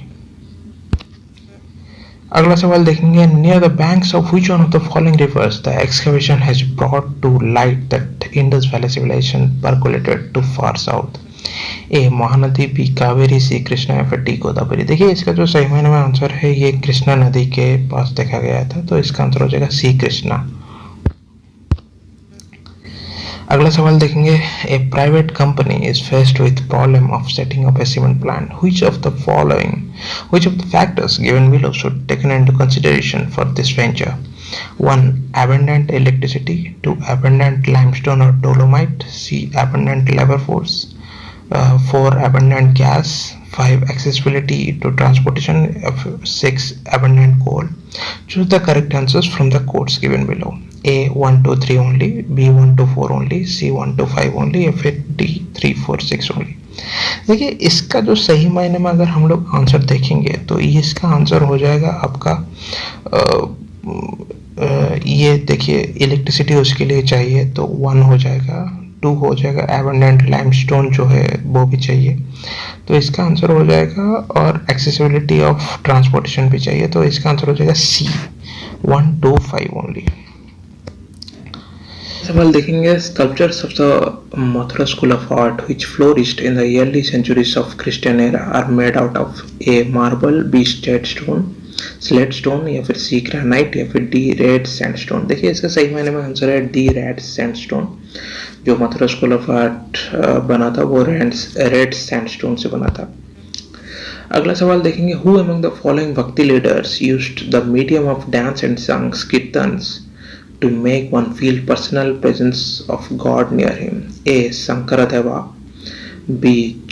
अगला सवाल देखेंगे, near the banks of which one of the following rivers the excavation has brought to light that Indus valley civilisation percolated to far south. A Mahanadi, B Kaveri, C Krishna या फिर डी गोदावरी। देखिए इसका जो सही मायने में आंसर है ये कृष्णा नदी के पास देखा गया था, तो इसका आंसर हो जाएगा सी कृष्णा। अगला सवाल देखेंगे, A private company is faced with problem of setting up a cement plant, which of the factors given below should taken into consideration for this venture? 1. Abundant electricity. 2. Abundant limestone or dolomite. C. Abundant labor force. 4. Abundant gas. 5. Accessibility to transportation. 6. Abundant coal. Choose the correct answers from the quotes given below. A 1 2 3 only, B 1 2 4 only, C 1 2 5 only या फिर D 3 4 6 only। देखिए इसका जो सही मायने में अगर हम लोग आंसर देखेंगे तो इसका आंसर हो जाएगा आपका ये देखिए इलेक्ट्रिसिटी उसके लिए चाहिए तो 1 हो जाएगा, 2 हो जाएगा, एबंडेंट लाइमस्टोन जो है वो भी चाहिए, तो इसका आंसर हो जाएगा, और एक्सेसिबिलिटी ऑफ ट्रांसपोर्टेशन भी चाहिए, तो इसका आंसर हो जाएगा सी 1 2 5 ओनली। सवाल देखेंगे, sculptures of the Mathura school of art which flourished in the early centuries of Christian era are made out of A. marble, B. slate stone या फिर C. granite या फिर D. red sandstone। देखिए इसका सही मायने में आंसर है D. red sandstone। जो मथुरा स्कूल ऑफ आर्ट बना था वो रेड सैंडस्टोन से बना था। अगला सवाल देखेंगे, हु अमंग द फॉलोइंग भक्ति leaders used the medium of dance and songs kirtans to make one feel personal presence of God near him? A. Sankaradeva, B.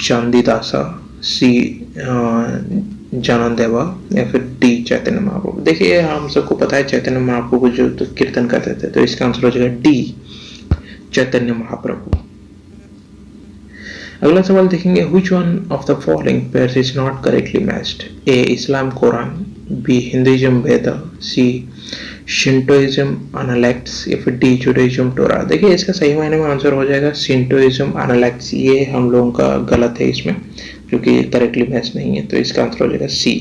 Chandidasa, C. जानदेवा या फिर डी चैतन्य महाप्रभु। देखिए हम सबको पता है चैतन्य महाप्रभु जो तो कीर्तन करते थे, तो इसका आंसर हो जाएगा डी चैतन्य महाप्रभु। अगला सवाल देखेंगे, which one of the following pairs is not correctly matched? A. Islam Quran, B. Hinduism Veda, C. शिंटोइज्म अनालेक्ट्स या फिर डी जुडाइज्म टोरा। देखिए इसका सही मायने में आंसर हो जाएगा शिंटोइज्म अनालेक्ट्स, ये हम लोगों का गलत है इसमें, क्योंकि करेक्टली मैच नहीं है, तो इसका आंसर हो जाएगा सी।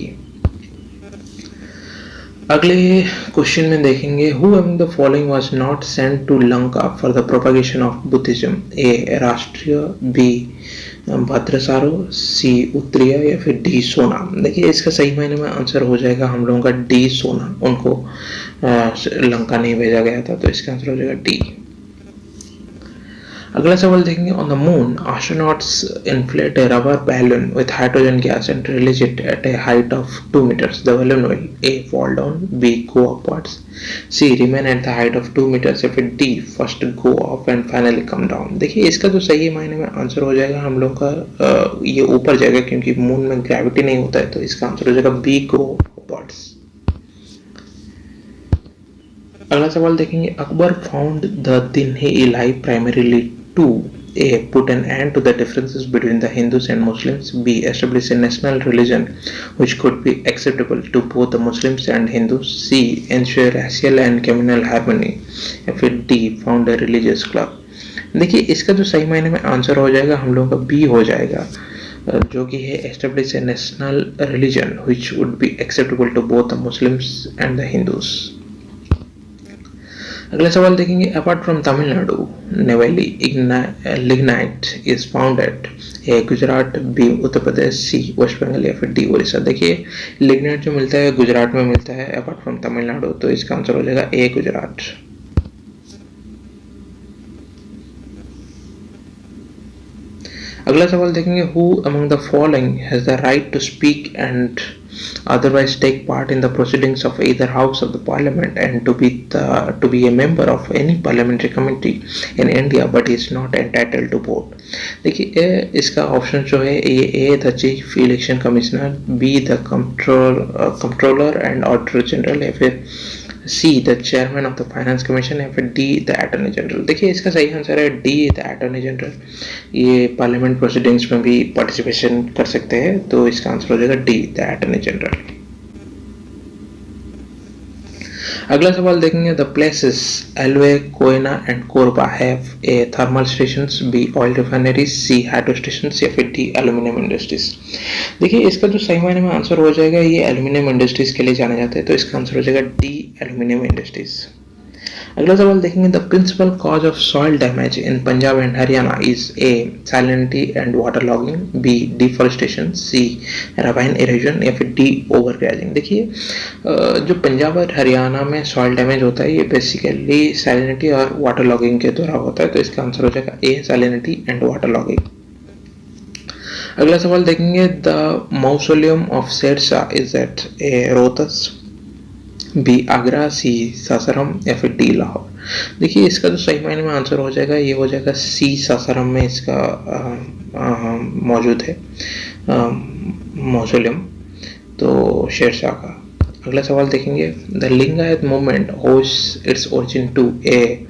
अगले क्वेश्चन में देखेंगे, who among the following was not sent to Lanka for the propagation of Buddhism? A. राष्ट्रीय, बी. भद्रसारो, सी. उत्तरीय या फिर डी. सोना। देखिए इसका सही मायने में आंसर हो जाएगा हम लोगों का डी सोना, उनको लंका नहीं भेजा गया था, तो इसका आंसर हो जाएगा डी। अगला सवाल देखेंगे, on the moon astronauts inflate a rubber balloon with hydrogen gas and release it at a height of 2 meters. The balloon will A fall down, B go upwards, C remain at the height of 2 meters या फिर D first go up and finally come down. देखिए इसका जो सही मायने में answer हो जाएगा हम लोग का ये ऊपर जाएगा, क्योंकि मून में ग्रेविटी नहीं होता है, तो इसका आंसर हो जाएगा बी गो अपवर्ड्स। अगला सवाल देखेंगे, अकबर फाउंड द दिन ही alive primarily to A. put an end to the differences between the Hindus and Muslims, B. establish a national religion which could be acceptable to both the Muslims and Hindus, C. ensure racial and communal harmony या फिर D. found a religious club। देखिए इसका जो सही मायने में answer हो जाएगा हम लोगों का बी हो जाएगा, जो कि है establish a national religion which would be acceptable to both the Muslims and the Hindus। अगला सवाल देखेंगे, apart from Tamil Nadu Neyveli lignite is found at A Gujarat, B Uttar Pradesh, C West Bengal या फिर डी उड़ीसा। देखिए लिग्नाइट जो मिलता है गुजरात में मिलता है अपार्ट फ्रॉम तमिलनाडु, तो इसका आंसर हो जाएगा ए गुजरात। अगला सवाल देखेंगे, who among the following has the right to speak and otherwise take part in the proceedings of either house of the parliament and to be a member of any parliamentary committee in India but is not entitled to vote। देखिए इसका option जो है ये A the chief election commissioner, B the controller and auditor general, या फिर C the chairman of the finance commission, या फिर D the attorney general. देखिए इसका सही आंसर है डी द अटॉर्नी जनरल। ये पार्लियामेंट प्रोसीडिंग्स में भी पार्टिसिपेशन कर सकते हैं, तो इसका आंसर हो जाएगा डी द अटॉर्नी जनरल। अगला सवाल देखेंगे, the places Alwaye, Koyna and Korba have A thermal stations, B oil refineries, C hydro stations, या फिर डी एल्यूमिनियम इंडस्ट्रीज। देखिए इसका जो सही मायने में आंसर हो जाएगा ये एल्यूमिनियम इंडस्ट्रीज के लिए जाने जाते हैं, तो इसका आंसर हो जाएगा डी एल्यूमिनियम इंडस्ट्रीज। अगला सवाल देखेंगे, the principal cause of soil damage in Punjab and Haryana is A salinity and water logging, B deforestation, C ravine erosion, या फिर डी ओवर ग्रेजिंग। देखिए जो पंजाब और हरियाणा में सॉइल डैमेज होता है ये बेसिकली सैलिनिटी और वाटर लॉगिंग के द्वारा होता है, तो इसका आंसर हो जाएगा A salinity and water logging. अगला सवाल देखेंगे, the mausoleum of Sher Shah is at A Rohtas, B Agra, C Sasaram, या फिर डी लाहौर। देखिए इसका जो सही मायने में आंसर हो जाएगा ये हो जाएगा सी सासाराम में इसका मौजूद है मौसोलियम, तो शेरशाह का। अगला सवाल देखेंगे, the Lingayat movement owes its origin to A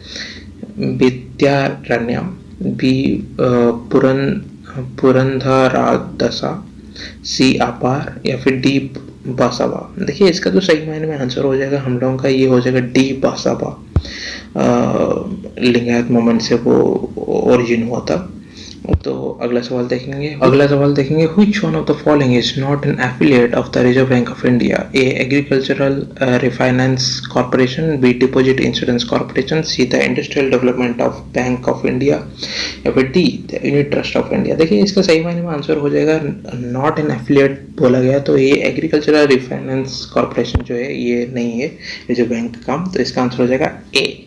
Vidyaranya, B Purandaradasa, C Appar, या फिर डी बासाबा। देखिए इसका जो सही मायने में आंसर हो जाएगा हम लोगों का ये हो जाएगा डी बासाबा। लिंगायत मूवमेंट से वो ओरिजिन हुआ था। तो अगला सवाल देखेंगे, which one of the following is not an affiliate of the reserve bank of India, A agricultural refinance corporation, B deposit insurance corporation, see the industrial development of bank of India, या फिर D the unit trust of India. देखिए इसका सही मायने में answer हो जाएगा not an affiliate बोला गया, तो ये एग्रीकल्चरल रिफाइनेंस कॉर्पोरेशन जो है ये नहीं है रिजर्व बैंक का काम, तो इसका आंसर हो जाएगा ए।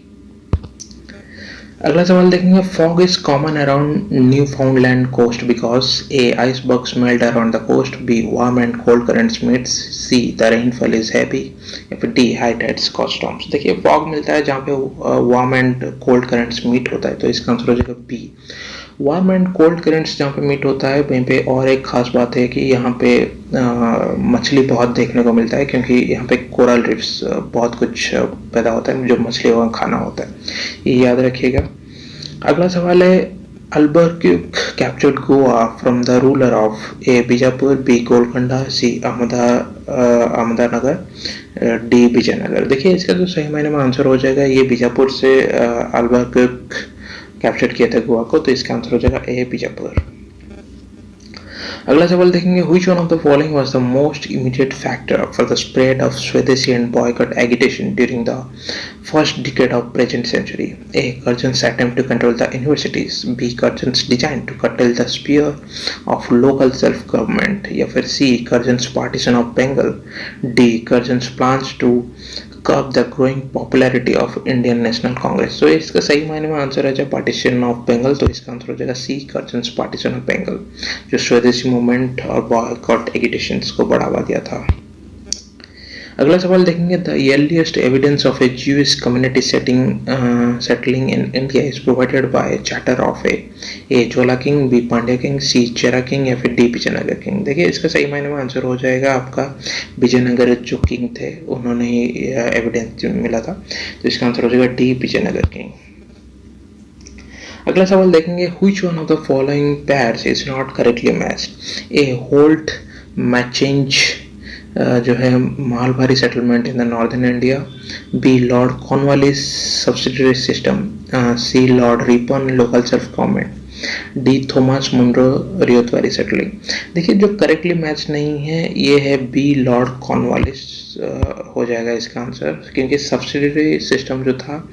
अगला सवाल देखेंगे, fog is common around Newfoundland coast because A icebergs melt around the coast, B warm and cold currents meets, C the rainfall is heavy, या फिर D high tides cause storms. देखिए fog मिलता है जहाँ पे warm and cold currents meet होता है, तो इसका आंसर हो जाएगा B warm and cold currents जहाँ पे मीट होता है वहीं पे। और एक खास बात है कि यहाँ पे मछली बहुत देखने को मिलता है, क्योंकि यहाँ पे कोरल रिफ्स बहुत कुछ पैदा होता है जो मछली को खाना होता है, ये याद रखिएगा। अगला सवाल है, Albuquerque captured Goa from the ruler of A Bijapur, B Golconda, C Ahmadnagar, D Vijayanagar. देखिए इसका जो सही मायने में आंसर हो जाएगा ये बीजापुर से अल्बर्क्यूक कैप्चर किया था गोवा को, तो इसका आंसर हो जाएगा ए बीजापुर। अगला सवाल देखेंगे, which one of the following was the most immediate factor for the spread of Swadeshi and boycott agitation during the first decade of present century? A. Curzon's attempt to control the universities, B. Curzon's design to curtail the sphere of local self-government, या फिर C. Curzon's partition of Bengal, D. Curzon's plans to curb the growing popularity of Indian National Congress। तो इसका सही मायने में answer है जब partition of Bengal, तो इसका आंसर हो जाएगा सी कर्जन्स पार्टीशन ऑफ बंगाल, जो स्वदेशी मूवमेंट और बॉयकॉट एजिटेशंस को बढ़ावा दिया था। अगला सवाल देखेंगे, the earliest evidence of a Jewish community settling in India is provided by charter of A Chola king, B Pandya king, C Chera king, या फिर डी विजयनगर किंग। देखिए इसका सही मायने में आंसर हो जाएगा आपका विजयनगर जो किंग थे उन्होंने ही एविडेंस मिला था, तो इसका आंसर हो जाएगा डी विजयनगर किंग। अगला सवाल देखेंगे, which one of the following pairs is not correctly matched, A Holt Mackenzie जो है Mahalwari settlement in the northern India, B Lord Cornwallis subsidiary system, C Lord Ripon local self government, D Thomas Munro Ryotwari settling. देखिए जो correctly match नहीं है ये है B Lord Cornwallis हो जाएगा इसका आंसर, क्योंकि सब्सिडरी सिस्टम जो था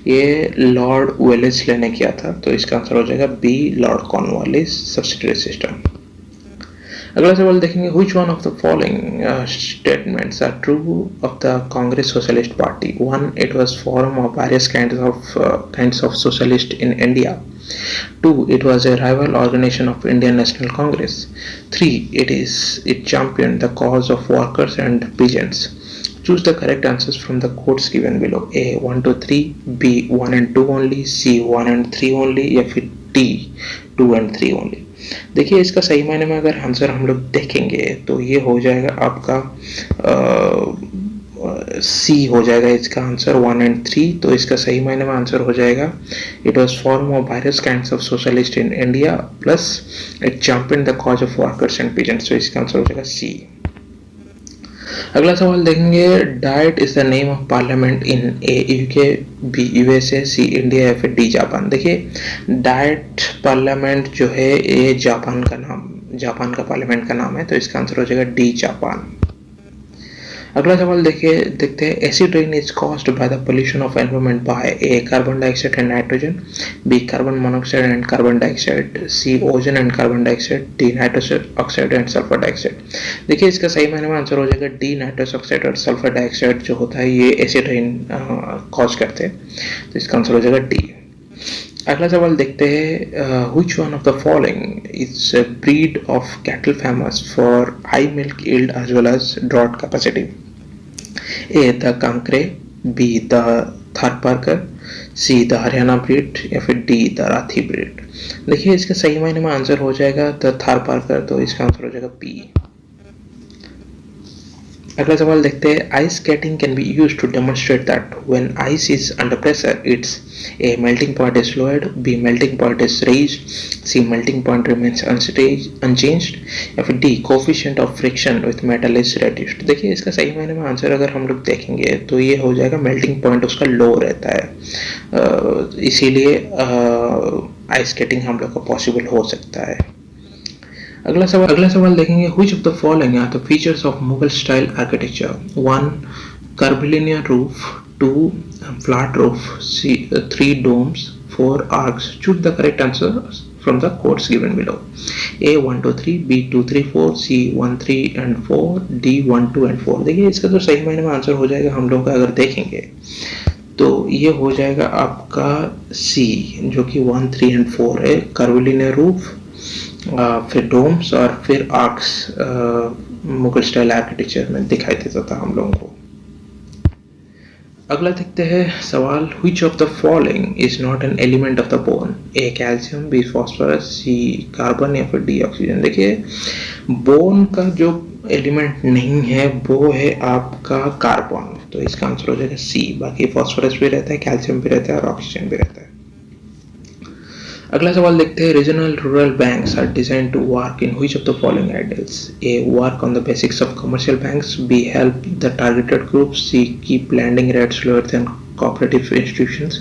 ये लॉर्ड वेलेस्ले ने किया था, तो इसका आंसर हो जाएगा B, Lord Cornwallis subsidiary system. अगला सवाल देखेंगे, which one of the following statements are true of the Congress Socialist Party? One, it was forum of various kinds of socialist in India. Two, it was a rival organization of Indian National Congress. Three, it championed the cause of workers and peasants. Choose the correct answers from the quotes given below. A 1 to 3, B 1 and 2 only, C 1 and 3 only, या फिर D 2 and 3 only। देखिए इसका सही मायने में अगर answer हम लोग देखेंगे तो ये हो जाएगा आपका सी हो जाएगा इसका आंसर 1 and 3। तो इसका सही मायने में आंसर हो जाएगा it was form of various kinds of socialist in India plus it champion the cause of workers and peasants. तो इसका आंसर हो जाएगा सी। अगला सवाल देखेंगे, diet is the name of parliament in A UK, B USA, C India या फिर D Japan. देखिए डाइट पार्लियामेंट जो है ये जापान का पार्लियामेंट का नाम है, तो इसका आंसर हो जाएगा डी जापान। अगला सवाल देखते हैं, acid rain is caused by the pollution of environment by A carbon dioxide and nitrogen, B carbon monoxide and carbon dioxide, C ozone and carbon dioxide, D nitrous oxide and sulphur dioxide. देखिए इसका सही मायने में answer हो जाएगा D nitrous oxide और sulphur dioxide जो होता है ये एसिड रेन कॉज करते हैं, तो इसका आंसर हो जाएगा डी। अगला सवाल देखते हैं, which one of the following is a breed of cattle famous for high milk yield as well as draught capacity? A, the Kankre, B, the Tharparkar, C, the Haryana breed या फिर D, the राठी ब्रीड। देखिए इसका सही मायने में आंसर हो जाएगा the Tharparkar, तो इसका आंसर हो जाएगा B। अगला सवाल देखते हैं, ice skating can be used to demonstrate that when ice is under pressure its A melting point is lowered, B melting point is raised, C melting point remains unchanged या फिर D coefficient of friction with metal is reduced. देखिए इसका सही मायने में answer अगर हम लोग देखेंगे तो ये हो जाएगा मेल्टिंग पॉइंट उसका लो रहता है, इसीलिए आइस स्केटिंग हम लोग का पॉसिबल हो सकता है। अगला सवाल देखेंगे, which of the following are the features of Mughal style architecture? 1, curvilinear roof, 2, flat roof, 3, domes, 4, arcs. Choose the correct answers from the quotes given below. A 1 2 3, B 2 3 4, C 1 3 and 4, D 1 2 and 4। देखिए इसका तो सही मायने में answer हो जाएगा हम लोग का अगर देखेंगे तो ये हो जाएगा आपका C जो कि 1 3 and 4 है, curvilinear roof, फिर डोम्स और फिर आर्क्स मुगल स्टाइल आर्किटेक्चर में दिखाई देता था हम लोगों को। अगला देखते हैं सवाल, which of the following is not an element of the bone? A calcium, B phosphorus, C carbon या फिर डी ऑक्सीजन। देखिए बोन का जो एलिमेंट नहीं है वो है आपका कार्बन, तो इसका आंसर हो जाएगा सी। बाकी फॉस्फोरस भी रहता है, कैल्शियम भी रहता है और ऑक्सीजन भी रहता है। अगला सवाल देखते हैं, regional rural banks are designed to work in which of the following ideals? A work on the basics of commercial banks, B help the targeted groups, C keep landing rates lower than cooperative institutions,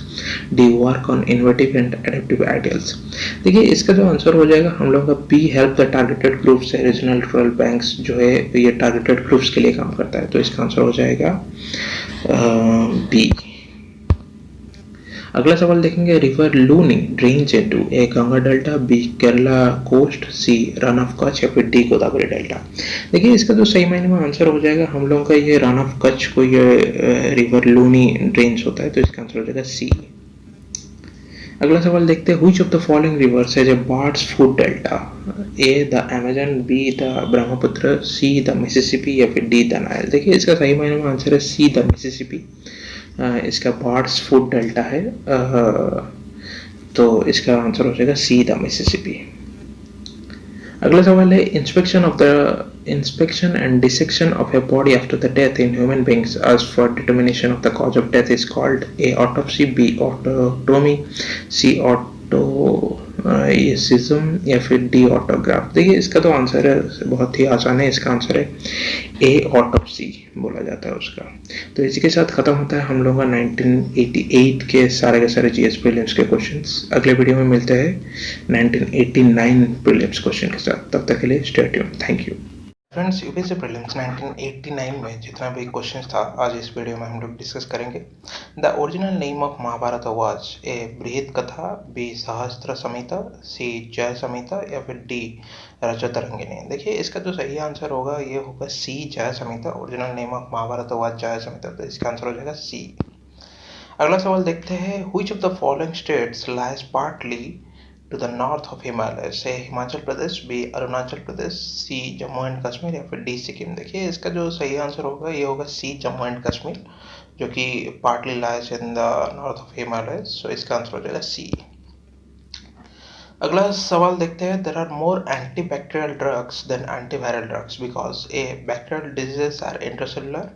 D work on innovative and adaptive ideals. देखिए इसका जो answer हो जाएगा हम लोग का B help the targeted groups है। Regional rural banks जो है ये टारगेटेड ग्रुप्स के लिए काम करता है, तो इसका आंसर हो जाएगा बी। अगला सवाल देखेंगे, river Luni drains into A Ganga delta, B Kerala coast, C Rann of Kutch या फिर डी गोदावरी डेल्टा। देखिए इसका तो सही मायने में आंसर हो जाएगा हम लोगों का ये रन ऑफ कच्छ को ये रिवर लूनी ड्रेन्स होता है, तो इसका आंसर हो जाएगा सी। अगला सवाल देखते हैं, which of the following rivers has a birds food delta? A the Amazon, B the Brahmaputra, C the Mississippi या फिर D the Nile। देखिए इसका सही मायने में आंसर है C the Mississippi। इसका बर्ड्स फूड डेल्टा है, तो इसका आंसर हो जाएगा सी द मिसिसिपी। अगला सवाल है, inspection and dissection of a body after the death in human beings as for determination of the cause of death is called A autopsy, B autotomy, C autopsyism या फिर D autograph। देखिए इसका तो answer है बहुत ही आसान है, इसका आंसर है ए ऑटोप्सी बोला जाता है उसका। तो इसी के साथ खत्म होता है हम लोगों का 1988 के सारे जीएस प्रीलिम्स के क्वेश्चंस। अगले वीडियो में मिलते हैं 1989 प्रीलिम्स क्वेश्चन के साथ, तब तक के लिए stay tuned. Thank you. Friends, UPSC prelims 1989 में जितना भी क्वेश्चंस था आज इस वीडियो में हम लोग डिस्कस करेंगे। The original name of Mahabharata was A Brihad Katha, B सहस्त्र संहिता, सी जय संहिता या फिर डी रजतरंगिणी। देखिए इसका जो सही आंसर होगा ये होगा C Jaya Samhita. Original name of Mahabharata was Jaya Samhita, तो इसका आंसर हो जाएगा सी। अगला सवाल देखते हैं, which of the following states lies partly to the north of Himalaya. से Himachal Pradesh, B Arunachal Pradesh, C Jammu and Kashmir या फिर डी सिक्किम। देखिए इसका जो सही आंसर होगा ये होगा सी जम्मू एंड कश्मीर, जो कि partly lies in the north of Himalaya. So इसका आंसर हो जाएगा सी। अगला सवाल देखते हैं, there are more antibacterial drugs than antiviral drugs because A bacterial diseases are intracellular,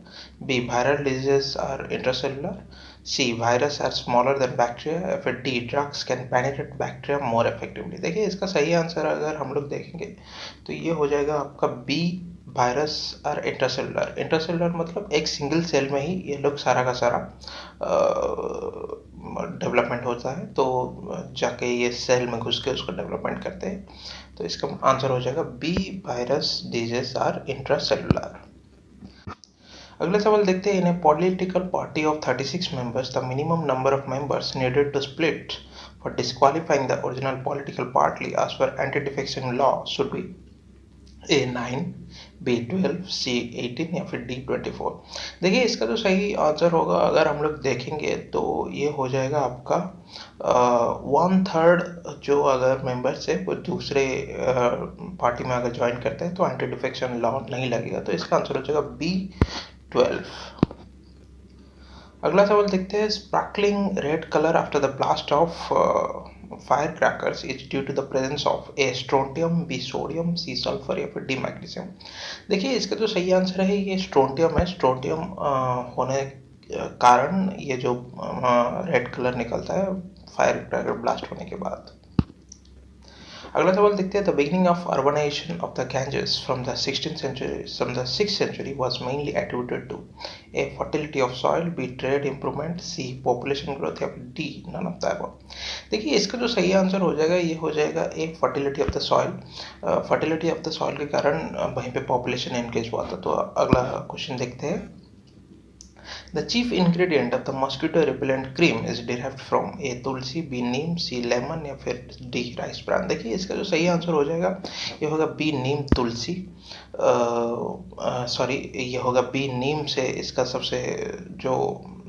B viral diseases are intracellular, C virus are smaller than bacteria या फिर D drugs can penetrate bacteria more effectively. देखिए इसका सही answer अगर हम लोग देखेंगे तो ये हो जाएगा आपका B, virus are intracellular. Intracellular मतलब एक सिंगल सेल में ही ये लोग सारा का सारा डेवलपमेंट होता है, तो जाके ये सेल में घुस के उसको डेवलपमेंट करते हैं। तो इसका आंसर हो जाएगा B, virus disease are intracellular. अगला सवाल देखते हैं, in a political party of 36 members the minimum number of members needed to split for disqualifying the original political party as per anti defection law should be A 9, B 12, C 18 या फिर D 24। देखिए इसका जो सही answer होगा अगर हम लोग देखेंगे तो ये हो जाएगा आपका 1/3 जो अगर मेंबर्स है वो दूसरे पार्टी में अगर ज्वाइन करते हैं तो एंटी डिफेक्शन लॉ नहीं लगेगा, तो इसका आंसर हो जाएगा बी 12। अगला सवाल देखते हैं, sparkling red colour after the blast of firecrackers is due to the presence of A strontium, B sodium, C sulphur या फिर डी मैग्नीशियम। देखिए इसका जो सही आंसर है ये स्ट्रोंटियम है। स्ट्रोंटियम होने कारण ये जो रेड कलर निकलता है फायर क्रैकर ब्लास्ट होने के बाद। अगला सवाल देखते हैं, the beginning of urbanisation of the Ganges from the 6th century was mainly attributed to A fertility of soil, B trade improvement, C population growth या फिर D none of the above। देखिए इसका जो सही आंसर हो जाएगा ये हो जाएगा A fertility of the soil। fertility of the soil के कारण वहीं पे पॉपुलेशन इंक्रीज हुआ था। तो अगला क्वेश्चन देखते हैं, the chief ingredient of the mosquito repellent cream is derived from A Tulsi, B Neem, C lemon या फिर D राइस ब्रान। देखिए इसका जो सही आंसर हो जाएगा ये होगा B नीम तुलसी। सॉरी ये होगा B नीम से इसका सबसे जो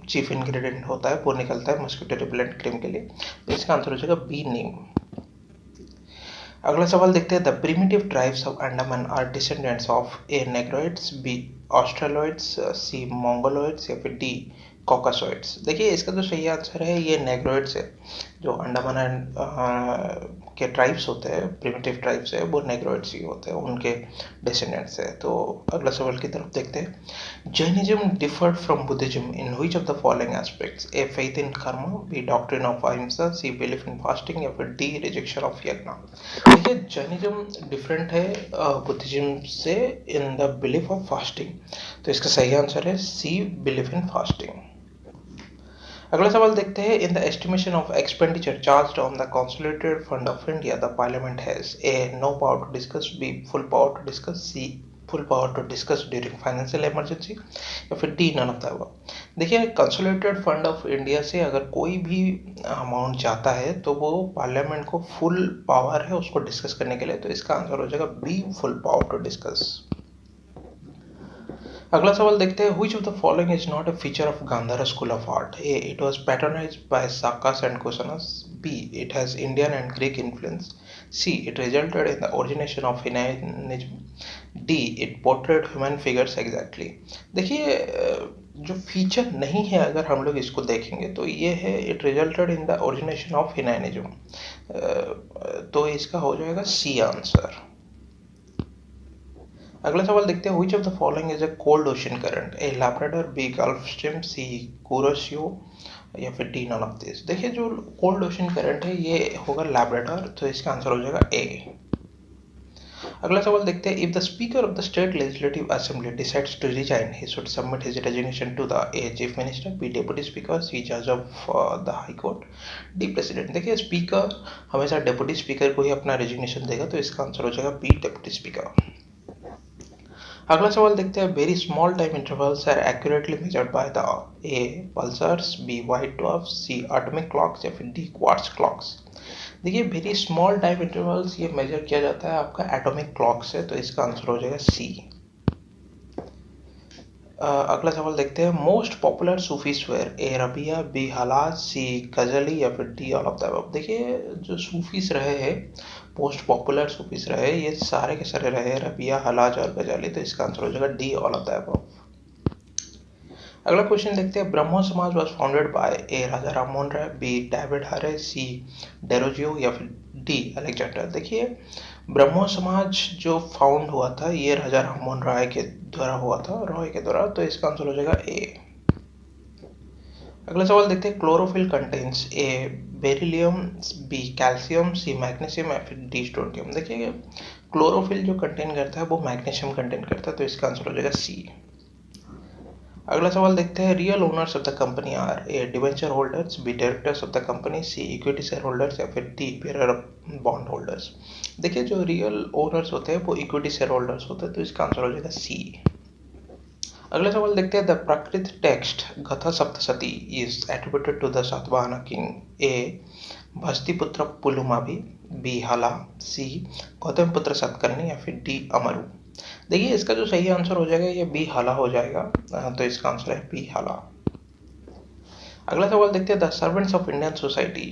चीफ इंग्रेडिएंट होता है वो निकलता है मस्किटो रिपेलेंट क्रीम के लिए, तो इसका आंसर हो जाएगा B नीम। अगला सवाल देखते हैं, the primitive tribes of Andaman are descendants of A Negroids, B Australoids, C Mongoloids या फिर डी कॉकासॉइड्स। देखिए इसका जो सही आंसर है ये नेग्रोइड्स है। जो अंडमान के ट्राइब्स होते हैं, प्रिमिटिव ट्राइब्स है, वो नेग्रोइड्स ही होते हैं, उनके डिसेंडेंट्स है। तो अगला सवाल की तरफ देखते हैं, Jainism deferred from Buddhism in which of the following aspects. A faith in कर्म, बी डॉक्ट्रिन ऑफ अहिंसा, सी बिलीफ इन फास्टिंग या फिर डी रिजेक्शन ऑफ यज्ञ। देखिए जैनिज्म डिफरेंट है बुद्धिज्म से in the belief of fasting, तो इसका सही आंसर है सी बिलीफ इन फास्टिंग। अगला सवाल देखते हैं, in the estimation of expenditure charged on the consolidated fund of India the parliament has A no power to discuss, B full power to discuss, C full power to discuss during financial emergency या फिर D none of the above. देखिए consolidated fund of India से अगर कोई भी amount जाता है तो वो पार्लियामेंट को फुल पावर है उसको डिस्कस करने के लिए, तो इसका आंसर हो जाएगा B full power to discuss. अगला सवाल देखते हैं, which of the following is not a feature of Gandhara School of Art? A, it was patronized by Sakas and Kusanas. B, it has Indian and Greek influence. C, it resulted in the origination of Hinduism. D, it portrayed human figures exactly. देखिए जो feature नहीं है अगर हम लोग इसको देखेंगे तो ये है it resulted in the origination of Hinduism। तो इसका हो जाएगा C आंसर। अगला सवाल देखते हैं, which of the following is a cold ocean current? A Labrador, B Gulf Stream, C Kuroshio या फिर D none of this। देखिए जो कोल्ड ओशन करंट है ये होगा लैब्राडोर, तो इसका आंसर हो जाएगा ए। अगला सवाल देखते हैं, if the speaker of the state legislative assembly decides to resign he should submit his resignation to the A chief minister, B deputy speaker, C जज of the high court, D president. देखिए speaker हमेशा deputy speaker को ही अपना resignation देगा, तो इसका answer हो जाएगा बी डेप्यूटी स्पीकर। अगला सवाल देखते हैं, very small time intervals are accurately measured by the A pulsars, B white dwarfs, C atomic clocks या फिर डी क्वार्ट्ज क्लॉक्स। देखिए वेरी स्मॉल टाइम इंटरवल्स ये मेजर किया जाता है आपका एटॉमिक क्लॉक से, तो इसका आंसर हो जाएगा सी। अगला सवाल देखते हैं, मोस्ट पॉपुलर सूफी स्वेयर, ए रबिया, बी हलाज, सी गजली या फिर D all of the above. देखिए जो सूफीस रहे हैं, मोस्ट पॉपुलर सूफीस रहे, ये सारे के सारे रहे रबिया, हलाज और गजली, तो इसका आंसर हो जाएगा D all of the above. अगला क्वेश्चन देखते हैं, Brahmo Samaj was founded by A Raja Rammohan Roy, B David Hare, C Derozio या फिर डी अलेक्जेंडर। देखिए ब्रह्मो समाज जो फाउंड हुआ था ये राजा राममोहन राय के द्वारा हुआ था, रॉय के द्वारा, तो इसका आंसर हो जाएगा ए। अगला सवाल देखते हैं, chlorophyll contains A beryllium, B calcium, C magnesium या फिर डी स्ट्रोंटियम। देखिए क्लोरोफिल जो कंटेन करता है वो मैग्नीशियम कंटेन करता है, तो इसका आंसर हो जाएगा सी। अगला सवाल देखते हैं, real owners of the company are A debenture holders, B directors of the company, C equity share holders या फिर D bearer of bond holders. देखिए जो रियल ओनर्स होते हैं वो इक्विटी शेयर होल्डर्स होते हैं, तो इसका आंसर हो जाएगा सी। अगला सवाल देखते हैं, the Prakrit text Gatha Saptashati is attributed to the Satavahana king, A Vasishthiputra Pulumavi, B Hala, C Gautam पुत्र सतकर्णी या फिर डी अमरु। देखिए इसका जो सही आंसर हो जाएगा ये बी हाला हो जाएगा, तो इसका आंसर है बी हाला। अगला सवाल देखते हैं, the Servants of Indian Society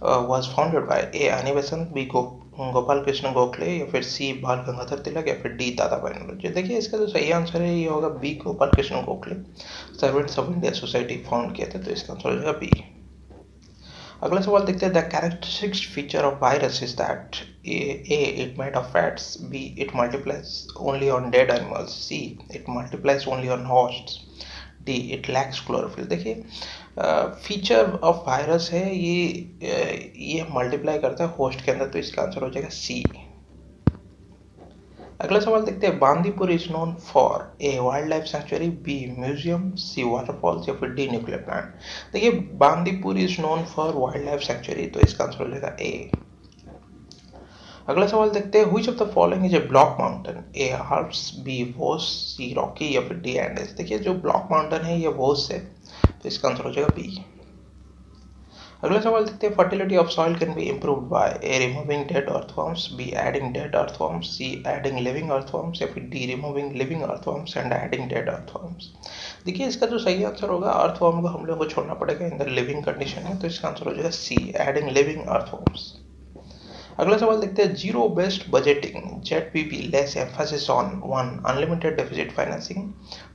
was founded by A Annie Besant, B Gopal Krishna Gokhale या फिर सी बाल गंगाधर तिलक या फिर डी दादा भाई नौरोजी। देखिए इसका जो सही आंसर है ये होगा B Gopal Krishna Gokhale, servants of India society found किया था, तो इसका आंसर हो जाएगा बी। अगला सवाल देखते हैं, the characteristics feature of virus is that A it made of fats, B it multiplies only on dead animals, see it multiplies only on hosts, D it lacks chlorophyll. देखिए feature of virus है ये multiply करता है host के अंदर, तो इसका answer हो जाएगा सी। अगला सवाल देखते हैं, Bandipur is known for A wild life sanctuary, B museum, C waterfalls या फिर डी न्यूक्लियर प्लांट। देखिए Bandipur is known for wild life sanctuary, तो इसका आंसर हो जाएगा ए। अगला सवाल देखते हैं, which of the following is a block mountain, A Alps, B Vosges, C Rocky या फिर डी एंडेस। देखिए जो ब्लॉक माउंटेन है ये वोस है, तो इसका आंसर हो जाएगा बी। अगला सवाल देखते हैं, fertility of soil can be improved by A removing dead earthworms, B adding dead earthworms, C adding living earthworms या फिर D removing living earthworms and adding dead earthworms. देखिए इसका जो सही आंसर होगा, अर्थवर्म को हम लोग को छोड़ना पड़ेगा, इन द लिविंग कंडीशन है, तो इसका आंसर हो जाएगा सी एडिंग लिविंग अर्थवर्म्स। अगला सवाल देखते हैं, zero based budgeting ZBB less emphasis on 1 unlimited deficit financing,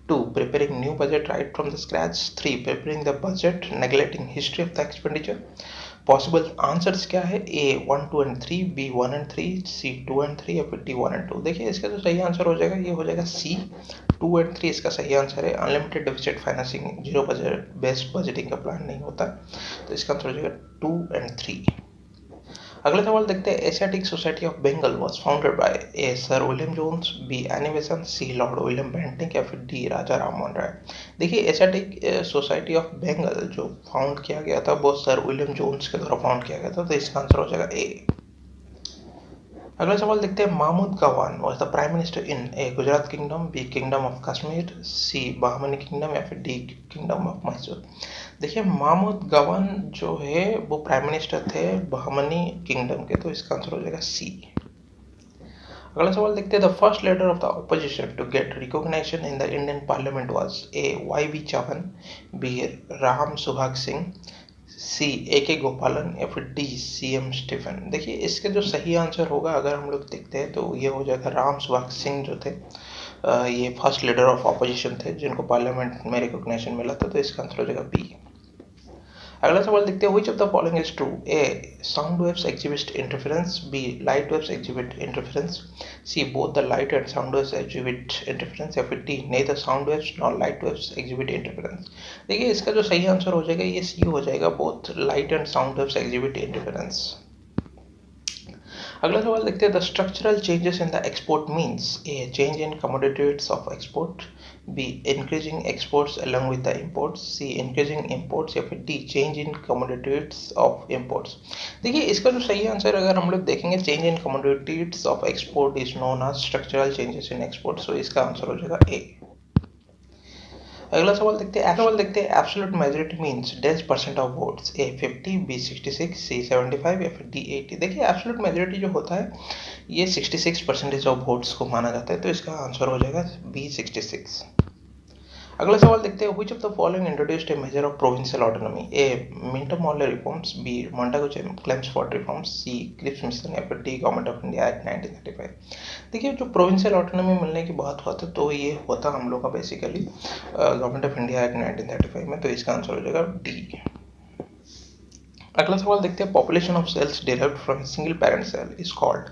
2 preparing new budget right from the scratch, 3 preparing the budget neglecting history of the expenditure। Possible answers क्या है, A 1 2 and 3, B 1 and 3, C 2 and 3 या फिर D 1 and 2। देखिए इसका जो सही answer हो जाएगा ये हो जाएगा सी 2 एंड 3 इसका सही आंसर है। Unlimited deficit financing zero budget based budgeting का प्लान नहीं होता, तो इसका आंसर हो जाएगा 2 एंड 3। अगला सवाल देखते हैं, Asiatic Society of Bengal was founded by A Sir William Jones, B Annie Besant, C Lord William Bentinck या फिर डी राजा राममोहन राय। देखिए एशियाटिक सोसाइटी ऑफ बंगाल जो फाउंड किया गया था वो सर विलियम जोन्स के द्वारा फाउंड किया गया था, तो इसका आंसर हो जाएगा ए। अगला सवाल देखते हैं, Mahmud Gawan was the prime minister in A Gujarat kingdom, B kingdom of Kashmir, C Bahmani kingdom या फिर डी किंगडम ऑफ मैसूर। देखिए महमूद गवान जो है वो प्राइम मिनिस्टर थे बहमनी किंगडम के, तो इसका आंसर हो जाएगा सी। अगला सवाल देखते हैं, the first leader of the opposition to get recognition in the Indian parliament was A YV Chauhan, B Ram Subhag Singh, C AK Gopalan या फिर डी CM स्टीफन। देखिए इसके जो सही आंसर होगा अगर हम लोग देखते हैं तो ये हो जाएगा राम सुभाग सिंह जो थे, ये फर्स्ट लीडर ऑफ ऑपोजिशन थे जिनको पार्लियामेंट में रिकॉग्निशन मिला था, तो इसका आंसर हो जाएगा बी। अगला सवाल देखते हैं, which of the following is true, A sound waves exhibit interference, B light waves exhibit interference, C both the light and sound waves exhibit interference या फिर D neither sound waves nor light waves exhibit interference. देखिए इसका जो सही answer हो जाएगा ये C हो जाएगा, both light and sound waves exhibit interference. अगला सवाल देखते हैं, the structural changes in the export means A change in commodity rates of export, B increasing exports along with the imports, C increasing imports या फिर D change in commodity rates of imports. देखिए इसका जो सही answer अगर हम लोग देखेंगे, change in commodity rates of export is known as structural changes in export, सो इसका आंसर हो जाएगा ए। अगला सवाल देखते हैं, absolute majority means days percent of votes, A 50, B 66, C 75 या फिर डी 80। देखिए एब्सोल्यूट मेजॉरिटी जो होता है ये 66% ऑफ वोट्स को माना जाता है, तो इसका आंसर हो जाएगा बी 66। अगला सवाल देखते हैं, which of the following introduced a measure of provincial autonomy, A Minto Morley reforms, B Montagu Chelmsford reforms, C Cripps mission या फिर D Government of India Act 1935। देखिए जो प्रोविंशियल ऑटोनॉमी मिलने की बात होता है तो ये होता हम लोग का basically government of India Act 1935 में, तो इसका आंसर हो जाएगा डी। अगला सवाल देखते हैं, population of cells derived from single parent cell is called,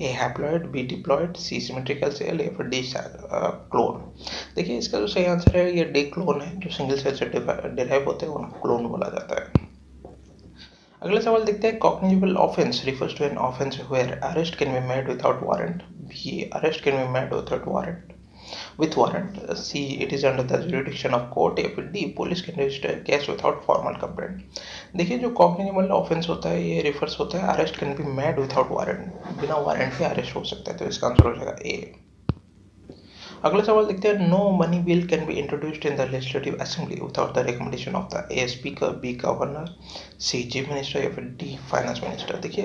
A haploid, B diploid, C symmetrical cell या फिर डी क्लोन। देखिए इसका जो सही आंसर है ये डी क्लोन है, जो सिंगल सेल से डिराइव होते हैं उनको क्लोन बोला जाता है। अगला सवाल देखते हैं, cognizable offence refers to an offence where arrest can be made without warrant, B arrest can be made without warrant with warrant, C it is under the jurisdiction of court या फिर D police can register case without formal complaint। देखिए जो cognizable offence होता है ये refers होता है arrest can be made without warrant, बिना वारंट के अरेस्ट हो सकता है, तो इसका आंसर हो जाएगा ए। अगला सवाल देखते हैं, no money bill can be introduced in the legislative assembly without the recommendation of the A speaker, B governor, C chief minister या फिर डी फाइनेंस मिनिस्टर। देखिए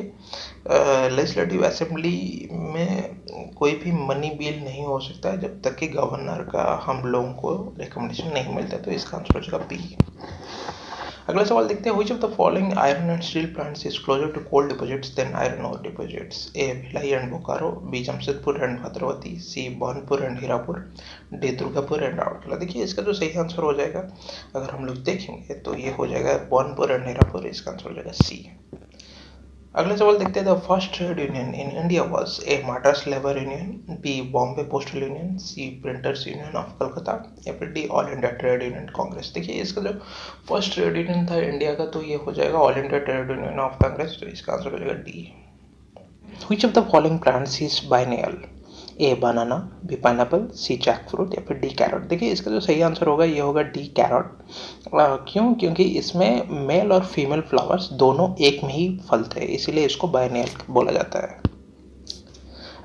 लेजिस्लेटिव असेंबली में कोई भी मनी बिल नहीं हो सकता है जब तक कि गवर्नर का हम लोगों को रिकमेंडेशन नहीं मिलता, तो इसका आंसर हो जाएगा बी। अगला सवाल देखते हैं, which of the following iron and steel plants is closer to coal deposits than iron ore deposits, A Bhilai and Bokaro, B Jamshedpur and Bhadravati, C Burnpur and Hirapur, D Durgapur and Rourkela. देखिए इसका जो सही आंसर हो जाएगा अगर हम लोग देखेंगे तो ये हो जाएगा बर्नपुर एंड हीरापुर, इसका आंसर हो जाएगा सी। अगला सवाल देखते हैं, the first trade union in India was, A Madras labour union, B Bombay postal union, C printers union of Calcutta या फिर D all India trade union Congress. देखिए इसका जो फर्स्ट ट्रेड यूनियन था इंडिया का तो ये हो जाएगा all India trade union of Congress, तो इसका आंसर हो जाएगा D. Which of the following plants is biennial, A banana, B pineapple, C Jack fruit या फिर डी कैरट। देखिए इसका जो सही आंसर होगा ये होगा डी कैरट। क्यों? क्योंकि इसमें मेल और फीमेल फ्लावर्स दोनों एक में ही फलते हैं, इसीलिए इसको बाइनेयल बोला जाता है।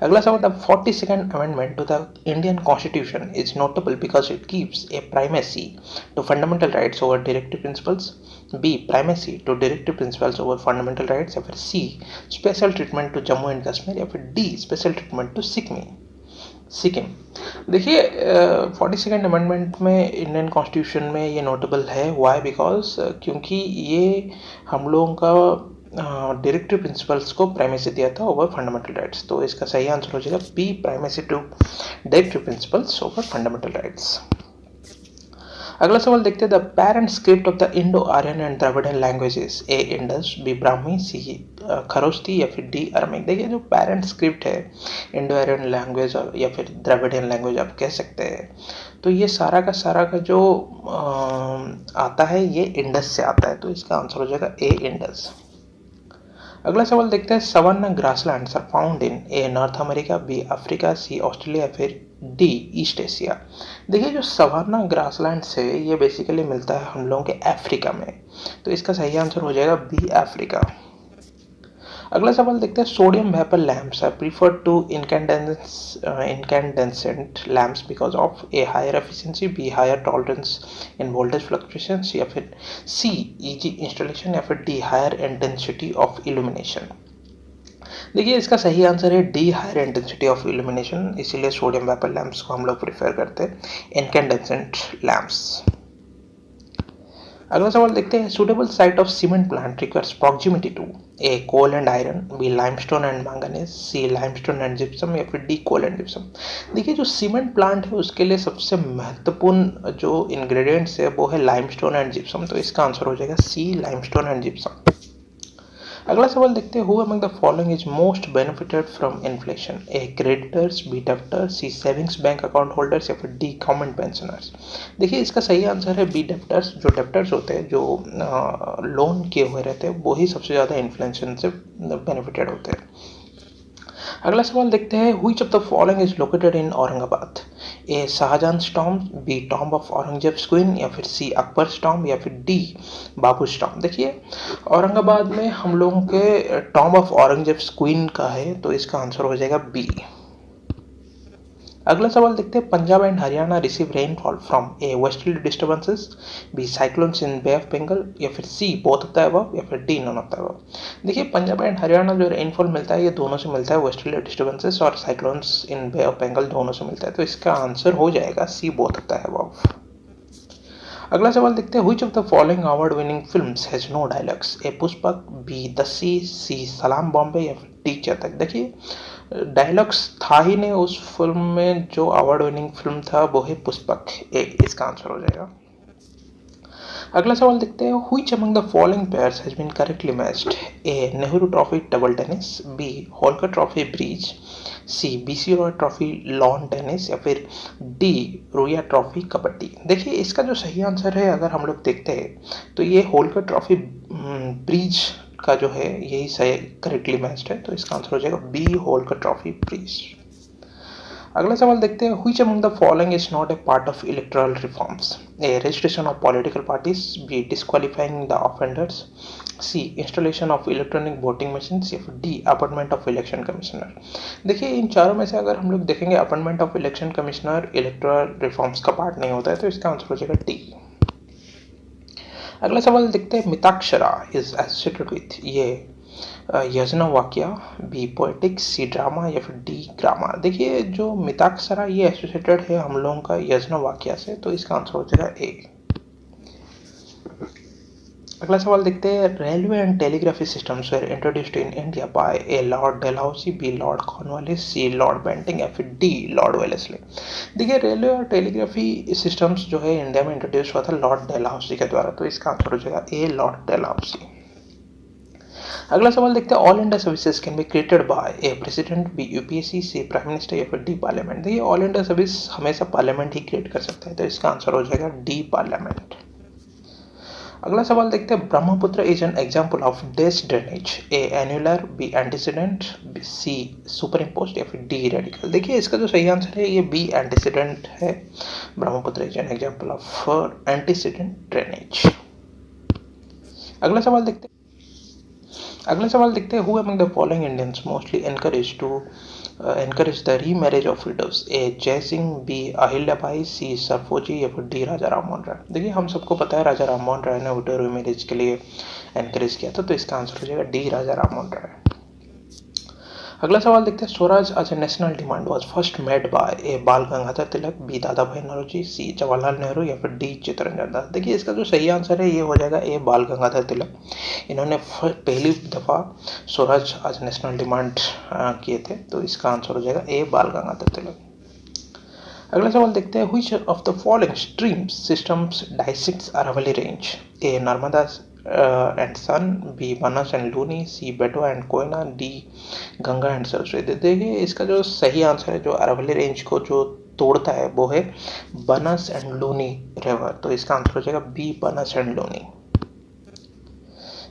अगला सवाल, the 42nd amendment to the Indian constitution is notable because it gives A primacy to fundamental rights over directive principles, B primacy to directive principles over fundamental rights या फिर C special treatment to Jammu and Kashmir या फिर D special treatment to Sikkim. देखिए 42nd amendment में Indian constitution में ये notable है, Y? Because क्योंकि ये हम लोगों का डायरेक्टिव प्रिंसिपल्स को प्राइमेसी दिया था ओवर फंडामेंटल राइट्स, तो इसका सही आंसर हो जाएगा B primacy to directive principles over fundamental rights. अगला सवाल देखते हैं, the parent script of the Indo Aryan and Dravidian languages, A Indus, B Brahmi, C Kharosthi या फिर डी अरमिक। देखिए जो पेरेंट स्क्रिप्ट है इंडो आर्यन लैंग्वेज या फिर द्रविडियन लैंग्वेज आप कह सकते हैं, तो ये सारा का जो आता है ये इंडस से आता है, तो इसका आंसर हो जाएगा ए इंडस। अगला सवाल देखते हैं, savanna grasslands are found in, A North America, B Africa, C Australia फिर डी ईस्ट एशिया। देखिए जो सवाना ग्रासलैंड्स है ये बेसिकली मिलता है हम लोगों के अफ्रीका में, तो इसका सही आंसर हो जाएगा बी अफ्रीका। अगला सवाल देखते हैं, sodium vapour lamps are preferred to incandescent lamps because of, A higher efficiency, B higher tolerance in voltage fluctuations या फिर सी इजी इंस्टॉलेशन या फिर D higher intensity of illumination. देखिए इसका सही आंसर है D higher intensity of illumination, इसीलिए sodium vapour lamps को हम लोग प्रीफर करते हैं इनकैंडेसेंट लैम्प्स। अगला सवाल देखते हैं, suitable site of cement plant requires proximity to, A coal and iron, B limestone and manganese, C limestone and gypsum या फिर डी कोल एंड जिप्सम। देखिए जो सीमेंट प्लांट है उसके लिए सबसे महत्वपूर्ण जो इंग्रेडिएंट्स है वो है लाइमस्टोन एंड जिप्सम, तो इसका आंसर हो जाएगा सी लाइमस्टोन एंड जिप्सम। अगला सवाल देखते हैं, who among the following is most benefited from inflation, A creditors, B debtors, C savings bank account holders या फिर डी गवर्नमेंट पेंशनर्स। देखिए इसका सही आंसर है बी डेब्टर्स। जो डेब्टर्स होते हैं जो लोन किए हुए रहते हैं वो ही सबसे ज़्यादा इन्फ्लेशन से बेनिफिटेड होते हैं। अगला सवाल देखते हैं, which of the following is located in Aurangabad? A Shahjahan tomb, B tomb of Aurangzeb queen, या फिर सी अकबर टॉम्ब, या फिर डी बाबू टॉम्ब। देखिए औरंगाबाद में हम लोगों के टॉम्ब ऑफ औरंगजेब क्वीन का है, तो इसका आंसर हो जाएगा बी। अगला सवाल देखते हैं, Punjab and Haryana receive rainfall from A westerly disturbances, B cyclones in Bay of Bengal, या फिर C both of the above, या फिर D none of the above. देखिए पंजाब एंड हरियाणा जो रेनफॉल मिलता है ये दोनों से मिलता है, वेस्टर्ली डिस्टर्बेंसेस और cyclones in Bay of Bengal दोनों से मिलता है, तो इसका आंसर हो जाएगा C both of the above. अगला सवाल देखते हैं, which of the following award winning films has no dialogues? A Pushpak, B दस्सी, सी सलाम बॉम्बे, या फिर डी चेतक। देखिए डायलॉग्स था ही नहीं उस फिल्म में, जो अवार्ड विनिंग फिल्म था वो है पुष्पक, ए इसका आंसर हो जाएगा। अगला सवाल देखते हैं, which among the following pairs has been correctly matched? A Nehru Trophy table tennis, B Holkar Trophy bridge, C BC Roy Trophy lawn tennis, या फिर डी रोया ट्रॉफी कबड्डी। देखिए इसका जो सही आंसर है अगर हम लोग देखते हैं तो ये होलकर ट्रॉफी ब्रिज का जो है यही सही करेक्टली मैच्ड है, तो इसका आंसर हो जाएगा बी होलकर ट्रॉफी ब्रिज। अगला सवाल देखते हैं, which among the following is not a part of electoral reforms? A registration of political parties, B disqualifying the offenders, C installation of electronic voting machine, या फिर D appointment of election commissioner. देखिए इन चारों में से अगर हम लोग देखेंगे appointment of election commissioner electoral reforms का पार्ट नहीं होता है, तो इसका आंसर हो जाएगा डी। अगला सवाल देखते हैं, मिताक्षरा इज एसोसिएटेड विथ, ये यजना वाक्य, बी पोएटिक्स, सी ड्रामा, या फिर डी ग्रामर। देखिए जो मिताक्षरा ये एसोसिएटेड है हम लोगों का यजना वाक्य से, तो इसका आंसर हो जाएगा ए। अगला सवाल देखते हैं, railway and telegraphy systems were introduced in India by A Lord Dalhousie, B Lord Cornwallis, C Lord Bentinck, या फिर डी लॉर्ड वेलेस्ली। देखिए रेलवे और टेलीग्राफी सिस्टम्स जो है इंडिया में इंट्रोड्यूस हुआ था लॉर्ड डेलहाउसी के द्वारा, तो इसका आंसर हो जाएगा ए लॉर्ड डेलहाउसी। अगला सवाल देखते हैं, all India services can be created by A president, B UPSC, C prime minister, या फिर डी पार्लियामेंट। देखिए ऑल इंडिया सर्विस हमेशा पार्लियामेंट ही क्रिएट कर सकता है, तो इसका आंसर हो जाएगा डी पार्लियामेंट। अगला सवाल देखते हैं, Brahmaputra is an example of this drainage? A annular, B antecedent, C superimposed, या फिर डी रेडिकल। देखिए इसका जो सही आंसर है ये बी एंटीसीडेंट है, Brahmaputra is an example of antecedent drainage. अगला सवाल देखते हैं, who among the following Indians mostly encourage the remarriage of widows? A Jai Singh, B Ahilyabai, C Serfoji, या फिर डी राजा राममोहन राय। देखिए हम सबको पता है राजा राममोहन राय ने विडो रीमैरिज के लिए एनकरेज किया था, तो इसका आंसर हो जाएगा डी राजा राममोहन राय। अगला सवाल देखते हैं, Swaraj as a national demand was first made by A Bal Gangadhar Tilak, B दादा भाई नौरोजी, सी जवाहरलाल नेहरू, या फिर डी चित्तरंजन दास। देखिए इसका जो सही आंसर है ये हो जाएगा ए बाल गंगाधर तिलक। इन्होंने पहली दफ़ा स्वराज एज नेशनल डिमांड किए थे, तो इसका आंसर हो जाएगा ए बाल गंगाधर तिलक। अगला सवाल देखते हैं, which of the following stream systems dissects Aravalli range? A Narmada and Son, B Banas and Luni, C Betwa and Koyna, D Ganga and Saraswati. देखिए इसका जो सही आंसर है जो अरावली रेंज को जो तोड़ता है वो है बनस एंड लूनी रिवर, तो इसका आंसर हो जाएगा बी बनस एंड लूनी।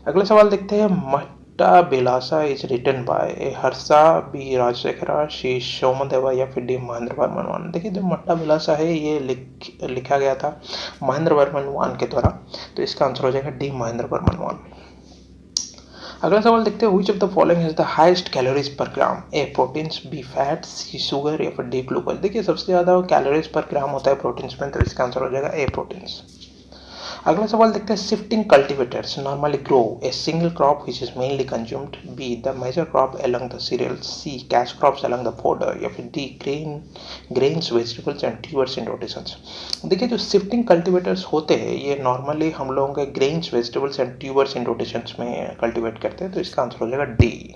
अगला सवाल देखते हैं, Matta Vilasa is written by A Harsha, B Rajashekhara, C Somadeva, या फिर डी महेंद्र वर्मन वन। देखिए जो मट्टा बिलासा है ये लिखा गया था महेंद्र वर्मन वन के द्वारा, तो इसका आंसर हो जाएगा डी महेंद्र वर्मन वन। अगला सवाल देखते हैं, which of the following has the highest calories per gram? A proteins, B fat, C sugar, या फिर डी ग्लूकोज। देखिए सबसे ज़्यादा कैलोरीज पर ग्राम होता है प्रोटीन्स में, तो इसका आंसर हो जाएगा ए प्रोटीन्स। अगला सवाल देखते हैं, shifting cultivators normally grow A single crop which is mainly consumed, B the major crop along the cereals, C cash crops along the fodder, या फिर D grains vegetables and tubers in rotations. देखिए जो shifting cultivators होते हैं ये normally हम लोगों के grains vegetables and tubers in rotations में कल्टिवेट करते हैं, तो इसका आंसर हो जाएगा डी।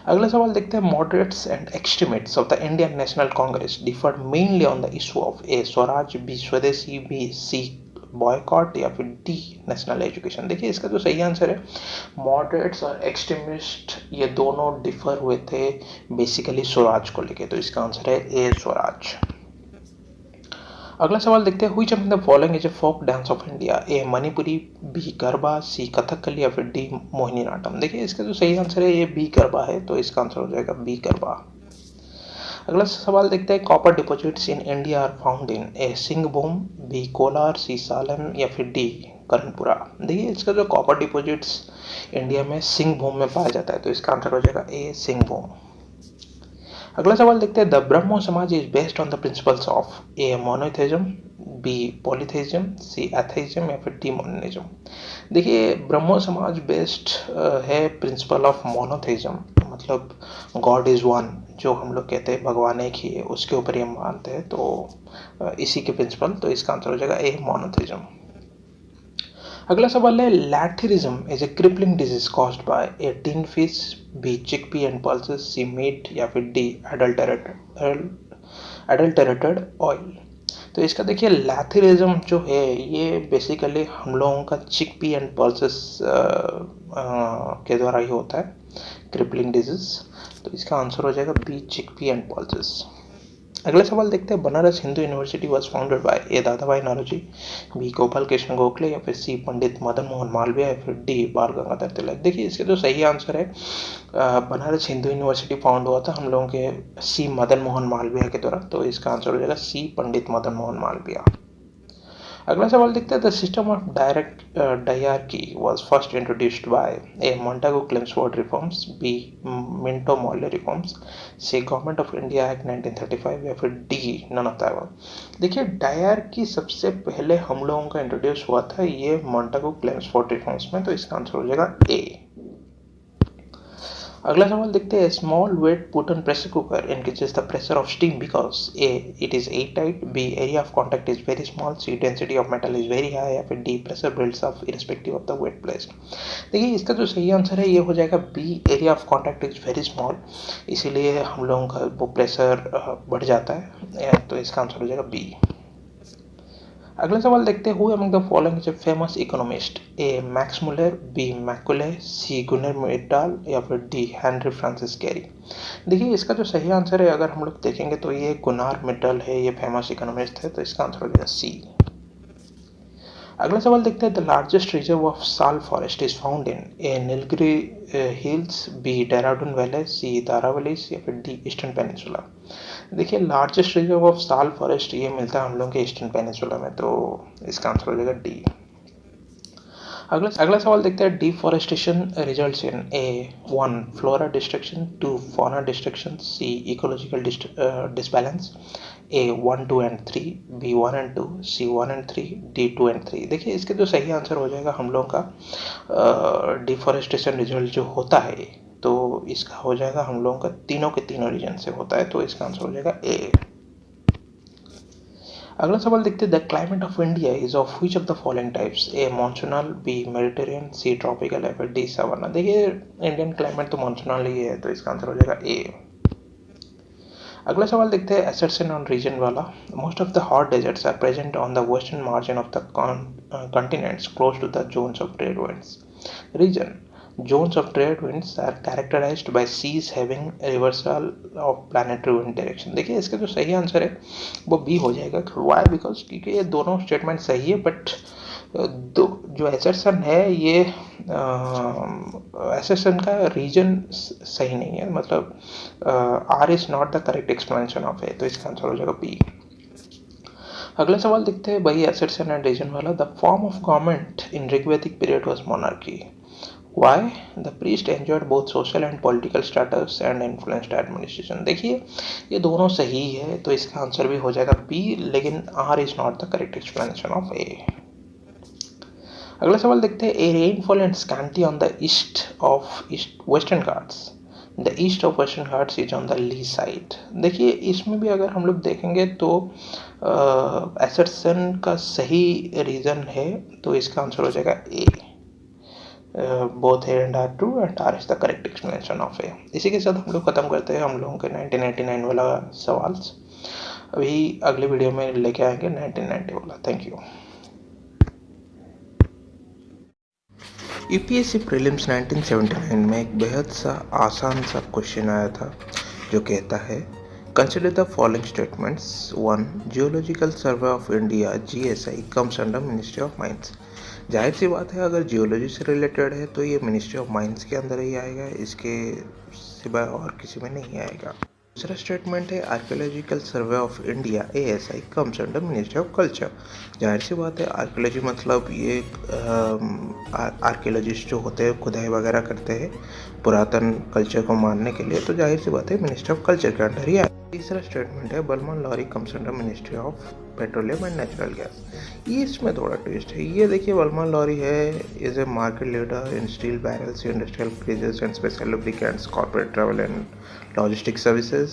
अगला सवाल देखते हैं, moderates and extremists of the Indian national Congress differed mainly on the issue of A swaraj, B swadeshi, B C boycott, या फिर डी नेशनल एजुकेशन। देखिए इसका जो सही आंसर है मॉडरेट्स और एक्सट्रीमिस्ट ये दोनों डिफर हुए थे बेसिकली स्वराज को लेके, तो इसका आंसर है ए स्वराज। अगला सवाल देखते हैं, which among the following is a folk dance of India? A Manipuri, B Garba, C Kathakali या फिर डी मोहिनीअट्टम? देखिए इसका जो सही आंसर है ये बी गरबा है, तो इसका आंसर हो जाएगा बी गरबा। अगला सवाल देखते हैं, copper deposits in India are found in A Singhbhum, B Kolar, C Salem या फिर डी करणपुरा? देखिए इसका जो कॉपर डिपॉजिट्स इंडिया में सिंहभूम में पाया जाता है, तो इसका आंसर हो जाएगा ए सिंहभूम। अगला सवाल देखते हैं, the Brahmo Samaj is based on the principles of A monotheism, B polytheism, C atheism या फिर डी मोनिज्म? देखिए ब्रह्मो समाज बेस्ड है प्रिंसिपल ऑफ मोनोथेइज्म, मतलब गॉड इज वन, जो हम लोग कहते हैं भगवान एक ही है, उसके ऊपर ही हम मानते हैं, तो इसी के प्रिंसिपल, तो इसका आंसर हो जाएगा ए मोनोथेइज्म। अगला सवाल है, lathyrism is a crippling disease caused by A tin fish, B chickpea and pulses, C meat या फिर डी एडल्टरेटेड ऑयल? तो इसका देखिए लैथिरिज्म जो है ये बेसिकली हम लोगों का चिकपी एंड पल्सेस के द्वारा ही होता है, क्रिपलिंग डिजीज, तो इसका आंसर हो जाएगा बी चिकपी एंड पल्सेस। अगला सवाल देखते हैं, Banaras Hindu University was founder by A Dadabhai Naoroji, B Gopal Krishna Gokhale या फिर सी पंडित मदन मोहन मालवीय या फिर डी बाल गंगाधर तिलक? देखिए इसके जो सही आंसर है, बनारस हिंदू यूनिवर्सिटी फाउंड हुआ था हम लोगों के सी मदन मोहन मालवीय के द्वारा, तो इसका आंसर हो जाएगा सी पंडित मदन मोहन मालवीय। अगला सवाल देखते हैं, the system of direct dyarchy was first introduced by A Montagu Chelmsford reforms, B Minto Morley reforms, C Government of India Act 1935 या फिर D none of the above? देखिए डायरकी सबसे पहले हम लोगों का इंट्रोड्यूस हुआ था ये मोंटागो क्लेम्सफोर्ड रिफॉर्म्स में, तो इसका आंसर हो जाएगा ए। अगला सवाल देखते हैं, small weight put on pressure cooker increases the pressure of steam because A it is airtight, B area of contact is very small, C density of metal is very high या फिर D pressure builds up irrespective of the weight placed? देखिए इसका जो सही answer है ये हो जाएगा B, area of contact is very small, इसीलिए हम लोगों का वो प्रेशर बढ़ जाता है, तो इसका आंसर हो जाएगा बी। अगला सवाल देखते हैं, who among the following is a famous economist? A Max Muller, B Macaulay, C Gunnar Myrdal या फिर डी हेनरी फ्रांसिस कैरी? देखिए इसका जो सही आंसर है अगर हम लोग देखेंगे तो ये गुनार मिडल है, ये फेमस इकोनॉमिस्ट है, तो इसका आंसर हो जाएगा सी। अगला सवाल देखते हैं, the largest reserve of sal forest is found in A Nilgiri hills, B Dehradun valley, C Aravallis या फिर डी ईस्टर्न पेनिनसुला? देखिए largest reserve of sal forest ये मिलता है हम लोग के ईस्टर्न पेनिनसुला में, तो इसका आंसर हो जाएगा डी। अगला सवाल देखते हैं, deforestation results in A 1 flora destruction, 2 fauna destruction, C ecological disbalance, A 1 2 and 3, B 1 and 2, C 1 and 3, D 2 and 3? देखिए इसके जो सही आंसर हो जाएगा हम लोग का डिफॉरेस्टेशन रिजल्ट जो होता है तो इसका हो जाएगा हम लोगों का तीनों के तीनों रीजन से होता है, तो इसका आंसर हो जाएगा ए। अगला सवाल देखते हैं, the climate of India is of which of the following types? A monsoonal, B Mediterranean, C tropical या फिर डी सवाना? देखिए इंडियन क्लाइमेट तो मॉनसूनल ही है, तो इसका आंसर हो जाएगा ए। अगला सवाल देखते हैं, असर्शन ऑन रीजन वाला, most of the hot deserts are present on the western margin of the continents close to the zones of trade winds. Region. Zones of trade winds are characterized by seas having reversal of planetary wind direction. देखिए इसका जो सही answer है वो B हो जाएगा। Y? Because क्योंकि ये दोनों स्टेटमेंट सही है, बट जो एसर्शन है ये एसर्शन का रीजन सही नहीं है, मतलब R is not the correct explanation of A, तो इसका आंसर हो जाएगा बी। अगला सवाल देखते हैं, वही एसर्शन एंड रीजन वाला, the form of government in Rigvedic period was monarchy. Why? The priest enjoyed both social and political status and influenced administration. देखिए ये दोनों सही है, तो इसका आंसर भी हो जाएगा बी, लेकिन R is not the correct explanation of A. अगला सवाल देखते हैं, A rainfall and scanty on the east of Western Ghats, the east of Western Ghats is on the lee side. देखिए इसमें भी अगर हम लोग देखेंगे तो एसर्शन का सही रीजन है, तो इसका आंसर हो जाएगा A. Both A and R true and R is the correct explanation of A. इसी के साथ हम लोग खत्म करते हैं हम लोगों के 1999 वाला सवाल। अभी अगले वीडियो में लेके आएंगे 1990 वाला। Thank you. यूपीएससी प्रीलिम्स 1979 में एक बेहद सा आसान सा क्वेश्चन आया था जो कहता है, Consider the following statements. 1. Geological Survey of India GSI comes under Ministry of Mines. जाहिर सी बात है, अगर जियोलॉजी से रिलेटेड है तो ये मिनिस्ट्री ऑफ माइंस के अंदर ही आएगा, इसके सिवाय और किसी में नहीं आएगा। दूसरा स्टेटमेंट है archaeological survey of India ASI comes under ministry of culture. जाहिर सी बात है, आर्कियोलॉजी मतलब ये आर्कियोलॉजिस्ट जो होते हैं खुदाई वगैरह करते हैं पुरातन कल्चर को मानने के लिए, तो जाहिर सी बात है मिनिस्ट्री ऑफ कल्चर के अंडर ही आएगा। तीसरा स्टेटमेंट है Balmer Lawrie comes under ministry of petroleum and natural gas. ये इसमें थोड़ा ट्विस्ट है। ये देखिए, बलमान लॉरी है is a market leader in steel barrels, industrial greases and special lubricants, corporate travel and logistic services.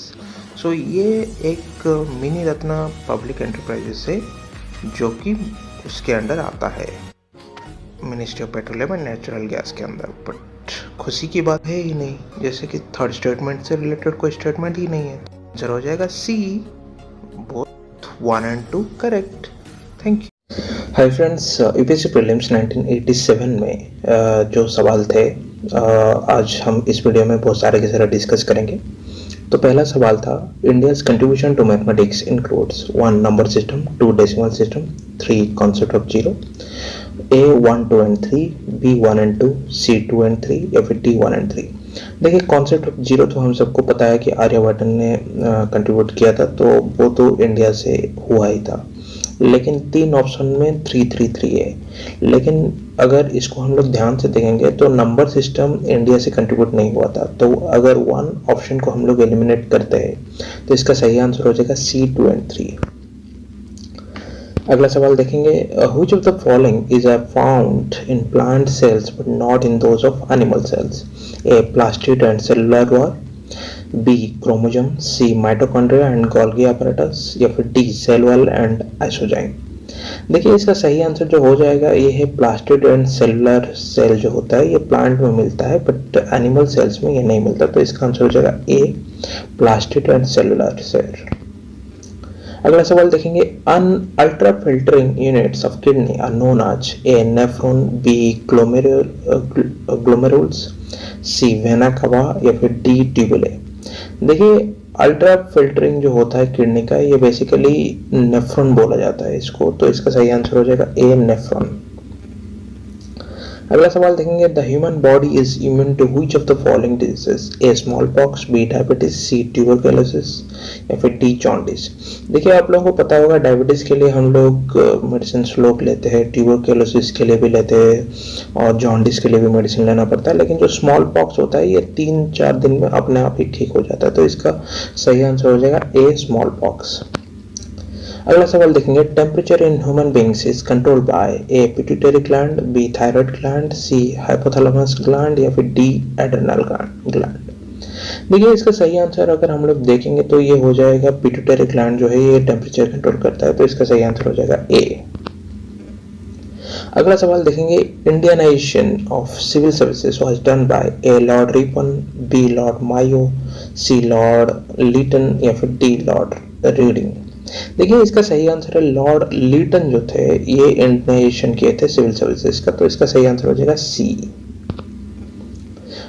So ये एक mini Ratna public enterprises है जो कि उसके अंडर आता है, ministry of petroleum and natural gas के अंदर। बट खुशी की बात है ही नहीं, जैसे कि थर्ड स्टेटमेंट से रिलेटेड कोई स्टेटमेंट ही नहीं है। आंसर हो जाएगा C, both 1 and 2 correct. Thank you. Hi friends, UPSC prelims 1987 में जो सवाल थे आज हम इस वीडियो में बहुत सारे के सारे डिस्कस करेंगे। तो पहला सवाल था India's contribution to mathematics includes 1 number system, 2 decimal system, 3 concept of zero, A 1, 2 and 3, B 1 and 2, C 2 and 3 या फिर D 1 and 3। देखिए, कॉन्सेप्ट ऑफ जीरो तो हम सबको पता है कि आर्यभट्ट ने कंट्रीब्यूट किया था, तो वो तो इंडिया से हुआ ही था। लेकिन 3 ऑप्शन में 3 3 3 है। लेकिन अगर इसको हम लोग ध्यान से देखेंगे तो नंबर सिस्टम इंडिया से कंट्रीब्यूट नहीं हुआ था। तो अगर 1 ऑप्शन को हम लोग एलिमिनेट करते हैं तो इसका सही आंसर हो जाएगा C 2 and 3। अगला सवाल देखेंगे, which of the following is found in plant cells but not in those of animal cells? A. Plastid and cellular wall, B. chromosome, C. mitochondria and Golgi apparatus या फिर D. cell wall and isozyme। देखिए, इसका सही answer जो हो जाएगा ये है प्लास्टिड एंड सेलुलर सेल जो होता है ये प्लांट में मिलता है बट एनिमल सेल्स में ये नहीं मिलता। तो इसका आंसर हो जाएगा A, plastid and cellular cell. अगला सवाल देखेंगे, ultra filtering units of kidney are known as A nephron, B glomerulus, C vena cava या फिर डी ट्यूबुले। देखिए, अल्ट्रा फिल्टरिंग जो होता है किडनी का ये बेसिकली नेफ्रॉन बोला जाता है इसको, तो इसका सही आंसर हो जाएगा ए, नेफ्रॉन। अगला सवाल देखेंगे, the human body is immune to which of the following diseases? A smallpox, B diabetes, C tuberculosis या फिर डी जॉन्डिस। देखिए, आप लोगों को पता होगा डायबिटीज के लिए हम लोग मेडिसिन लोग लेते हैं, ट्यूबरकुलोसिस के लिए भी लेते हैं और जॉन्डिस के लिए भी मेडिसिन लेना पड़ता है। लेकिन जो स्मॉल पॉक्स होता है ये 3-4 दिन में अपने आप ही ठीक हो जाता है। तो इसका सही आंसर हो जाएगा ए, स्मॉल पॉक्स। अगला सवाल देखेंगे, temperature in human beings is controlled by A pituitary gland, B thyroid gland, C hypothalamus gland या फिर डी एड्रेनल ग्लैंड। देखिए, इसका सही आंसर अगर हम लोग देखेंगे तो ये हो जाएगा पिट्यूटरी ग्लैंड जो है ये टेम्परेचर कंट्रोल करता है। तो इसका सही आंसर हो जाएगा ए। अगला सवाल देखेंगे, Indianisation of civil services was done by A Lord Ripon, B Lord Mayo, C Lord Lytton या फिर डी लॉर्ड रीडिंग। देखिए, इसका सही आंसर है लॉर्ड लीटन जो थे ये इंडियनाइजेशन किए थे सिविल सर्विसेज का। तो इसका सही आंसर हो जाएगा सी।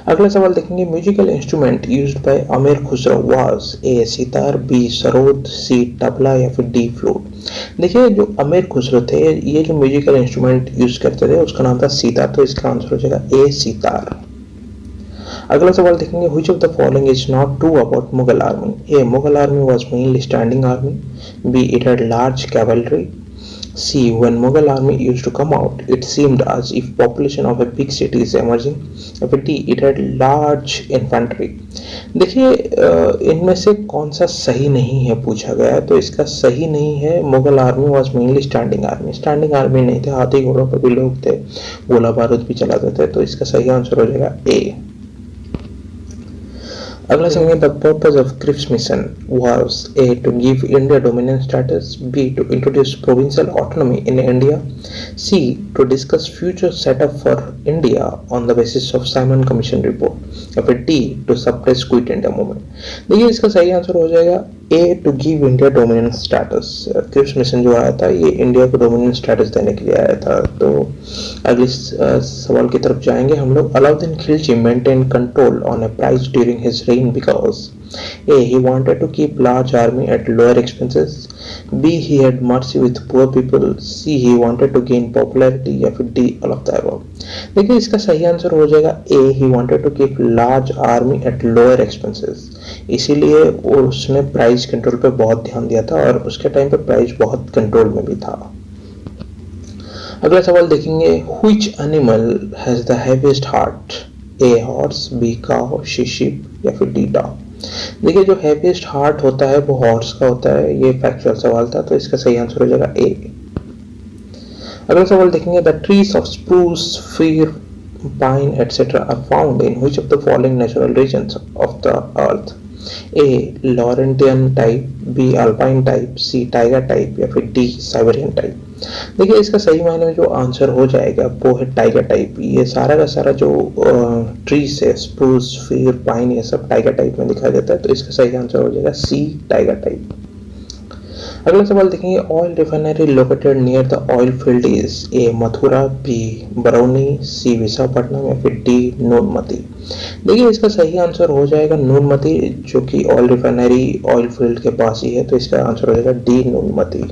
अगला सवाल देखेंगे, musical instrument used by Amir Khusro was a sitar, B sarod, C tabla या फिर डी फ्लूट। देखिए, जो अमीर खुसरो थे ये जो म्यूजिकल इंस्ट्रूमेंट यूज करते थे उसका नाम था सितार। तो इसका आंसर हो जाएगा ए, सितार। अगला सवाल देखेंगे, which of the following is not true about Mughal army? A. Mughal army was mainly standing army, B. It had large cavalry, C. When Mughal army used to come out, it seemed as if population of a big city is emerging, या फिर D. It had large infantry। देखिए, इनमें से कौन सा सही नहीं है पूछा गया है। तो इसका सही नहीं है Mughal army was mainly standing army. Standing army नहीं थे, हाथी घोड़ों पर भी लोग थे, गोला बारूद भी चलाते थे। तो इसका सही आंसर हो जाएगा ए। अगला समझिए, the purpose of Cripps mission was A to give India dominance status, B to introduce provincial autonomy in India, C to discuss future setup for India on the basis of Simon commission report या फिर D to suppress quit India movement. देखिए, इसका सही answer हो जाएगा A, to give India dominance status. Cripps mission जो आया था ये इंडिया को डोमिनेंस स्टेटस देने के लिए आया था। तो अगले सवाल की तरफ जाएंगे हम लोग। Alauddin Khilji maintain control on A price during his reign because A. He wanted to keep large army at lower expenses. B. He had mercy with poor people. C. He wanted to gain popularity. या फिर D. all of the above. देखिए इसका सही answer हो जाएगा A. He wanted to keep large army at lower expenses. इसीलिए उसने price control पे बहुत ध्यान दिया था और उसके टाइम पे प्राइस बहुत कंट्रोल में भी था। अगला सवाल देखेंगे, which animal has the heaviest heart? A. horse, B. cow, C. sheep या फिर D. dog। देखिए जो हैवीएस्ट हार्ट होता है वो हॉर्स का होता है, ये फैक्चुअल सवाल था, तो इसका सही आंसर हो जाएगा ए। अगला सवाल देखेंगे, the trees of spruce, fir, pine etcetera are found in which of the following natural regions of the earth? A. Laurentian type, B. Alpine type, C. Tiger type या फिर डी. Siberian type. देखिए इसका सही मायने में जो answer हो जाएगा वो है टाइगर टाइप। ये सारा का सारा जो ट्रीज है, स्प्रूस, फीर, पाइन, ये सब टाइगर टाइप में दिखाई देता है, तो इसका सही आंसर हो जाएगा सी. Tiger type. अगला सवाल देखेंगे, oil refinery located near the oil field is? A. Mathura, B. Barauni, C. Visakhapatnam या फिर डी. नूनमती। देखिए इसका सही आंसर हो जाएगा नूनमती, जो कि ऑयल रिफाइनरी ऑयल फील्ड के पास ही है, तो इसका आंसर हो जाएगा डी. नूनमती।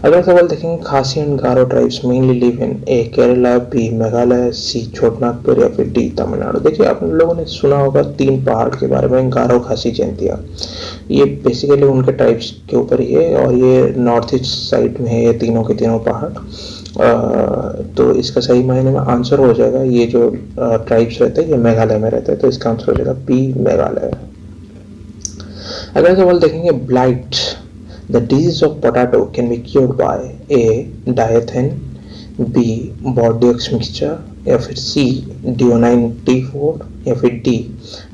अगला सवाल देखेंगे, Khasi and Garo tribes mainly live in? A. Kerala, B. Meghalaya, C. Chhotanagpur या फिर डी. तमिलनाडु। देखिए आप लोगों ने सुना होगा 3 पहाड़ के बारे में, गारो, खासी, जयंतिया। ये बेसिकली उनके ट्राइब्स के ऊपर ही है और ये नॉर्थ ईस्ट साइड में है ये तीनों के तीनों पहाड़। तो इसका सही मायने में आंसर हो जाएगा, ये जो ट्राइब्स रहते हैं ये मेघालय में रहते हैं, तो इसका आंसर हो जाएगा बी. मेघालय। अगला सवाल देखेंगे, blight, the disease of potato can be cured by? A. diethen, B. Bordeaux mixture या फिर C. Dionine T4 या फिर D.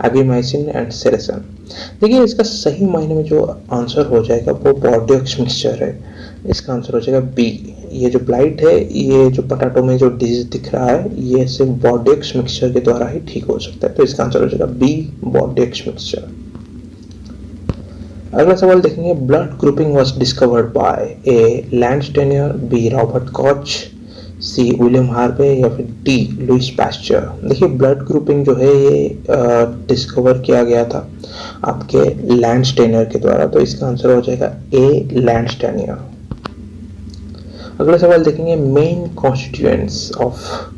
Abimycin and sericin। देखिए इसका सही मायने में जो आंसर हो जाएगा वो बॉर्डियोक्स मिक्सचर है, इसका आंसर हो जाएगा बी। ये जो ब्लाइट है, ये जो पोटैटो में जो डिजीज दिख रहा है, ये सिर्फ बॉर्डियोक्स मिक्सचर के द्वारा ही ठीक हो सकता है, तो इसका आंसर हो जाएगा बी. बॉर्डियोक्स मिक्सचर। अगला सवाल देखेंगे, blood grouping was discovered by? A. Landsteiner, B. Robert Koch, C. William Harvey या फिर डी. Louis Pasteur. देखिए ब्लड ग्रुपिंग जो है ये डिस्कवर किया गया था आपके लैंडस्टेनियर के द्वारा, तो इसका आंसर हो जाएगा ए. लैंडस्टेनियर। अगला सवाल देखेंगे, main constituents of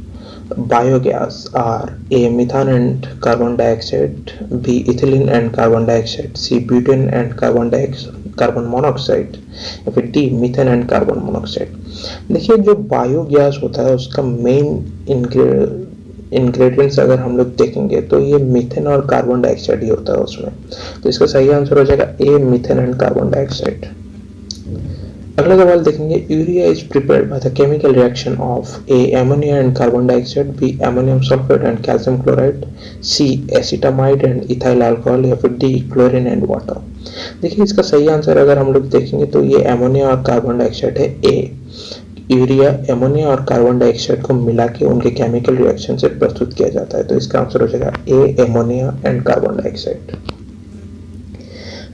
biogas are? A. methane and carbon dioxide, B. ethylene and carbon dioxide, C. butane and carbon monoxide या फिर D. methane and carbon monoxide। देखिए जो बायोगैस होता है उसका मेन इंग्रेडिएंट्स अगर हम लोग देखेंगे तो ये मीथेन और कार्बन डाइऑक्साइड ही होता है उसमें, तो इसका सही आंसर हो जाएगा A. Methane and carbon dioxide. अगला सवाल देखेंगे, urea is prepared by the chemical reaction of? A. Ammonia and carbon dioxide, B. Ammonium sulphate and calcium chloride, C. Acetamide and ethyl alcohol या फिर डी. Chlorine and water. देखिए इसका सही answer अगर हम लोग देखेंगे तो ये अमोनिया और कार्बन डाइऑक्साइड है, ए। यूरिया अमोनिया और कार्बन डाइऑक्साइड को मिला के उनके केमिकल रिएक्शन से प्रस्तुत किया जाता है, तो इसका आंसर हो जाएगा A. Ammonia and carbon dioxide.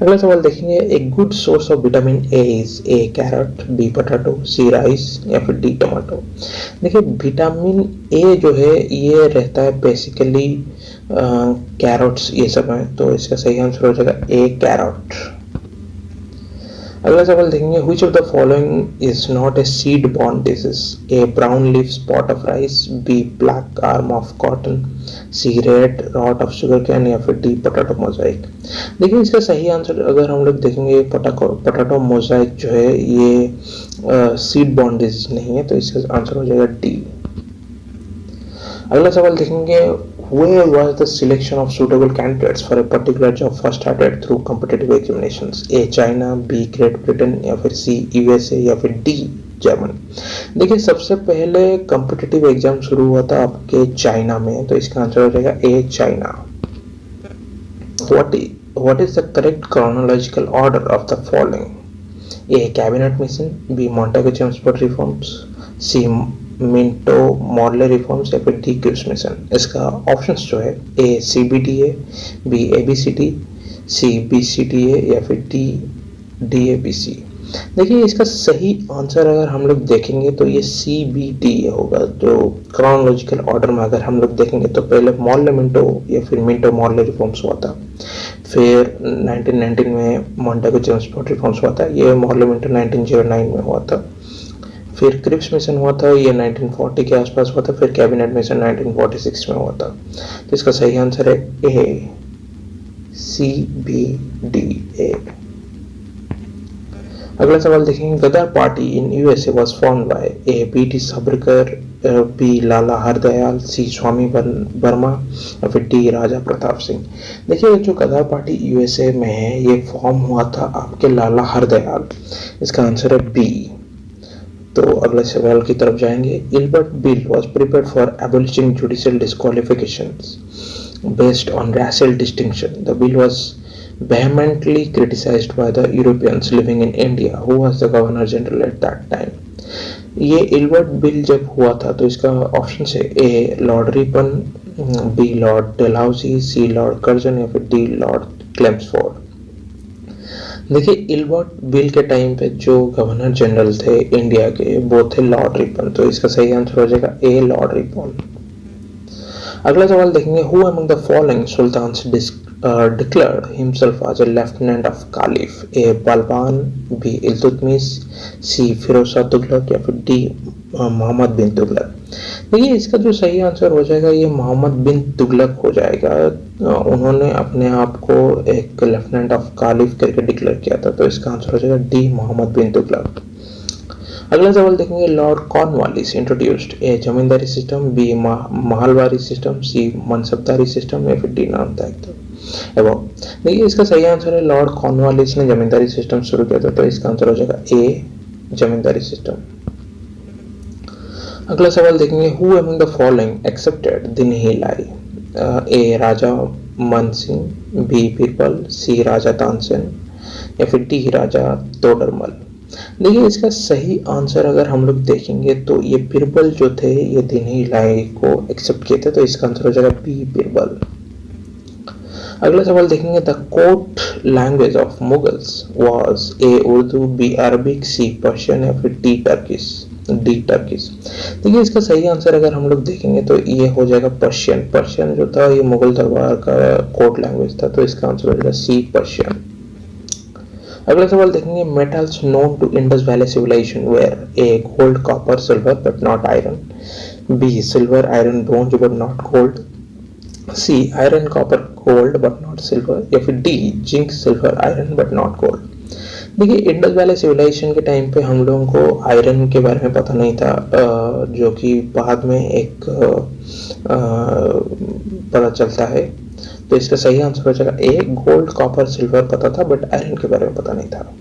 अगला सवाल देखेंगे, a good source of vitamin A is? A. Carrot, B. Potato, C. Rice या फिर डी. टमाटो। देखिए विटामिन ए जो है ये रहता है बेसिकली कैरोट्स ये सब है, तो इसका सही आंसर हो जाएगा ए. कैरोट। अगला सवाल देखेंगे, which of the following is not a seed borne disease? A. brown leaf spot of rice, B. black arm of cotton, C. red rot of sugarcane या फिर D. potato mosaic। देखिए इसका सही आंसर अगर हम लोग देखेंगे पोटैटो मोजाइक जो है ये सीड बॉर्न डिजीज नहीं है, तो इसका आंसर हो जाएगा डी। अगला सवाल देखेंगे, where was the selection of suitable candidates for a particular job first started through competitive examinations? A. China, B. Great Britain या फिर C. USA या फिर D. जर्मनी। देखिए सबसे पहले कॉम्पिटिटिव एग्जाम शुरू हुआ था आपके चाइना में, तो इसका आंसर हो जाएगा ए. China. What is the correct chronological order of the following? A. Cabinet mission, B. Montagu-Chelmsford reforms, C. Minto model reforms या फिर डी. क्यूस मिशन। इसका ऑप्शंस जो है ए. CBDA, B. ABCD, C. BCDA या फिर D. DABC। देखिए इसका सही आंसर अगर हम लोग देखेंगे तो ये CBDA होगा। जो क्रोनोलॉजिकल ऑर्डर में अगर हम लोग देखेंगे तो पहले मॉडल मिंटो या फिर मिंटो मॉडल रिफॉर्म्स हुआ था, फिर 1919 में मॉन्टेगो जेम्स प्लॉट रिफॉर्म्स हुआ था, ये मॉर्लिमेंटो 1909 में हुआ था। फिर क्रिप्स मिशन हुआ था, ये 1940 के आसपास हुआ था। फिर कैबिनेट मिशन 1946 में हुआ था। तो इसका सही आंसर है ए, सी, बी, डी, ए। अगला सवाल देखेंगे, Ghadar party in USA was formed by A, B T Savarkar, B Lala Hardayal, C Swami Verma या फिर डी राजा प्रताप सिंह। देखिए जो गदर पार्टी यूएसए में है ये फॉर्म हुआ था आपके लाला हरदयाल। इसका आंसर है बी। तो अगले सवाल की तरफ जाएंगे। Ilbert bill was prepared for abolishing judicial disqualifications based on racial distinction. The bill was vehemently criticized by the Europeans living in India, who was the Governor General at that time. ये Ilbert bill जब हुआ था तो इसका option है A Lord Ripon, B Lord Dalhousie, C Lord Curzon या फिर D Lord क्लेम्सफोर्ड। देखिए इल्बर्ट बिल के टाइम पे जो गवर्नर जनरल थे इंडिया के वो थे लॉर्ड रिपन। तो इसका सही आंसर हो जाएगा ए लॉर्ड रिपन। अगला सवाल देखेंगे, who among the following sultans declared himself as a lieutenant of caliph? A Balban, B Iltutmish, C Firoz Shah Tughlaq या फिर डी मोहम्मद बिन तुगलक। देखिए इसका जो सही आंसर हो जाएगा ये मोहम्मद बिन तुगलक हो जाएगा। उन्होंने अपने आप को एक लेफ्टिनेंट ऑफ कालिफ करके डिक्लेयर किया था। तो इसका आंसर हो जाएगा डी मोहम्मद बिन तुगलक। अगला सवाल देखेंगे, लॉर्ड कॉर्नवालिस इंट्रोड्यूस्ड ए जमींदारी सिस्टम, बी महलवारी सिस्टम, सी मनसबदारी सिस्टम या फिर डी नामदायित्व। देखिए इसका सही आंसर है लॉर्ड कॉर्नवालिस ने जमींदारी सिस्टम शुरू किया था। तो इसका आंसर हो जाएगा ए जमींदारी सिस्टम। अगला सवाल देखेंगे, who among the following accepted दिन ही लाई? ए राजा मन सिंह, बी बीरबल, सी राजा तानसेन या फिर डी राजा तोडरमल। देखिए इसका सही आंसर अगर हम लोग देखेंगे तो ये बीरबल जो थे ये दिन ही लाई को एक्सेप्ट किए थे। तो इसका आंसर हो जाएगा बी बीरबल। अगला सवाल देखेंगे, the court language of Mughals was A Urdu, B Arabic, C Persian या फिर डी टर्किश। देखिए इसका सही आंसर अगर हम लोग देखेंगे तो ये हो जाएगा पर्शियन। पर्शियन जो था ये मुगल दरबार का कोर्ट लैंग्वेज था। तो इसका आंसर हो जाएगा सी पर्शियन। अगला सवाल देखेंगे, metals known to Indus valley civilisation were? A gold, copper, silver but not iron, B silver, iron, bronze but not gold, C iron, copper, gold but not silver या फिर D zinc, silver, iron but not gold. देखिए Indus valley civilisation के time पे हम लोगों को iron के बारे में पता नहीं था, जो कि बाद में एक पता चलता है। तो इसका सही आंसर हो जाएगा ए गोल्ड, कॉपर, सिल्वर पता था बट आयरन के बारे में पता नहीं था।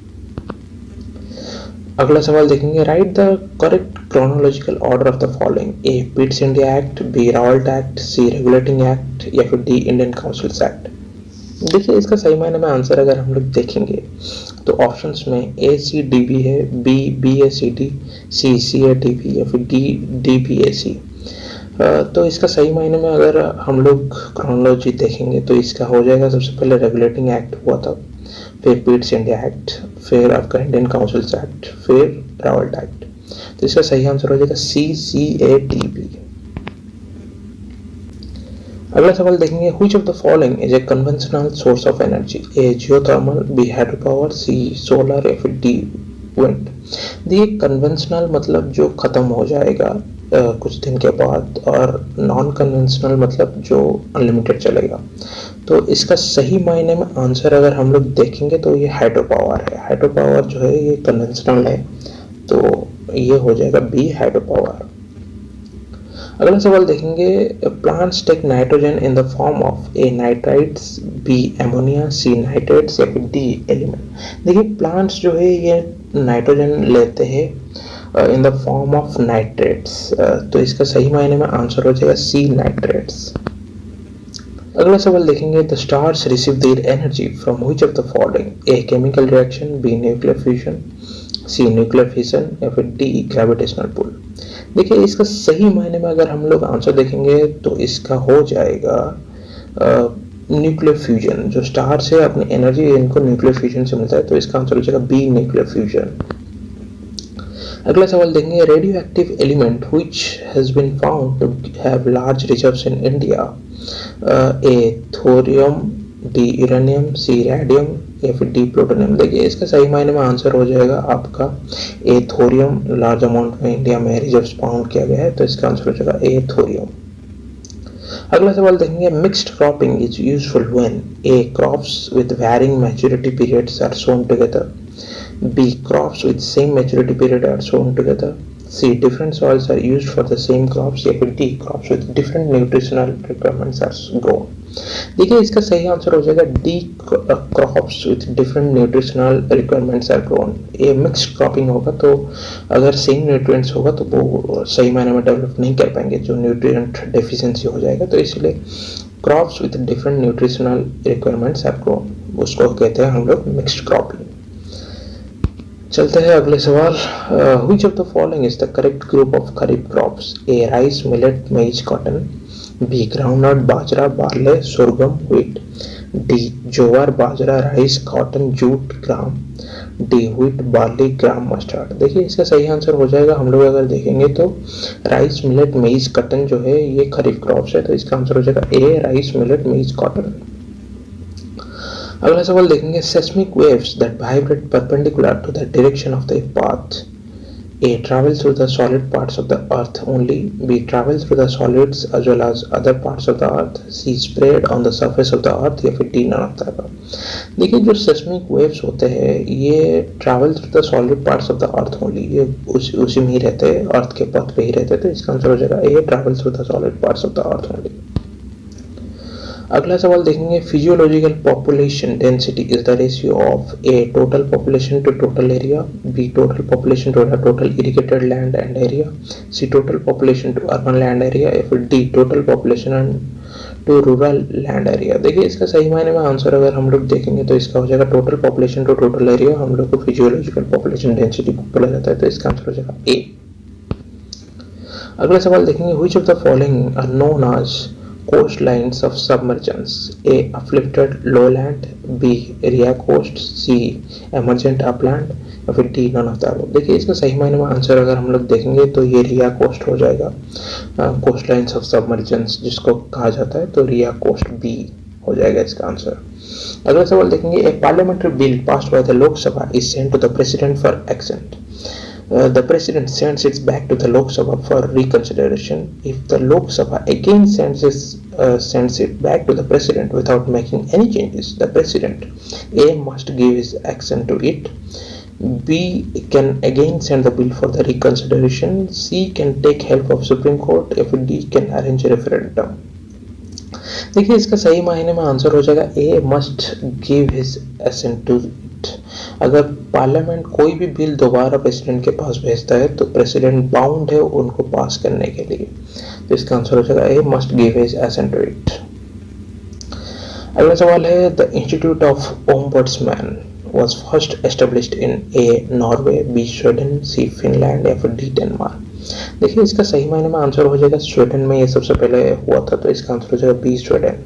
अगला सवाल देखेंगे, write the correct chronological order of the following? A Pitt's India act, B Rowlatt act, C regulating act या फिर डी इंडियन काउंसिल्स एक्ट। देखिए इसका सही मायने में आंसर अगर हम लोग देखेंगे तो ऑप्शंस में ए सी डी बी है, B B A C D, C C A D B या फिर D D B A C. तो इसका सही मायने में अगर हम लोग क्रोनोलॉजी देखेंगे तो इसका हो जाएगा सबसे पहले रेगुलेटिंग एक्ट हुआ था, फिर पिट्स इंडिया एक्ट, फिर आपका इंडियन काउंसिल्स एक्ट, फिर रावल्ट एक्ट। तो इसका सही आंसर हो जाएगा सी सी ए डी बी। अगला सवाल देखेंगे, which of the following is a conventional source of energy? A geothermal, B hydro power, C solar या फिर डी विंड। देखिए कन्वेंशनल मतलब जो खत्म हो जाएगा कुछ दिन के बाद, और नॉन कन्वेंशनल मतलब जो अनलिमिटेड चलेगा। तो इसका सही मायने में आंसर अगर हम लोग देखेंगे तो ये हाइड्रो पावर है। हाइड्रो पावर जो है ये कन्वेंशनल है, तो ये हो जाएगा बी हाइड्रो पावर। अगला सवाल देखेंगे, plants take nitrogen in the form of A nitrites, B ammonia, C nitrates या फिर डी एलिमेंट। देखिए प्लांट्स जो है ये नाइट्रोजन लेते हैं in the form of nitrates. तो इसका सही मायने में आंसर हो जाएगा सी नाइट्रेट्स। अगला सवाल देखेंगे, the stars receive their energy from which of the following? A chemical reaction, B nuclear fusion, C nuclear fission या फिर डी ग्रेविटेशनल पुल। देखिए इसका सही मायने में अगर हम लोग आंसर देखेंगे तो इसका हो जाएगा न्यूक्लियर फ्यूजन। जो स्टार्स है अपनी एनर्जी इनको न्यूक्लियर फ्यूजन से मिलता है। तो इसका आंसर हो जाएगा बी न्यूक्लियर फ्यूजन। अगला सवाल देखेंगे, radioactive element which has been found to have large reserves in India? A thorium, D uranium, C radium या फिर डी प्लूटोनियम। देखिए इसका सही मायने में आंसर हो जाएगा आपका ए थोरियम। लार्ज अमाउंट में इंडिया में रिजर्व्स फाउंड किया गया है, तो इसका आंसर हो जाएगा ए थोरियम। अगला सवाल देखेंगे, mixed cropping is useful when A crops with varying maturity periods are sown together, B crops with same maturity period are sown together, C different soils are used for the same crops या फिर D crops with different nutritional requirements are grown. देखिए इसका सही answer हो जाएगा D crops with different nutritional requirements are grown. ये mixed cropping होगा तो अगर सेम न्यूट्रिएंट्स होगा तो वो सही मायने में डेवलप नहीं कर पाएंगे, जो न्यूट्रिएंट डेफिशिएंसी हो जाएगा। तो इसलिए crops with different nutritional requirements are grown, उसको कहते हैं हम लोग मिक्स्ड क्रॉपिंग। चलते हैं अगले सवाल, which of the following is the correct group of kharif crops, A rice, millet, मेज, कॉटन, बी ग्राउंडनट, बाजरा, बार्ले, सोरगम, व्हीट, डी ज्वार, बाजरा, राइस, कॉटन, जूट, ग्राम, डी व्हीट, बार्ली, ग्राम, मस्टर्ड। देखिए इसका सही आंसर हो जाएगा, हम लोग अगर देखेंगे तो राइस, मिलेट, मेज, कॉटन जो है ये खरीफ क्रॉप्स है, तो इसका आंसर हो जाएगा ए राइस, मिलेट, मेज, कॉटन। अगला सवाल देखेंगे, seismic waves that vibrate perpendicular to the direction of the path, A travel through the solid parts of the earth only, B travel through the solids as well as other parts of the earth, C spread on the surface of the earth या फिर D none of the above। देखिए जो seismic waves होते हैं ये travel through the solid parts of the earth only, ये उसी में ही रहते हैं, अर्थ के पथ पे ही रहते हैं, तो इसका आंसर हो जाएगा A travel through the solid parts of the earth only। अगला सवाल देखेंगे, physiological population density is the ratio of A total population to total area, B total population to total irrigated land and area, C total population to urban land area या फिर D total population to rural land area. देखिए इसका सही मायने में answer अगर हम लोग देखेंगे तो इसका हो जाएगा total population to total area, हम लोग को फिजियोलॉजिकल पॉपुलेशन डेंसिटी बोला जाता है, तो इसका आंसर हो जाएगा ए। अगला सवाल देखेंगे, which of the following are known as coastlines of submergence, A uplifted lowland, B area coast, C emergent upland या फिर D none of the above। देखिए इसका सही मायने में आंसर अगर हम लोग देखेंगे तो ये रिया कोस्ट हो जाएगा, कोस्ट लाइन्स ऑफ सबमर्जेंस जिसको कहा जाता है, तो रिया कोस्ट बी हो जाएगा इसका आंसर। अगला सवाल देखेंगे, a parliamentary bill passed by the Lok Sabha is sent to the president for action, the president sends it back to the Lok Sabha for reconsideration. If the Lok Sabha again sends it back to the president without making any changes, the president A must give his assent to it, B can again send the bill for the reconsideration, C can take help of Supreme Court, if D can arrange a referendum। देखिए इसका सही मायने में answer हो जाएगा A must give his assent to it। अगर parliament कोई भी बिल दोबारा प्रेसिडेंट के पास भेजता है तो प्रेसिडेंट बाउंड है उनको पास करने के लिए, तो इसका आंसर हो जाएगा A must give his assent to it। अगला सवाल है, the institute of ombudsman was first established in A Norway, B Sweden, C Finland या फिर D डेनमार्क। देखिए इसका सही मायने में आंसर हो जाएगा स्वीडन में ये सबसे पहले हुआ था, तो इसका आंसर हो जाएगा B स्वीडन।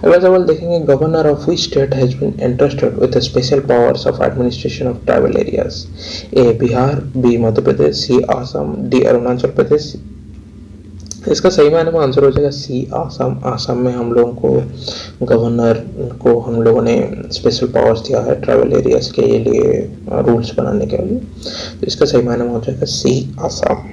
अगला सवाल देखेंगे, governor of which state has been entrusted with special powers of administration of tribal areas, A Bihar, B Madhya Pradesh, C Assam, D Arunachal Pradesh. इसका सही मायने में आंसर हो जाएगा सी आसाम। आसाम में हम लोगों को गवर्नर को हम लोगों ने स्पेशल पावर्स दिया है ट्राइबल एरियाज के लिए रूल्स बनाने के लिए, तो इसका सही मायने में हो जाएगा सी आसाम।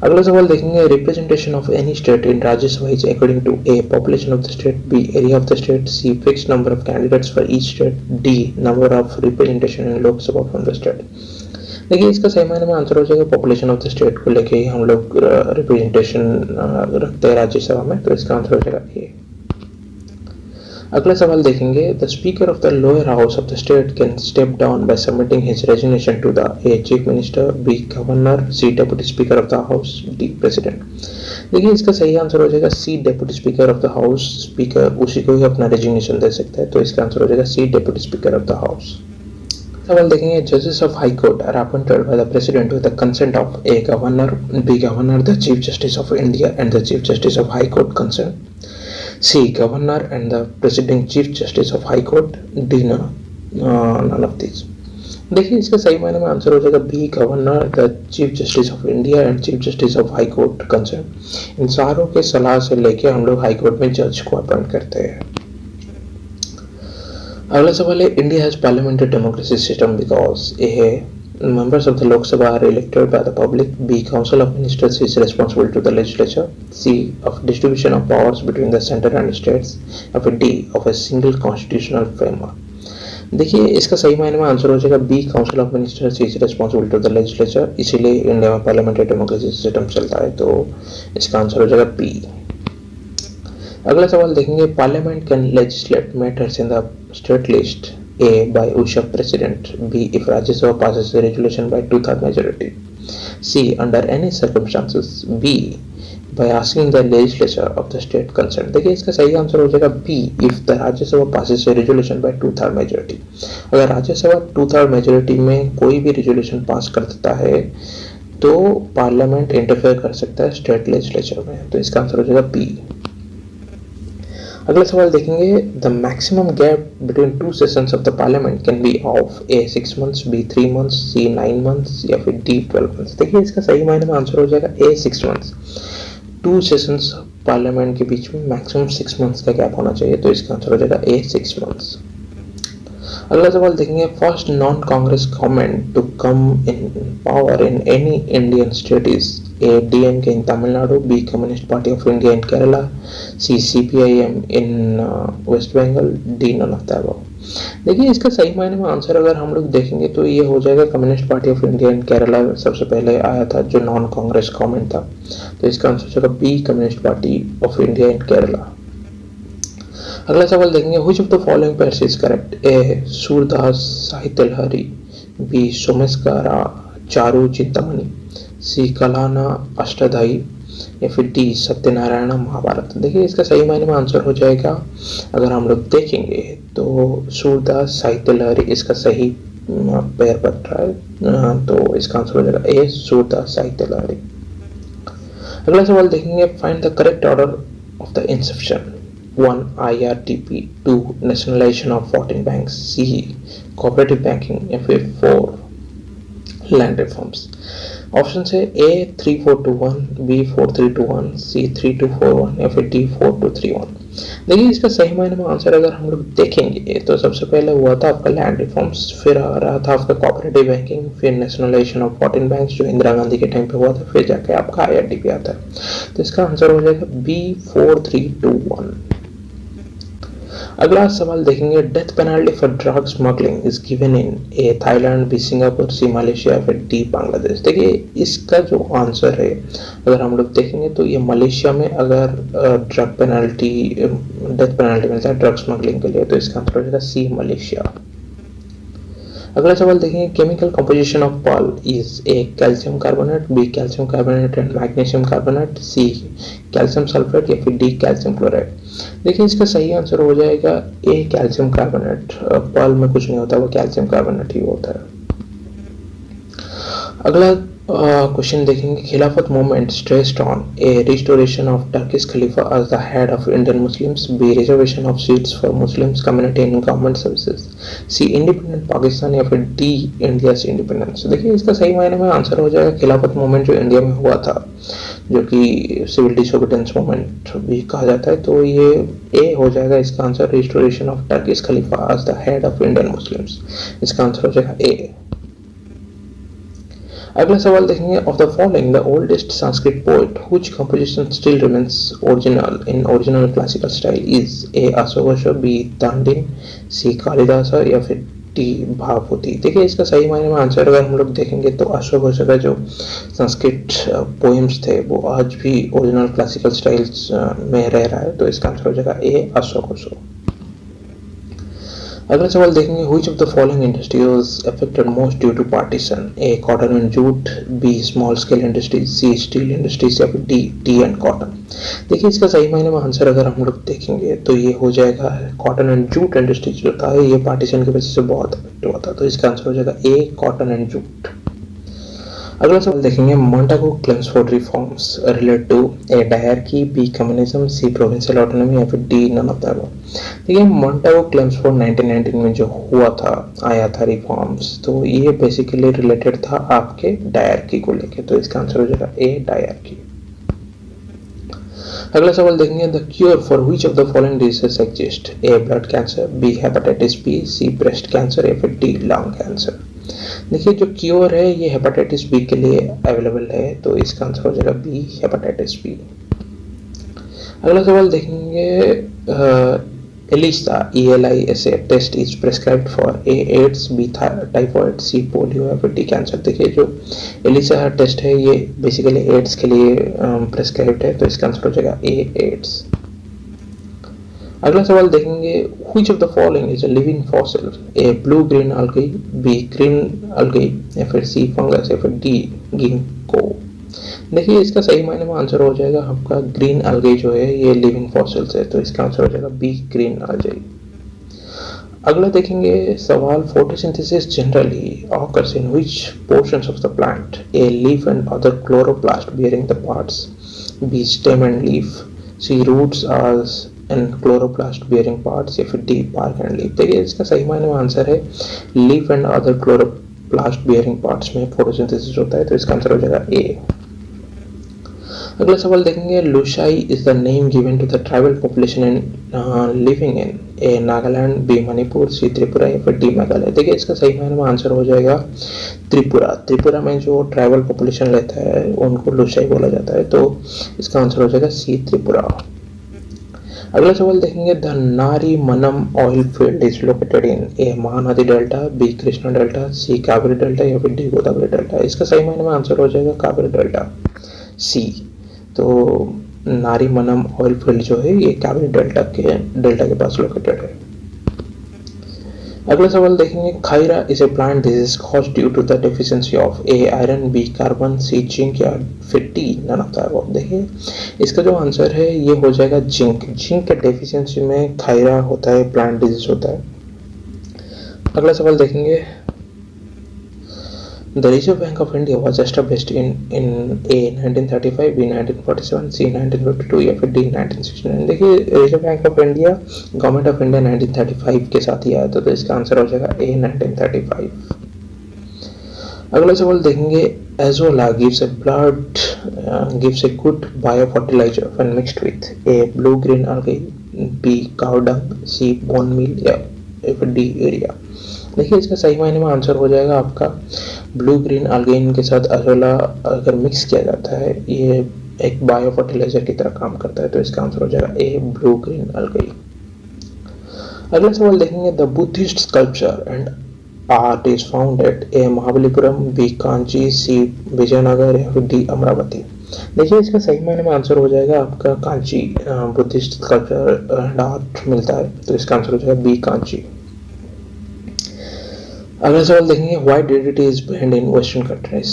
अगला सवाल देखेंगे, representation of any state in Rajya Sabha is according to A population of the state, B area of the state, C fixed number of candidates for each state, D number of representation in Lok Sabha from the state. देखिए इसका सही मायने में answer हो जाएगा population of the state को लेके ही हम लोग रिप्रेजेंटेशन रखते हैं राज्यसभा में, तो इसका आंसर हो जाएगा ए। अगला सवाल देखेंगे, the speaker of the lower house of the state can step down by submitting his resignation to the A chief minister, B governor, C deputy speaker of the house, D president. देखिए इसका सही answer हो जाएगा C deputy speaker of the house, speaker उसी को ही अपना resignation दे सकता है, तो इसका आंसर हो जाएगा C deputy speaker of the house. सवाल देखेंगे, जजेस of high court are appointed by the president with the consent of A governor, B governor, the chief justice of India and the chief justice of high court concern, C governor and the presiding chief justice of high court, D none of these। देखिए इसका सही मायने में answer हो जाएगा B, governor, the chief justice of India and chief justice of high court concern. इन सारों के सलाह से लेके हम लोग हाई कोर्ट में जज को अपॉइंट करते हैं। अगला सवाल है, India has parliamentary democracy system because A है members of the Lok Sabha are elected by the public, B, council of ministers is responsible to the legislature, C, of distribution of powers between the center and states, or D, of a single constitutional framework। देखिए इसका सही मायने में answer हो जाएगा B, council of ministers is responsible to the legislature, इसीलिए India में parliamentary democracy system चलता है, तो इसका आंसर हो जाएगा बी। अगला सवाल देखेंगे, parliament can legislate matters in the state list A, by Usha President, B, if Rajya Sabha passes a resolution by 2/3 majority, C, under any circumstances, B, by asking the legislature of the state concerned। देखिए इसका सही answer हो जाएगा B, if the Rajya Sabha passes a resolution by 2/3 majority। अगर राज्य सभा 2/3 majority में कोई भी resolution पास कर देता है तो पार्लियामेंट इंटरफेयर कर सकता है स्टेट लेजिस्लेचर में, तो इसका आंसर हो जाएगा B। अगला सवाल देखेंगे, the maximum gap between two sessions of the parliament can be of A 6 months, B 3 months, C 9 months या फिर D 12 months। देखिए इसका सही मायने में आंसर हो जाएगा A 6 months। Two sessions parliament के बीच में मैक्सिमम 6 months का गैप होना चाहिए, तो इसका आंसर हो जाएगा A 6 months। अगला सवाल देखेंगे, first non Congress government to come in power in any Indian state is A, DMK in Tamil Nadu, B, Communist Party of India in Kerala, C, CPIM in West Bengal, D, none of the above। देखिए इसका सही मायने में answer अगर हम लोग देखेंगे तो ये हो जाएगा communist party of India in Kerala सबसे पहले आया था जो नॉन कांग्रेस गवर्नमेंट था, तो इसका आंसर हो जाएगा B, communist party of India in Kerala. अगला सवाल देखेंगे, which of the following pairs is correct? A, Surdas Sahitya Lahari, B, Someshvara Charu Chintamani, C, Kalhana Ashtadhyayi या फिर डी, सत्यनारायण महाभारत। देखिए इसका सही मायने में आंसर हो जाएगा अगर हम लोग देखेंगे तो सूरदास साहित्य लहरी इसका सही पेयर बन रहा है, तो इसका आंसर हो जाएगा ए, सूरदास साहित्य लहरी। अगला सवाल देखेंगे, find the correct order of the Inception. 1, IRTP, 2, nationalisation of 14 banks, C, cooperative banking या फिर 4, लैंड रिफॉर्म्स। ऑप्शन है A 3-4-2-1, B 4-3-2-1, C 3-2-4-1 या फिर D 4-2-3-1। देखिए इसका सही मायने में आंसर अगर हम लोग देखेंगे तो सबसे पहले हुआ था आपका लैंड रिफॉर्म्स, फिर आ रहा था आपका कोऑपरेटिव बैंकिंग, फिर नेशनलाइजेशन ऑफ 14 बैंक्स जो इंदिरा गांधी के टाइम पे हुआ था, फिर जाके आपका IRDP आता है, तो इसका आंसर हो जाएगा B 4-3-2-1। अगला सवाल देखेंगे, death penalty for drug smuggling is given in A, Thailand, B, Singapore, C, Malaysia, फिर डी, बांग्लादेश। देखिए इसका जो आंसर है अगर हम लोग देखेंगे तो ये मलेशिया में अगर ड्रग पेनल्टी डेथ पेनल्टी मिलता है ड्रग स्मगलिंग के लिए, तो इसका आंसर हो जाएगा सी, मलेशिया। अगला सवाल देखेंगे, chemical composition of pearl is A, calcium carbonate, B, calcium carbonate and magnesium carbonate, C, calcium sulphate या फिर डी, कैल्शियम क्लोराइड। देखिए इसका सही आंसर हो जाएगा ए, कैल्शियम कार्बोनेट। पर्ल में कुछ नहीं होता, वो कैल्शियम कार्बोनेट ही होता है। अगला क्वेश्चन देखेंगे, Khilafat movement stressed on A, restoration of Turkish Khalifa as the head of Indian Muslims, B, reservation of seats for Muslims community in government services, C, independent Pakistan या फिर डी, इंडिया इंडिपेंडेंस। देखिए इसका सही मायने में आंसर हो जाएगा खिलाफत मूवमेंट जो इंडिया में हुआ था, जो कि सिविल डिसोबीडियंस मूवमेंट भी कहा जाता है, तो ये ए हो जाएगा इसका answer, restoration of Turkish Khalifa as the head of Indian Muslims, इसका आंसर हो जाएगा ए। अगला सवाल देखेंगे, of the following the oldest Sanskrit poet which composition still remains original in original classical style is A, अशोघोष, बी, तांडिन, सी, कालिदास या फिर D, Bhavabhuti. देखिए इसका सही मायने में आंसर अगर हम लोग देखेंगे तो अशोघोष का जो संस्कृत पोएम्स थे वो आज भी ओरिजिनल क्लासिकल स्टाइल्स में रह रहा है, तो इसका आंसर हो जाएगा ए, अशोघोष। अगला सवाल देखेंगे, which of the following industry was affected most due to partition? A, cotton and jute, B, small scale industries, C, steel industries या फिर डी, टी एंड कॉटन। देखिए इसका सही मायने में आंसर अगर हम लोग देखेंगे तो ये हो जाएगा कॉटन एंड जूट इंडस्ट्रीज जो था ये पार्टीशन की वजह से बहुत अफेक्ट हुआ था, तो इसका आंसर हो जाएगा ए, कॉटन एंड जूट। अगला सवाल देखेंगे, Montagu claims for reforms relate to A dyarchy, B communism, C provincial autonomy या फिर D none of the above. देखिए मोंटागो क्लेम्स फॉर 1919 में जो हुआ था, आया था रिफॉर्म्स, तो ये बेसिकली रिलेटेड था आपके डायरकी को लेके, तो इसका आंसर हो जाएगा ए डायरकी। अगला सवाल देखेंगे, the cure for which of the following diseases exist, A blood cancer, B hepatitis B, C breast cancer या फिर डी लंग कैंसर। देखिए जो क्योर है ये हेपेटाइटिस बी के लिए अवेलेबल है, तो इसका आंसर हो जाएगा बी हेपेटाइटिस बी। अगला सवाल देखेंगे, ELISA ELISA test is prescribed for A AIDS, B typhoid, C polio या फिर डी कैंसर। देखिए जो एलिसा टेस्ट है ये बेसिकली एड्स के लिए प्रेस्क्राइब्ड है, तो इसका आंसर हो जाएगा ए एड्स। अगला सवाल देखेंगे, which of the following is a living fossil, a blue green algae, B green algae या फिर C fungus या फिर D ginkgo। देखिए इसका सही मायने में आंसर हो जाएगा आपका ग्रीन algae जो है ये लिविंग फॉसिल्स है, तो इसका आंसर हो जाएगा B ग्रीन algae। अगला देखेंगे सवाल, photosynthesis generally occurs in which portions of the plant, A leaf and other chloroplast bearing the parts, B stem and leaf, C roots as and chloroplast bearing parts या फिर D park and leaf. देखिए इसका सही मायने में answer है leaf and other chloroplast bearing parts में photosynthesis होता है, तो इसका आंसर हो जाएगा ए। अगला सवाल देखेंगे, Lushai is the name given to the tribal population in living in A Nagaland, B Manipur, C Tripura या फिर डी मेघालय। देखिए इसका सही मायने में आंसर हो जाएगा त्रिपुरा। त्रिपुरा में जो ट्राइबल पॉपुलेशन रहता है उनको लुशाई बोला जाता है, तो इसका आंसर हो जाएगा सी त्रिपुरा। अगला सवाल देखेंगे, the Narimanam oil field is located in A Mahanadi delta, B Krishna delta, C Kaveri delta या फिर डी गोदावरी डेल्टा। इसका सही मायने में आंसर हो जाएगा कावेरी डेल्टा, सी। तो नारी मनम ऑयल फील्ड जो है ये कावेरी डेल्टा के पास लोकेटेड है। अगला सवाल देखेंगे, Khaira is a plant disease caused due to the deficiency of A iron, B carbon, C zinc या फिर D none of the above. देखिए इसका जो आंसर है ये हो जाएगा जिंक। जिंक के डेफिशिएंसी में खायरा होता है, प्लांट डिजीज होता है। अगला सवाल देखेंगे, the reserve bank of India was established in A 1935, B 1947, C 1952 या फिर डी 1969। देखिए reserve bank of India government of India 1935 के साथ ही आया था, तो इसका आंसर हो जाएगा ए 1935। अगला सवाल देखेंगे, azolla gives a good biofertilizer when mixed with A blue green algae, B cow dung, C bone meal या फिर D यूरिया। देखिए इसका सही मायने में आंसर हो जाएगा आपका ब्लू ग्रीन अल्गेन के साथ एजोला अगर मिक्स किया जाता है ये एक बायो फर्टिलाइजर की तरह काम करता है, तो इसका आंसर हो जाएगा ए ब्लू ग्रीन अल्गे। अगला सवाल देखेंगे, the Buddhist sculpture and art is found at A Mahabalipuram, B Kanchi, C Vijayanagar या फिर डी अमरावती। देखिए इसका सही मायने में आंसर हो जाएगा आपका Kanchi. Buddhist sculpture and art मिलता है, तो इसका आंसर हो जाएगा बी कांची। अगला सवाल देखेंगे, why DDT is banned in western countries,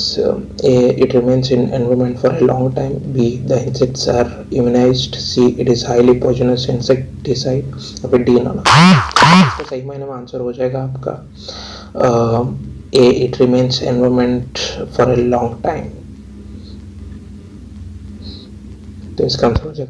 A it remains in environment for a long time, B the insects are immunized, C it is highly poisonous insecticide या फिर डी नॉन। इसका सही मायने में आंसर हो जाएगा आपका A it remains environment for a long time, तो इसका आंसर हो जाएगा